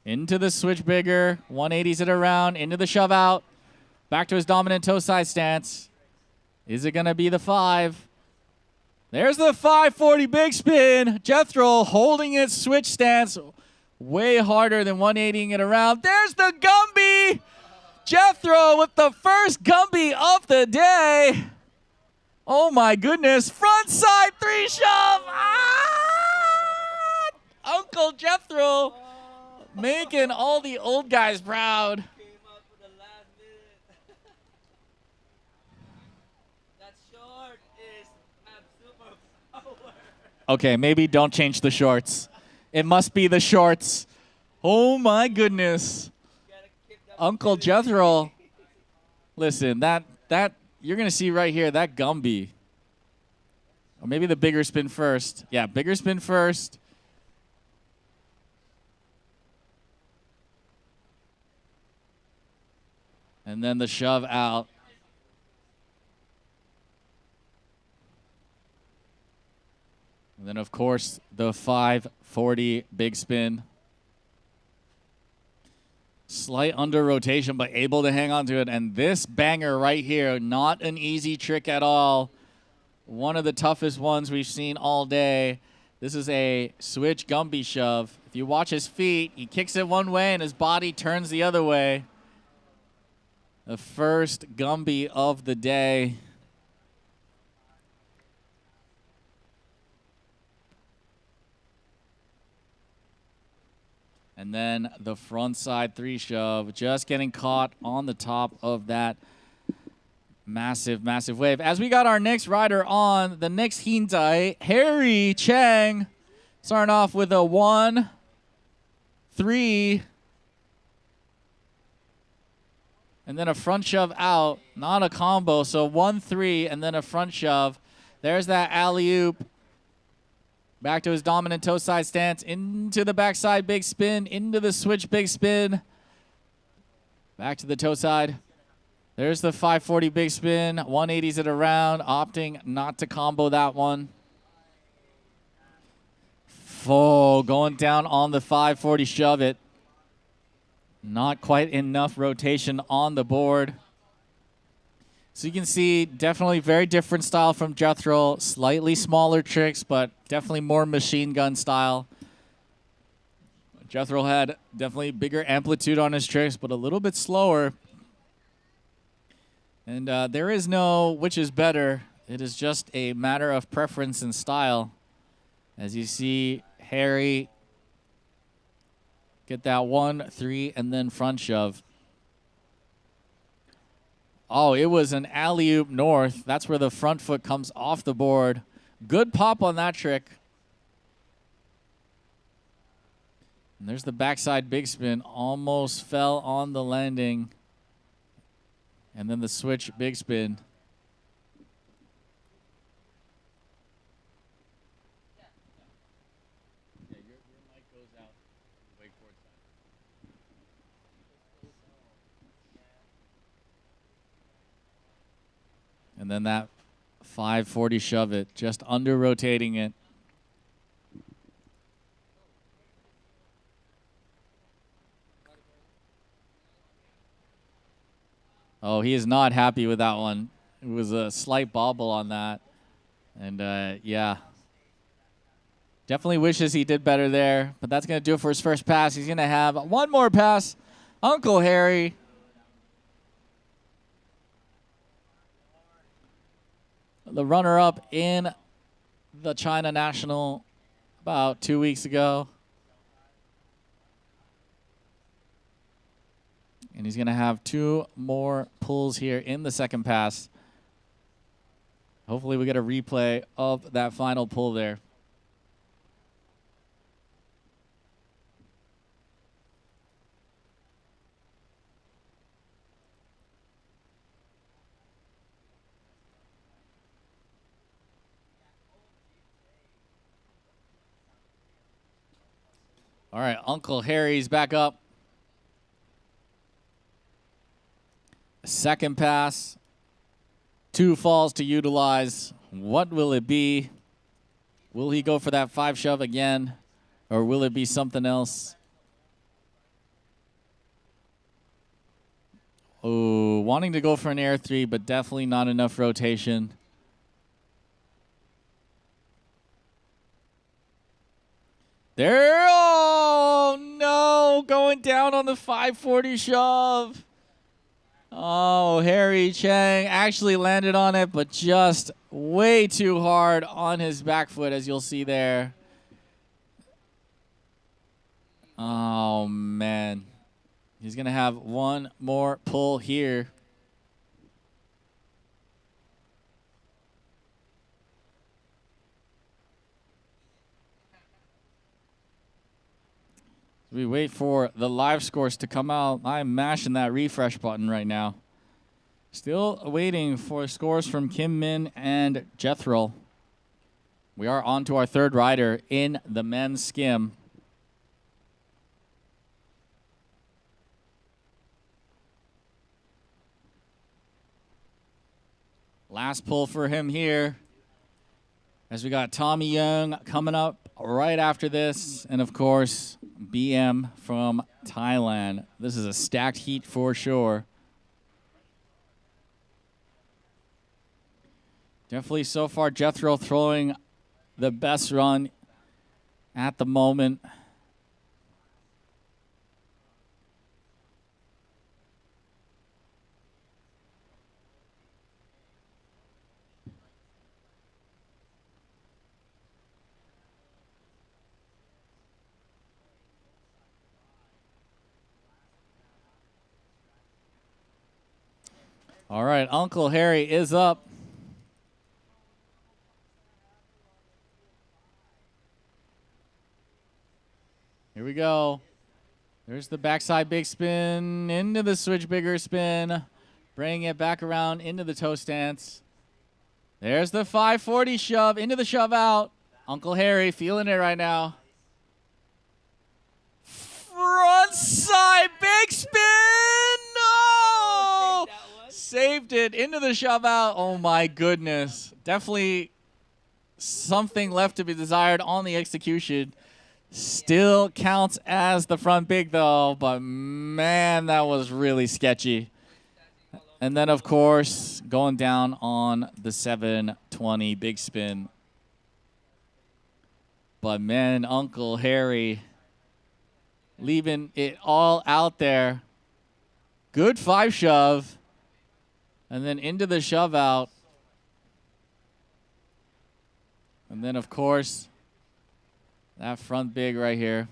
Into the switch bigger. 180s it around. Into the shove out. Back to his dominant toe side stance. Is it going to be the 5? There's the 540 big spin. Jethro holding its switch stance way harder than 180ing it around. There's the Gumby. Jethro with the first Gumby of the day. Oh my goodness. Front side 3 shove. Ah! Uncle Jethro. Making all the old guys proud. Okay, maybe don't change the shorts. It must be the shorts. Oh my goodness. Uncle Jethro. Listen, that you're going to see right here, that Gumby. Or maybe the bigger spin first. Yeah, bigger spin first. And then the shove out. And then, of course, the 540 big spin. Slight under rotation, but able to hang on to it. And this banger right here, not an easy trick at all. One of the toughest ones we've seen all day. This is a switch Gumby shove. If you watch his feet, he kicks it one way and his body turns the other way. The first Gumby of the day. And then the front side 3 shove, just getting caught on the top of that massive, massive wave. As we got our next rider on, the next Hintai, Harry Chang, starting off with a 1, 3, and then a front shove out, not a combo, so 1, 3, and then a front shove. There's that alley-oop. Back to his dominant toe side stance, into the backside big spin, into the switch big spin. Back to the toe side. There's the 540 big spin, 180s it around, opting not to combo that one. Full, going down on the 540 shove it. Not quite enough rotation on the board. So you can see definitely very different style from Jethro. Slightly smaller tricks, but definitely more machine gun style. Jethro had definitely bigger amplitude on his tricks, but a little bit slower. And there is no which is better. It is just a matter of preference and style. As you see Harry get that 1, 3, and then front shove. Oh, it was an alley-oop north. That's where the front foot comes off the board. Good pop on that trick. And there's the backside big spin. Almost fell on the landing. And then the switch big spin. And then that 540 shove it, just under rotating it. Oh, he is not happy with that one. It was a slight bobble on that. And yeah, definitely wishes he did better there. But that's going to do it for his first pass. He's going to have one more pass. Uncle Harry. The runner-up in the China National about 2 weeks ago. And he's going to have 2 more pulls here in the second pass. Hopefully we get a replay of that final pull there. All right, Uncle Harry's back up. Second pass. 2 falls to utilize. What will it be? Will he go for that 5 shove again? Or will it be something else? Oh, wanting to go for an air 3, but definitely not enough rotation. There, oh no, going down on the 540 shove. Oh, Harry Chang actually landed on it, but just way too hard on his back foot, as you'll see there. Oh, man. He's going to have one more pull here. We wait for the live scores to come out. I'm mashing that refresh button right now. Still waiting for scores from Kim Min and Jethro. We are on to our third rider in the men's skim. Last pull for him here, as we got Tommy Young coming up right after this, and of course, BM from Thailand. This is a stacked heat for sure. Definitely so far, Jethro throwing the best run at the moment. All right, Uncle Harry is up. Here we go. There's the backside big spin into the switch bigger spin. Bring it back around into the toe stance. There's the 540 shove into the shove out. Uncle Harry feeling it right now. Front side big spin. No! Saved it into the shove out. Oh my goodness. Definitely something left to be desired on the execution. Still counts as the front big though, but man, that was really sketchy. And then of course, going down on the 720 big spin. But man, Uncle Harry leaving it all out there. Good 5 shove. And then into the shove out. And then of course, that front big right here.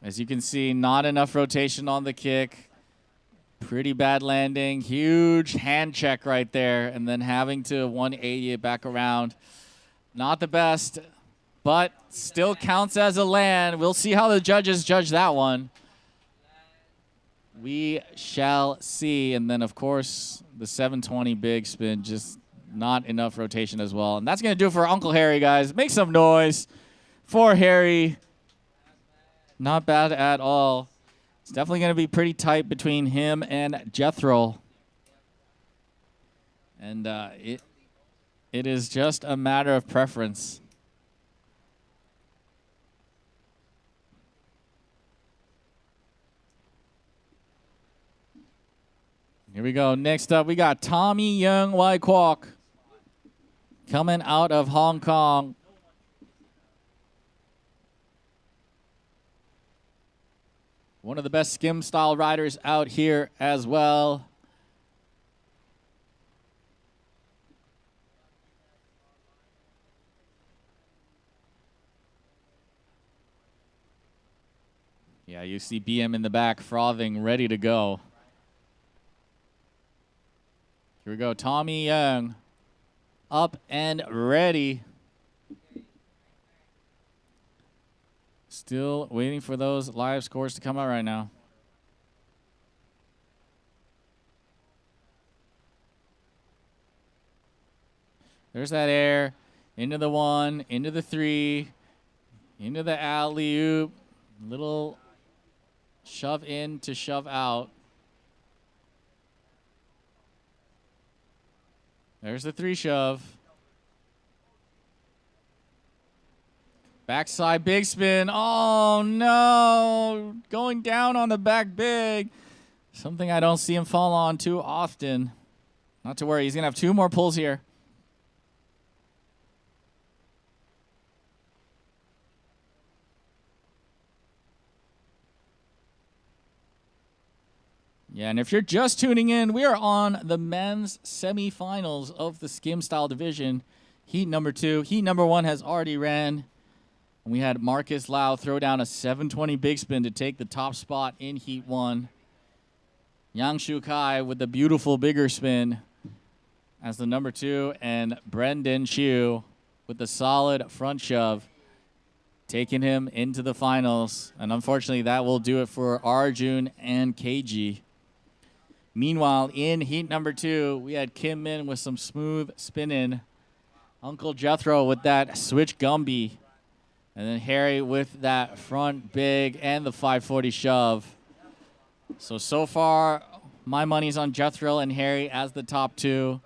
As you can see, not enough rotation on the kick. Pretty bad landing. Huge hand check right there. And then having to 180 it back around. Not the best, but still counts as a land. We'll see how the judges judge that one. We shall see. And then, of course, the 720 big spin, just not enough rotation as well. And that's going to do it for Uncle Harry, guys. Make some noise for Harry. Not bad at all. It's definitely going to be pretty tight between him and Jethro. And it is just a matter of preference. Here we go. Next up, we got Tommy Young Y Quac coming out of Hong Kong. One of the best skim style riders out here as well. Yeah, you see BM in the back frothing, ready to go. Here we go, Tommy Young, up and ready. Still waiting for those live scores to come out right now. There's that air, into the 1, into the 3, into the alley-oop, little shove in to shove out. There's the 3 shove. Backside big spin. Oh, no. Going down on the back big. Something I don't see him fall on too often. Not to worry. He's going to have 2 more pulls here. Yeah, and if you're just tuning in, we are on the men's semifinals of the skim style division. Heat number 2. Heat number 1 has already ran. And we had Marcus Laauo throw down a 720 big spin to take the top spot in Heat 1. Yang Shu Kai with the beautiful bigger spin as the number 2. And Brendan Chiu with the solid front shove. taking him into the finals. And unfortunately, that will do it for Arjun and KG. Meanwhile, in heat number 2, we had Kim Min with some smooth spinning. Uncle Jethro with that switch Gumby. And then Harry with that front big and the 540 shove. So far, my money's on Jethro and Harry as the top 2,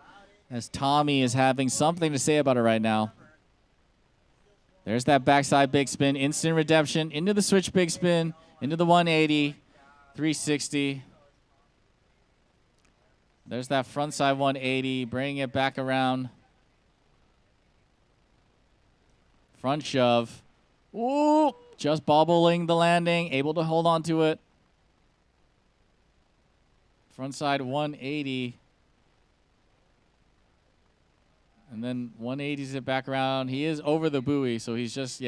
as Tommy is having something to say about it right now. There's that backside big spin, instant redemption, into the switch big spin, into the 180, 360. There's that front side 180, bringing it back around. Front shove. Ooh, just bobbling the landing, able to hold on to it. Front side 180. And then 180s it back around. He is over the buoy, so he's just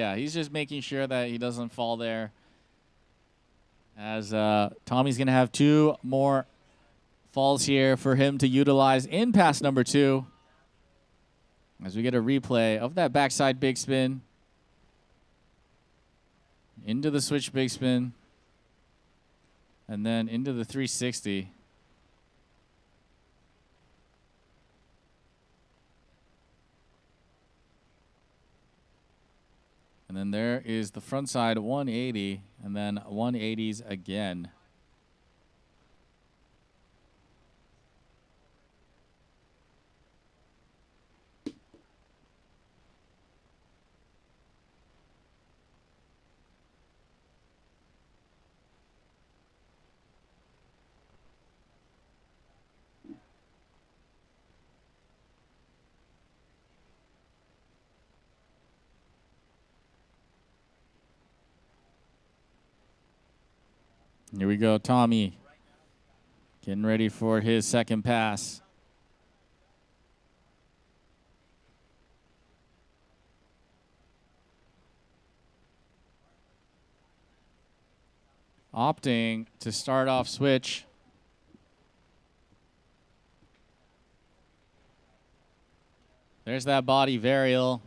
making sure that he doesn't fall there. As Tommy's going to have 2 more falls here for him to utilize in pass number 2. As we get a replay of that backside big spin. Into the switch big spin. And then into the 360. And then there is the front side 180, and then 180s again. Here we go, Tommy. Getting ready for his second pass. Opting to start off switch. There's that body varial.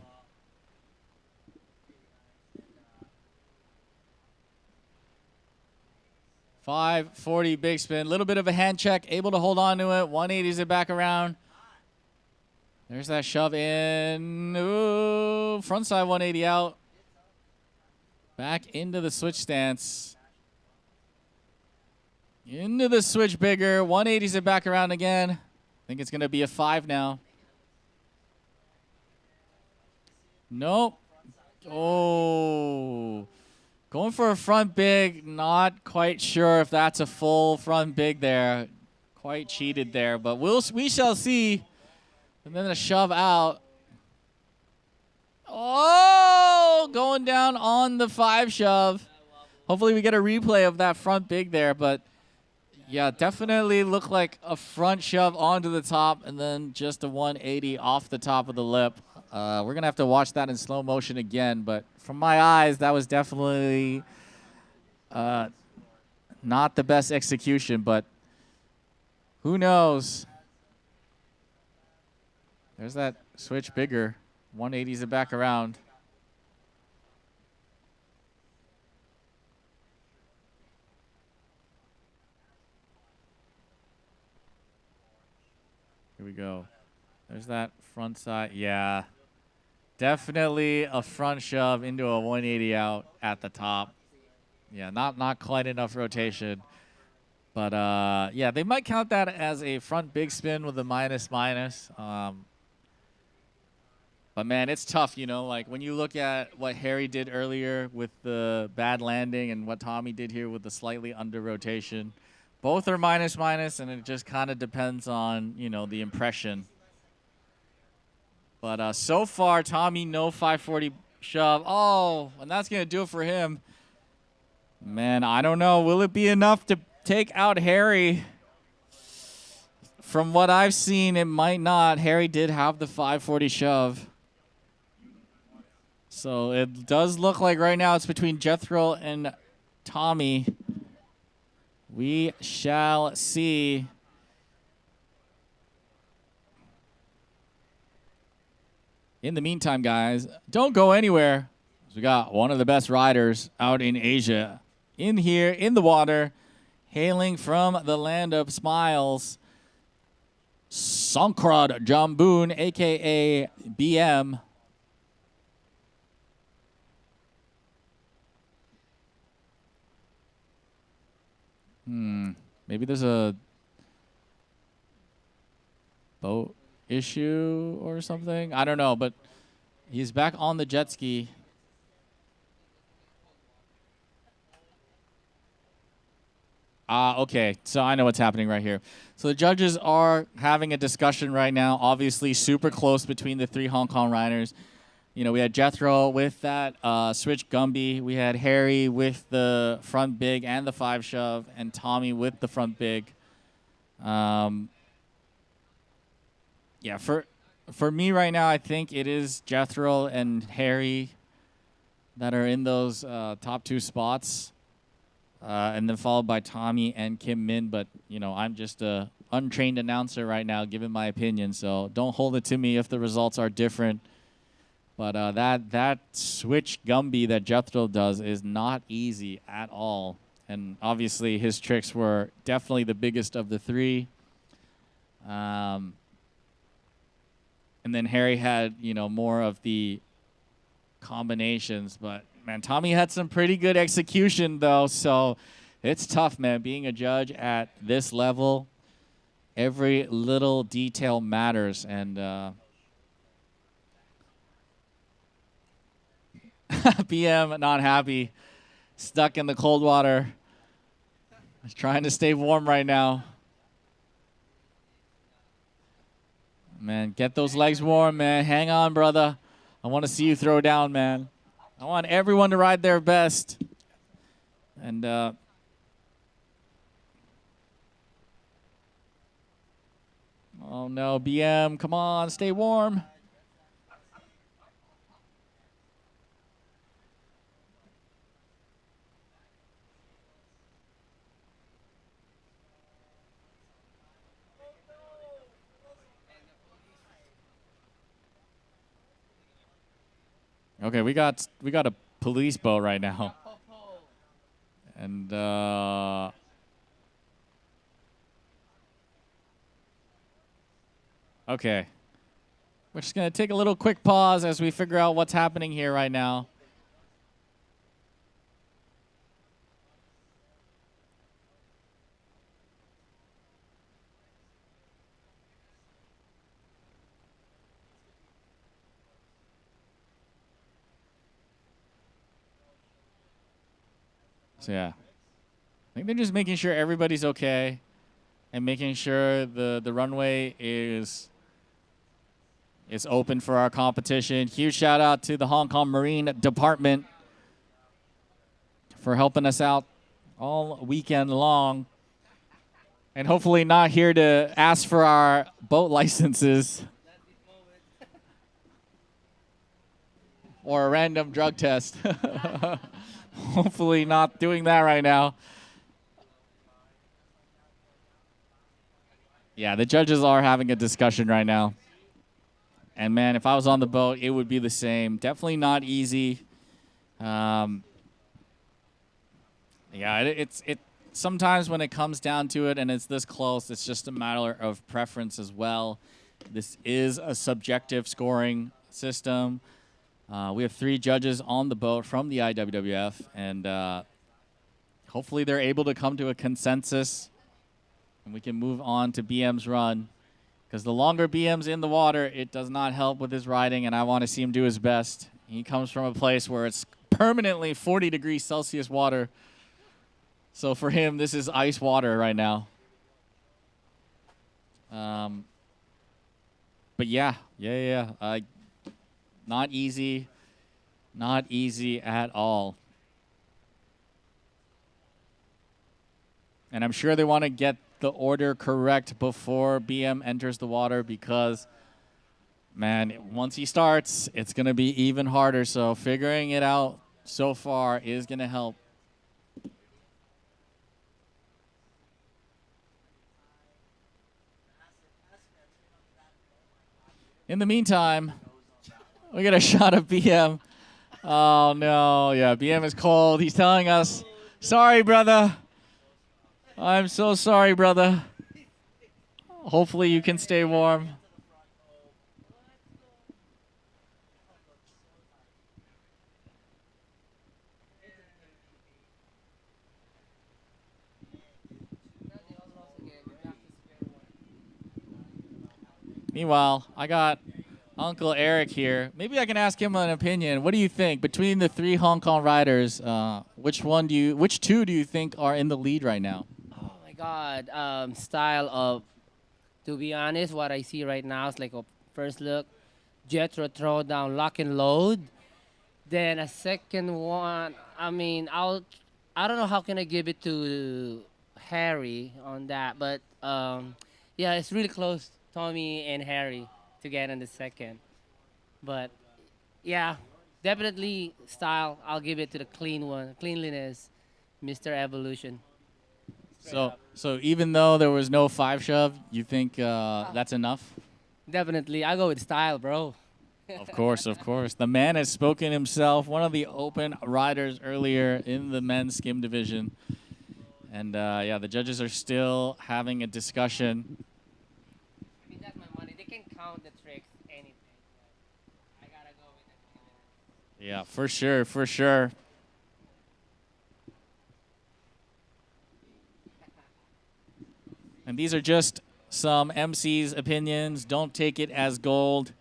540 big spin, little bit of a hand check, able to hold on to it. 180s it back around. There's that shove in. Ooh, front side 180 out. Back into the switch stance. Into the switch bigger. 180s it back around again. I think it's going to be a 5 now. Nope. Oh. Going for a front big, not quite sure if that's a full front big there. Quite cheated there, but we shall see. And then a shove out. Oh, going down on the 5 shove. Hopefully we get a replay of that front big there, but yeah, definitely looked like a front shove onto the top and then just a 180 off the top of the lip. We're going to have to watch that in slow motion again, but from my eyes, that was definitely not the best execution, but who knows? There's that switch bigger. 180s it back around. Here we go. There's that front side. Yeah. Definitely a front shove into a 180 out at the top. Yeah, not quite enough rotation. But, yeah, they might count that as a front big spin with a minus. But, man, it's tough, you know. Like, when you look at what Harry did earlier with the bad landing and what Tommy did here with the slightly under rotation, both are minus, and it just kind of depends on, you know, the impression. But so far, Tommy, no 540 shove. Oh, and that's going to do it for him. Man, I don't know. Will it be enough to take out Harry? From what I've seen, it might not. Harry did have the 540 shove. So it does look like right now it's between Jethro and Tommy. We shall see. In the meantime, guys, don't go anywhere. As We got one of the best riders out in Asia in here in the water, hailing from the land of smiles, Songkrad Jambun, aka BM. Maybe there's a boat issue or something. I don't know, but he's back on the jet ski. Okay, so I know what's happening right here. So the judges are having a discussion right now, obviously super close between the 3 Hong Kong riders. You know, we had Jethro with that switch Gumby. We had Harry with the front big and the 5 shove, and Tommy with the front big. Yeah, for me right now, I think it is Jethro and Harry that are in those top 2 spots. And then followed by Tommy and Kim Min. But, you know, I'm just a untrained announcer right now giving my opinion. So don't hold it to me if the results are different. But that switch Gumby that Jethro does is not easy at all. And obviously his tricks were definitely the biggest of the 3. And then Harry had, you know, more of the combinations. But, man, Tommy had some pretty good execution, though. So it's tough, man, being a judge at this level. Every little detail matters. And BM not happy, stuck in the cold water. He's trying to stay warm right now. Man, get those legs warm, man. Hang on, brother. I want to see you throw down, man. I want everyone to ride their best. And oh no, BM, come on, stay warm. Okay, we got a police boat right now. And okay. We're just gonna take a little quick pause as we figure out what's happening here right now. So yeah, I think they're just making sure everybody's okay and making sure the runway is open for our competition. Huge shout out to the Hong Kong Marine Department for helping us out all weekend long. And hopefully not here to ask for our boat licenses or a random drug test. Hopefully not doing that right now. Yeah, the judges are having a discussion right now. And, man, if I was on the boat, it would be the same. Definitely not easy. Yeah, it sometimes when it comes down to it and it's this close, it's just a matter of preference as well. This is a subjective scoring system. We have 3 judges on the boat from the IWWF, and hopefully they're able to come to a consensus, and we can move on to BM's run. Because the longer BM's in the water, it does not help with his riding, and I want to see him do his best. He comes from a place where it's permanently 40 degrees Celsius water. So for him, this is ice water right now. But yeah. Not easy. Not easy at all. And I'm sure they want to get the order correct before BM enters the water because, man, once he starts, it's going to be even harder. So figuring it out so far is going to help. In the meantime, we get a shot of BM Oh, no. Yeah, BM is cold. He's telling us, sorry, brother. I'm so sorry, brother. Hopefully you can stay warm. Meanwhile, I got Uncle Eric here. Maybe I can ask him an opinion. What do you think between the 3 Hong Kong riders? Which two do you think are in the lead right now? Oh my God, style of. To be honest, what I see right now is like a first look, Jethro throw down, lock and load. Then a second one. I mean, I don't know how can I give it to Harry on that, but yeah, it's really close. Tommy and Harry to get in the second, but yeah, definitely style. I'll give it to the clean one, cleanliness, Mr. Evolution. So even though there was no 5 shove, you think that's enough? Definitely, I go with style, bro. Of course, of course. The man has spoken himself, one of the open riders earlier in the men's skim division. And yeah, the judges are still having a discussion. I mean, that's my money. They can count the tricks, anything. I gotta go with the Yeah, for sure, for sure. And these are just some MC's opinions. Don't take it as gold.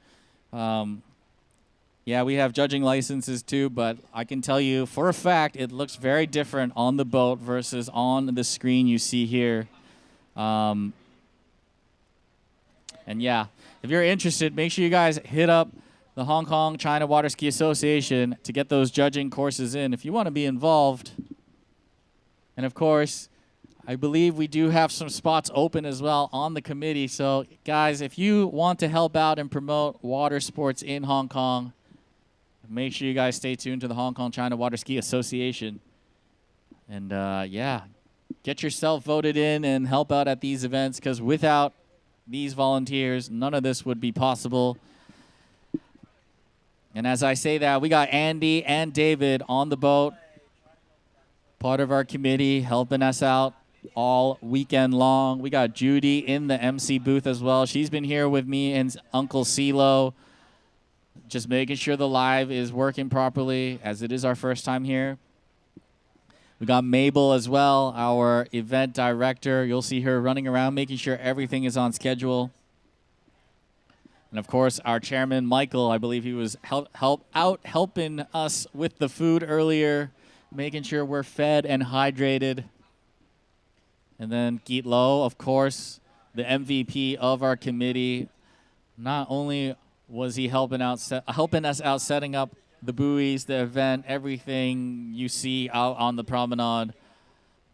Yeah, we have judging licenses too, but I can tell you for a fact it looks very different on the boat versus on the screen you see here. And yeah, if you're interested, make sure you guys hit up the Hong Kong China Water Ski Association to get those judging courses in if you want to be involved. And of course, I believe we do have some spots open as well on the committee. So guys, if you want to help out and promote water sports in Hong Kong, make sure you guys stay tuned to the Hong Kong China Water Ski Association. And yeah, get yourself voted in and help out at these events, because without these volunteers, none of this would be possible. And as I say that, we got Andy and David on the boat, part of our committee, helping us out all weekend long. We got Judy in the MC booth as well. She's been here with me and Uncle CeeLo, just making sure the live is working properly, as it is our first time here. We got Mabel as well, our event director. You'll see her running around, making sure everything is on schedule. And of course, our chairman, Michael, I believe he was helping us with the food earlier, making sure we're fed and hydrated. And then Geet Lo, of course, the MVP of our committee. Not only was he helping us out setting up the buoys, the event, everything you see out on the promenade,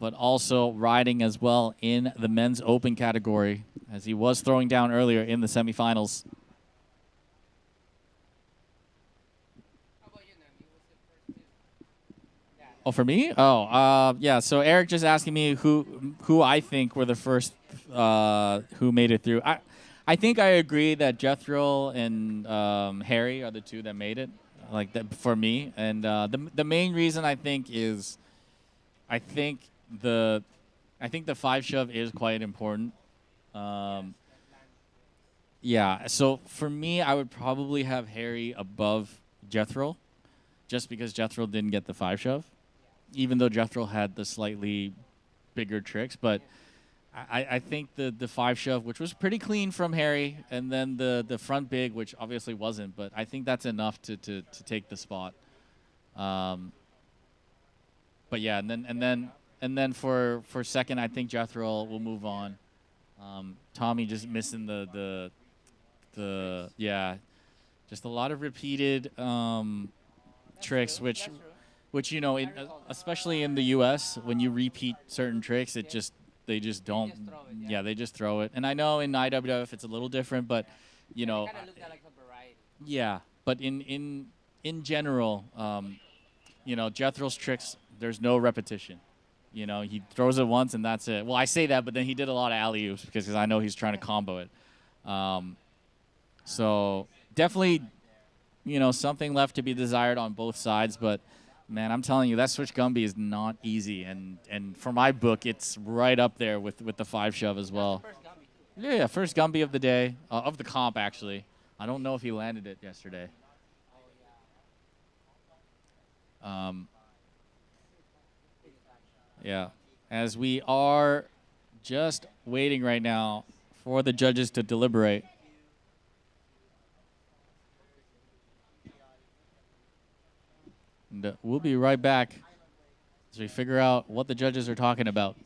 but also riding as well in the men's open category, as he was throwing down earlier in the semifinals. Oh, for me? Oh, yeah. So Eric just asking me who I think were the first who made it through. I think I agree that Jethro and Harry are the two that made it, like that for me. And the main reason I think is, I think the 5 shove is quite important. Yeah. So for me, I would probably have Harry above Jethro, just because Jethro didn't get the 5 shove. Even though Jethro had the slightly bigger tricks, but I think the 5 shove, which was pretty clean from Harry, and then the front big, which obviously wasn't, but I think that's enough to take the spot. But yeah, and then for second, I think Jethro will move on. Tommy just missing the yeah, just a lot of repeated tricks, which you know, especially in the U.S., when you repeat certain tricks, they just don't. They just throw it. And I know in IWWF it's a little different, but you know, yeah. But in general, you know, Jethro's tricks, there's no repetition. You know, he throws it once and that's it. Well, I say that, but then he did a lot of alley-oops because I know he's trying to combo it. So definitely you know, something left to be desired on both sides, but man, I'm telling you, that switch Gumby is not easy, and for my book, it's right up there with the 5 shove as well. Yeah, first Gumby of the day, of the comp actually. I don't know if he landed it yesterday. Yeah, as we are just waiting right now for the judges to deliberate. And we'll be right back as we figure out what the judges are talking about.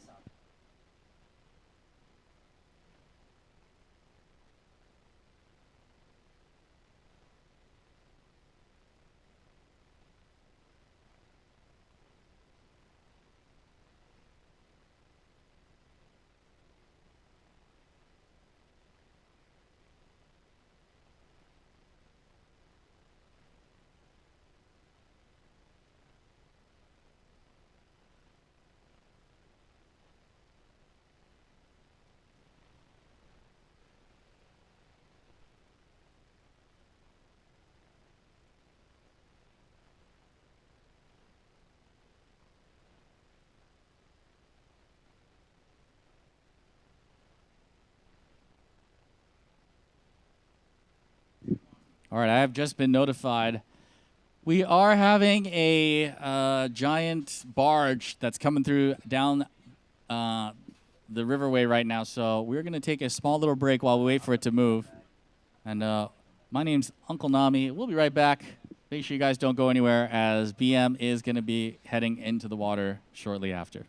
All right, I have just been notified. We are having a giant barge that's coming through down the riverway right now, so we're going to take a small little break while we wait for it to move. And my name's Uncle Nami. We'll be right back. Make sure you guys don't go anywhere, as BM is going to be heading into the water shortly after.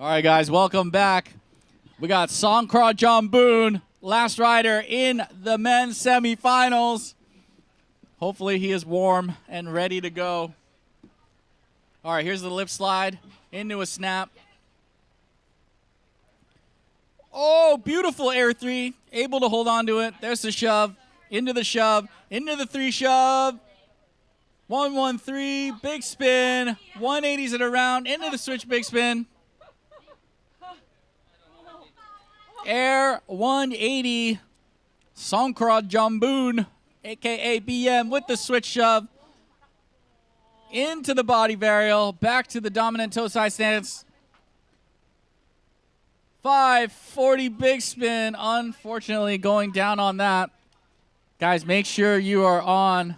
All right, guys, welcome back. We got Songkra Jongboon, last rider in the men's semifinals. Hopefully he is warm and ready to go. All right, here's the lip slide into a snap. Oh, beautiful air three. Able to hold on to it. There's the shove. Into the shove. Into the three shove. 113, big spin. 180s it around. Into the switch, big spin. Air 180. Songkra Jongboon, a.k.a. BM, with the switch shove. Into the body varial. Back to the dominant toe side stance. 540 big spin. Unfortunately, going down on that. Guys, make sure you are on.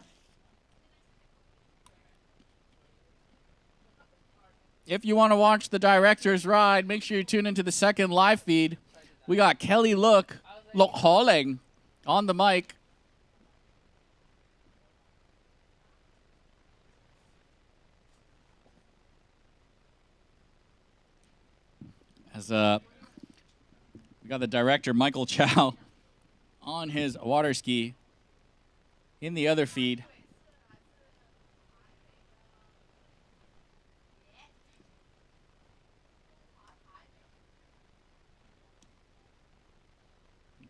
If you want to watch the director's ride, make sure you tune into the second live feed. We got Kelly Look Holling on the mic. As we got the director, Michael Chow, on his water ski in the other feed.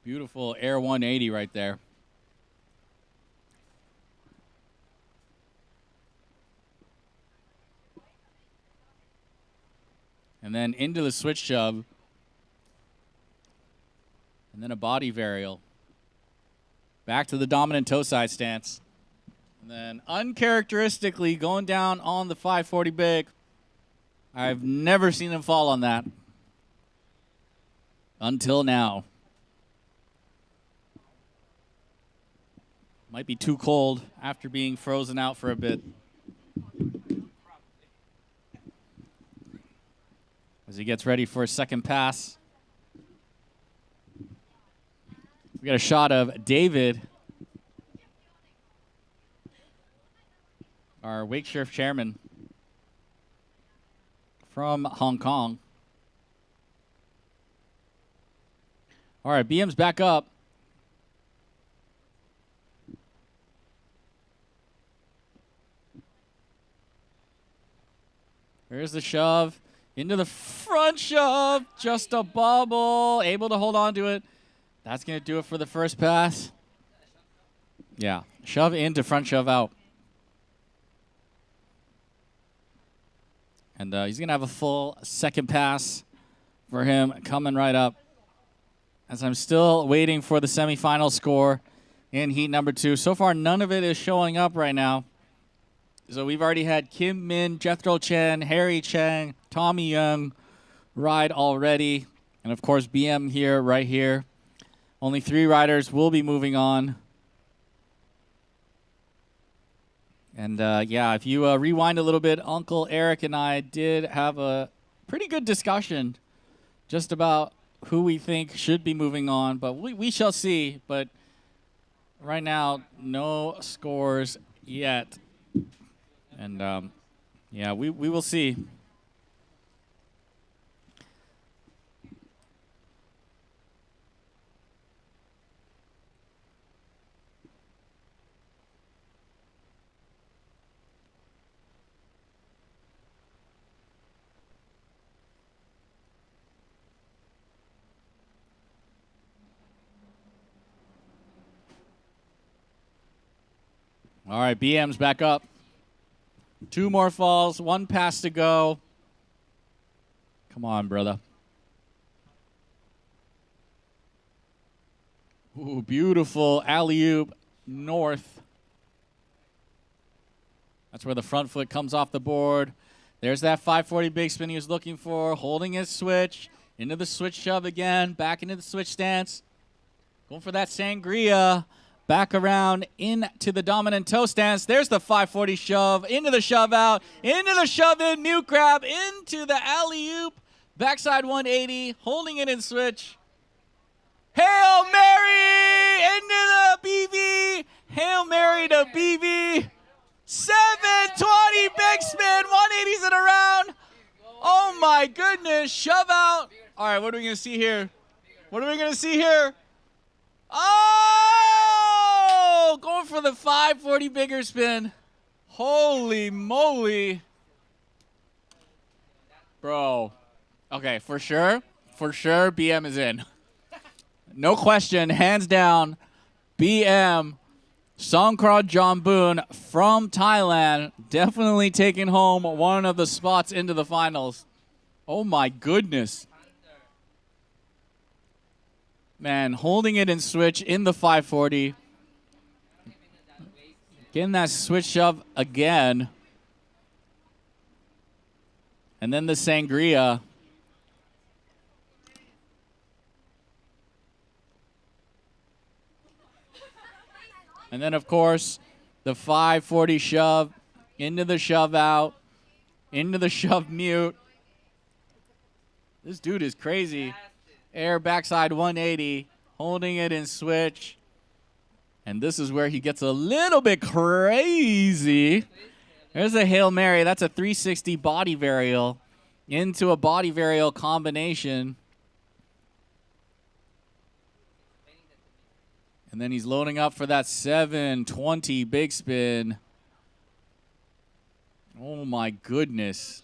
Beautiful Air 180 right there. And then into the switch shove. And then a body varial. Back to the dominant toe side stance. And then uncharacteristically going down on the 540 big. I've never seen him fall on that. Until now. Might be too cold after being frozen out for a bit. As he gets ready for a second pass. We got a shot of David, our wake surf chairman from Hong Kong. All right, BM's back up. Here's the shove. Into the front shove. Just a bubble. Able to hold on to it. That's going to do it for the first pass. Yeah. Shove into front shove out. And he's going to have a full second pass for him coming right up. As I'm still waiting for the semifinal score in heat number 2. So far, none of it is showing up right now. So we've already had Kim Min, Jethro Chan, Harry Chang, Tommy Young ride already. And, of course, BM here, right here. Only 3 riders will be moving on. And, yeah, if you rewind a little bit, Uncle Eric and I did have a pretty good discussion just about who we think should be moving on. But we shall see. But right now, no scores yet. And, yeah, we will see. All right, BM's back up. 2 more falls, 1 pass to go. Come on, brother. Ooh, beautiful alley-oop north. That's where the front foot comes off the board. There's that 540 big spin he was looking for, holding his switch. Into the switch shove again, back into the switch stance. Going for that sangria. Back around into the dominant toe stance. There's the 540 shove. Into the shove out. Into the shove in. New crab. Into the alley-oop. Backside 180. Holding it in switch. Hail Mary! Into the BV. Hail Mary to BV. 720 big spin. 180s it around. Oh my goodness. Shove out. All right, what are we going to see here? What are we going to see here? Oh! Going for the 540 bigger spin. Holy moly. Bro. Okay, for sure, BM is in. No question, hands down, BM, Songkran Jomboon from Thailand, definitely taking home one of the spots into the finals. Oh my goodness. Man, holding it in switch in the 540. Getting that switch shove again. And then the Sangria. And then, of course, the 540 shove into the shove out, into the shove mute. This dude is crazy. Air backside 180, holding it in switch. And this is where he gets a little bit crazy. There's a Hail Mary. That's a 360 body varial into a body varial combination. And then he's loading up for that 720 big spin. Oh my goodness.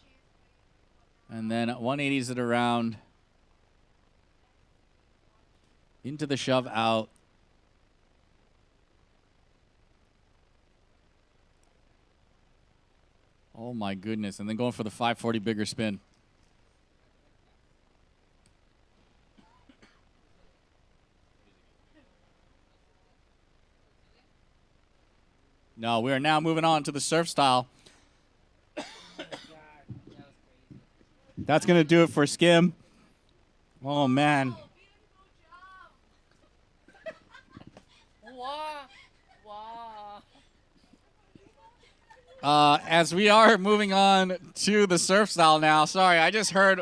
And then 180s it around. Into the shove out. Oh my goodness. And then going for the 540 bigger spin. No, we are now moving on to the surf style. That's going to do it for Skim. Oh, man. As we are moving on to the surf style now, sorry, I just heard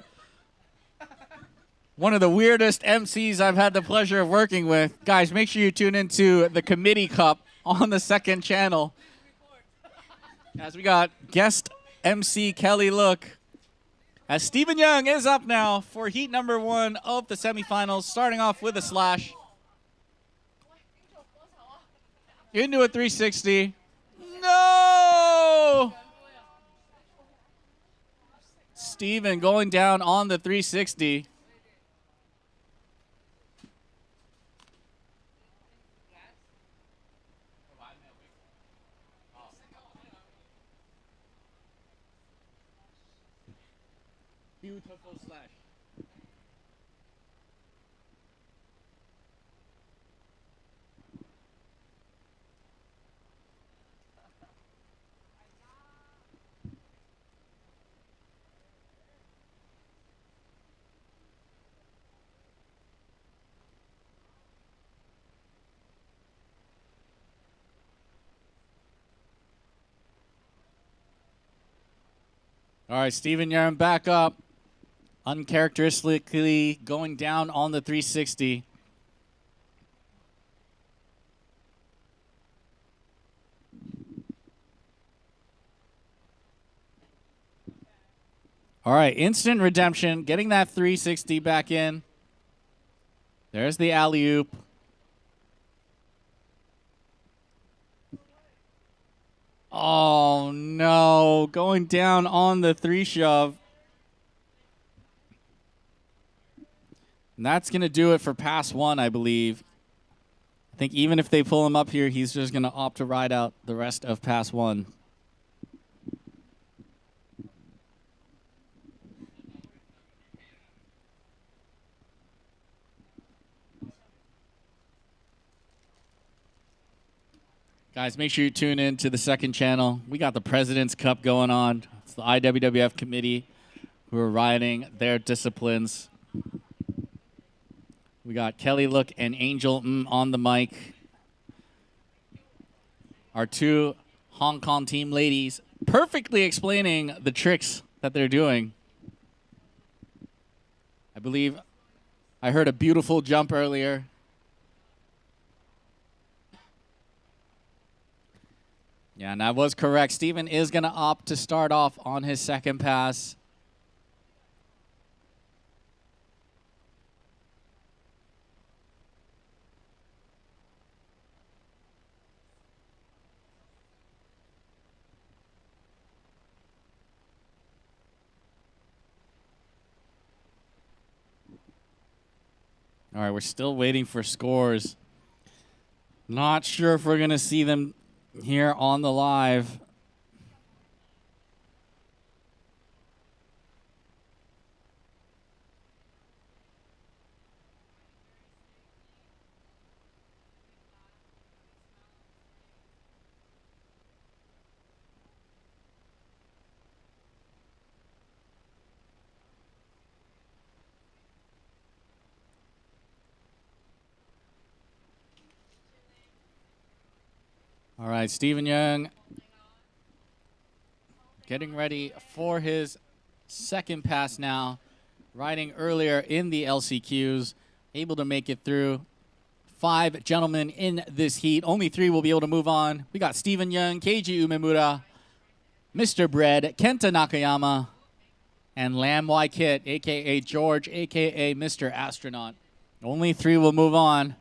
one of the weirdest MCs I've had the pleasure of working with. Guys, make sure you tune into the Committee Cup on the second channel. As we got guest MC Kelly Look. As Stephen Young is up now for heat number 1 of the semifinals, starting off with a slash. Into a 360. No! Steven going down on the 360. Beautiful slash. All right, Steven Yearn back up. Uncharacteristically going down on the 360. All right, instant redemption, getting that 360 back in. There's the alley-oop. Oh, no. Going down on the 3-shove. And that's going to do it for pass 1, I believe. I think even if they pull him up here, he's just going to opt to ride out the rest of pass 1. Guys, make sure you tune in to the second channel. We got the President's Cup going on. It's the IWWF committee who are riding their disciplines. We got Kelly Look and Angel on the mic. Our 2 Hong Kong team ladies perfectly explaining the tricks that they're doing. I believe I heard a beautiful jump earlier. Yeah, and I was correct. Steven is going to opt to start off on his second pass. All right, we're still waiting for scores. Not sure if we're going to see them here on the live. All right, Stephen Young getting ready for his second pass now. Riding earlier in the LCQs, able to make it through. 5 gentlemen in this heat. Only 3 will be able to move on. We got Stephen Young, Keiji Umemura, Mr. Bread, Kenta Nakayyama, and Lam Y Kit, a.k.a. George, a.k.a. Mr. Astronaut. Only 3 will move on.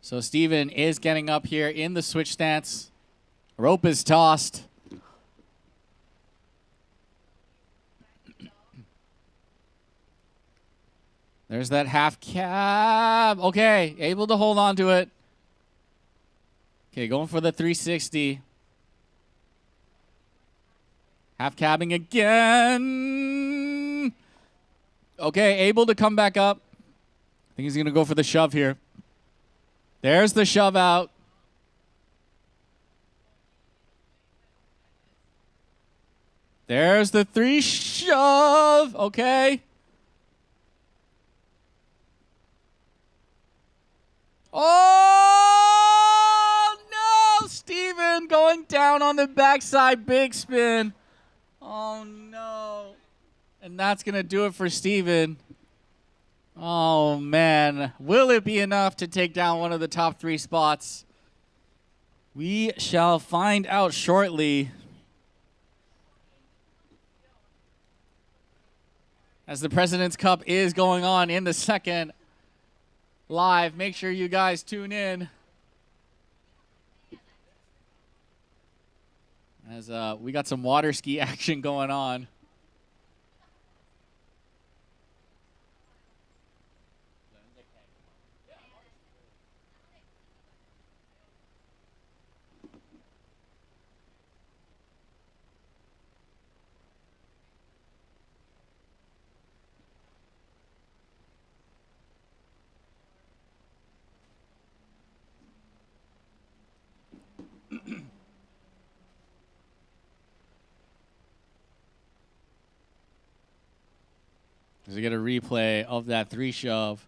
So Steven is getting up here in the switch stance. Rope is tossed. There's that half cab. Okay, able to hold on to it. Okay, going for the 360. Half cabbing again. Okay, able to come back up. I think he's going to go for the shove here. There's the shove out. There's the 3 shove. Okay. Oh, no. Steven going down on the backside big spin. Oh, no. And that's going to do it for Steven. Oh, man. Will it be enough to take down one of the top 3 spots? We shall find out shortly. As the President's Cup is going on in the second live, make sure you guys tune in. As we got some water ski action going on. As we get a replay of that 3 shove.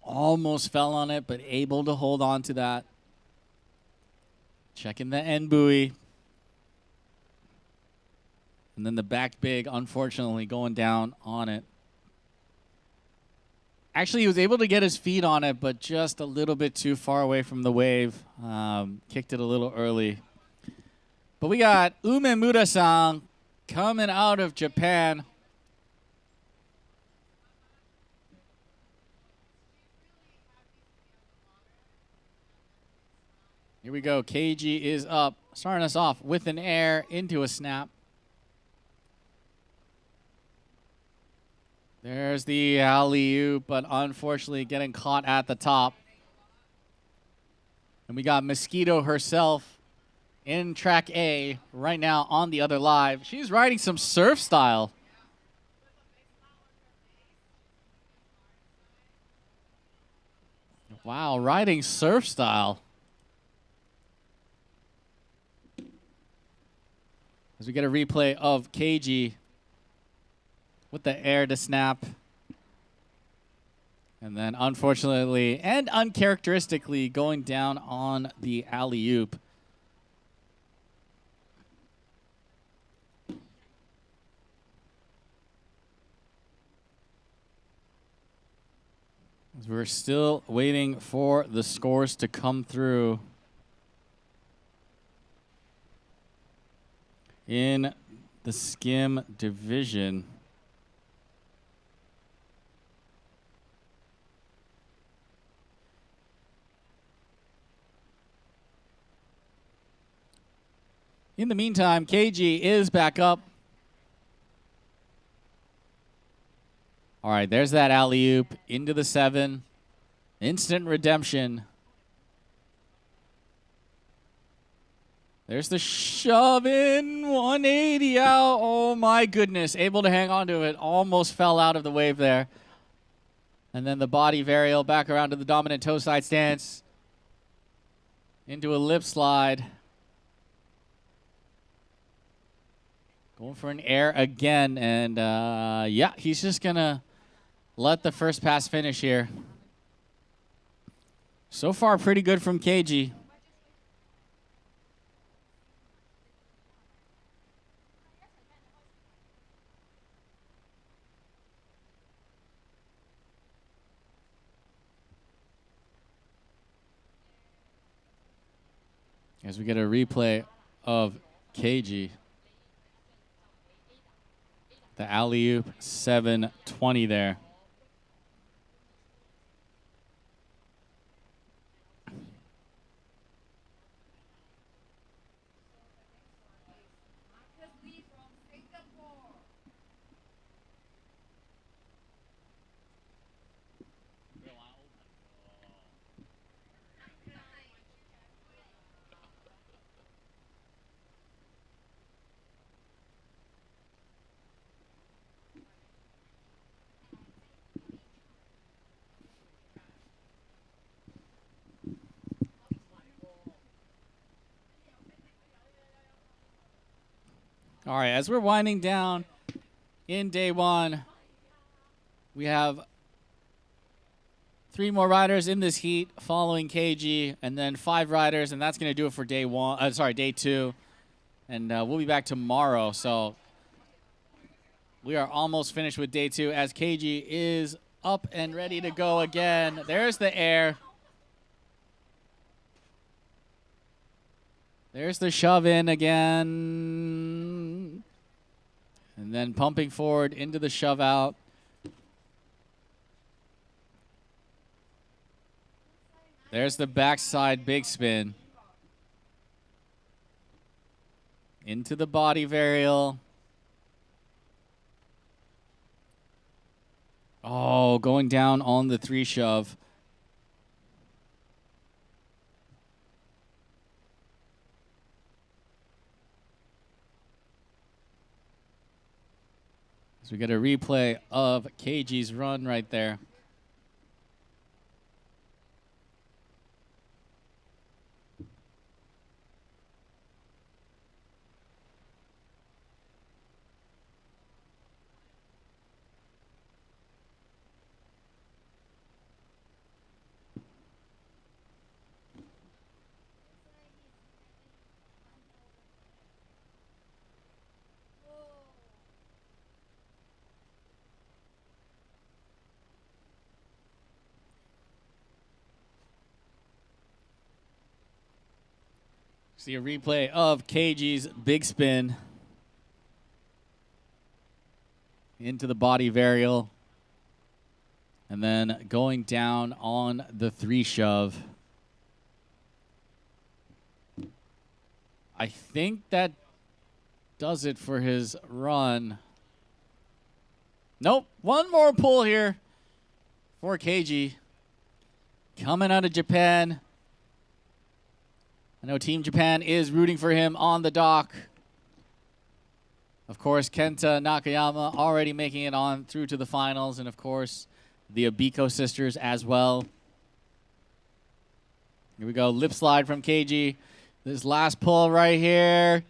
Almost fell on it, but able to hold on to that. Checking the end buoy. And then the back big, unfortunately, going down on it. Actually, he was able to get his feet on it, but just a little bit too far away from the wave. Kicked it a little early. But we got Umemura-san coming out of Japan. Here we go. KG is up, starting us off with an air into a snap. There's the alley-oop, but unfortunately getting caught at the top. And we got Mosquito herself in track A right now on the other live. She's riding some surf style. Wow, riding surf style. As we get a replay of KG with the air to snap. And then unfortunately and uncharacteristically going down on the alley-oop. As we're still waiting for the scores to come through. In the skim division. In the meantime, KG is back up All right, there's that alley-oop into the 7. Instant redemption. There's the shove in, 180 out. Oh my goodness, able to hang on to it. Almost fell out of the wave there. And then the body varial back around to the dominant toe side stance. Into a lip slide. Going for an air again. And yeah, he's just going to let the first pass finish here. So far, pretty good from KG. As we get a replay of KG. The alley-oop, 720 there. All right, as we're winding down in day 1, we have 3 more riders in this heat following KG, and then 5 riders, and that's going to do it for day 2. And we'll be back tomorrow. So we are almost finished with day 2 as KG is up and ready to go again. There's the air. There's the shove in again. And then pumping forward into the shove out. There's the backside big spin. Into the body varial. Oh, going down on the 3 shove. So we get a replay of KG's run right there. See a replay of KG's big spin into the body varial and then going down on the 3 shove. I think that does it for his run. Nope, one more pull here for KG. Coming out of Japan. I know Team Japan is rooting for him on the dock. Of course, Kenta Nakayyama already making it on through to the finals. And of course, the Abiko sisters as well. Here we go, lip slide from KG. This last pull right here.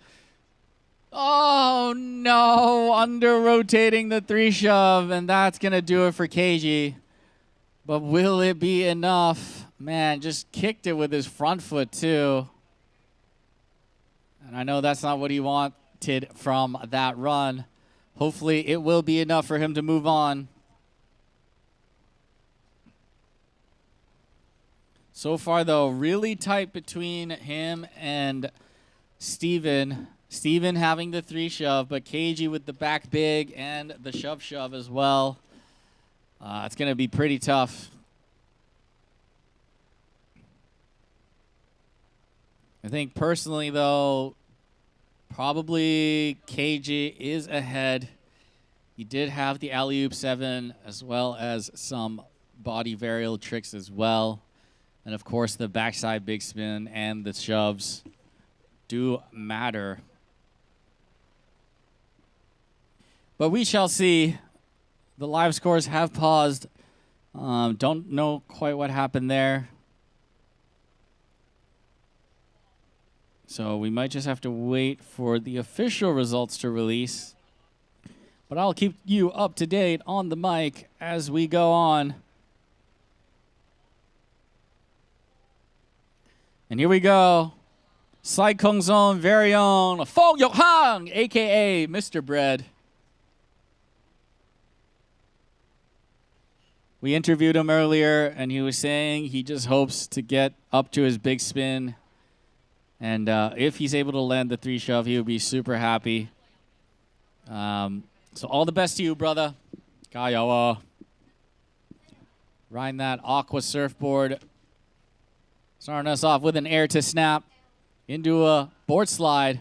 Oh no, under rotating the 3 shove. And that's gonna do it for KG. But will it be enough? Man, just kicked it with his front foot too. And I know that's not what he wanted from that run. Hopefully it will be enough for him to move on. So far, though, really tight between him and Steven. Steven having the 3 shove, but KG with the back big and the shove as well. It's going to be pretty tough. I think personally, though, probably KG is ahead He did have the alley-oop 7 as well as some body varial tricks as well. And of course the backside big spin and the shoves do matter. But we shall see. The live scores have paused. Don't know quite what happened there. So we might just have to wait for the official results to release. But I'll keep you up to date on the mic as we go on. And here we go. Sai Kung's own very own Fong Yok Hang, a.k.a. Mr. Bread. We interviewed him earlier, and he was saying he just hopes to get up to his big spin. And if he's able to land the 3 shove, he would be super happy. So all the best to you, brother. Kagawa. Riding that aqua surfboard. Starting us off with an air to snap. Into a board slide.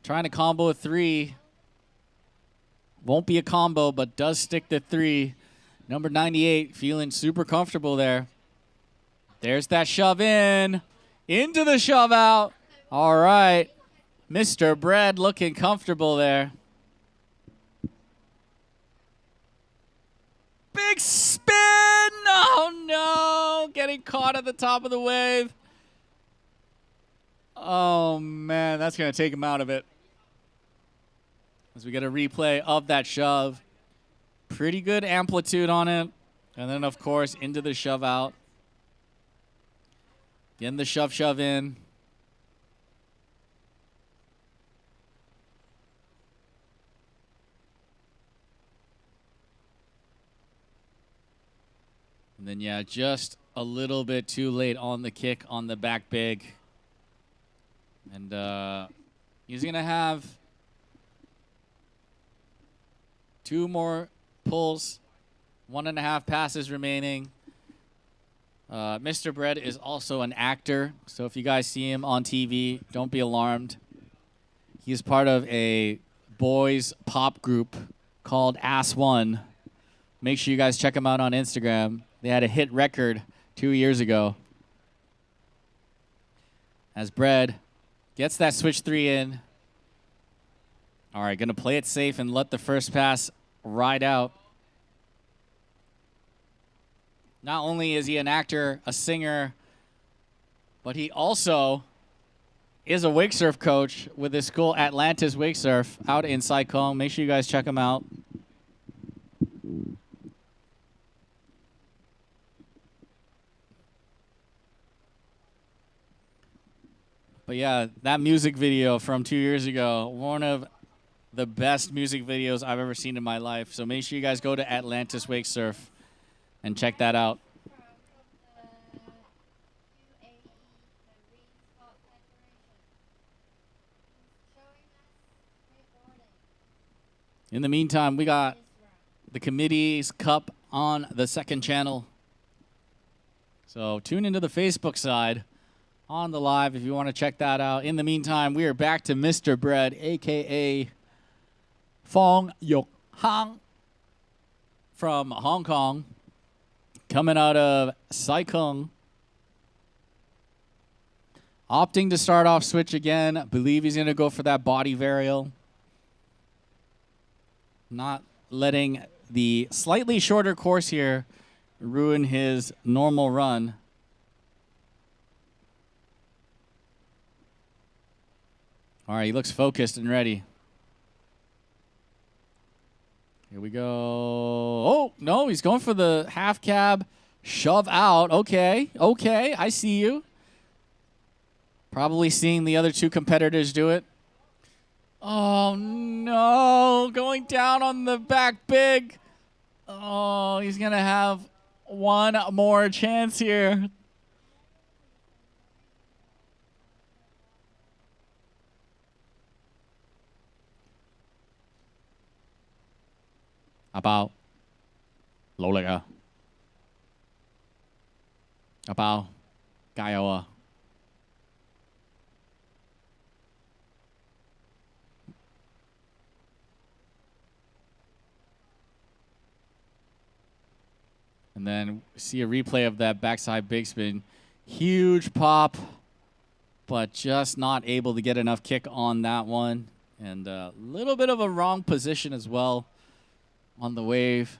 Trying to combo a 3. Won't be a combo, but does stick the 3. Number 98 feeling super comfortable there. There's that shove in. Into the shove out. All right. Mr. Bread looking comfortable there. Big spin. Oh, no. Getting caught at the top of the wave. Oh, man. That's going to take him out of it. As we get a replay of that shove. Pretty good amplitude on it. And then, of course, into the shove out. Getting the shove in. And then, yeah, just a little bit too late on the kick on the back big. And he's going to have 2 more pulls, 1.5 passes remaining. Mr. Bread is also an actor, so if you guys see him on TV, don't be alarmed. He's part of a boys pop group called Ass One. Make sure you guys check him out on Instagram. They had a hit record 2 years ago. As Bread gets that switch 3 in. All right, going to play it safe and let the first pass ride out. Not only is he an actor, a singer, but he also is a wake surf coach with his school Atlantis Wake Surf out in Sai Kung. Make sure you guys check him out. But yeah, that music video from 2 years ago, one of the best music videos I've ever seen in my life. So make sure you guys go to Atlantis Wake Surf and check that out. In the meantime, we got the Committee's Cup on the second channel. So tune into the Facebook side on the live if you want to check that out. In the meantime, we are back to Mr. Bread, a.k.a. Fong Yok Hang from Hong Kong, coming out of Sai Kung. Opting to start off switch again. I believe he's going to go for that body varial. Not letting the slightly shorter course here ruin his normal run. All right, he looks focused and ready. Here we go. Oh, no, he's going for the half cab shove out. Okay, okay, I see you. Probably seeing the other 2 competitors do it. Oh, no, going down on the back big. Oh, he's going to have one more chance here. Bao, nỗ lực à? Bao, 加油啊！ And then see a replay of that backside big spin. Huge pop, but just not able to get enough kick on that one. And a little bit of a wrong position as well on the wave.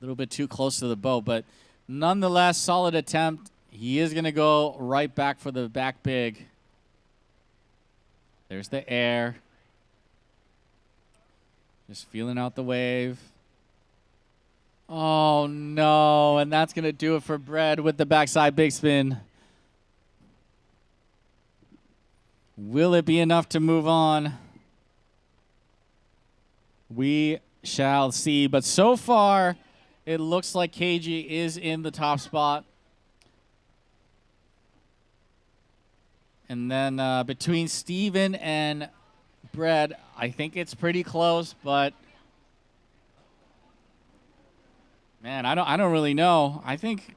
A little bit too close to the boat, but nonetheless, solid attempt. He is going to go right back for the back big. There's the air. Just feeling out the wave. Oh, no. And that's going to do it for Bread with the backside big spin. Will it be enough to move on? We shall see. But so far, it looks like KG is in the top spot. And then between Steven and Bread, I think it's pretty close, but man, I don't really know. I think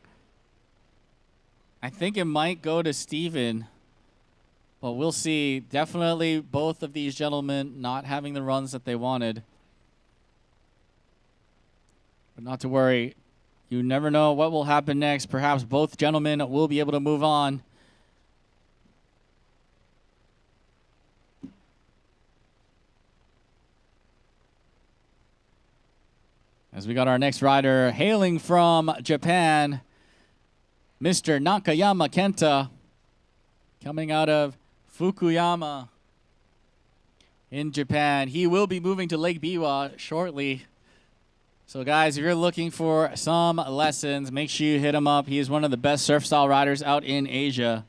it might go to Steven, but we'll see. Definitely both of these gentlemen not having the runs that they wanted. But not to worry. You never know what will happen next. Perhaps both gentlemen will be able to move on. As we got our next rider hailing from Japan, Mr. Nakayyama Kenta, coming out of Fukuyama in Japan. He will be moving to Lake Biwa shortly. So guys, if you're looking for some lessons, make sure you hit him up. He is one of the best surf style riders out in Asia.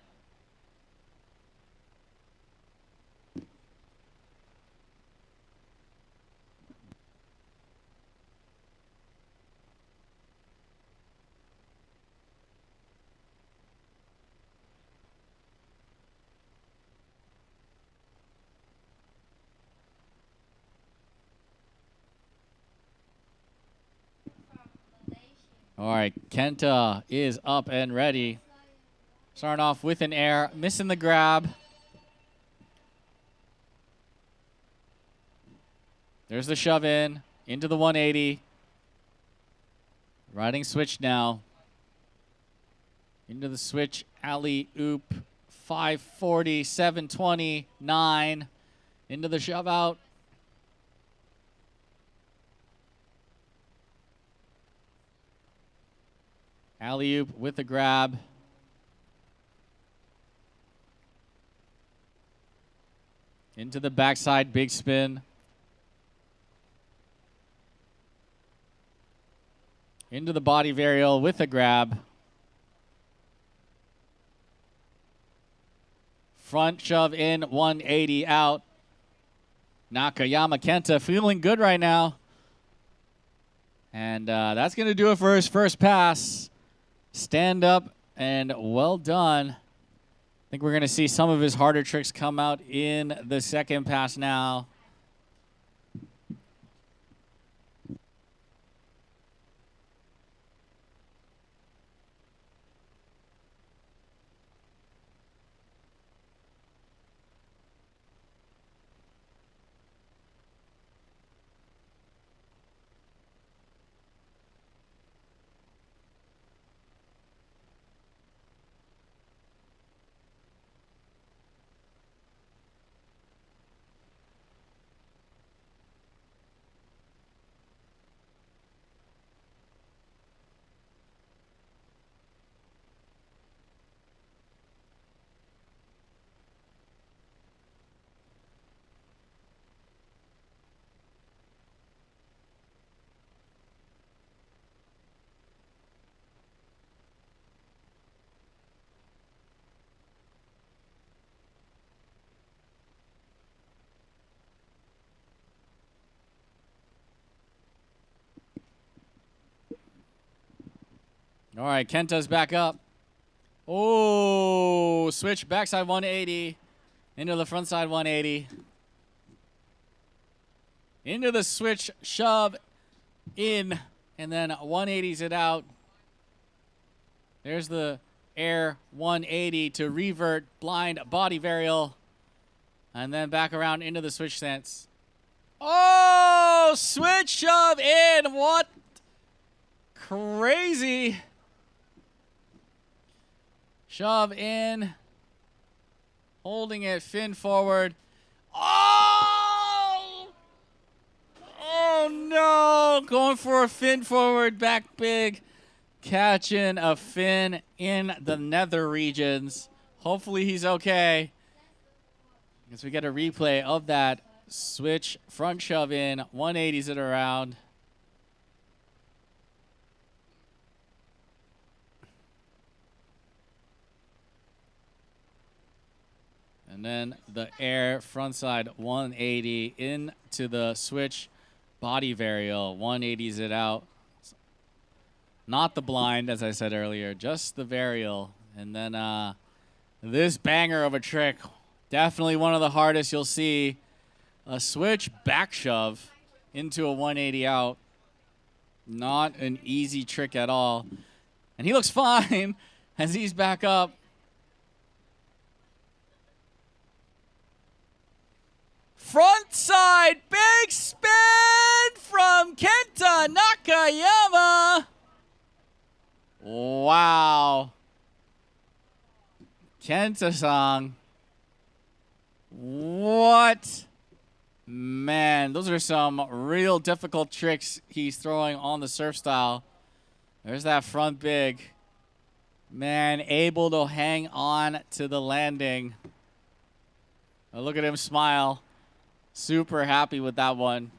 All right, Kenta is up and ready. Starting off with an air, missing the grab. There's the shove in, into the 180. Riding switch now. Into the switch, alley-oop, 540, 720, 9. Into the shove out. Alley-oop with the grab. Into the backside, big spin. Into the body varial with a grab. Front shove in, 180 out. Nakayyama Kenta feeling good right now. And that's going to do it for his first pass. Stand up and well done. I think we're going to see some of his harder tricks come out in the second pass now. All right, Kenta's back up. Oh, switch backside 180. Into the front side 180. Into the switch, shove in, and then 180s it out. There's the air 180 to revert, blind body varial, and then back around into the switch stance. Oh, switch shove in. What crazy. Shove in. Holding it, fin forward. Oh! Oh no! Going for a fin forward, back big. Catching a fin in the nether regions. Hopefully he's okay. As we get a replay of that switch front shove in, 180s it around. And then the air frontside 180 into the switch body varial. 180s it out. Not the blind, as I said earlier, just the varial. And then this banger of a trick. Definitely one of the hardest you'll see. A switch back shove into a 180 out. Not an easy trick at all. And he looks fine as he's back up. Front side big spin from Kenta Nakayyama. Wow. Kenta-san. What? Man, those are some real difficult tricks he's throwing on the surf style. There's that front big. Man, able to hang on to the landing. Oh, look at him smile. Super happy with that one.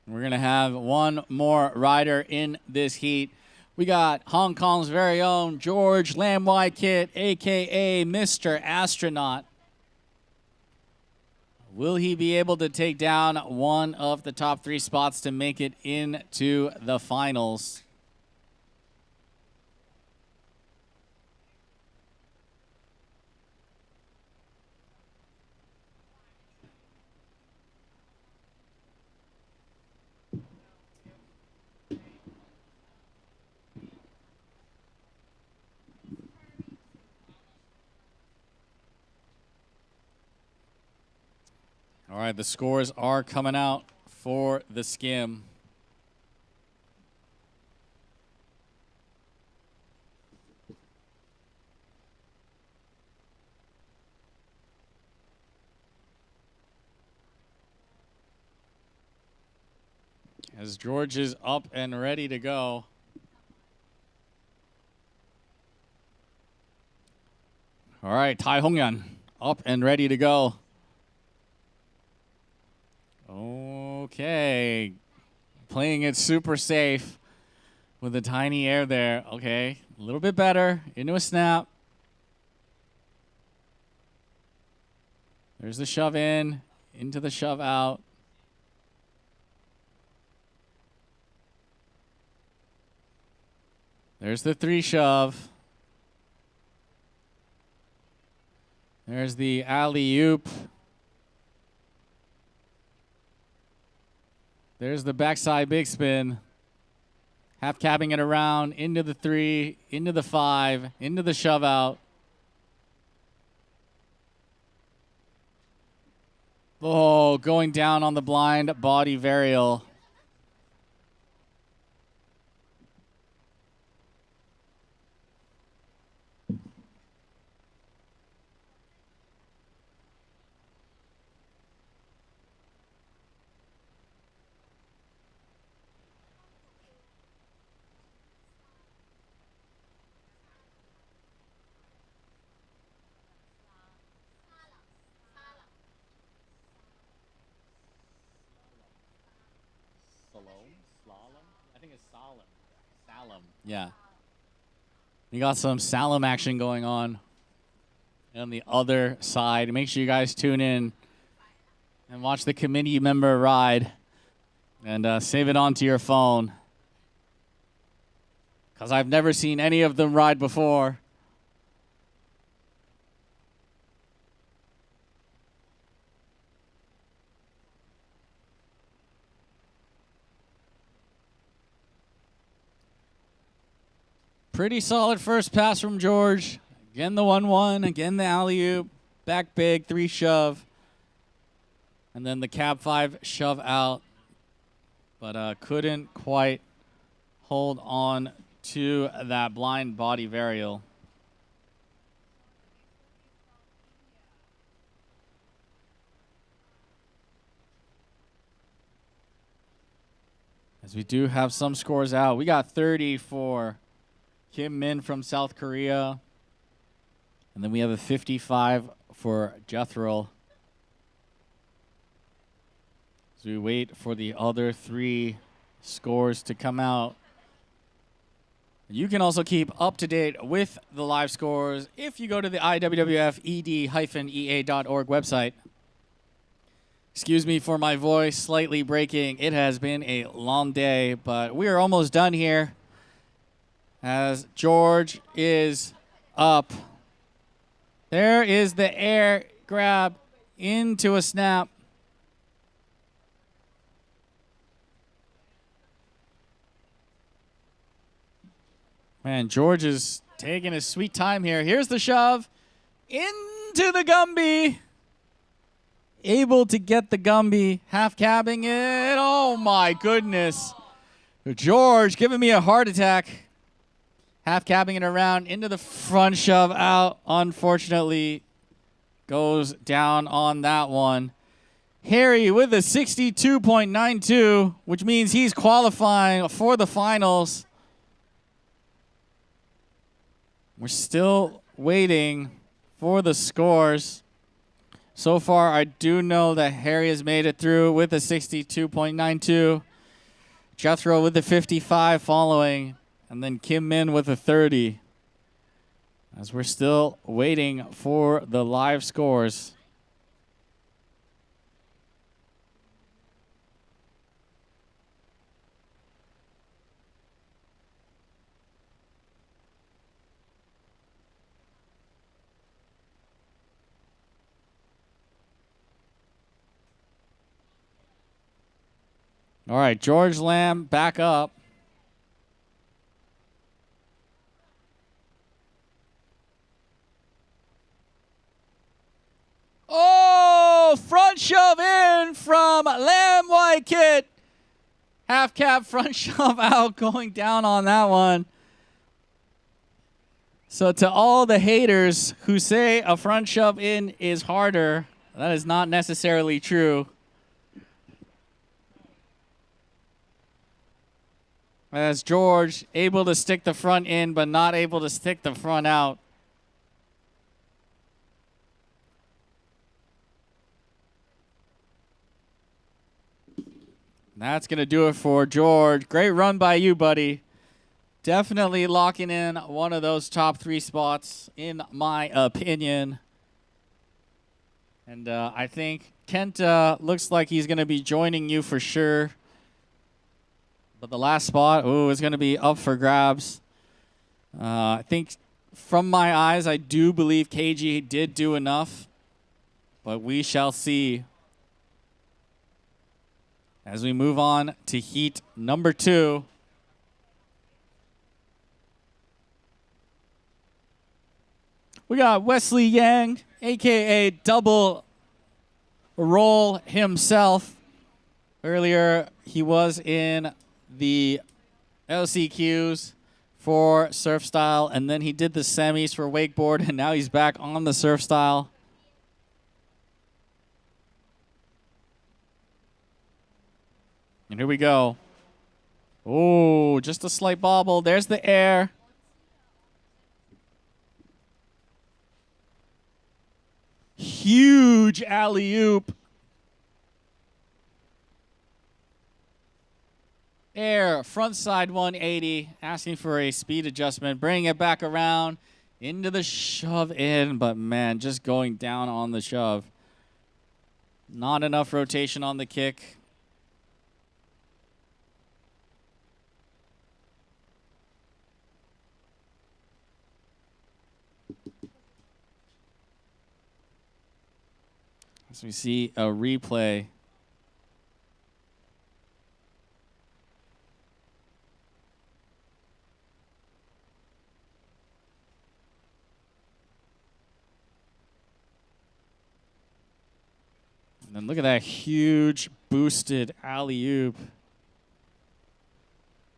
We're going to have one more rider in this heat. We got Hong Kong's very own George Lam Wai Kit, a.k.a. Mr. Astronaut. Will he be able to take down one of the top 3 spots to make it into the finals? All right, the scores are coming out for the skim. As George is up and ready to go. All right, Tai Hongyan up and ready to go. Okay, playing it super safe with a tiny air there. Okay, a little bit better, into a snap. There's the shove in, into the shove out. There's the 3 shove. There's the alley-oop. There's the backside big spin. Half cabbing it around, into the 3, into the 5, into the shove out. Oh, going down on the blind body varial. Slalom. Yeah. You got some slalom action going on the other side. Make sure you guys tune in and watch the committee member ride and save it onto your phone. Because I've never seen any of them ride before. Pretty solid first pass from George. Again the 1-1, again the alley-oop. Back big, 3 shove. And then the cab 5 shove out. But couldn't quite hold on to that blind body varial. As we do have some scores out. We got 30 for Kim Min from South Korea. And then we have a 55 for Jethro. As we wait for the other 3 scores to come out. You can also keep up to date with the live scores if you go to the IWWF ed-ea.org website. Excuse me for my voice slightly breaking. It has been a long day, but we are almost done here as George is up. There is the air grab into a snap. Man, George is taking his sweet time here. Here's the shove into the Gumby. Able to get the Gumby, half cabbing it. Oh my goodness. George giving me a heart attack. Half cabbing it around into the front shove out. Unfortunately, goes down on that one. Harry with a 62.92, which means he's qualifying for the finals. We're still waiting for the scores. So far, I do know that Harry has made it through with a 62.92. Jethro with the 55 following. And then Kim Min with a 30. As we're still waiting for the live scores. All right, George Lamb back up. Oh, front shove in from Lamb White Kit. Half cab front shove out, going down on that one. So to all the haters who say a front shove in is harder, that is not necessarily true. As George able to stick the front in, but not able to stick the front out. That's going to do it for George. Great run by you, buddy. Definitely locking in one of those top 3 spots, in my opinion. And I think Kenta looks like he's going to be joining you for sure. But the last spot, is going to be up for grabs. I think from my eyes, I do believe KG did do enough. But we shall see. As we move on to heat number 2. We got Wesley Yang, a.k.a. Double Roll himself. Earlier, he was in the LCQs for surf style, and then he did the semis for wakeboard, and now he's back on the surf style. And here we go. Oh, just a slight bobble. There's the air. Huge alley-oop. Air, front side 180, asking for a speed adjustment, bringing it back around into the shove in, but man, just going down on the shove. Not enough rotation on the kick. As we see a replay. And then look at that huge boosted alley-oop.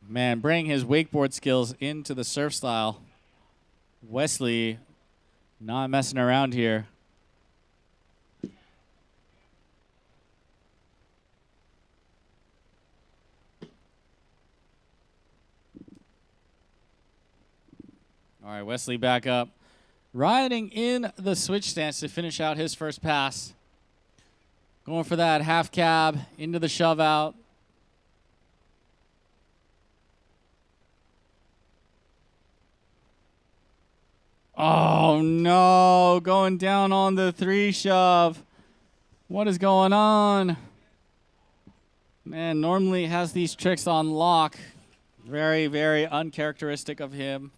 Man, bring his wakeboard skills into the surf style. Wesley not messing around here. All right, Wesley back up. Riding in the switch stance to finish out his first pass. Going for that half cab into the shove out. Oh no, going down on the 3 shove. What is going on? Man, normally has these tricks on lock. Very, very uncharacteristic of him.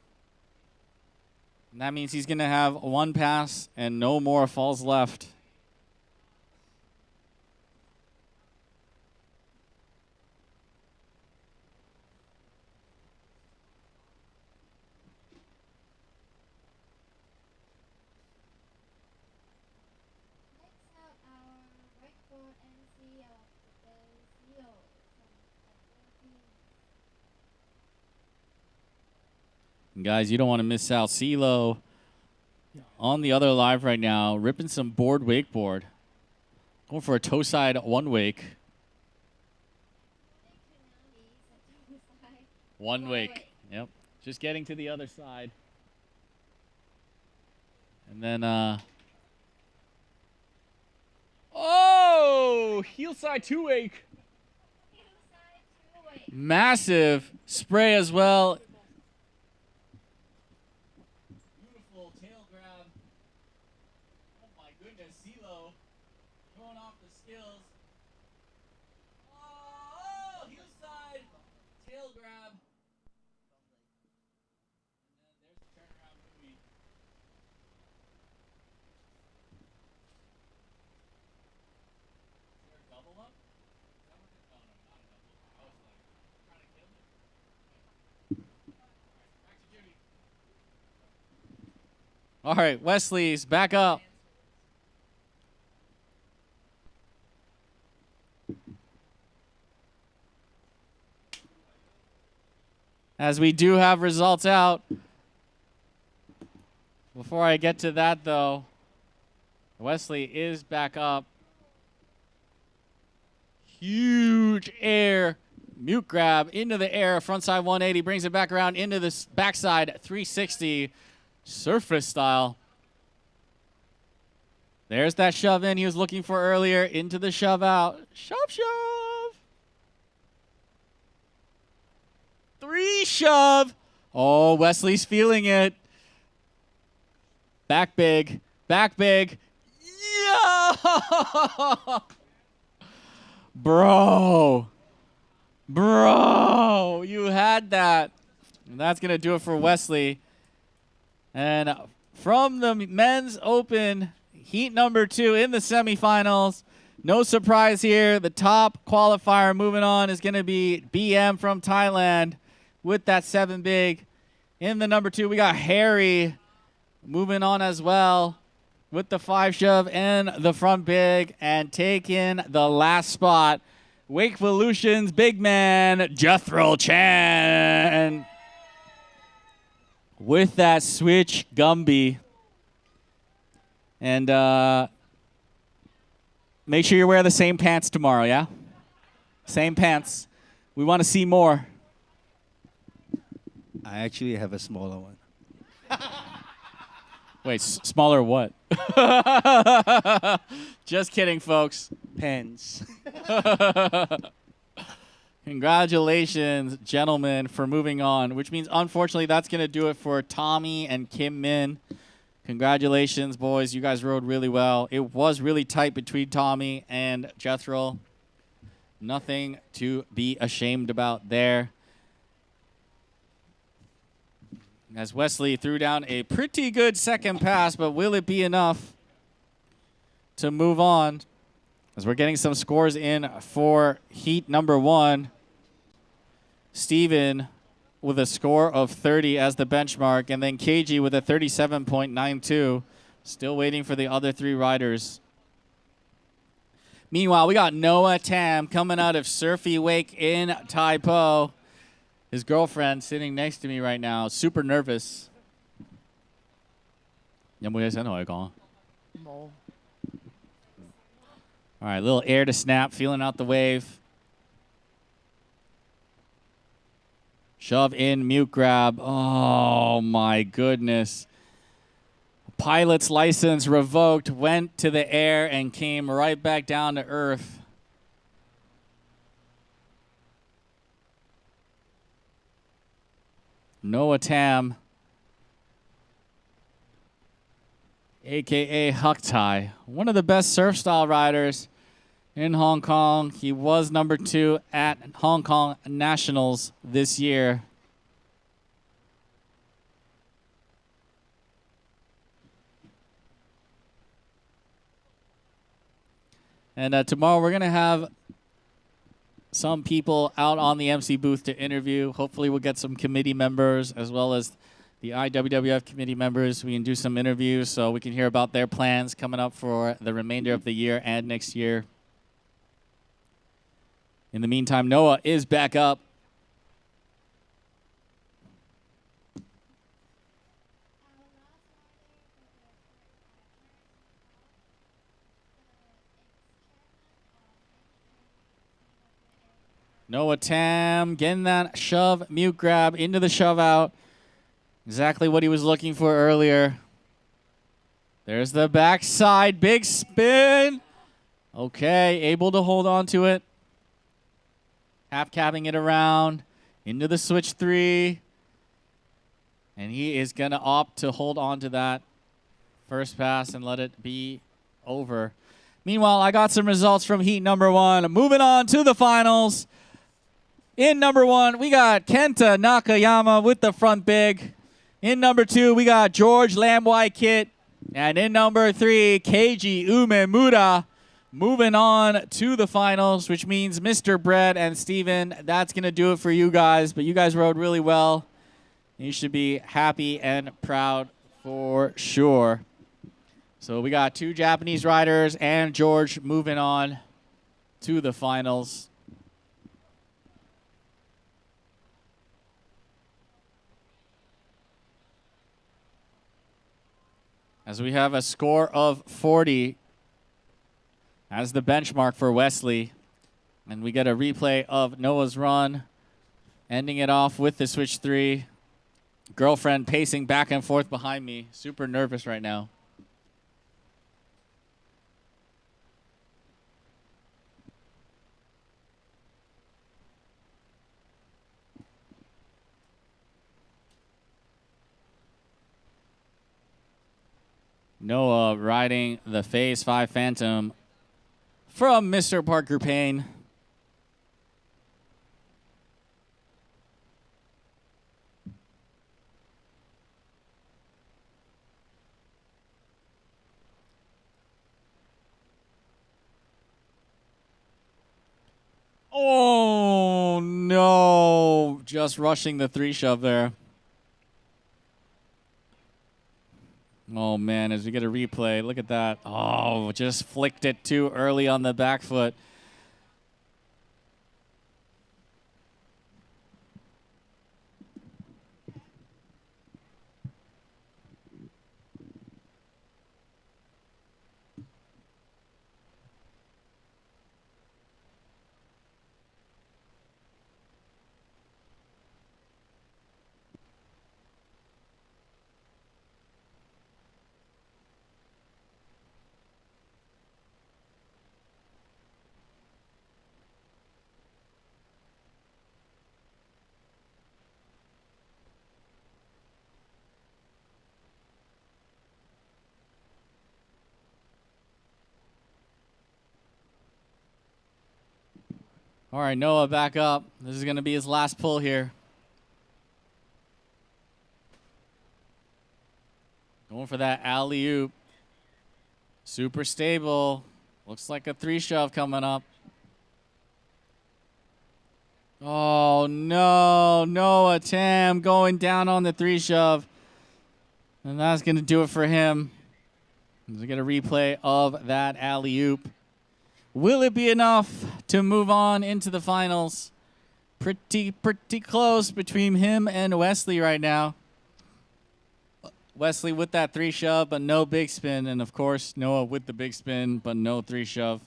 And that means he's going to have 1 pass and no more falls left. Next up, our wakeboard MC of the day, Xiao from the Philippines. And guys, you don't want to miss out. CeeLo on the other live right now, ripping some board wakeboard. Going for a toe side 1 wake. 1 wake. Yep. Just getting to the other side. And then, oh! Heel side 2 wake. Massive spray as well. Beautiful tail grab. Oh my goodness, CeeLo going off the skills. Oh, heel side tail grab. And then there's the turnaround movie. Is there a double up? Is that what it is? Oh, no, not a double up. I was like, trying to kill me. Back to Judy. All right, Wesley's back up. As we do have results out. Before I get to that, though, Wesley is back up. Huge air mute grab into the air, frontside 180, brings it back around into this backside 360, surface style. There's that shove in he was looking for earlier, into the shove out. Shove, shove. 3 shove. Oh, Wesley's feeling it. Back big, back big. Yeah! Bro, you had that. And that's going to do it for Wesley. And from the men's open heat number 2 in the semifinals, no surprise here. The top qualifier moving on is going to be BM from Thailand with that 7 big. In the number 2, we got Harry moving on as well with the 5 shove and the front big, and taking the last spot, Wakevolution's big man, Jethro Chan, with that switch Gumby. And make sure you wear the same pants tomorrow, yeah? Same pants. We want to see more. I actually have a smaller one. Wait, smaller what? Just kidding, folks. Pants. Congratulations, gentlemen, for moving on, which means, unfortunately, that's going to do it for Tommy and Kim Min. Congratulations, boys. You guys rode really well. It was really tight between Tommy and Jethro. Nothing to be ashamed about there. As Wesley threw down a pretty good second pass, but will it be enough to move on? As we're getting some scores in for heat number 1. Steven with a score of 30 as the benchmark, and then KG with a 37.92. Still waiting for the other 3 riders. Meanwhile, we got Noah Tam coming out of Surfy Wake in Taipo. His girlfriend sitting next to me right now, super nervous. 有冇嘢想同佢講？冇。All right, little air to snap, feeling out the wave. Shove in, mute grab. Oh my goodness. Pilot's license revoked, went to the air and came right back down to earth. Noah Tam, a.k.a. Huck Thai, one of the best surf style riders in Hong Kong. He was number 2 at Hong Kong Nationals this year. And tomorrow we're going to have some people out on the MC booth to interview. Hopefully we'll get some committee members as well as the IWWF committee members. We can do some interviews so we can hear about their plans coming up for the remainder of the year and next year. In the meantime, Noah is back up. Noah Tam getting that shove, mute grab into the shove out. Exactly what he was looking for earlier. There's the backside, big spin. Okay, able to hold on to it. Half cabbing it around into the switch 3. And he is going to opt to hold on to that first pass and let it be over. Meanwhile, I got some results from heat number 1. Moving on to the finals. In number 1, we got Kenta Nakayyama with the front big. In number 2, we got George Lamwai Kit. And in number 3, Keiji Umemura. Moving on to the finals, which means Mr. Brett and Steven, that's going to do it for you guys. But you guys rode really well. You should be happy and proud for sure. So we got 2 Japanese riders and George moving on to the finals. As we have a score of 40 as the benchmark for Wesley. And we get a replay of Noah's run, ending it off with the switch 3. Girlfriend pacing back and forth behind me. Super nervous right now. Noah riding the Phase 5 Phantom from Mr. Parker Payne. Oh, no. Just rushing the 3 shove there. Oh, man, as we get a replay, look at that. Oh, just flicked it too early on the back foot. All right, Noah back up. This is going to be his last pull here. Going for that alley-oop. Super stable. Looks like a 3 shove coming up. Oh, no. Noah Tam going down on the 3 shove. And that's going to do it for him. We get a replay of that alley-oop. Will it be enough to move on into the finals? Pretty close between him and Wesley right now. Wesley with that 3 shove, but no big spin. And of course, Noah with the big spin, but no 3 shove.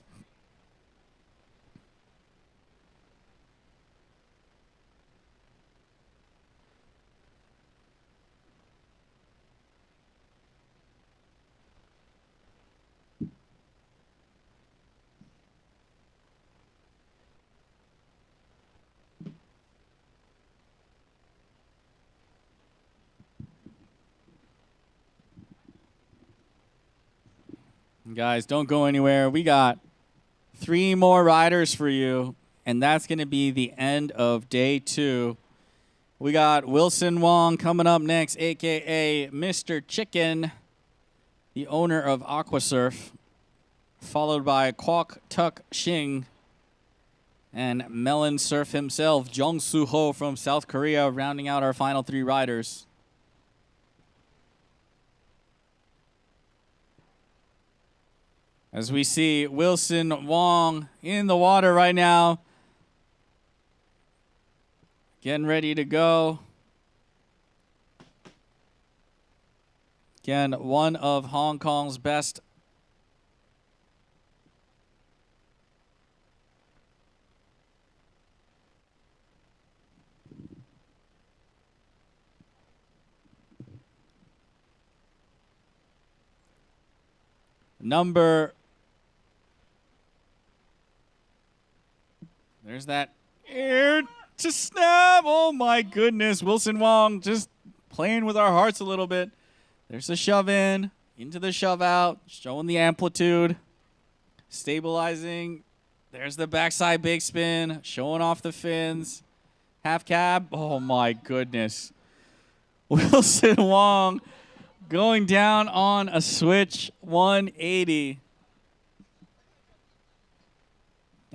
Guys, don't go anywhere. We got 3 more riders for you, and that's going to be the end of day 2. We got Wilson Wong coming up next, a.k.a. Mr. Chicken, the owner of Aquasurf, followed by Quac Tuck Shing and Melon Surf himself, Jong Soo Ho from South Korea, rounding out our final 3 riders. As we see Wilson Wong in the water right now, getting ready to go. Again, one of Hong Kong's best There's that air to snap. Oh my goodness. Wilson Wong just playing with our hearts a little bit. There's the shove in, into the shove out, showing the amplitude, stabilizing. There's the backside big spin, showing off the fins. Half cab. Oh my goodness. Wilson Wong going down on a switch 180.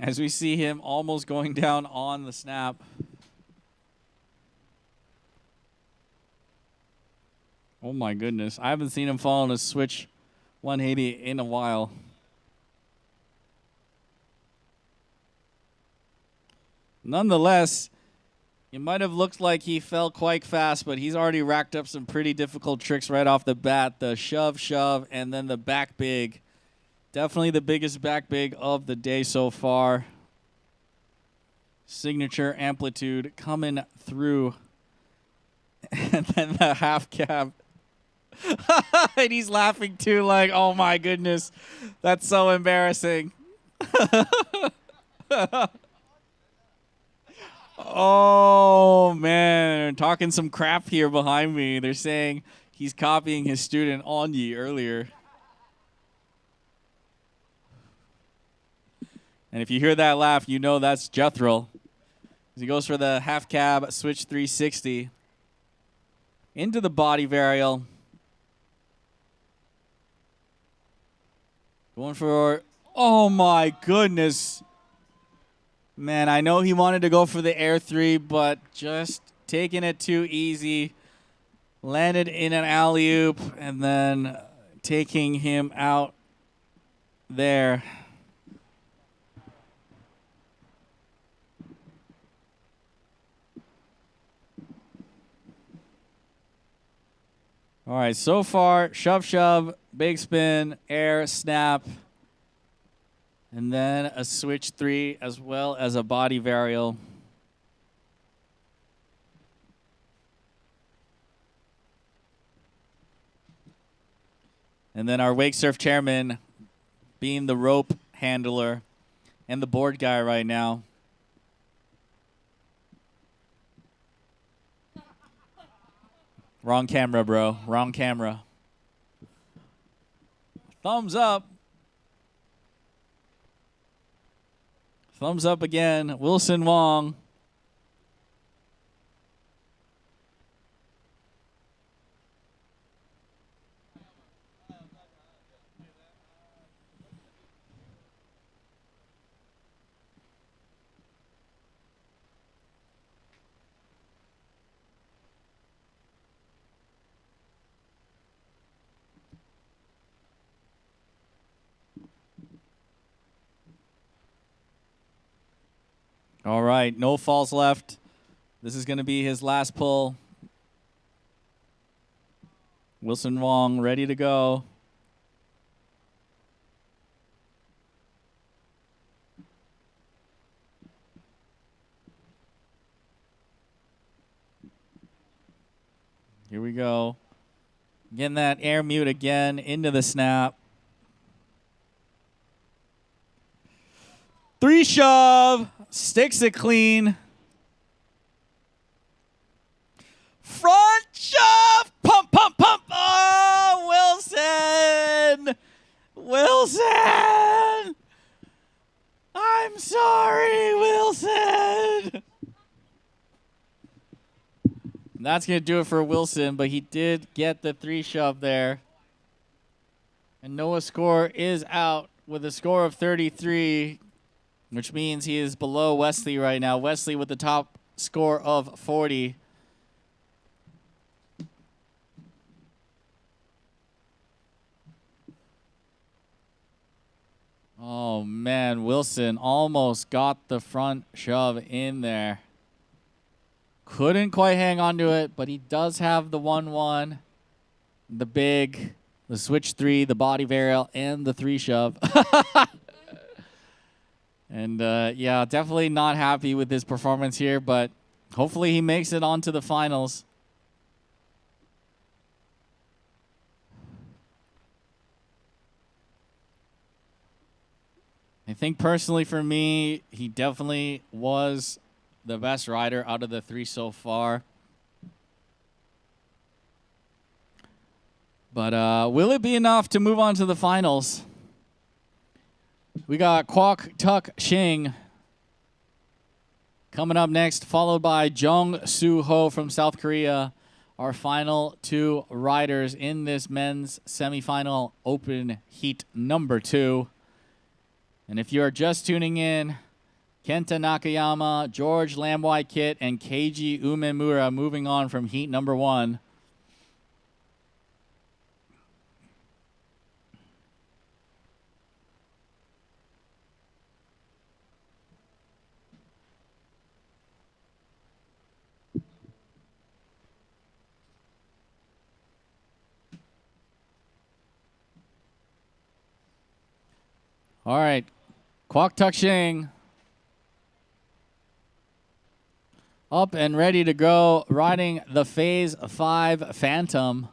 As we see him almost going down on the snap. Oh my goodness. I haven't seen him fall on a switch 180 in a while. Nonetheless, it might have looked like he fell quite fast, but he's already racked up some pretty difficult tricks right off the bat. The shove, and then the back big. Definitely the biggest back big of the day so far. Signature amplitude coming through. And then the half cab. And he's laughing too, like, oh my goodness. That's so embarrassing. Oh man, talking some crap here behind me. They're saying he's copying his student Onyi earlier. And if you hear that laugh, you know that's Jethro. As he goes for the half cab switch 360 into the body varial. Going for, oh my goodness. Man, I know he wanted to go for the air 3, but just taking it too easy. Landed in an alley-oop and then taking him out there. All right, so far, shove, big spin, air, snap, and then a switch 3 as well as a body varial. And then our wake surf chairman being the rope handler and the board guy right now. Wrong camera, bro. Wrong camera. Thumbs up. Thumbs up again. Wilson Wong. All right, no falls left. This is going to be his last pull. Wilson Wong ready to go. Here we go. Getting that air mute again into the snap. 3 shove. Sticks it clean. Front shove. Pump, pump, pump. Oh, Wilson. Wilson. I'm sorry, Wilson. And that's going to do it for Wilson, but he did get the 3 shove there. And Noah's score is out with a score of 33, which means he is below Wesley right now. Wesley with the top score of 40. Oh, man, Wilson almost got the front shove in there. Couldn't quite hang on to it, but he does have the 1-1, the switch 3, the body varial, and the 3 shove. And, yeah, definitely not happy with his performance here, but hopefully he makes it onto the finals. I think personally for me, he definitely was the best rider out of the 3 so far. But will it be enough to move on to the finals? We got Quac Tuck Shing coming up next, followed by Jung Soo Ho from South Korea, our final 2 riders in this men's semifinal open heat number 2. And if you are just tuning in, Kenta Nakayyama, George Lamwai Kit, and Keiji Umemura moving on from heat number 1. All right, Quac Tuck Shing up and ready to go, riding the Phase 5 Phantom.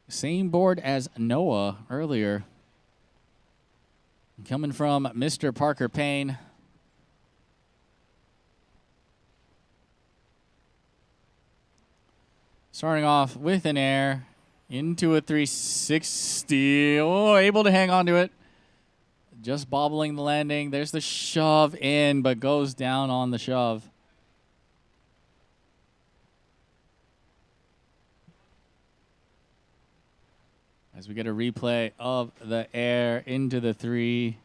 Same board as Noah earlier. Coming from Mr. Parker Payne. Starting off with an air into a 360. Oh, able to hang on to it. Just bobbling the landing. There's the shove in, but goes down on the shove. As we get a replay of the air into the 3.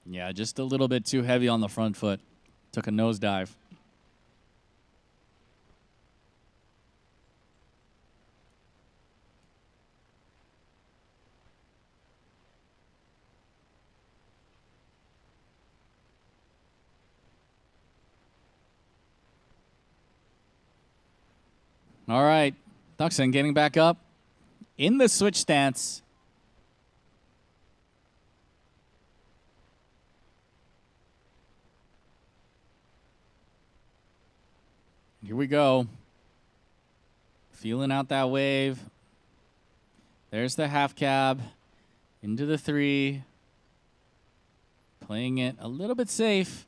Yeah, just a little bit too heavy on the front foot. Took a nosedive. All right, Tuckson getting back up in the switch stance. Here we go. Feeling out that wave. There's the half cab. Into the 3. Playing it a little bit safe.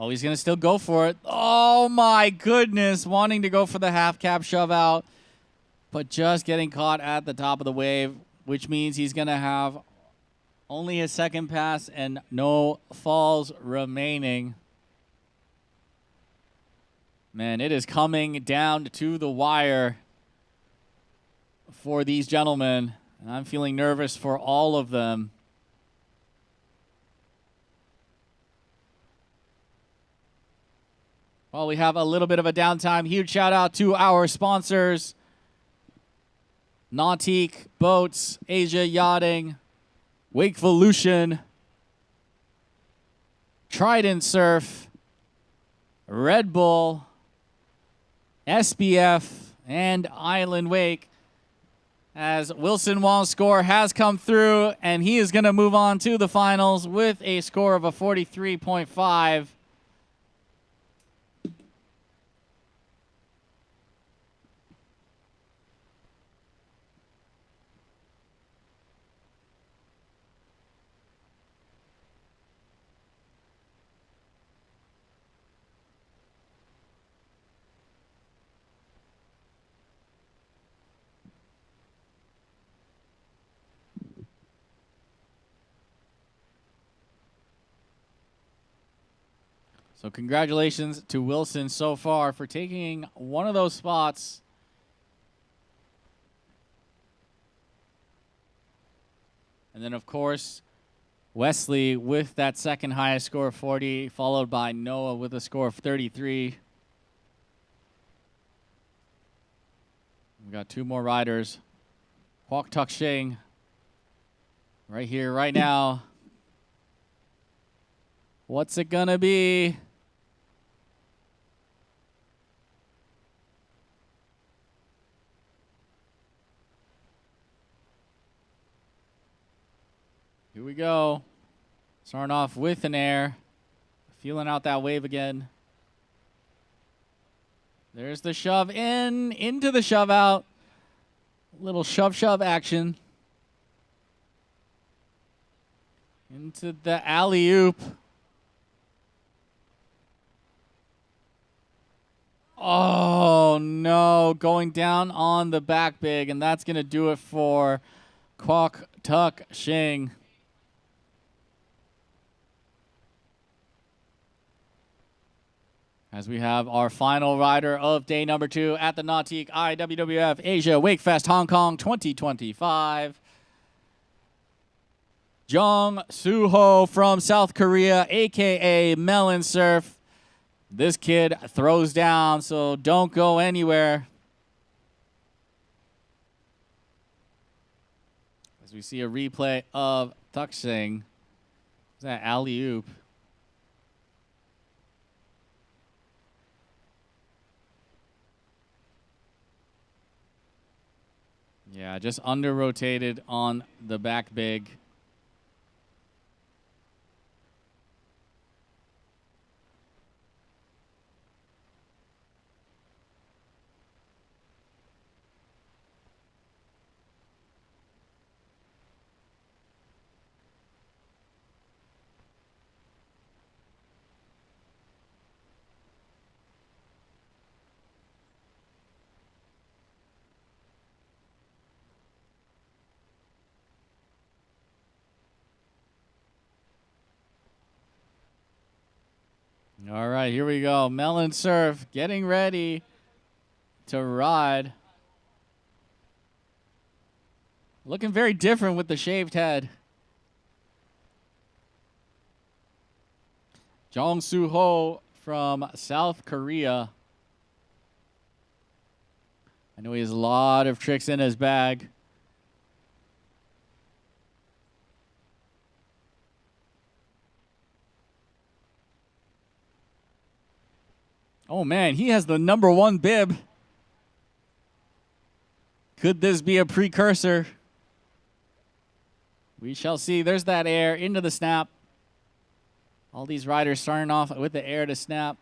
Oh, he's going to still go for it. Oh, my goodness. Wanting to go for the half cab shove out. But just getting caught at the top of the wave, which means he's going to have only a second pass and no falls remaining. Man, it is coming down to the wire for these gentlemen. And I'm feeling nervous for all of them. While we have a little bit of a downtime, huge shout out to our sponsors: Nautique Boats, Asia Yachting, Wakevolution, Trident Surf, Red Bull, SBF, and Island Wake. As Wilson Wong's score has come through, and he is going to move on to the finals with a score of a 43.5. So congratulations to Wilson so far for taking one of those spots. And then, of course, Wesley with that second highest score of 40, followed by Noya with a score of 33. We got two more riders. Quac Tuck Shing right here, right now. What's it gonna be? Here we go. Starting off with an air. Feeling out that wave again. There's the shove in, into the shove out. Little shove action. Into the alley-oop. Oh, no. Going down on the back big, and that's going to do it for Quac Tuck Shing. As we have our final rider of day number 2 at the Nautique IWWF Asia Wakefest Hong Kong 2025. Jong Soo-ho from South Korea, a.k.a. Melon Surf. This kid throws down, so don't go anywhere. As we see a replay of Tuck Shing. Is that alley-oop? Yeah, just under-rotated on the back big. All right, here we go. Melon Surf getting ready to ride. Looking very different with the shaved head. Jong Soo-ho from South Korea. I know he has a lot of tricks in his bag. Oh, man, he has the #1 bib. Could this be a precursor? We shall see. There's that air into the snap. All these riders starting off with the air to snap.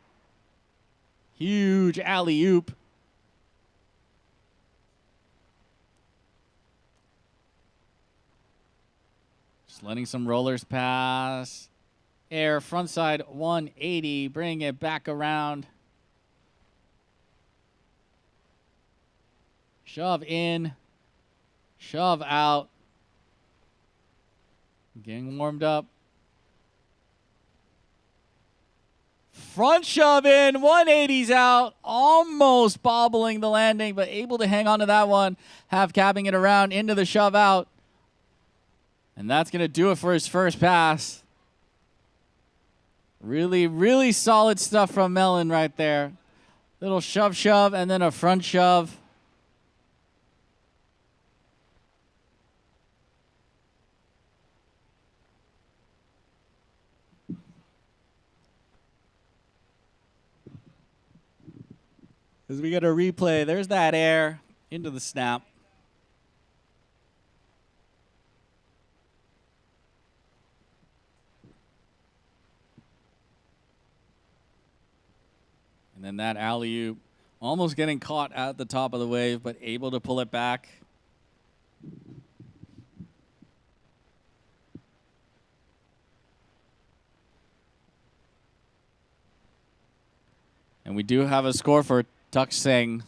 Huge alley-oop. Just letting some rollers pass. Air frontside 180. Bring it back around. Shove in, shove out. Getting warmed up. Front shove in, 180s out. Almost bobbling the landing, but able to hang on to that one. Half capping it around into the shove out. And that's going to do it for his first pass. Really, really solid stuff from Melon right there. Little shove, and then a front shove. As we get a replay, there's that air into the snap. And then that alley-oop, almost getting caught at the top of the wave, but able to pull it back. And we do have a score for Tuck Shing,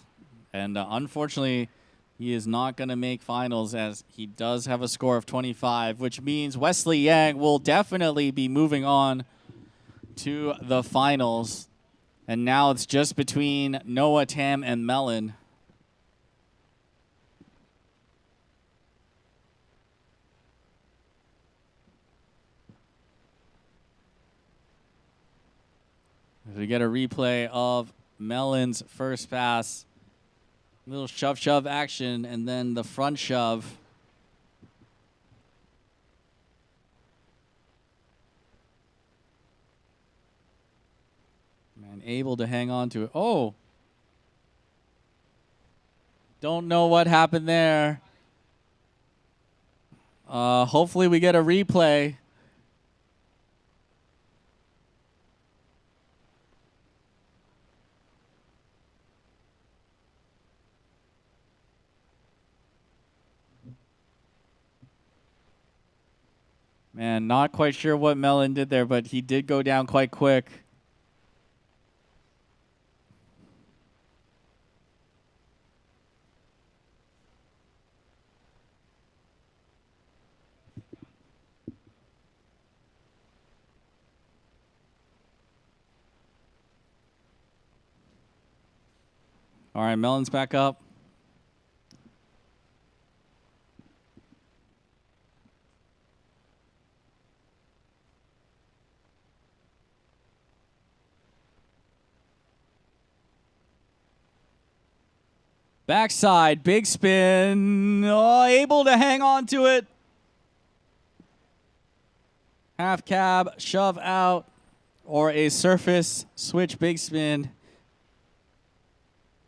and unfortunately, he is not going to make finals as he does have a score of 25, which means Wesley Yang will definitely be moving on to the finals. And now it's just between Noah, Tam, and Melon. We get a replay of Melon's first pass. Little shove action, and then the front shove. Man, able to hang on to it. Oh! Don't know what happened there. Hopefully we get a replay. Man, not quite sure what Melon did there, but he did go down quite quick. All right, Melon's back up. Backside, big spin. Oh, able to hang on to it. Half cab, shove out, or a surface switch big spin.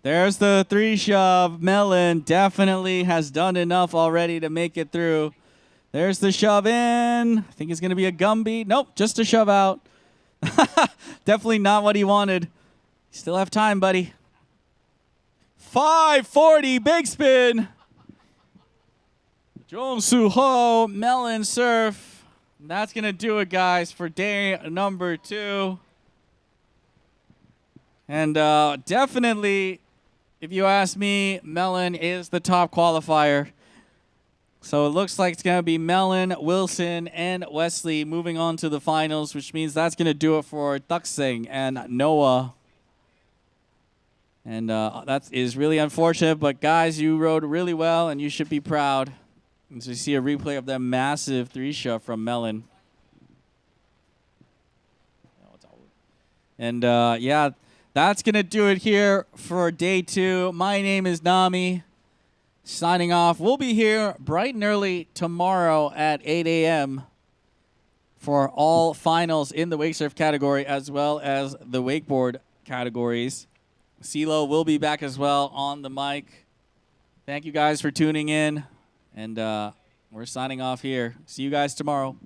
There's the three shove. Melon definitely has done enough already to make it through. There's the shove in. I think it's going to be a Gumby. Nope, just a shove out. Definitely not what he wanted. Still have time, buddy. 540 big spin. Jong Soo Ho, Melon surf. That's going to do it, guys, for day number 2. And definitely, if you ask me, Melon is the top qualifier. So it looks like it's going to be Melon, Wilson, and Wesley moving on to the finals, which means that's going to do it for Tuck Shing and Noah. And that is really unfortunate, but guys, you rode really well, and you should be proud. As we see a replay of that massive 3-shove from Melon. And yeah, that's going to do it here for day 2. My name is Nami, signing off. We'll be here bright and early tomorrow at 8 a.m. for all finals in the wake surf category, as well as the wakeboard categories. CeeLo will be back as well on the mic. Thank you guys for tuning in, and we're signing off here. See you guys tomorrow.